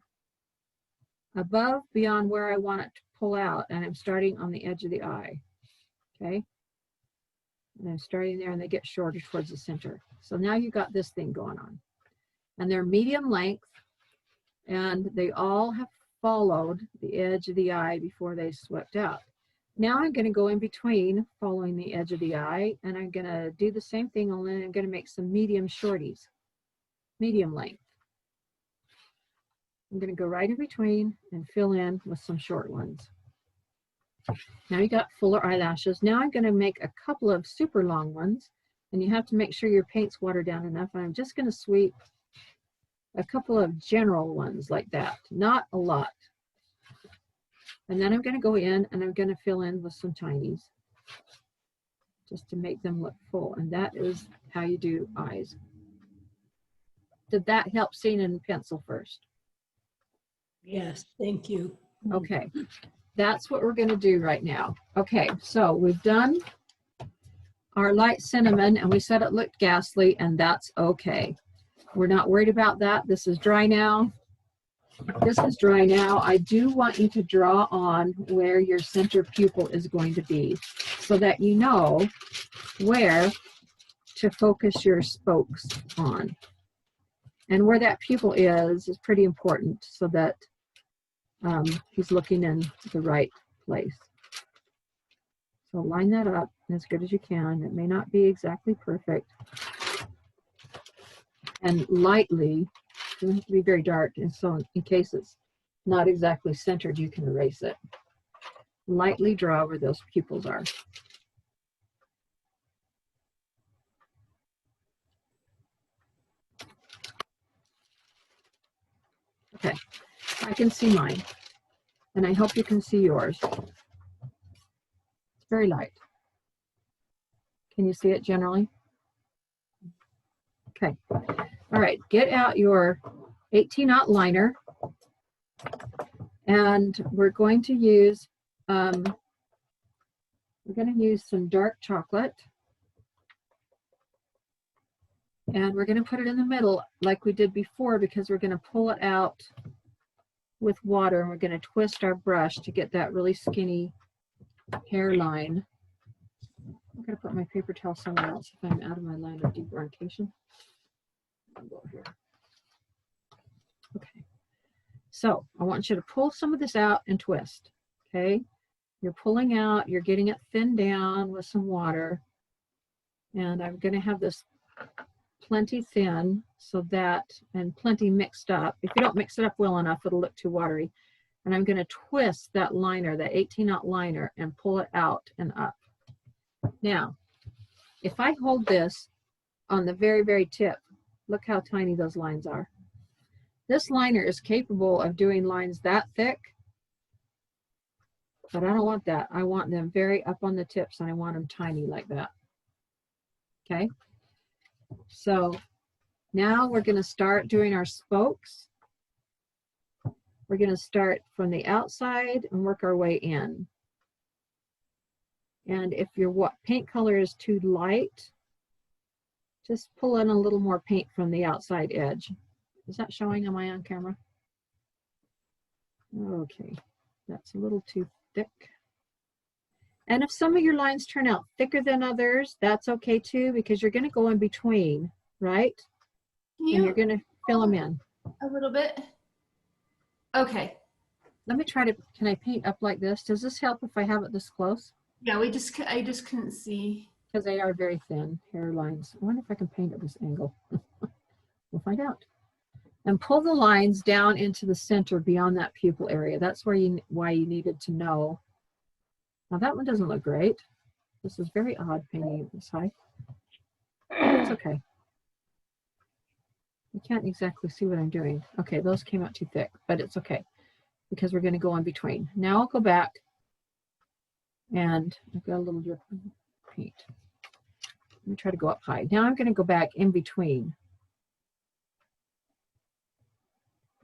above beyond where I want it to pull out, and I'm starting on the edge of the eye. Okay, and I'm starting there, and they get shorter towards the center. So now you've got this thing going on, and they're medium length, and they all have followed the edge of the eye before they swept out. Now I'm going to go in between, following the edge of the eye, and I'm going to do the same thing, only I'm going to make some medium shorties, medium length. I'm going to go right in between and fill in with some short ones. Now you got fuller eyelashes. Now I'm going to make a couple of super long ones, and you have to make sure your paint's watered down enough. And I'm just going to sweep a couple of general ones like that, not a lot. And then I'm going to go in and I'm going to fill in with some tinies just to make them look full. And that is how you do eyes. Did that help seeing in pencil first? Yes, thank you. Okay, that's what we're going to do right now. Okay, so we've done our light cinnamon and we said it looked ghastly, and that's okay. We're not worried about that. This is dry now. This is dry now. I do want you to draw on where your center pupil is going to be so that you know where to focus your spokes on. And where that pupil is pretty important so that he's looking in the right place. So line that up as good as you can. It may not be exactly perfect. And lightly, it doesn't have to be very dark, and so in case it's not exactly centered, you can erase it. Lightly draw where those pupils are. Okay, I can see mine, and I hope you can see yours. It's very light. Can you see it generally? Okay. All right, get out your 18-aught liner, and we're going to use some dark chocolate, and we're going to put it in the middle like we did before, because we're going to pull it out with water, and we're going to twist our brush to get that really skinny hairline. I'm going to put my paper towel somewhere else if I'm out of my line of demarcation. I'll go here. Okay, so I want you to pull some of this out and twist. Okay, you're pulling out, you're getting it thinned down with some water, and I'm going to have this plenty thin so that, and plenty mixed up. If you don't mix it up well enough, it'll look too watery. And I'm going to twist that liner, that 18-aught liner, and pull it out and up. Now, if I hold this on the very, very tip, look how tiny those lines are. This liner is capable of doing lines that thick, but I don't want that. I want them very up on the tips, and I want them tiny like that. Okay? So now we're going to start doing our spokes. We're going to start from the outside and work our way in. And if your paint color is too light, just pull in a little more paint from the outside edge. Is that showing? Am I on camera? Okay, that's a little too thick. And if some of your lines turn out thicker than others, that's okay too, because you're going to go in between, right? And you're going to fill them in. A little bit. Okay. Let me try to, can I paint up like this? Does this help if I have it this close? Yeah, I just couldn't see. Because they are very thin hairlines. I wonder if I can paint at this angle. We'll find out. And pull the lines down into the center beyond that pupil area. That's why you needed to know. Now that one doesn't look great. This is very odd painting it this high. It's okay. You can't exactly see what I'm doing. Okay, those came out too thick, but it's okay because we're going to go in between. Now I'll go back, and I've got a little drip of paint. Let me try to go up high. Now I'm going to go back in between,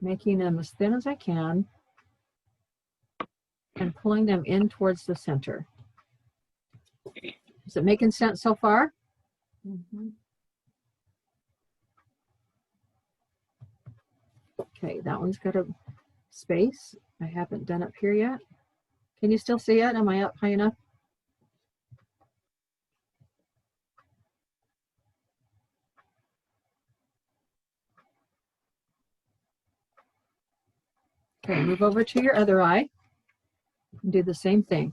making them as thin as I can and pulling them in towards the center. Is it making sense so far? Mm-hmm. Okay, that one's got a space. I haven't done up here yet. Can you still see it? Am I up high enough? Okay, move over to your other eye and do the same thing.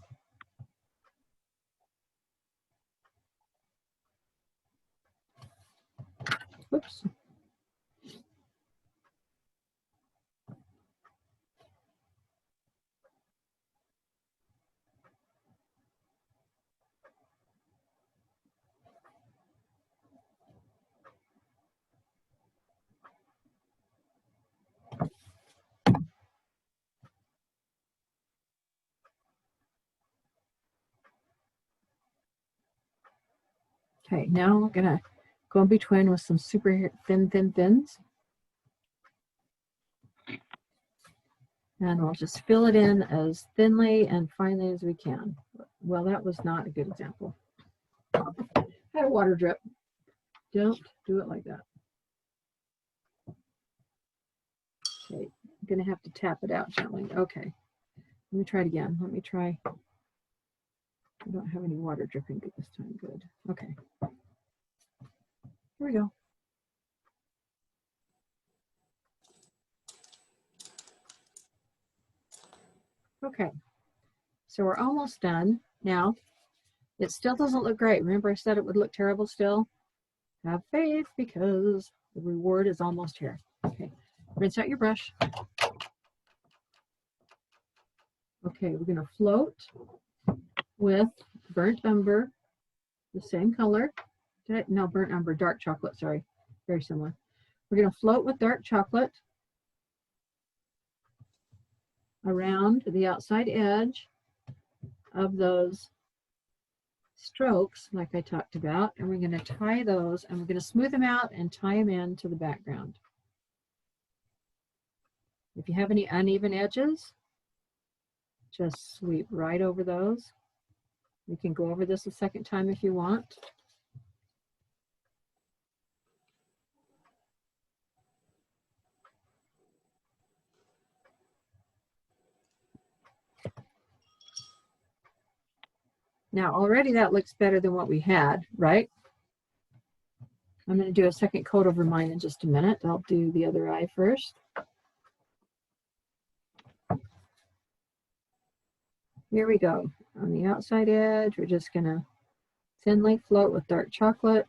Whoops. Okay, now we're gonna go in between with some super thins. And we'll just fill it in as thinly and finely as we can. Well, that was not a good example. I had a water drip. Don't do it like that. Okay, I'm gonna have to tap it out gently. Okay, let me try it again. Let me try. I don't have any water dripping this time. Good. Okay. Here we go. Okay, so we're almost done. Now, it still doesn't look great. Remember I said it would look terrible still? Have faith because the reward is almost here. Okay, rinse out your brush. Okay, we're gonna float with burnt umber, the same color. No, burnt umber, dark chocolate, sorry, very similar. We're gonna float with dark chocolate around the outside edge of those strokes like I talked about, and we're going to tie those, and we're going to smooth them out and tie them into the background. If you have any uneven edges, just sweep right over those. You can go over this a second time if you want. Now already that looks better than what we had, right? I'm going to do a second coat over mine in just a minute. I'll do the other eye first. Here we go. On the outside edge, we're just going to thinly float with dark chocolate.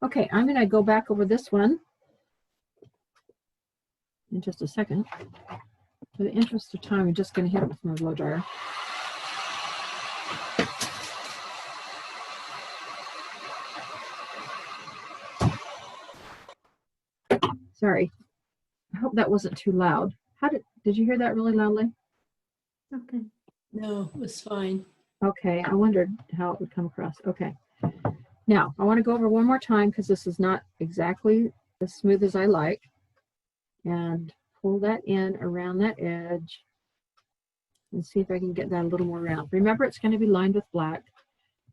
Okay, I'm going to go back over this one in just a second. For the interest of time, I'm just going to hit it with my blow dryer. Sorry. I hope that wasn't too loud. Did you hear that really loudly? Okay. No, it was fine. Okay, I wondered how it would come across. Okay. Now, I want to go over one more time because this is not exactly as smooth as I like. And pull that in around that edge and see if I can get that a little more round. Remember, it's going to be lined with black,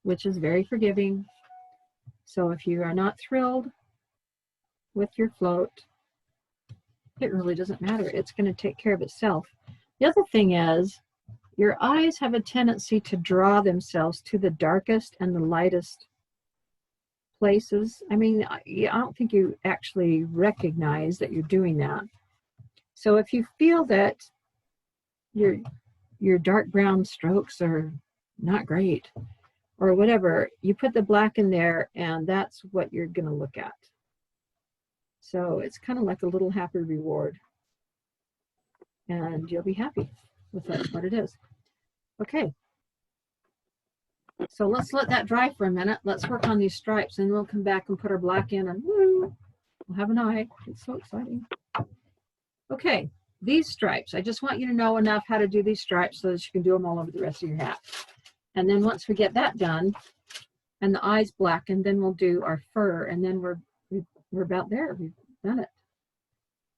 which is very forgiving. So if you are not thrilled with your float, it really doesn't matter. It's going to take care of itself. The other thing is, your eyes have a tendency to draw themselves to the darkest and the lightest places. I mean, I don't think you actually recognize that you're doing that. So if you feel that your dark brown strokes are not great or whatever, you put the black in there and that's what you're going to look at. So it's kind of like a little happy reward, and you'll be happy with what it is. Okay. So let's let that dry for a minute. Let's work on these stripes and we'll come back and put our black in and woo, we'll have an eye. It's so exciting. Okay, these stripes. I just want you to know enough how to do these stripes so that you can do them all over the rest of your hat. And then once we get that done and the eyes black, and then we'll do our fur, and then we're about there. We've done it.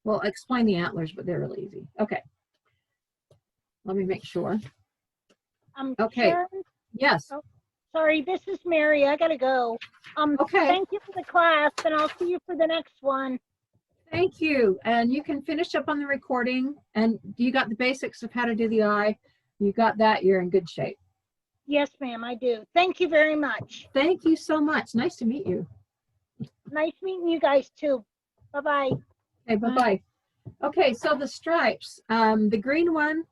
Well, I'll explain the antlers, but they're really easy. Okay. Let me make sure. Okay. Sharon? Yes. Oh, sorry, this is Mary. I gotta go. Okay. Thank you for the class, and I'll see you for the next one. Thank you. And you can finish up on the recording. And you got the basics of how to do the eye. You got that. You're in good shape. Yes, ma'am, I do. Thank you very much. Thank you so much. Nice to meet you. Nice meeting you guys too. Bye-bye. Okay, bye-bye. Okay, so the stripes. The green one,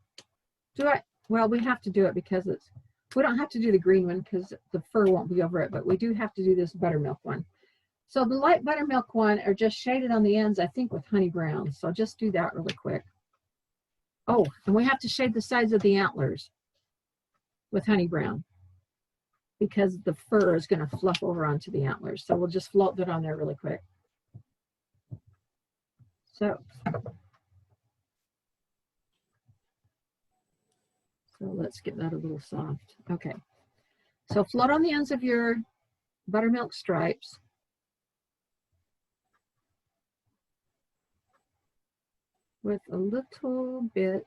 well, we have to do it because we don't have to do the green one because the fur won't be over it, but we do have to do this buttermilk one. So the light buttermilk one are just shaded on the ends, I think, with honey brown. So just do that really quick. Oh, and we have to shade the sides of the antlers with honey brown because the fur is going to fluff over onto the antlers. So we'll just float that on there really quick. So let's get that a little soft. Okay. So float on the ends of your buttermilk stripes. With a little bit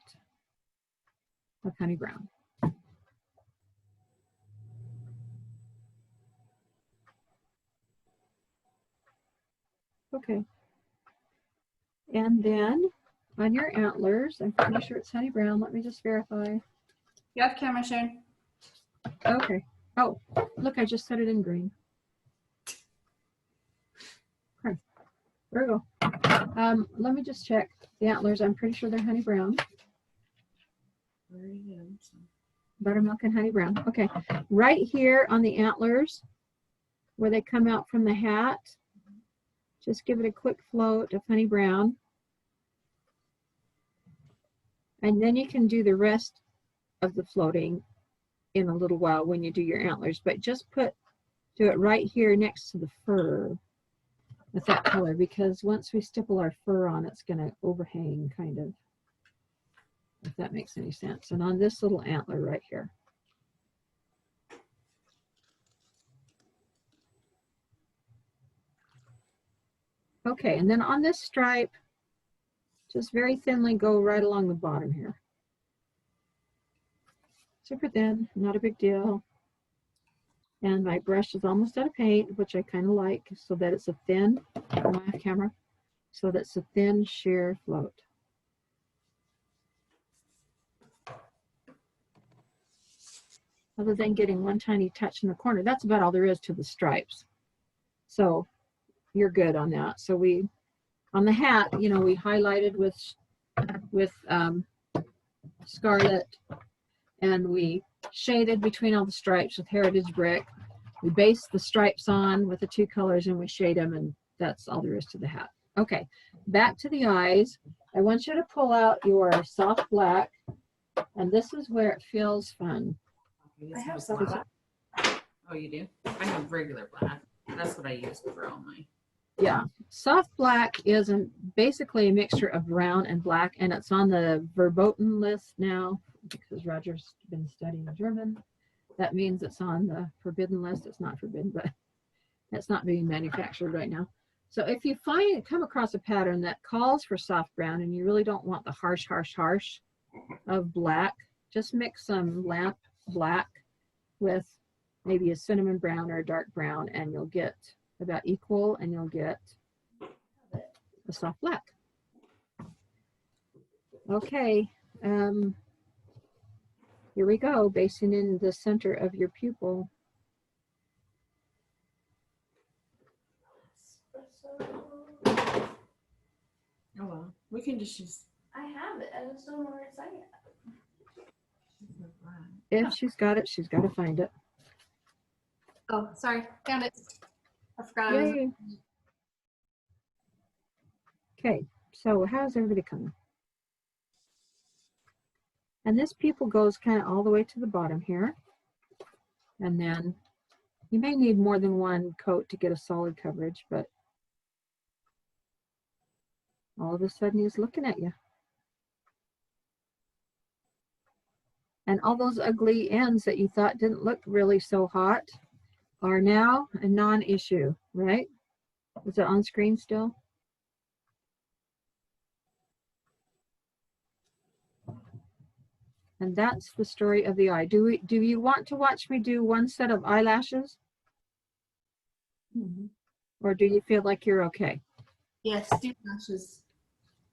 of honey brown. Okay. And then on your antlers, I'm pretty sure it's honey brown. Let me just verify. You have camera, Sharon. Okay. Oh, look, I just set it in green. Okay. There we go. Let me just check the antlers. I'm pretty sure they're honey brown. Buttermilk and honey brown. Okay. Right here on the antlers, where they come out from the hat, just give it a quick float of honey brown. And then you can do the rest of the floating in a little while when you do your antlers, but just do it right here next to the fur with that color, because once we stipple our fur on, it's going to overhang kind of, if that makes any sense. And on this little antler right here. Okay, and then on this stripe, just very thinly go right along the bottom here. Super thin, not a big deal. And my brush is almost out of paint, which I kind of like, so that it's a thin, on my camera, so that's a thin sheer float. Other than getting one tiny touch in the corner, that's about all there is to the stripes. So you're good on that. So we, on the hat, you know, we highlighted with scarlet, and we shaded between all the stripes with Heritage Brick. We base the stripes on with the two colors and we shade them, and that's all there is to the hat. Okay, back to the eyes. I want you to pull out your soft black, and this is where it feels fun. I have some black. Oh, you do? I have regular black. That's what I use for all my. Yeah, soft black is basically a mixture of brown and black, and it's on the verboten list now because Roger's been studying German. That means it's on the forbidden list. It's not forbidden, but it's not being manufactured right now. So if you come across a pattern that calls for soft brown and you really don't want the harsh of black, just mix some lamp black with maybe a cinnamon brown or a dark brown, and you'll get about equal, and you'll get a soft black. Okay, here we go, basing in the center of your pupil. Oh well, we can just use. I have it. I just don't know where it's at. If she's got it, she's got to find it. Oh, sorry. Found it. I forgot. Yay. Okay, so how's everybody coming? And this pupil goes kind of all the way to the bottom here. And then you may need more than one coat to get a solid coverage, but all of a sudden he's looking at you. And all those ugly ends that you thought didn't look really so hot are now a non-issue, right? Is it on screen still? And that's the story of the eye. Do you want to watch me do one set of eyelashes? Mm-hmm. Or do you feel like you're okay? Yes, do lashes.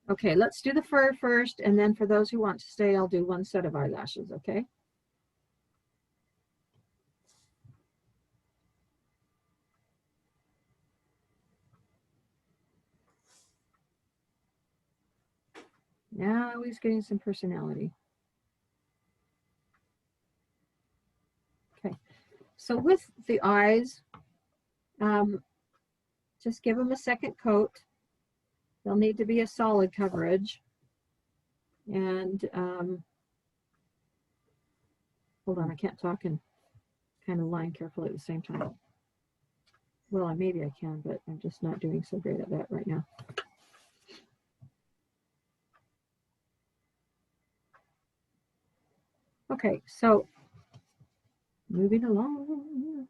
Okay, let's do the fur first, and then for those who want to stay, I'll do one set of eyelashes, okay? Now he's getting some personality. Okay, so with the eyes, just give them a second coat. They'll need to be a solid coverage. And hold on, I can't talk and kind of line carefully at the same time. Well, maybe I can, but I'm just not doing so great at that right now. Okay, so moving along.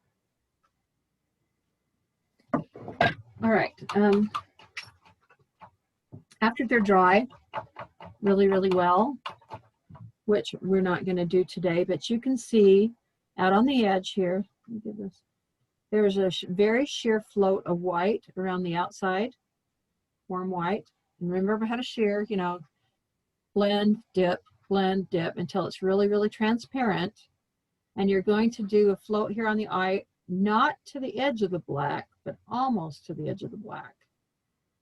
All right. After they're dry really, really well, which we're not going to do today, but you can see out on the edge here, let me get this. There's a very sheer float of white around the outside, warm white. And remember how to shear, you know, blend, dip, until it's really, really transparent. And you're going to do a float here on the eye, not to the edge of the black, but almost to the edge of the black,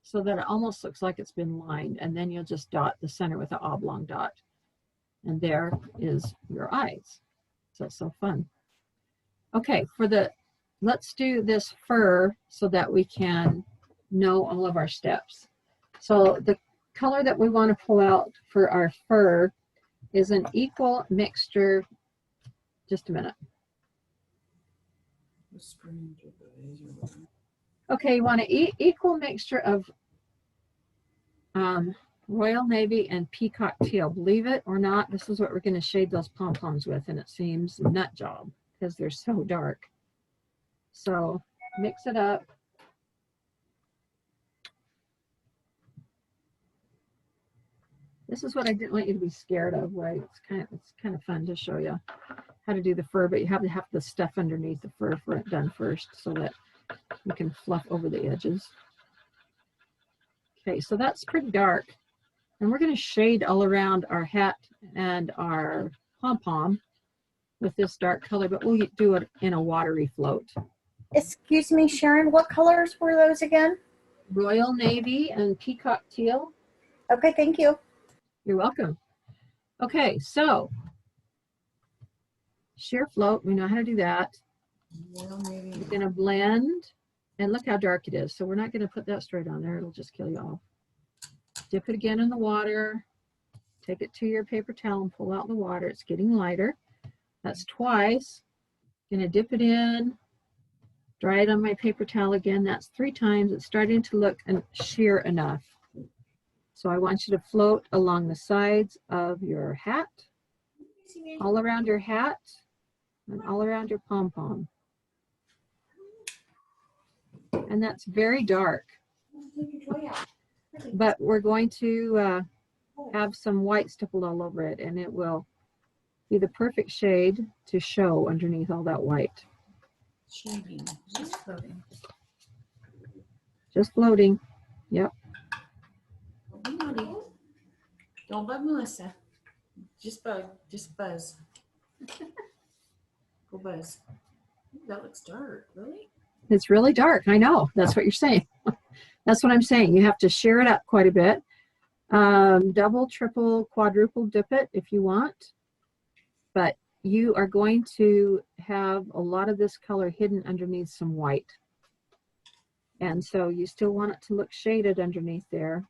so that it almost looks like it's been lined. And then you'll just dot the center with an oblong dot. And there is your eyes. So it's so fun. Okay, let's do this fur so that we can know all of our steps. So the color that we want to pull out for our fur is an equal mixture. Just a minute. Okay, you want an equal mixture of Royal Navy and Peacock Teal. Believe it or not, this is what we're going to shade those pom-poms with, and it seems a nut job because they're so dark. So mix it up. This is what I didn't want you to be scared of, right? It's kind of fun to show you how to do the fur, but you have to have the stuff underneath the fur for it done first so that you can fluff over the edges. Okay, so that's pretty dark. And we're going to shade all around our hat and our pom-pom with this dark color, but we'll do it in a watery float. Excuse me, Sharon, what colors were those again? Royal Navy and Peacock Teal. Okay, thank you. You're welcome. Okay, so sheer float, we know how to do that. We're going to blend, and look how dark it is. So we're not going to put that straight on there. It'll just kill you off. Dip it again in the water. Take it to your paper towel and pull out the water. It's getting lighter. That's twice. Going to dip it in. Dry it on my paper towel again. That's 3 times. It's starting to look sheer enough. So I want you to float along the sides of your hat, all around your hat, and all around your pom-pom. And that's very dark. But we're going to have some white stippled all over it, and it will be the perfect shade to show underneath all that white. Shading, just floating. Just floating. Yep. Don't be naughty. Don't bug Melissa. Just buzz. Go buzz. That looks dark, really? It's really dark. I know. That's what you're saying. That's what I'm saying. You have to shear it up quite a bit. Double, triple, quadruple dip it if you want. But you are going to have a lot of this color hidden underneath some white. And so you still want it to look shaded underneath there.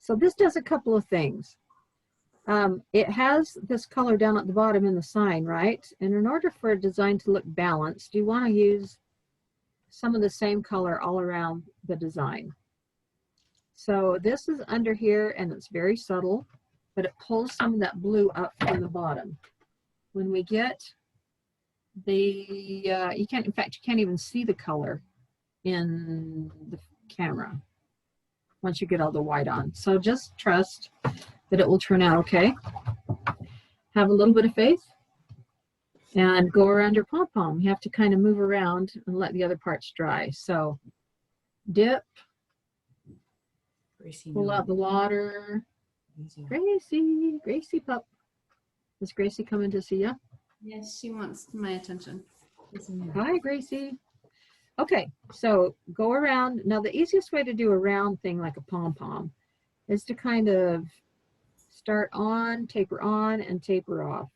So this does a couple of things. It has this color down at the bottom in the sign, right? And in order for a design to look balanced, you want to use some of the same color all around the design. So this is under here, and it's very subtle, but it pulls some of that blue up from the bottom. When we get the, you can't, in fact, you can't even see the color in the camera once you get all the white on. So just trust that it will turn out okay. Have a little bit of faith and go around your pom-pom. You have to kind of move around and let the other parts dry. So dip, pull out the water. Gracie pup. Is Gracie coming to see you? Yes, she wants my attention. Hi, Gracie. Okay, so go around. Now, the easiest way to do a round thing like a pom-pom is to kind of start on, taper on, and taper off.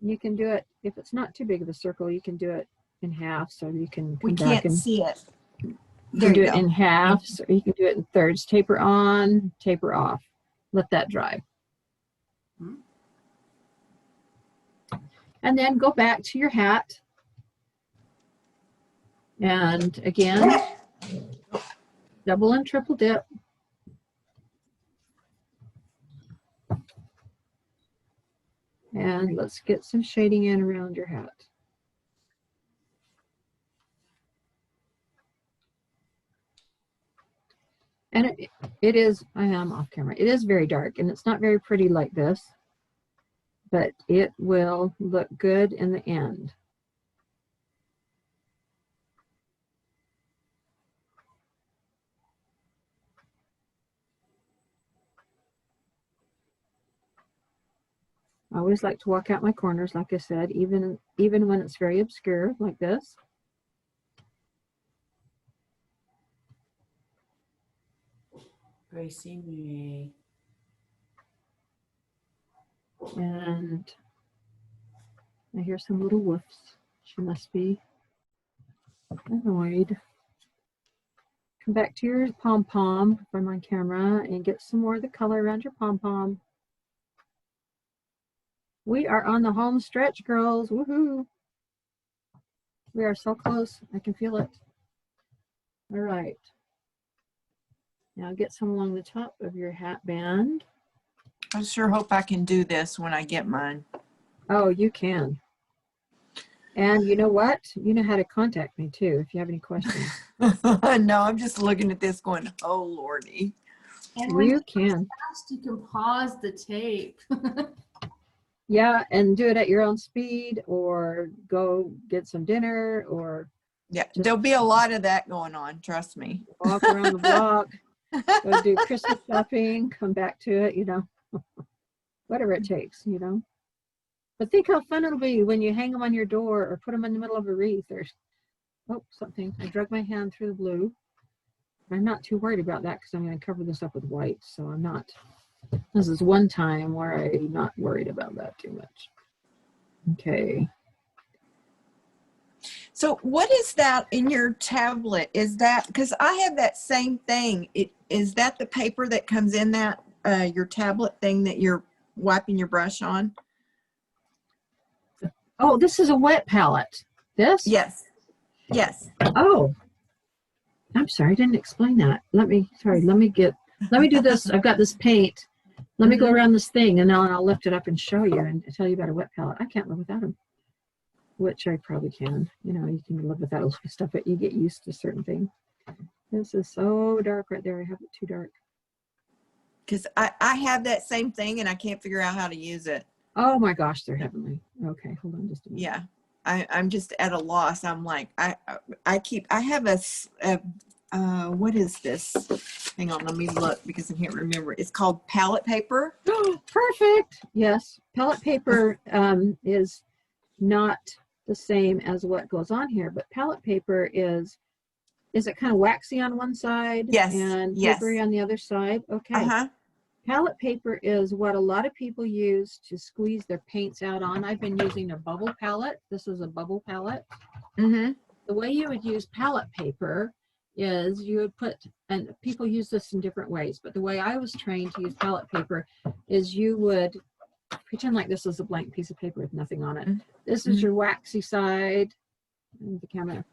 You can do it, if it's not too big of a circle, you can do it in half, so you can come back and see it. You There can do you it go. in half, so you can do it in thirds. Taper on, taper off. Let that dry. And then go back to your hat. And again, double and triple dip. And let's get some shading in around your hat. And it is, I am off camera, it is very dark, and it's not very pretty like this, but it will look good in the end. I always like to walk out my corners, like I said, even when it's very obscure, like this. Gracie May. And I hear some little woofs. She must be annoyed. Come back to your pom-pom from my camera and get some more of the color around your pom-pom. We are on the home stretch, girls. Woohoo! We are so close. I can feel it. All right. Now get some along the top of your hat band. I sure hope I can do this when I get mine. Oh, you can. And you know what? You know how to contact me too if you have any questions. No, I'm just looking at this going, oh Lordy. And when You can. fast, you can pause the tape. Yeah, and do it at your own speed or go get some dinner or Yeah, there'll be a lot of that going on, trust me. walk around the block, go do Christmas shopping, come back to it, you know, whatever it takes, you know. But think how fun it'll be when you hang them on your door or put them in the middle of a wreath or, oh, something. I drug my hand through the blue. I'm not too worried about that because I'm going to cover this up with white, so I'm not. This is one time where I'm not worried about that too much. Okay. So what is that in your tablet? Is that, because I have that same thing. Is that the paper that comes in that, your tablet thing that you're wiping your brush on? Oh, this is a wet palette. This? Yes. Yes. Oh, I'm sorry. I didn't explain that. Let me do this. I've got this paint. Let me go around this thing and then I'll lift it up and show you and tell you about a wet palette. I can't live without them, which I probably can. You know, you can live without a lot of stuff, but you get used to certain things. This is so dark right there. I have it too dark. Because I have that same thing and I can't figure out how to use it. Oh my gosh, they're heavenly. Okay, hold on just a minute. Yeah, I'm just at a loss. I'm like, I have what is this? Hang on, let me look because I can't remember. It's called palette paper. Perfect. Yes, palette paper is not the same as what goes on here, but palette paper is it kind of waxy on one side? Yes. And Yes. papery on the other side? Okay. Uh-huh. Palette paper is what a lot of people use to squeeze their paints out on. I've been using a bubble palette. This is a bubble palette. Mm-hmm. The way you would use palette paper is you would put, and people use this in different ways, but the way I was trained to use palette paper is you would pretend like this is a blank piece of paper with nothing on it. This is your waxy side. The camera.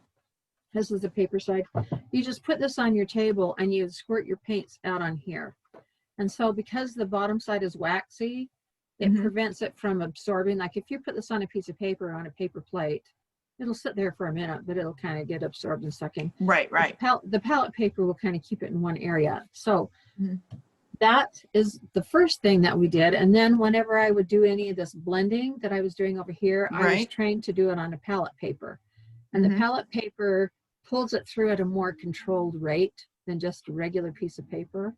This is the paper side. You just put this on your table and you squirt your paints out on here. And so because the bottom side is waxy, it prevents it from absorbing. Like if you put this on a piece of paper on a paper plate, it'll sit there for a minute, but it'll kind of get absorbed and suck in. Right, right. The palette paper will kind of keep it in one area. So that is the first thing that we did. And then whenever I would do any of this blending that I was doing over here, I was trained to do it on a palette paper. And the palette paper pulls it through at a more controlled rate than just a regular piece of paper.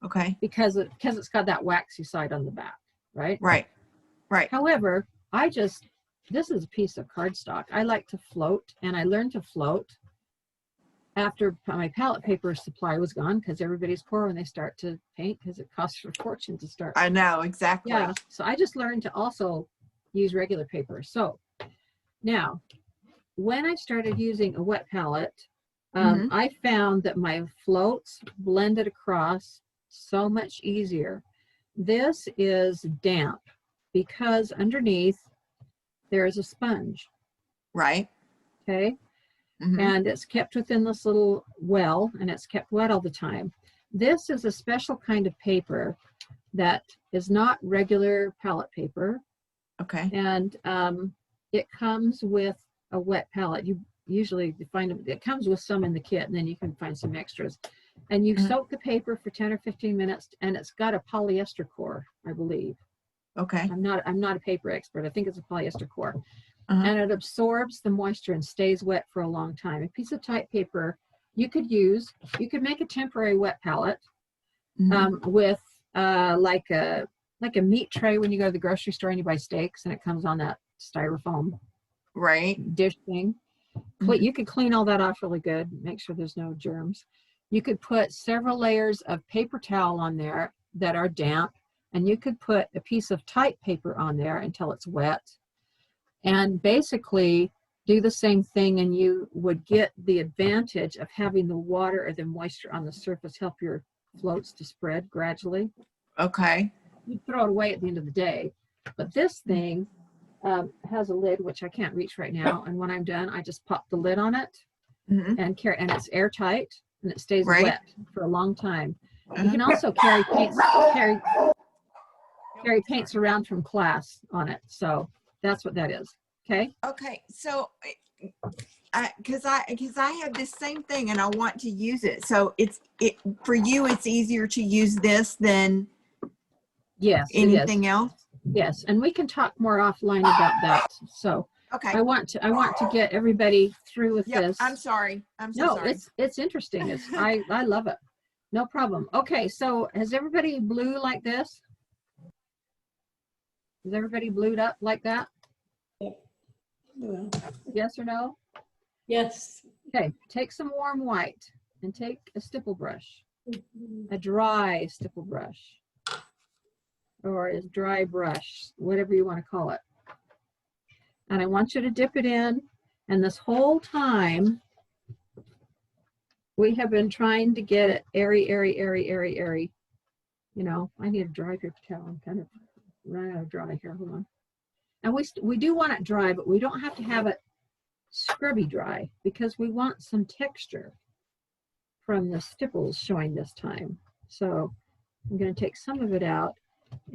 Okay. Because it's got that waxy side on the back, right? Right. Right. However, this is a piece of cardstock. I like to float, and I learned to float after my palette paper supply was gone because everybody's poor when they start to paint because it costs a fortune to start. I know, exactly. Yeah. So I just learned to also use regular paper. So now, when I started using a wet palette, I found that my floats blended across so much easier. This is damp because underneath there is a sponge. Right. Okay. And it's kept within this little well and it's kept wet all the time. This is a special kind of paper that is not regular palette paper. Okay. And it comes with a wet palette. You usually find it comes with some in the kit and then you can find some extras. And you soak the paper for 10 or 15 minutes and it's got a polyester core, I believe. Okay. I'm not a paper expert. I think it's a polyester core. And it absorbs the moisture and stays wet for a long time. A piece of type paper you could make a temporary wet palette with like a like a meat tray when you go to the grocery store and you buy steaks and it comes on that styrofoam dish thing. You could clean all that off really good, make sure there's no germs. You could put several layers of paper towel on there that are damp, and you could put a piece of tight paper on there until it's wet, and basically do the same thing, and you would get the advantage of having the water or the moisture on the surface help your floats to spread gradually. Okay. You'd throw it away at the end of the day, but this thing has a lid, which I can't reach right now, and when I'm done, I just pop the lid on it and it's airtight, and it stays wet for a long time. You can also carry paints around from class on it, so that's what that is. Okay. Okay. So, because I have this same thing and I want to use it. So for you, it's easier to use this than anything else. Yes, and we can talk more offline about that. So okay, I want to get everybody through with this. I'm sorry. I'm so sorry. It's interesting. I love it. No problem. Okay, so has everybody blue like this? Is everybody blued up like that? Well, yes or no? Yes. Okay, take some warm white and take a stipple brush, a dry stipple brush, or a dry brush, whatever you want to call it. And I want you to dip it in, and this whole time we have been trying to get it airy. You know, I need a dry paper towel. I'm kind of running out of dry here. Hold on. And we do want it dry, but we don't have to have it scrubby dry because we want some texture from the stipples showing this time. So I'm going to take some of it out,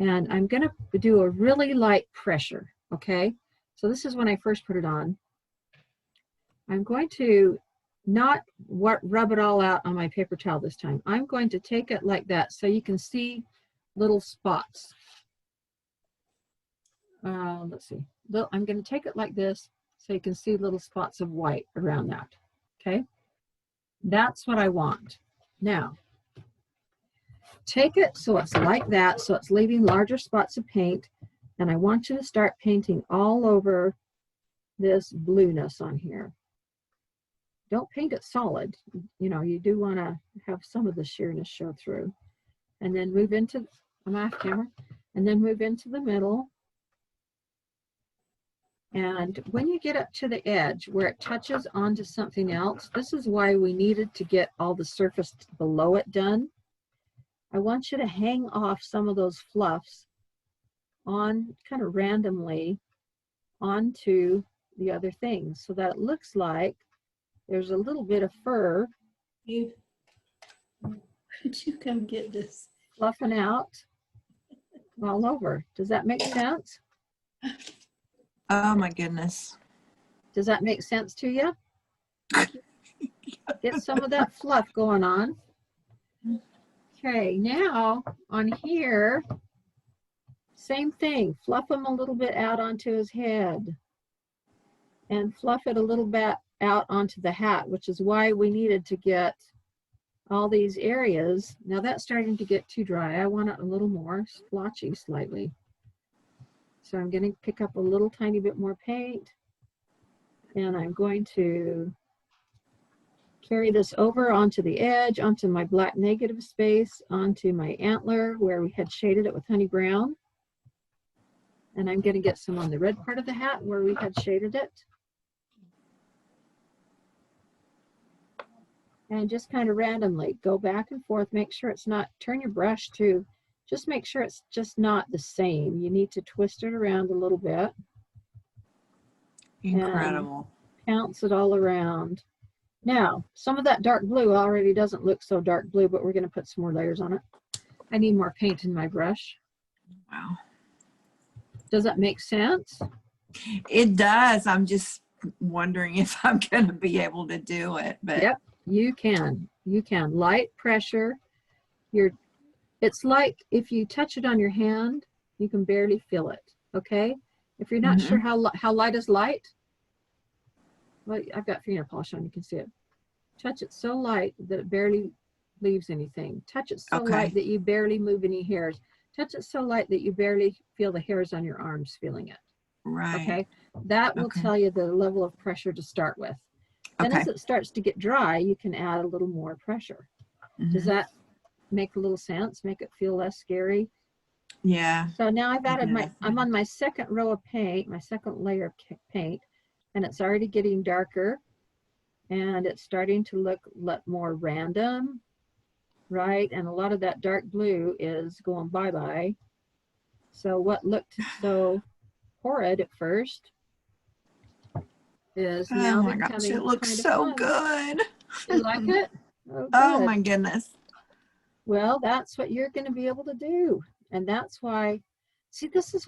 and I'm going to do a really light pressure. Okay, so this is when I first put it on. I'm going to not rub it all out on my paper towel this time. I'm going to take it like that so you can see little spots. Let's see. I'm going to take it like this so you can see little spots of white around that. Okay, that's what I want. Now, take it so it's like that, so it's leaving larger spots of paint, and I want you to start painting all over this blueness on here. Don't paint it solid. You know, you do want to have some of the sheerness show through. And then move into, I'm off camera, and then move into the middle. And when you get up to the edge where it touches onto something else, this is why we needed to get all the surface below it done. I want you to hang off some of those fluffs on kind of randomly onto the other things so that it looks like there's a little bit of fur. Why did you come get this? Fluffing out all over. Does that make sense? Oh my goodness. Does that make sense to you? Get some of that fluff going on. Okay, now on here, same thing. Fluff him a little bit out onto his head and fluff it a little bit out onto the hat, which is why we needed to get all these areas. Now that's starting to get too dry. I want it a little more splotchy slightly. So I'm going to pick up a little tiny bit more paint, and I'm going to carry this over onto the edge, onto my black negative space, onto my antler where we had shaded it with honey brown. And I'm going to get some on the red part of the hat where we had shaded it. And just kind of randomly go back and forth, make sure it's not, turn your brush to, just make sure it's just not the same. You need to twist it around a little bit. Incredible. Pounce it all around. Now, some of that dark blue already doesn't look so dark blue, but we're going to put some more layers on it. I need more paint in my brush. Wow. Does that make sense? It does. I'm just wondering if I'm going to be able to do it. But yep, you can. You can. Light pressure. It's like if you touch it on your hand, you can barely feel it. Okay. If you're not sure how light is light, well, I've got fingernail polish on. You can see it. Touch it so light that it barely leaves anything. Touch it so light that you barely move any hairs. touch it so light that you barely feel the hairs on your arms feeling it. Right. Okay. That will Okay. tell you the level of pressure to start with. Then Okay. as it starts to get dry, you can add a little more pressure. Does that make a little sense? Make it feel less scary? Yeah. So now I've added Yeah. I'm on my second row of paint, my second layer of paint, and it's already getting darker and it's starting to look more random, right? And a lot of that dark blue is going bye-bye. So what looked so horrid at first is now Oh my gosh, becoming it looks kind of so fun. good. You like it? Oh, Oh good. my goodness. Well, that's what you're going to be able to do. And that's why, see, this is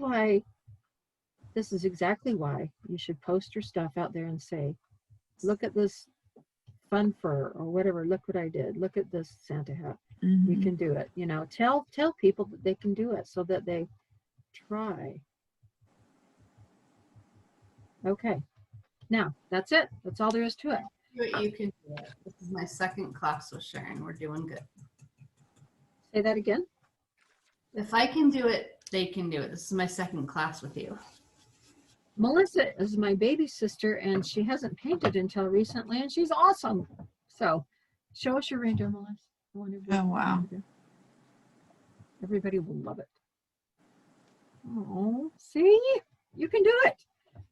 exactly why you should post your stuff out there and say, look at this fun fur or whatever. Look what I did. Look at this Santa hat. You can do it. You know, tell people that they can do it so that they try. Okay. Now, that's it. That's all there is to it. You can do it. This is my second class with Sharon. We're doing good. Say that again. If I can do it, they can do it. This is my second class with you. Melissa is my baby sister, and she hasn't painted until recently, and she's awesome. So, show us your reindeer, Melissa. Oh, wow. Everybody will love it. Oh, see? You can do it.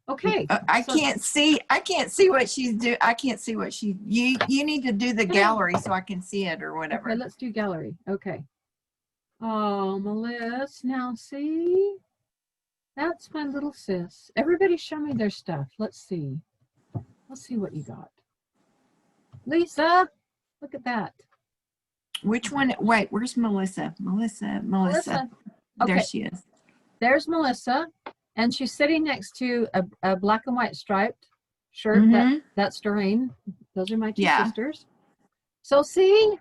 Okay. I can't see what she's doing. I can't see what you need to do the gallery so I can see it or whatever. Okay, let's do gallery. Okay. Oh, Melissa, now see? That's my little sis. Everybody show me their stuff. Let's see. Let's see what you got. Lisa, look at that. Which one? Wait, where's Melissa? Melissa. Okay. There she is. There's Melissa, and she's sitting next to a black and white striped shirt. That's Doreen. Those are my two sisters. So see,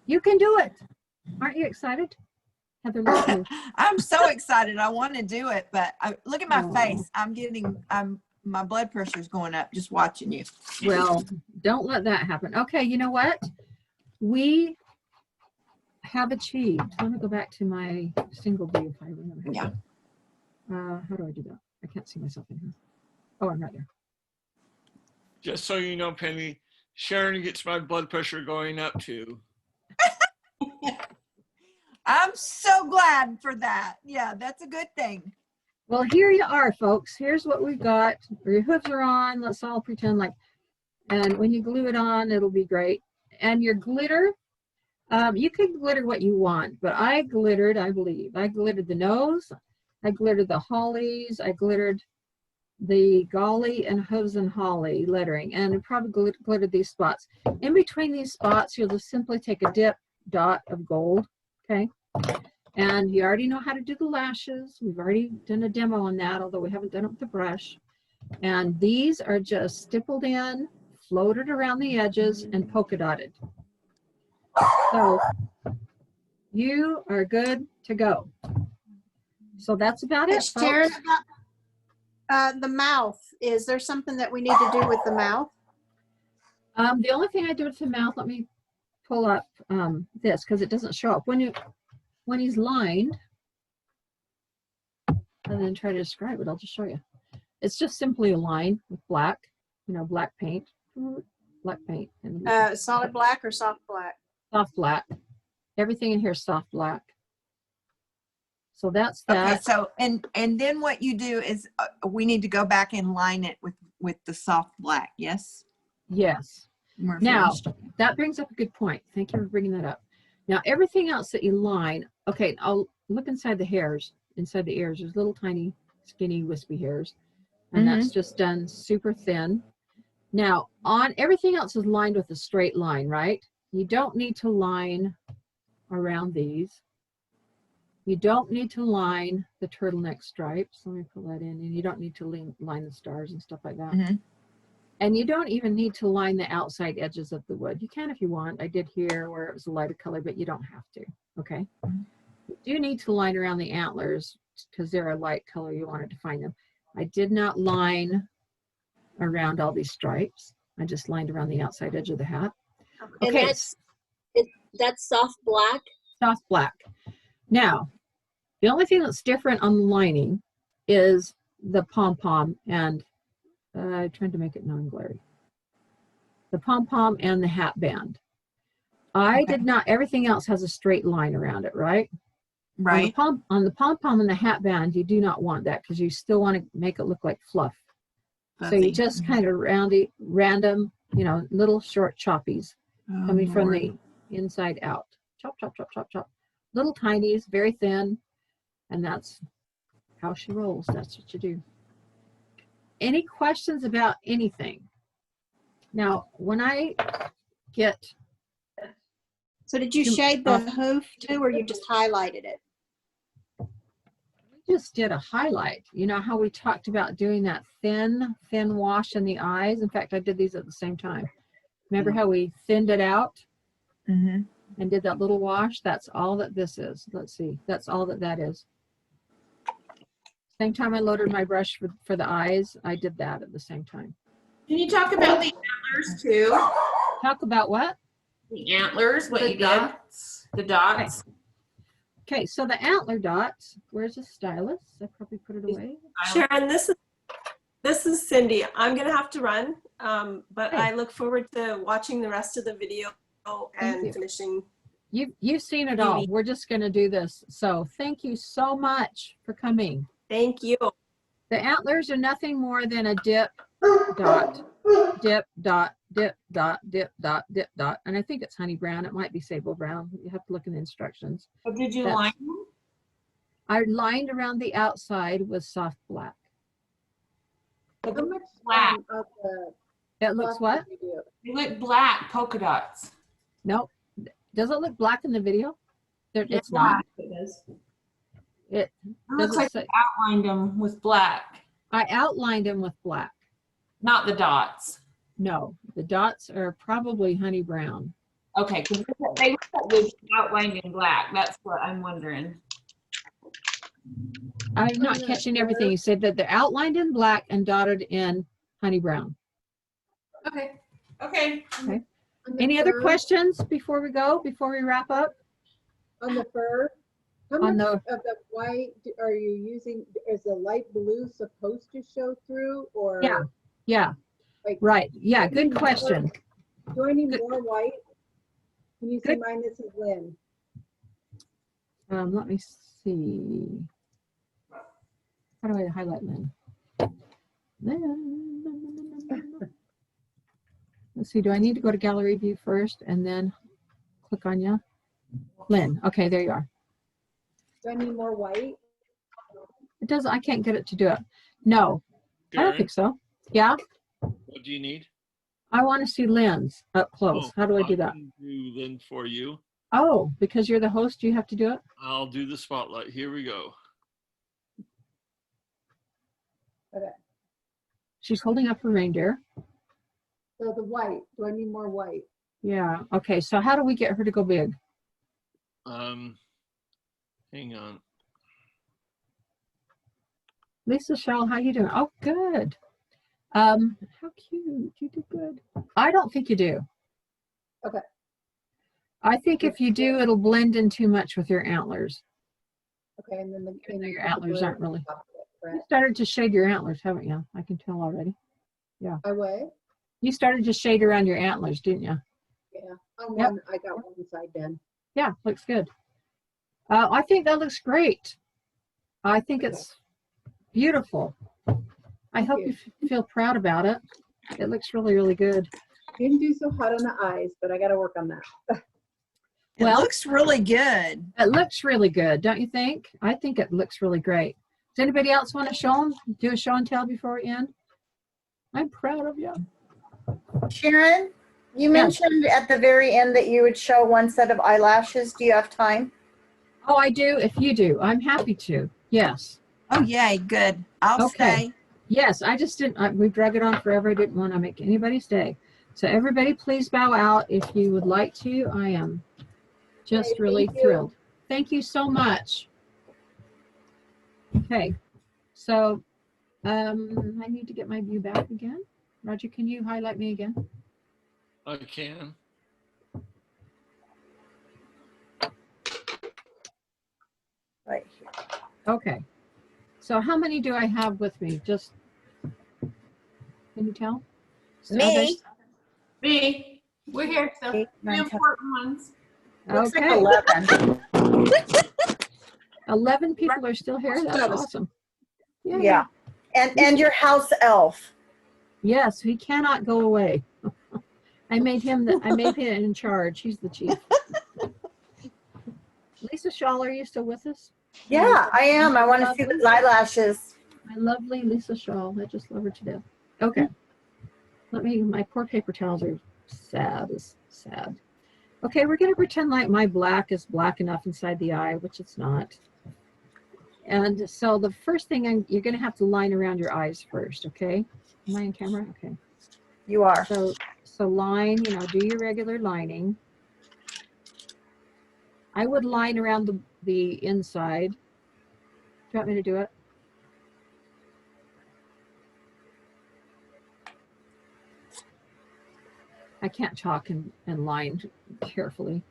you can do it. Aren't you excited? Heather, look at you. I'm so excited. I want to do it, but look at my face. My blood pressure is going up just watching you. Well, don't let that happen. Okay, you know what? We have achieved. Let me go back to my single view if I remember. Yeah. How do I do that? I can't see myself in here. Oh, I'm right there. Just so you know, Penny, Sharon gets my blood pressure going up too. I'm so glad for that. Yeah, that's a good thing. Well, here you are, folks. Here's what we've got. Your hooves are on. Let's all pretend like, and when you glue it on, it'll be great. And your glitter, you can glitter what you want, but I glittered, I believe. I glittered the nose. I glittered the hollies. I glittered the golly and hooves and holly lettering, and I probably glittered these spots. In between these spots, you'll just simply take a dip dot of gold, okay? And you already know how to do the lashes. We've already done a demo on that, although we haven't done it with the brush. And these are just stippled in, floated around the edges, and polka dotted. So you are good to go. So that's about it, Sharon, folks. the mouth, is there something that we need to do with the mouth? The only thing I do with the mouth, let me pull up this because it doesn't show up. When he's lined, and then try to describe it, I'll just show you. It's just simply a line with black, black paint. Black paint. And Solid black or soft black? Soft black. Everything in here is soft black. So that's that. Okay, so and then what you do is we need to go back and line it with the soft black. Yes. Yes. Now that brings up a good point. Thank you for bringing that up. Now everything else that you line, okay, I'll look inside the hairs, inside the ears. There's little tiny, skinny, wispy hairs, and that's just done super thin. Now on everything else is lined with a straight line, right? You don't need to line around these. You don't need to line the turtleneck stripes. Let me pull that in. And you don't need to line the stars and stuff like that. And you don't even need to line the outside edges of the wood. You can if you want. I did here where it was a lighter color, but you don't have to. Okay. You do need to line around the antlers because they're a light color. You want to define them. I did not line around all these stripes. I just lined around the outside edge of the hat. And Okay. that's soft black? Soft black. Now, The only thing that's different on the lining is the pom-pom and I tried to make it non-glary. The pom-pom and the hat band. I did not, everything else has a straight line around it, right? Right. On the pom-pom and the hat band, you do not want that because you still want to make it look like fluff. So you just kind of random, you know, little short choppies coming from the inside out. Chop, chop, chop, chop, chop. Little tinies, very thin. And that's how she rolls. That's what you do. Any questions about anything? Now, when I get... So did you shade the hoof too, or you just highlighted it? We just did a highlight. You know how we talked about doing that thin wash in the eyes? In fact, I did these at the same time. Remember how we thinned it out and did that little wash? That's all that this is. Let's see. That's all that is. Same time I loaded my brush for the eyes, I did that at the same time. Can you talk about the antlers too? Talk about what? The antlers, what you did. The dots. Okay, so the antler dots, where's the stylus? I probably put it away. Sharon, this is Cindy. I'm gonna have to run, but I look forward to watching the rest of the video and finishing. You've seen it all. We're just gonna do this. So thank you so much for coming. Thank you. The antlers are nothing more than a dip, dot, dip, dot, dip, dot, dip, dot, dip, dot. And I think it's honey brown. It might be sable brown. You have to look in the instructions. Oh, did you line them? I lined around the outside with soft black. How much black? It looks what? They look black polka dots. Nope. Does it look black in the video? It's Yeah, not. it is. It looks like you outlined them with black. I outlined them with black. Not the dots. No, the dots are probably honey brown. Okay, because they look like they're outlined in black. That's what I'm wondering. I'm not catching everything. You said that they're outlined in black and dotted in honey brown. Okay. Okay. Okay. Any other questions before we go, before we wrap up? On the fur, how On much of the white are you using? Is the light blue supposed to show through, or? Yeah. Like, right. Yeah. Good question. Do I need more white? Can you see mine? This is Lynn. Let me see. How do I highlight Lynn? Let's see. Do I need to go to gallery view first and then click on you? Lynn. Okay, there you are. Do I need more white? It doesn't. I can't get it to do it. No, I don't think so. Yeah. What do you need? I want to see Lynn's up close. How do I do that? Can do Lynn for you. Oh, because you're the host, you have to do it? I'll do the spotlight. Here we go. Okay. She's holding up her reindeer. So the white, do I need more white? Yeah. Okay. So how do we get her to go big? Hang on. Lisa Shell, how you doing? Oh, good. How cute. You did good. I don't think you do. Okay. I think if you do, it'll blend in too much with your antlers. Okay, and then your antlers aren't really. You started to shade your antlers, haven't you? I can tell already. Yeah. I what? You started to shade around your antlers, didn't you? Yeah. I got one side done. Yeah, looks good. I think that looks great. I think it's beautiful. I hope you feel proud about it. It looks really, really good. Didn't do so hot on the eyes, but I got to work on that. It looks really good. It looks really good, don't you think? I think it looks really great. Does anybody else want to show them? Do a show and tell before we end? I'm proud of you. Sharon, you mentioned at the very end that you would show one set of eyelashes. Do you have time? Oh, I do. If you do, I'm happy to. Yes. Oh, yay. Good. I'll stay. Yes, I just didn't. We drug it on forever. I didn't want to make anybody stay. So everybody, please bow out if you would like to. I am just really thrilled. Thank you so much. Okay. So I need to get my view back again. Roger, can you highlight me again? I can. Right here. Okay. So how many do I have with me? Just, can you tell? Me. Me. We're here. So 8, the 9, 10. important ones. Looks Okay. like 11. 11 people are still here. That's awesome. Yay. Yeah. And your house elf. Yes, he cannot go away. I made him in charge. He's the chief. Lisa Shaw, are you still with us? Yeah, I am. I want to see those eyelashes. My lovely Lisa Shaw. I just love her to death. Okay. My poor paper towels are sad as sad. Okay, we're going to pretend like my black is black enough inside the eye, which it's not. And so the first thing you're going to have to line around your eyes first, okay? Am I in camera? Okay. You are. So line, do your regular lining. I would line around the inside. Do you want me to do it? I can't talk and line carefully.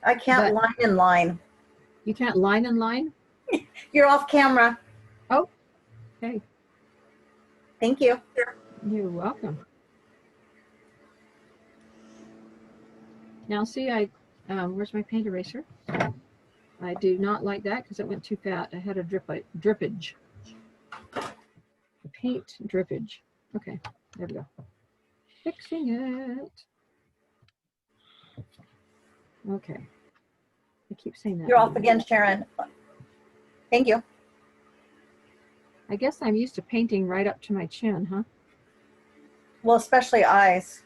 I can't line in line. You can't line in line? You're off camera. Oh, okay. Thank you. You're welcome. Now see, where's my paint eraser? I do not like that because it went too fat. I had a drippage. A paint drippage. Okay, there we go. Fixing it. Okay. I keep saying that. You're off again, Sharon. Thank you. I guess I'm used to painting right up to my chin, huh? Well, especially eyes.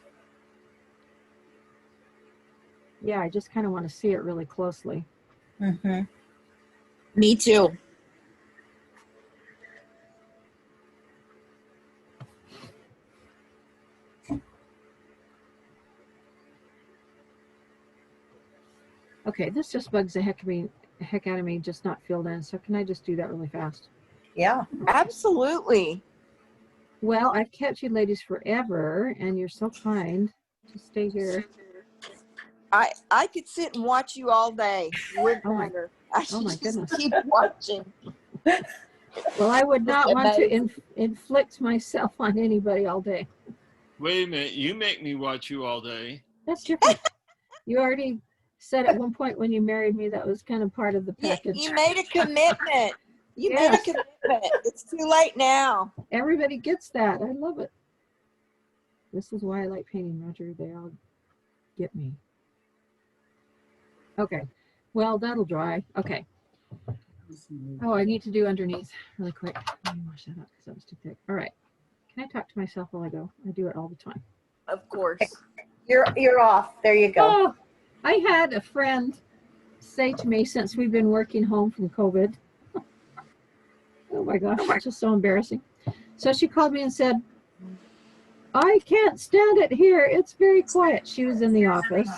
Yeah, I just kind of want to see it really closely. Mm-hmm. Me too. Okay, this just bugs the heck out of me just not filled in. So can I just do that really fast? Yeah, absolutely. Well, I've kept you ladies forever, and you're so kind to stay here. I could sit and watch you all day. Wouldn't matter. I should my just goodness. keep watching. Well, I would not want to inflict myself on anybody all day. Wait a minute. You make me watch you all day. That's different. You already said at one point when you married me that was kind of part of the package. You made a commitment. You Yes. made a commitment. It's too late now. Everybody gets that. I love it. This is why I like painting, Roger. They all get me. Okay. Well, that'll dry. Okay. Oh, I need to do underneath really quick. Let me wash that up because that was too thick. All right. Can I talk to myself while I go? I do it all the time. Of course. You're off. There you go. Oh, I had a friend say to me since we've been working home from COVID. Oh my gosh, it's just so embarrassing. So she called me and said, I can't stand it here. It's very quiet. She was in the office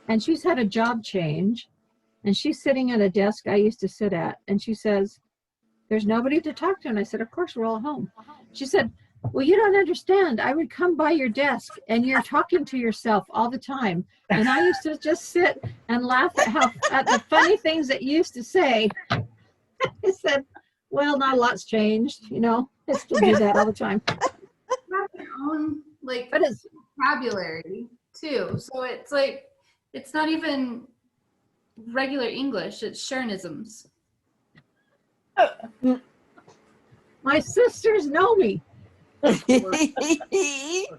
and she's had a job change and she's sitting at a desk I used to sit at. And she says, there's nobody to talk to. And I said, of course, we're all home. She said, well, you don't understand. I would come by your desk and you're talking to yourself all the time. And I used to just sit and laugh at the funny things that you used to say. I said, well, not a lot's changed, I still do that all the time. You have your own vocabulary too. So it's like it's not even regular English, it's Sharonisms. My sisters know me. Of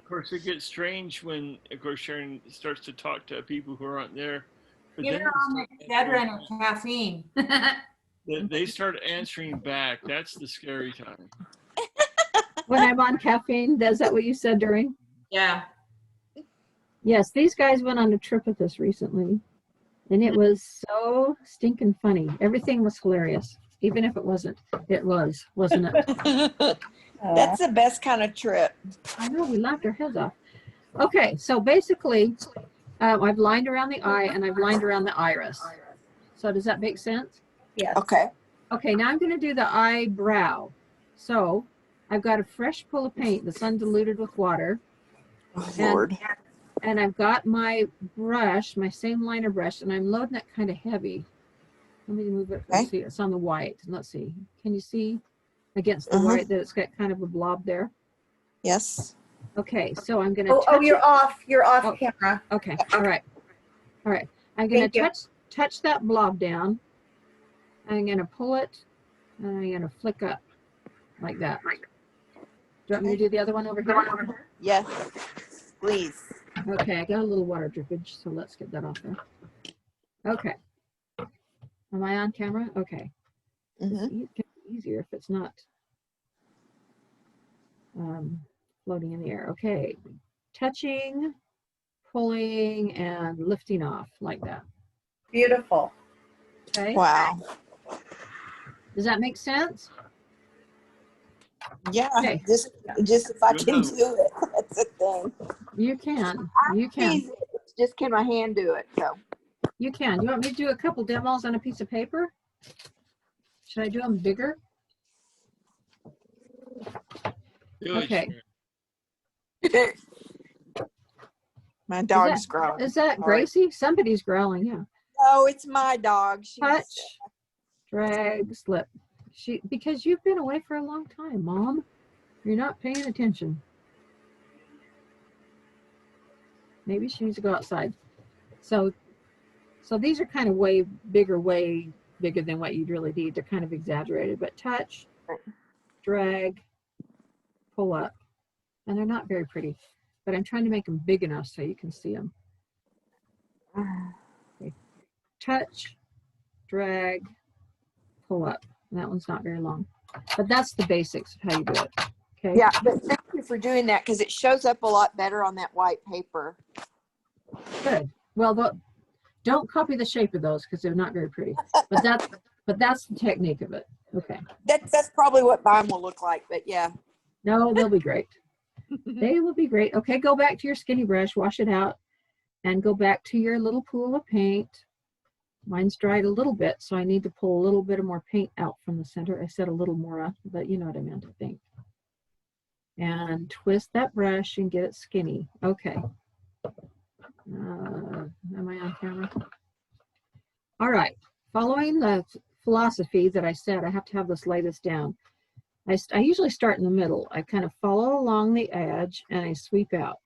course, it gets strange when, of course, Sharon starts to talk to people who aren't there. But Give then her all Excedrin or caffeine. they start answering back. That's the scary time. When I'm on caffeine, is that what you said during? Yeah. Yes, these guys went on a trip with us recently, and it was so stinking funny. Everything was hilarious, even if it wasn't. It was, wasn't it? That's the best kind of trip. I know, we laughed our heads off. Okay, so basically, I've lined around the eye and I've lined around the iris. So does that make sense? Yes. Okay. Okay, now I'm going to do the eyebrow. So I've got a fresh pull of paint that's undiluted with water. Oh, Lord. And I've got my brush, my same liner brush, and I'm loading it kind of heavy. Let me move it. Let's see. It's on the white. Let's see. Can you see against the white that it's got kind of a blob there? Yes. Okay, so I'm going to Oh, you're off. You're off camera. Okay. All right. All right. I'm going to touch that blob down. I'm going to pull it, and I'm going to flick up like that. Do you want me to do the other one over here? Yes, please. Okay, I got a little water drippage, so let's get that off there. Okay. Am I on camera? Okay. It's easier if it's not floating in the air. Okay. Touching, pulling, and lifting off like that. Beautiful. Okay. Wow. Does that make sense? Yeah. Okay. Just if I can do it. That's the thing. You can. You can. Easy. It's just can my hand do it? So. You can. You want me to do a couple demos on a piece of paper? Should I do them bigger? Okay. My dog's growling. Is that Gracie? Somebody's growling, yeah. No, it's my dog. Touch, drag, slip. Because you've been away for a long time, Mom. You're not paying attention. Maybe she needs to go outside. So these are kind of way bigger than what you'd really need. They're kind of exaggerated, but touch, drag, pull up. And they're not very pretty, but I'm trying to make them big enough so you can see them. Okay. Touch, drag, pull up. And that one's not very long, but that's the basics of how you do it. Okay. Yeah, but thank you for doing that because it shows up a lot better on that white paper. Good. Well, don't copy the shape of those because they're not very pretty. But that's the technique of it. Okay. That's probably what mine will look like. But yeah. No, they'll be great. They will be great. Okay, go back to your skinny brush, wash it out, and go back to your little pool of paint. Mine's dried a little bit, so I need to pull a little bit of more paint out from the center. I said a little more, but you know what I meant, I think. And twist that brush and get it skinny. Okay. Am I on camera? All right. Following the philosophy that I said, I have to have this lay this down. I usually start in the middle. I kind of follow along the edge and I sweep out.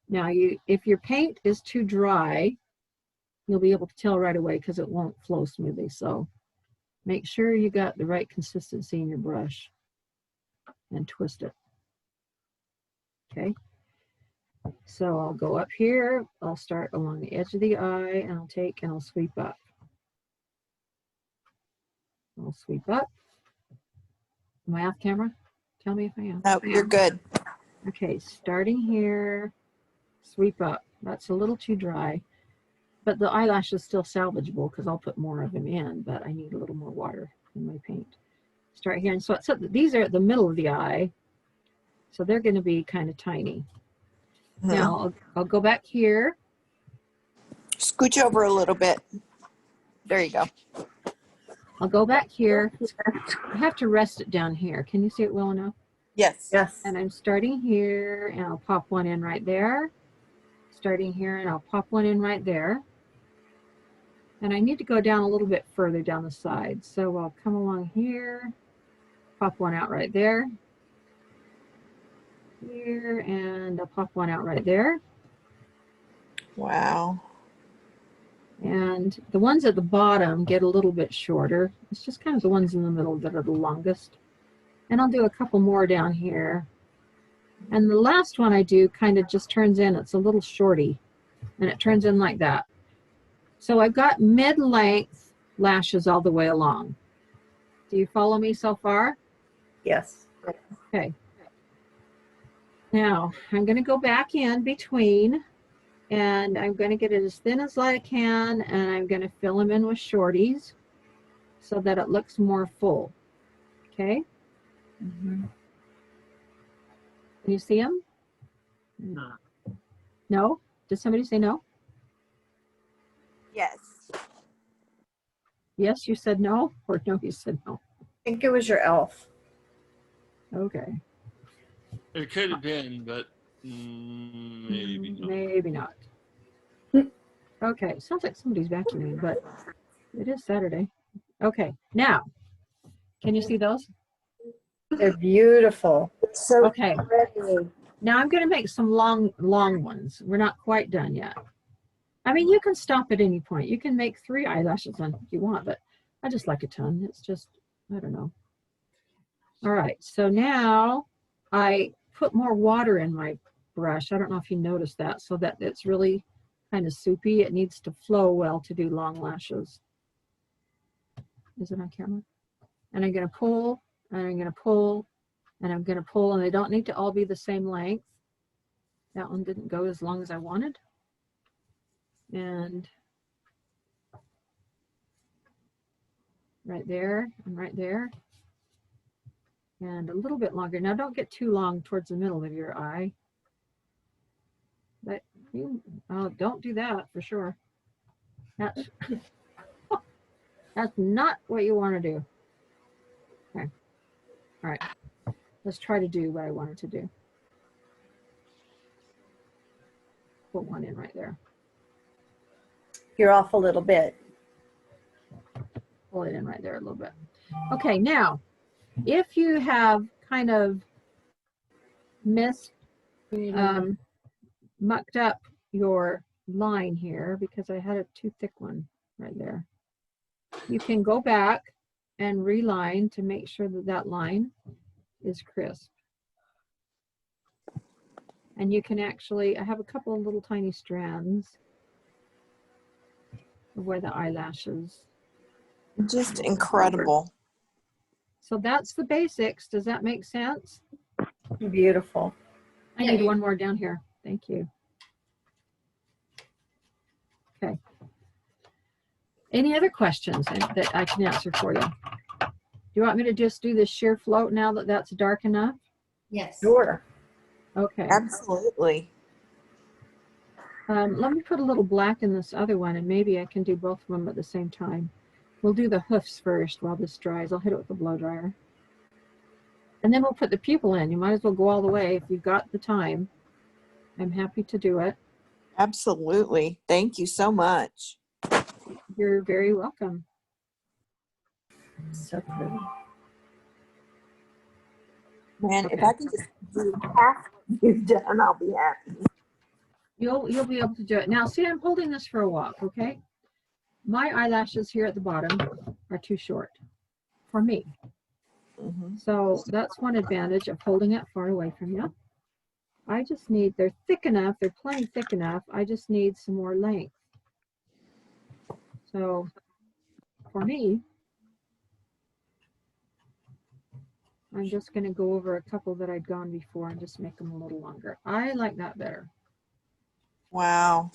Now, if your paint is too dry, you'll be able to tell right away because it won't flow smoothly. So make sure you got the right consistency in your brush and twist it. Okay. So I'll go up here. I'll start along the edge of the eye and I'll sweep up. I'll sweep up. Am I off camera? Tell me if I am. No, you're good. Okay, starting here, sweep up. That's a little too dry, but the eyelash is still salvageable because I'll put more of them in, but I need a little more water in my paint. Start here, and so these are at the middle of the eye, so they're going to be kind of tiny. Now I'll go back here. Scooch over a little bit. There you go. I'll go back here. I have to rest it down here. Can you see it well enough? Yes. Yes. And I'm starting here, and I'll pop one in right there. Starting here, and I'll pop one in right there. And I need to go down a little bit further down the side. So I'll come along here, pop one out right there. Here, and I'll pop one out right there. Wow. And the ones at the bottom get a little bit shorter. It's just kind of the ones in the middle that are the longest. And I'll do a couple more down here. And the last one I do kind of just turns in, it's a little shorty, and it turns in like that. So I've got mid-length lashes all the way along. Do you follow me so far? Yes. Okay. Now I'm going to go back in between, and I'm going to get it as thin as I can, and I'm going to fill them in with shorties so that it looks more full. Okay? Mm-hmm. Can you see them? No. No? Did somebody say no? Yes. Yes, you said no, or no, you said no. I think it was your elf. Okay. It could have been, but maybe not. Maybe not. Okay, sounds like somebody's vacuuming, but It is Saturday. Okay, now, can you see those? They're beautiful. So okay. pretty. Now I'm going to make some long ones. We're not quite done yet. I mean, you can stop at any point. You can make 3 eyelashes on if you want, but I just like a ton. It's just, I don't know. All right, so now I put more water in my brush. I don't know if you noticed that, so that it's really kind of soupy. It needs to flow well to do long lashes. Is it on camera? And I'm going to pull, and I'm going to pull, and I'm going to pull, and they don't need to all be the same length. That one didn't go as long as I wanted. And right there, and right there. And a little bit longer. Now don't get too long towards the middle of your eye. But you, don't do that for sure. That's, that's not what you want to do. Okay. All right. Let's try to do what I wanted to do. Put one in right there. You're off a little bit. Pull it in right there a little bit. Okay, now, if you have kind of mucked up your line here because I had a too thick one right there, you can go back and reline to make sure that that line is crisp. And you can actually, I have a couple of little tiny strands of where the eyelashes. Just incredible. So that's the basics. Does that make sense? Beautiful. I need one more down here. Thank you. Okay. Any other questions that I can answer for you? Do you want me to just do this sheer float now that that's dark enough? Yes. Sure. Okay. Absolutely. Let me put a little black in this other one, and maybe I can do both of them at the same time. We'll do the hoofs first while this dries. I'll hit it with a blow dryer. And then we'll put the pupil in. You might as well go all the way if you've got the time. I'm happy to do it. Absolutely. Thank you so much. You're very welcome. So pretty. Man, if I can just do half what you've done, I'll be happy. You'll be able to do it. Now, see, I'm holding this for a walk, okay? My eyelashes here at the bottom are too short for me. So that's one advantage of holding it far away from you. I just need, they're thick enough, they're plenty thick enough. I just need some more length. So for me, I'm just going to go over a couple that I'd gone before and just make them a little longer. I like that better. Wow.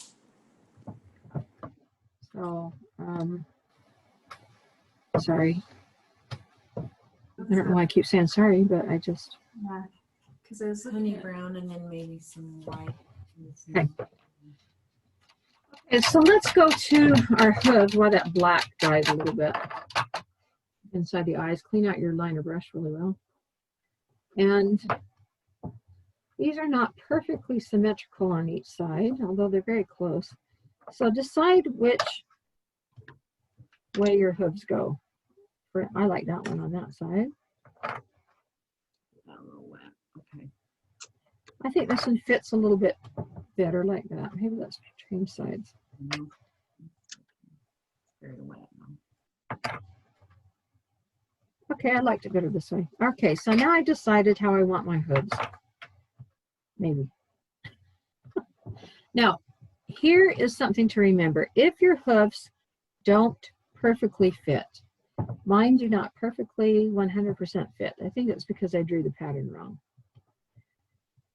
So, sorry. I don't know why I keep saying sorry, but I just. Yeah, because it was honey brown and then maybe some white. Okay. Okay, so let's go to our hooves while that black dries a little bit inside the eyes. Clean out your liner brush really well. And these are not perfectly symmetrical on each side, although they're very close. So decide which way your hooves go. I like that one on that side. Okay. I think this one fits a little bit better like that. Maybe let's change sides. Very wet. Okay, I liked it better this way. Okay, so now I decided how I want my hooves. Maybe. Now, here is something to remember. If your hooves don't perfectly fit, mine do not perfectly 100% fit. I think it's because I drew the pattern wrong.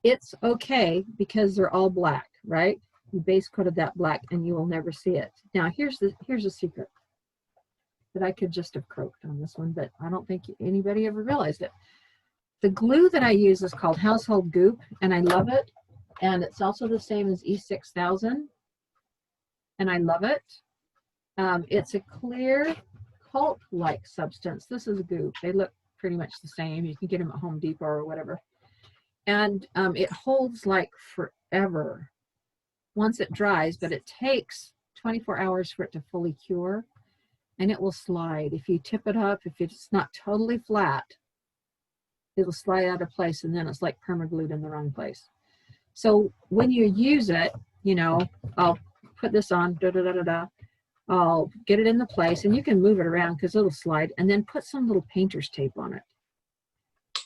It's okay because they're all black, right? You base coated that black and you will never see it. Now, here's a secret that I could just have croaked on this one, but I don't think anybody ever realized it. The glue that I use is called Household Goop, and I love it. And it's also the same as E6000, and I love it. It's a clear pulp-like substance. This is goop. They look pretty much the same. You can get them at Home Depot or whatever. And it holds like forever once it dries, but it takes 24 hours for it to fully cure. and it will slide. If you tip it up, if it's not totally flat, it'll slide out of place, and then it's like permaglued in the wrong place. So when you use it, you know, I'll put this on, I'll get it in the place, and you can move it around because it'll slide, and then put some little painter's tape on it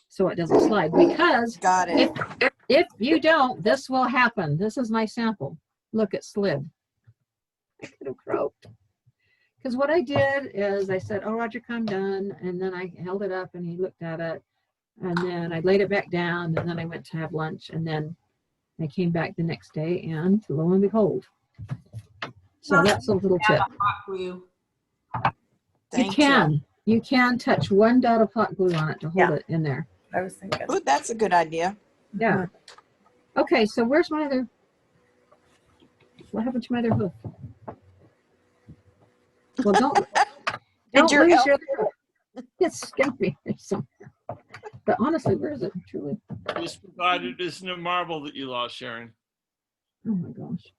so it doesn't slide. Because Got it. if you don't, this will happen. This is my sample. Look, it slid. I could have croaked. Because what I did is I said, "Oh, Roger, I'm done," and then I held it up, and he looked at it, and then I laid it back down, and then I went to have lunch, and then I came back the next day, and lo and behold. So that's a little tip. You can touch one dot of hot glue on it to hold it in there. I was thinking. Oh, that's a good idea. Yeah. Okay, so where's my other, what happened to my other hoof? Well, don't your lose your other hoof. It's escaping somewhere. But honestly, where is it truly? Just provided it isn't a marble that you lost, Sharon. Oh my gosh.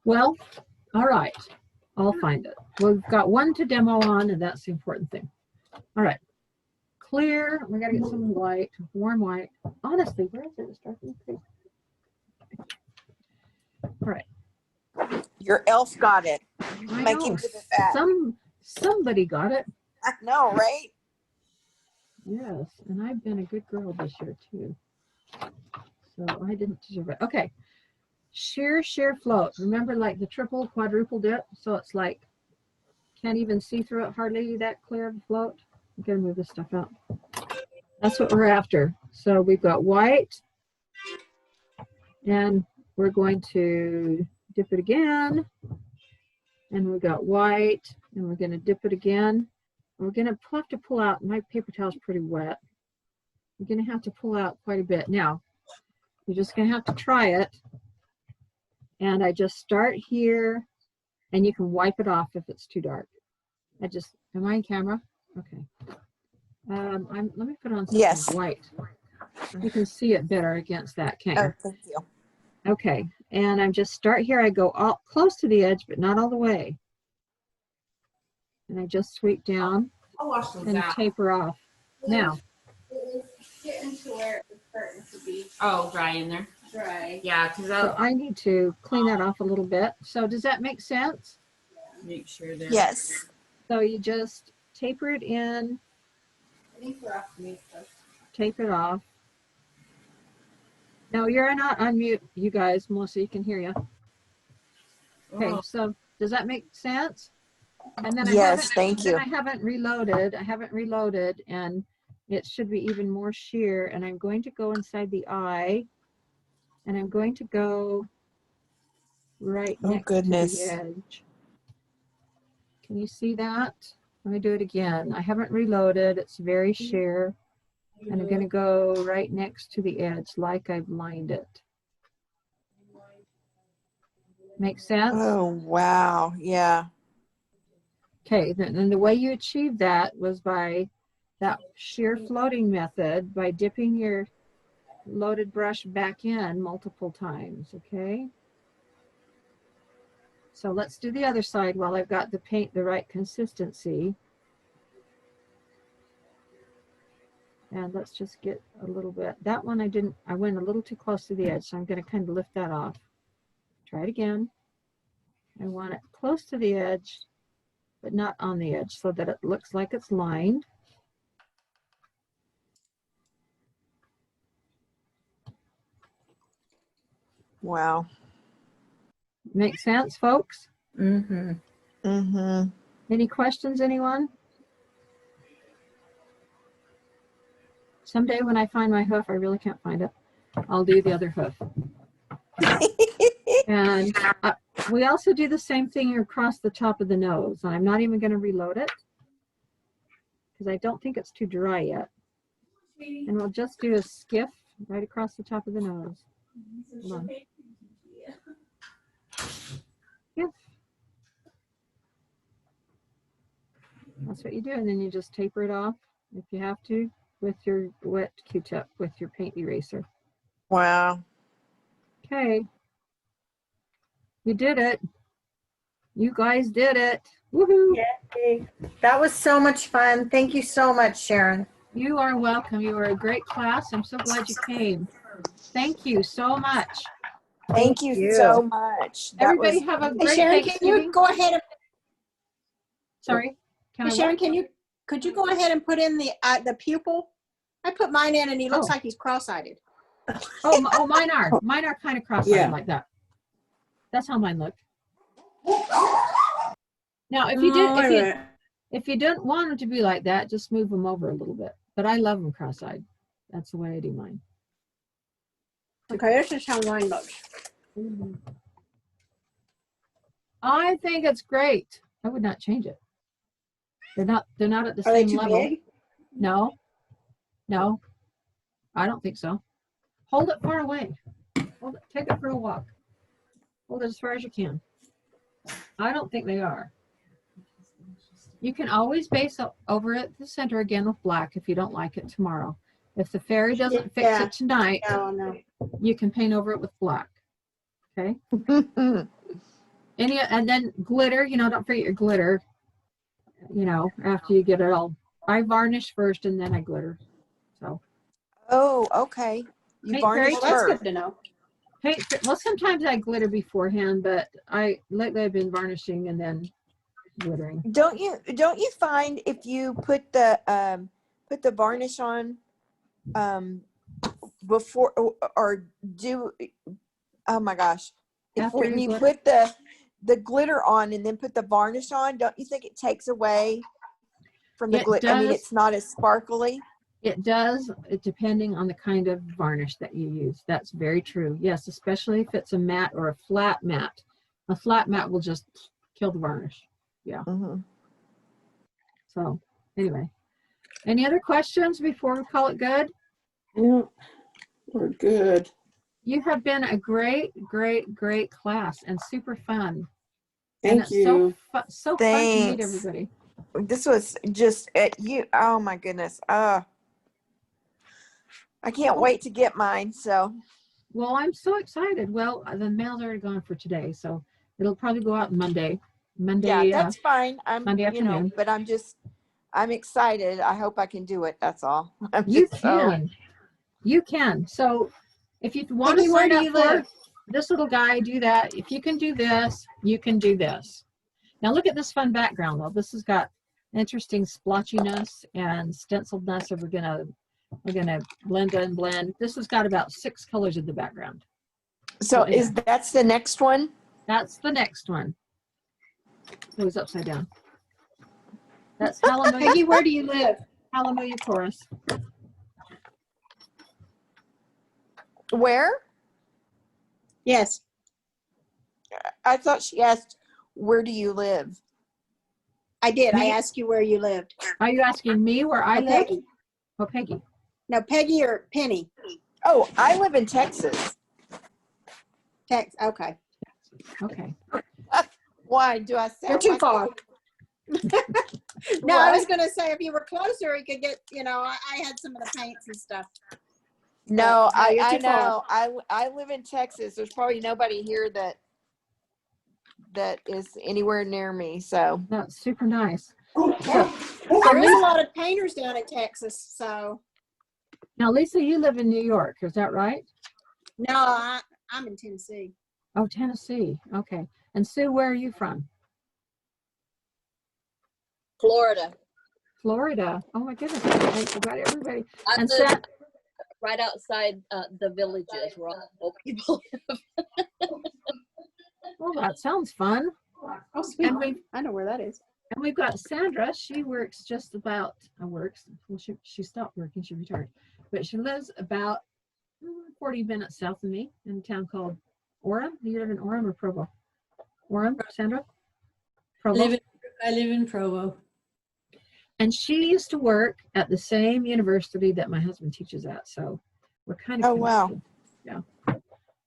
Well, all right. I'll find it. We've got one to demo on, and that's the important thing. All right. Clear. We got to get some white, warm white. Honestly, where is it? It's starting to creep. All right. Your elf got it. I Make know. him give it back. Somebody got it. I know, right? Yes, and I've been a good girl this year too. So I didn't deserve it. Okay. Sheer float. Remember, like the triple, quadruple dip? So it's like, can't even see through it hardly, that clear of a float. I'm going to move this stuff out. That's what we're after. So we've got white, and we're going to dip it again. And we've got white, and we're going to dip it again. We're going to have to pull out, my paper towel is pretty wet. We're going to have to pull out quite a bit. Now, you're just going to have to try it. And I just start here, and you can wipe it off if it's too dark. Am I in camera? Okay. Let me put on something white. You can see it better against that, can't you? Oh, thank you. Okay, and I just start here. I go all close to the edge, but not all the way. And I just sweep down and taper off. Now. It's getting to where it's starting to be Dry in there. dry. Yeah, because So I need to clean that off a little bit. So does that make sense? Make sure that. Yes. So you just taper it in. I think we're off mute. Tape it off. No, you're not on mute, you guys. Melissa, you can hear you. Okay, so does that make sense? And then Yes, thank you. I haven't reloaded. And it should be even more sheer. And I'm going to go inside the eye, and I'm going to go right next to the edge. Can you see that? Let me do it again. I haven't reloaded. It's very sheer. And I'm going to go right next to the edge like I've lined it. Make sense? Oh, wow. Yeah. Okay, then the way you achieve that was by that sheer floating method, by dipping your loaded brush back in multiple times, okay? So let's do the other side while I've got the paint the right consistency. And let's just get a little bit. That one I went a little too close to the edge, so I'm going to kind of lift that off. Try it again. I want it close to the edge, but not on the edge, so that it looks like it's lined. Wow. Make sense, folks? Mm-hmm. Mm-hmm. Any questions, anyone? Someday when I find my hoof, I really can't find it, I'll do the other hoof. And we also do the same thing across the top of the nose. I'm not even going to reload it because I don't think it's too dry yet. And we'll just do a skiff right across the top of the nose. Hold on. Skiff. That's what you do, and then you just taper it off if you have to with your wet Q-tip with your paint eraser. Wow. Okay. You did it. You guys did it. Woohoo! Yay. That was so much fun. Thank you so much, Sharon. You are welcome. You were a great class. I'm so glad you came. Thank you so much. Thank you so much. That Everybody was have a Hey, great Sharon, can Thanksgiving. you go ahead and, Sorry. Can hey, I Sharon, what? could you go ahead and put in the pupil? I put mine in and he looks Oh. like he's cross-eyed. Mine are. Mine are kind of cross-eyed Yeah. like that. That's how mine look. Now, if you don't want them to be like that, just move them over a little bit. But I love them cross-eyed. That's the way I do mine. Okay, this is how mine looks. I think it's great. I would not change it. They're not at the Are they same too level. big? No. I don't think so. Hold it far away. Take it for a walk. Hold it as far as you can. I don't think they are. You can always base over it the center again with black if you don't like it tomorrow. If the fairy doesn't fix it tonight, you can paint over it with black. Okay. And then glitter, don't forget your glitter, after you get it all. I varnish first and then I glitter. So. Oh, okay. You varnish Well, that's first. good to know. Well, sometimes I glitter beforehand, but lately I've been varnishing and then glittering. Don't you find if you put the varnish on before or do, oh my gosh, when you put the glitter on and then put the varnish on, don't you think it takes away from the glitter? I mean, it's not as sparkly. It does, depending on the kind of varnish that you use. That's very true. Yes, especially if it's a matte or a flat matte. A flat matte will just kill the varnish. Yeah. Mm-hmm. So anyway, any other questions before we call it good? Yeah, we're good. You have been a great class and super fun. Thank you. So fun to meet everybody. This was just oh my goodness. I can't wait to get mine. So. Well, I'm so excited. Well, the mail's already gone for today, so it'll probably go out Monday. Yeah, that's fine. Monday afternoon. But I'm excited. I hope I can do it. That's all. You can. So if you want to sign up for this little guy, do that. If you can do this, you can do this. Now look at this fun background though. This has got interesting splotchiness and stenciledness. So we're gonna blend and blend. This has got about 6 colors in the background. So that's the next one? That's the next one. It was upside down. That's Hallelujah. Peggy, where do you live? Hallelujah chorus. Where? Yes. I thought she asked, where do you live? I did. I asked you where you lived. Are you asking me where I live? Peggy. Oh, Peggy. No, Peggy or Penny? Oh, I live in Texas. Okay. Okay. Why do I sound You're too like far. No, I was going to say if you were closer, you could get, I had some of the paints and stuff. No, you're I too far. know. I live in Texas. There's probably nobody here that is anywhere near me. So that's super nice. There is a lot of painters down in Texas. So now, Lisa, you live in New York, is that right? No, I'm in Tennessee. Oh, Tennessee. Okay. And Sue, where are you from? Florida. Florida. Oh my goodness. I forgot everybody. I And live Sam, right outside the villages where all the old people live. well, that sounds fun. Oh, sweet. And I know where that is. And we've got Sandra. She works just about, well, she stopped working, she retired. But she lives about 40 minutes south of me in a town called Orem. Do you live in Orem or Provo? Orem, Sandra? Provo? I live in Provo. And she used to work at the same university that my husband teaches at. So we're kind of connected. Yeah.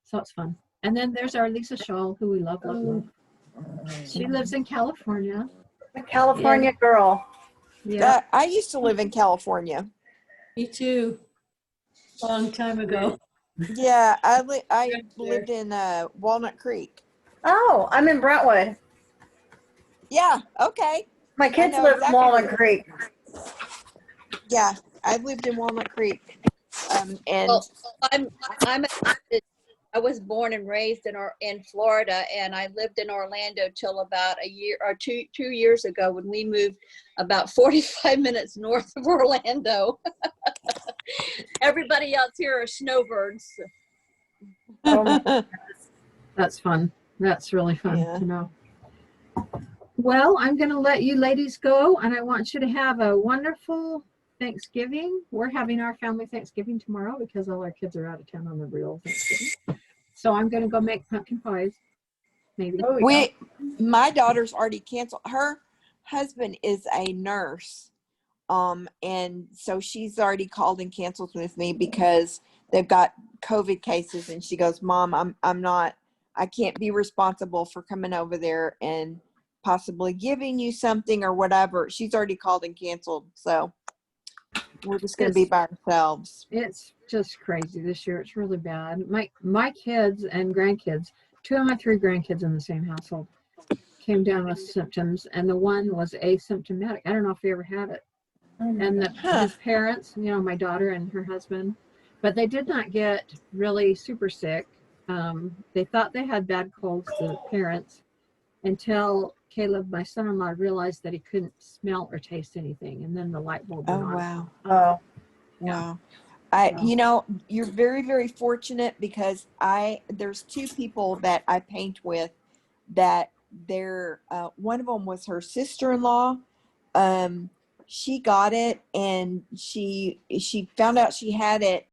So it's fun. And then there's our Lisa Shaw, who we love, love, love. She lives in California. A California girl. Yeah. I used to live in California. Me too. Long time ago. Yeah, I lived in Walnut Creek. Oh, I'm in Brentwood. Yeah, okay. My kids know live in exactly Walnut where- Creek. Yeah, I've lived in Walnut Creek. And Well, I was born and raised in Florida, and I lived in Orlando till about a year or two years ago when we moved about 45 minutes north of Orlando. Everybody else here are snowbirds. That's fun. That's really fun Yeah. to know. Well, I'm going to let you ladies go, and I want you to have a wonderful Thanksgiving. We're having our family Thanksgiving tomorrow because all our kids are out of town on the real Thanksgiving. So I'm going to go make pumpkin pies. Maybe. My daughter's already canceled. Her husband is a nurse. And so she's already called and canceled with me because they've got COVID cases, and she goes, Mom, I can't be responsible for coming over there and possibly giving you something or whatever. She's already called and canceled. So we're just going to be by ourselves. It's just crazy this year. It's really bad. My kids and grandkids, 2 of my 3 grandkids in the same household came down with symptoms, and the one was asymptomatic. I don't know if they ever had it. And his parents, my daughter and her husband, but they did not get really super sick. They thought they had bad colds, the parents, until Caleb, my son-in-law, realized that he couldn't smell or taste anything, and then the light bulb went on. Wow. Oh. Wow. You're very, very fortunate because there's 2 people that I paint with that one of them was her sister-in-law. She got it, and she found out she had it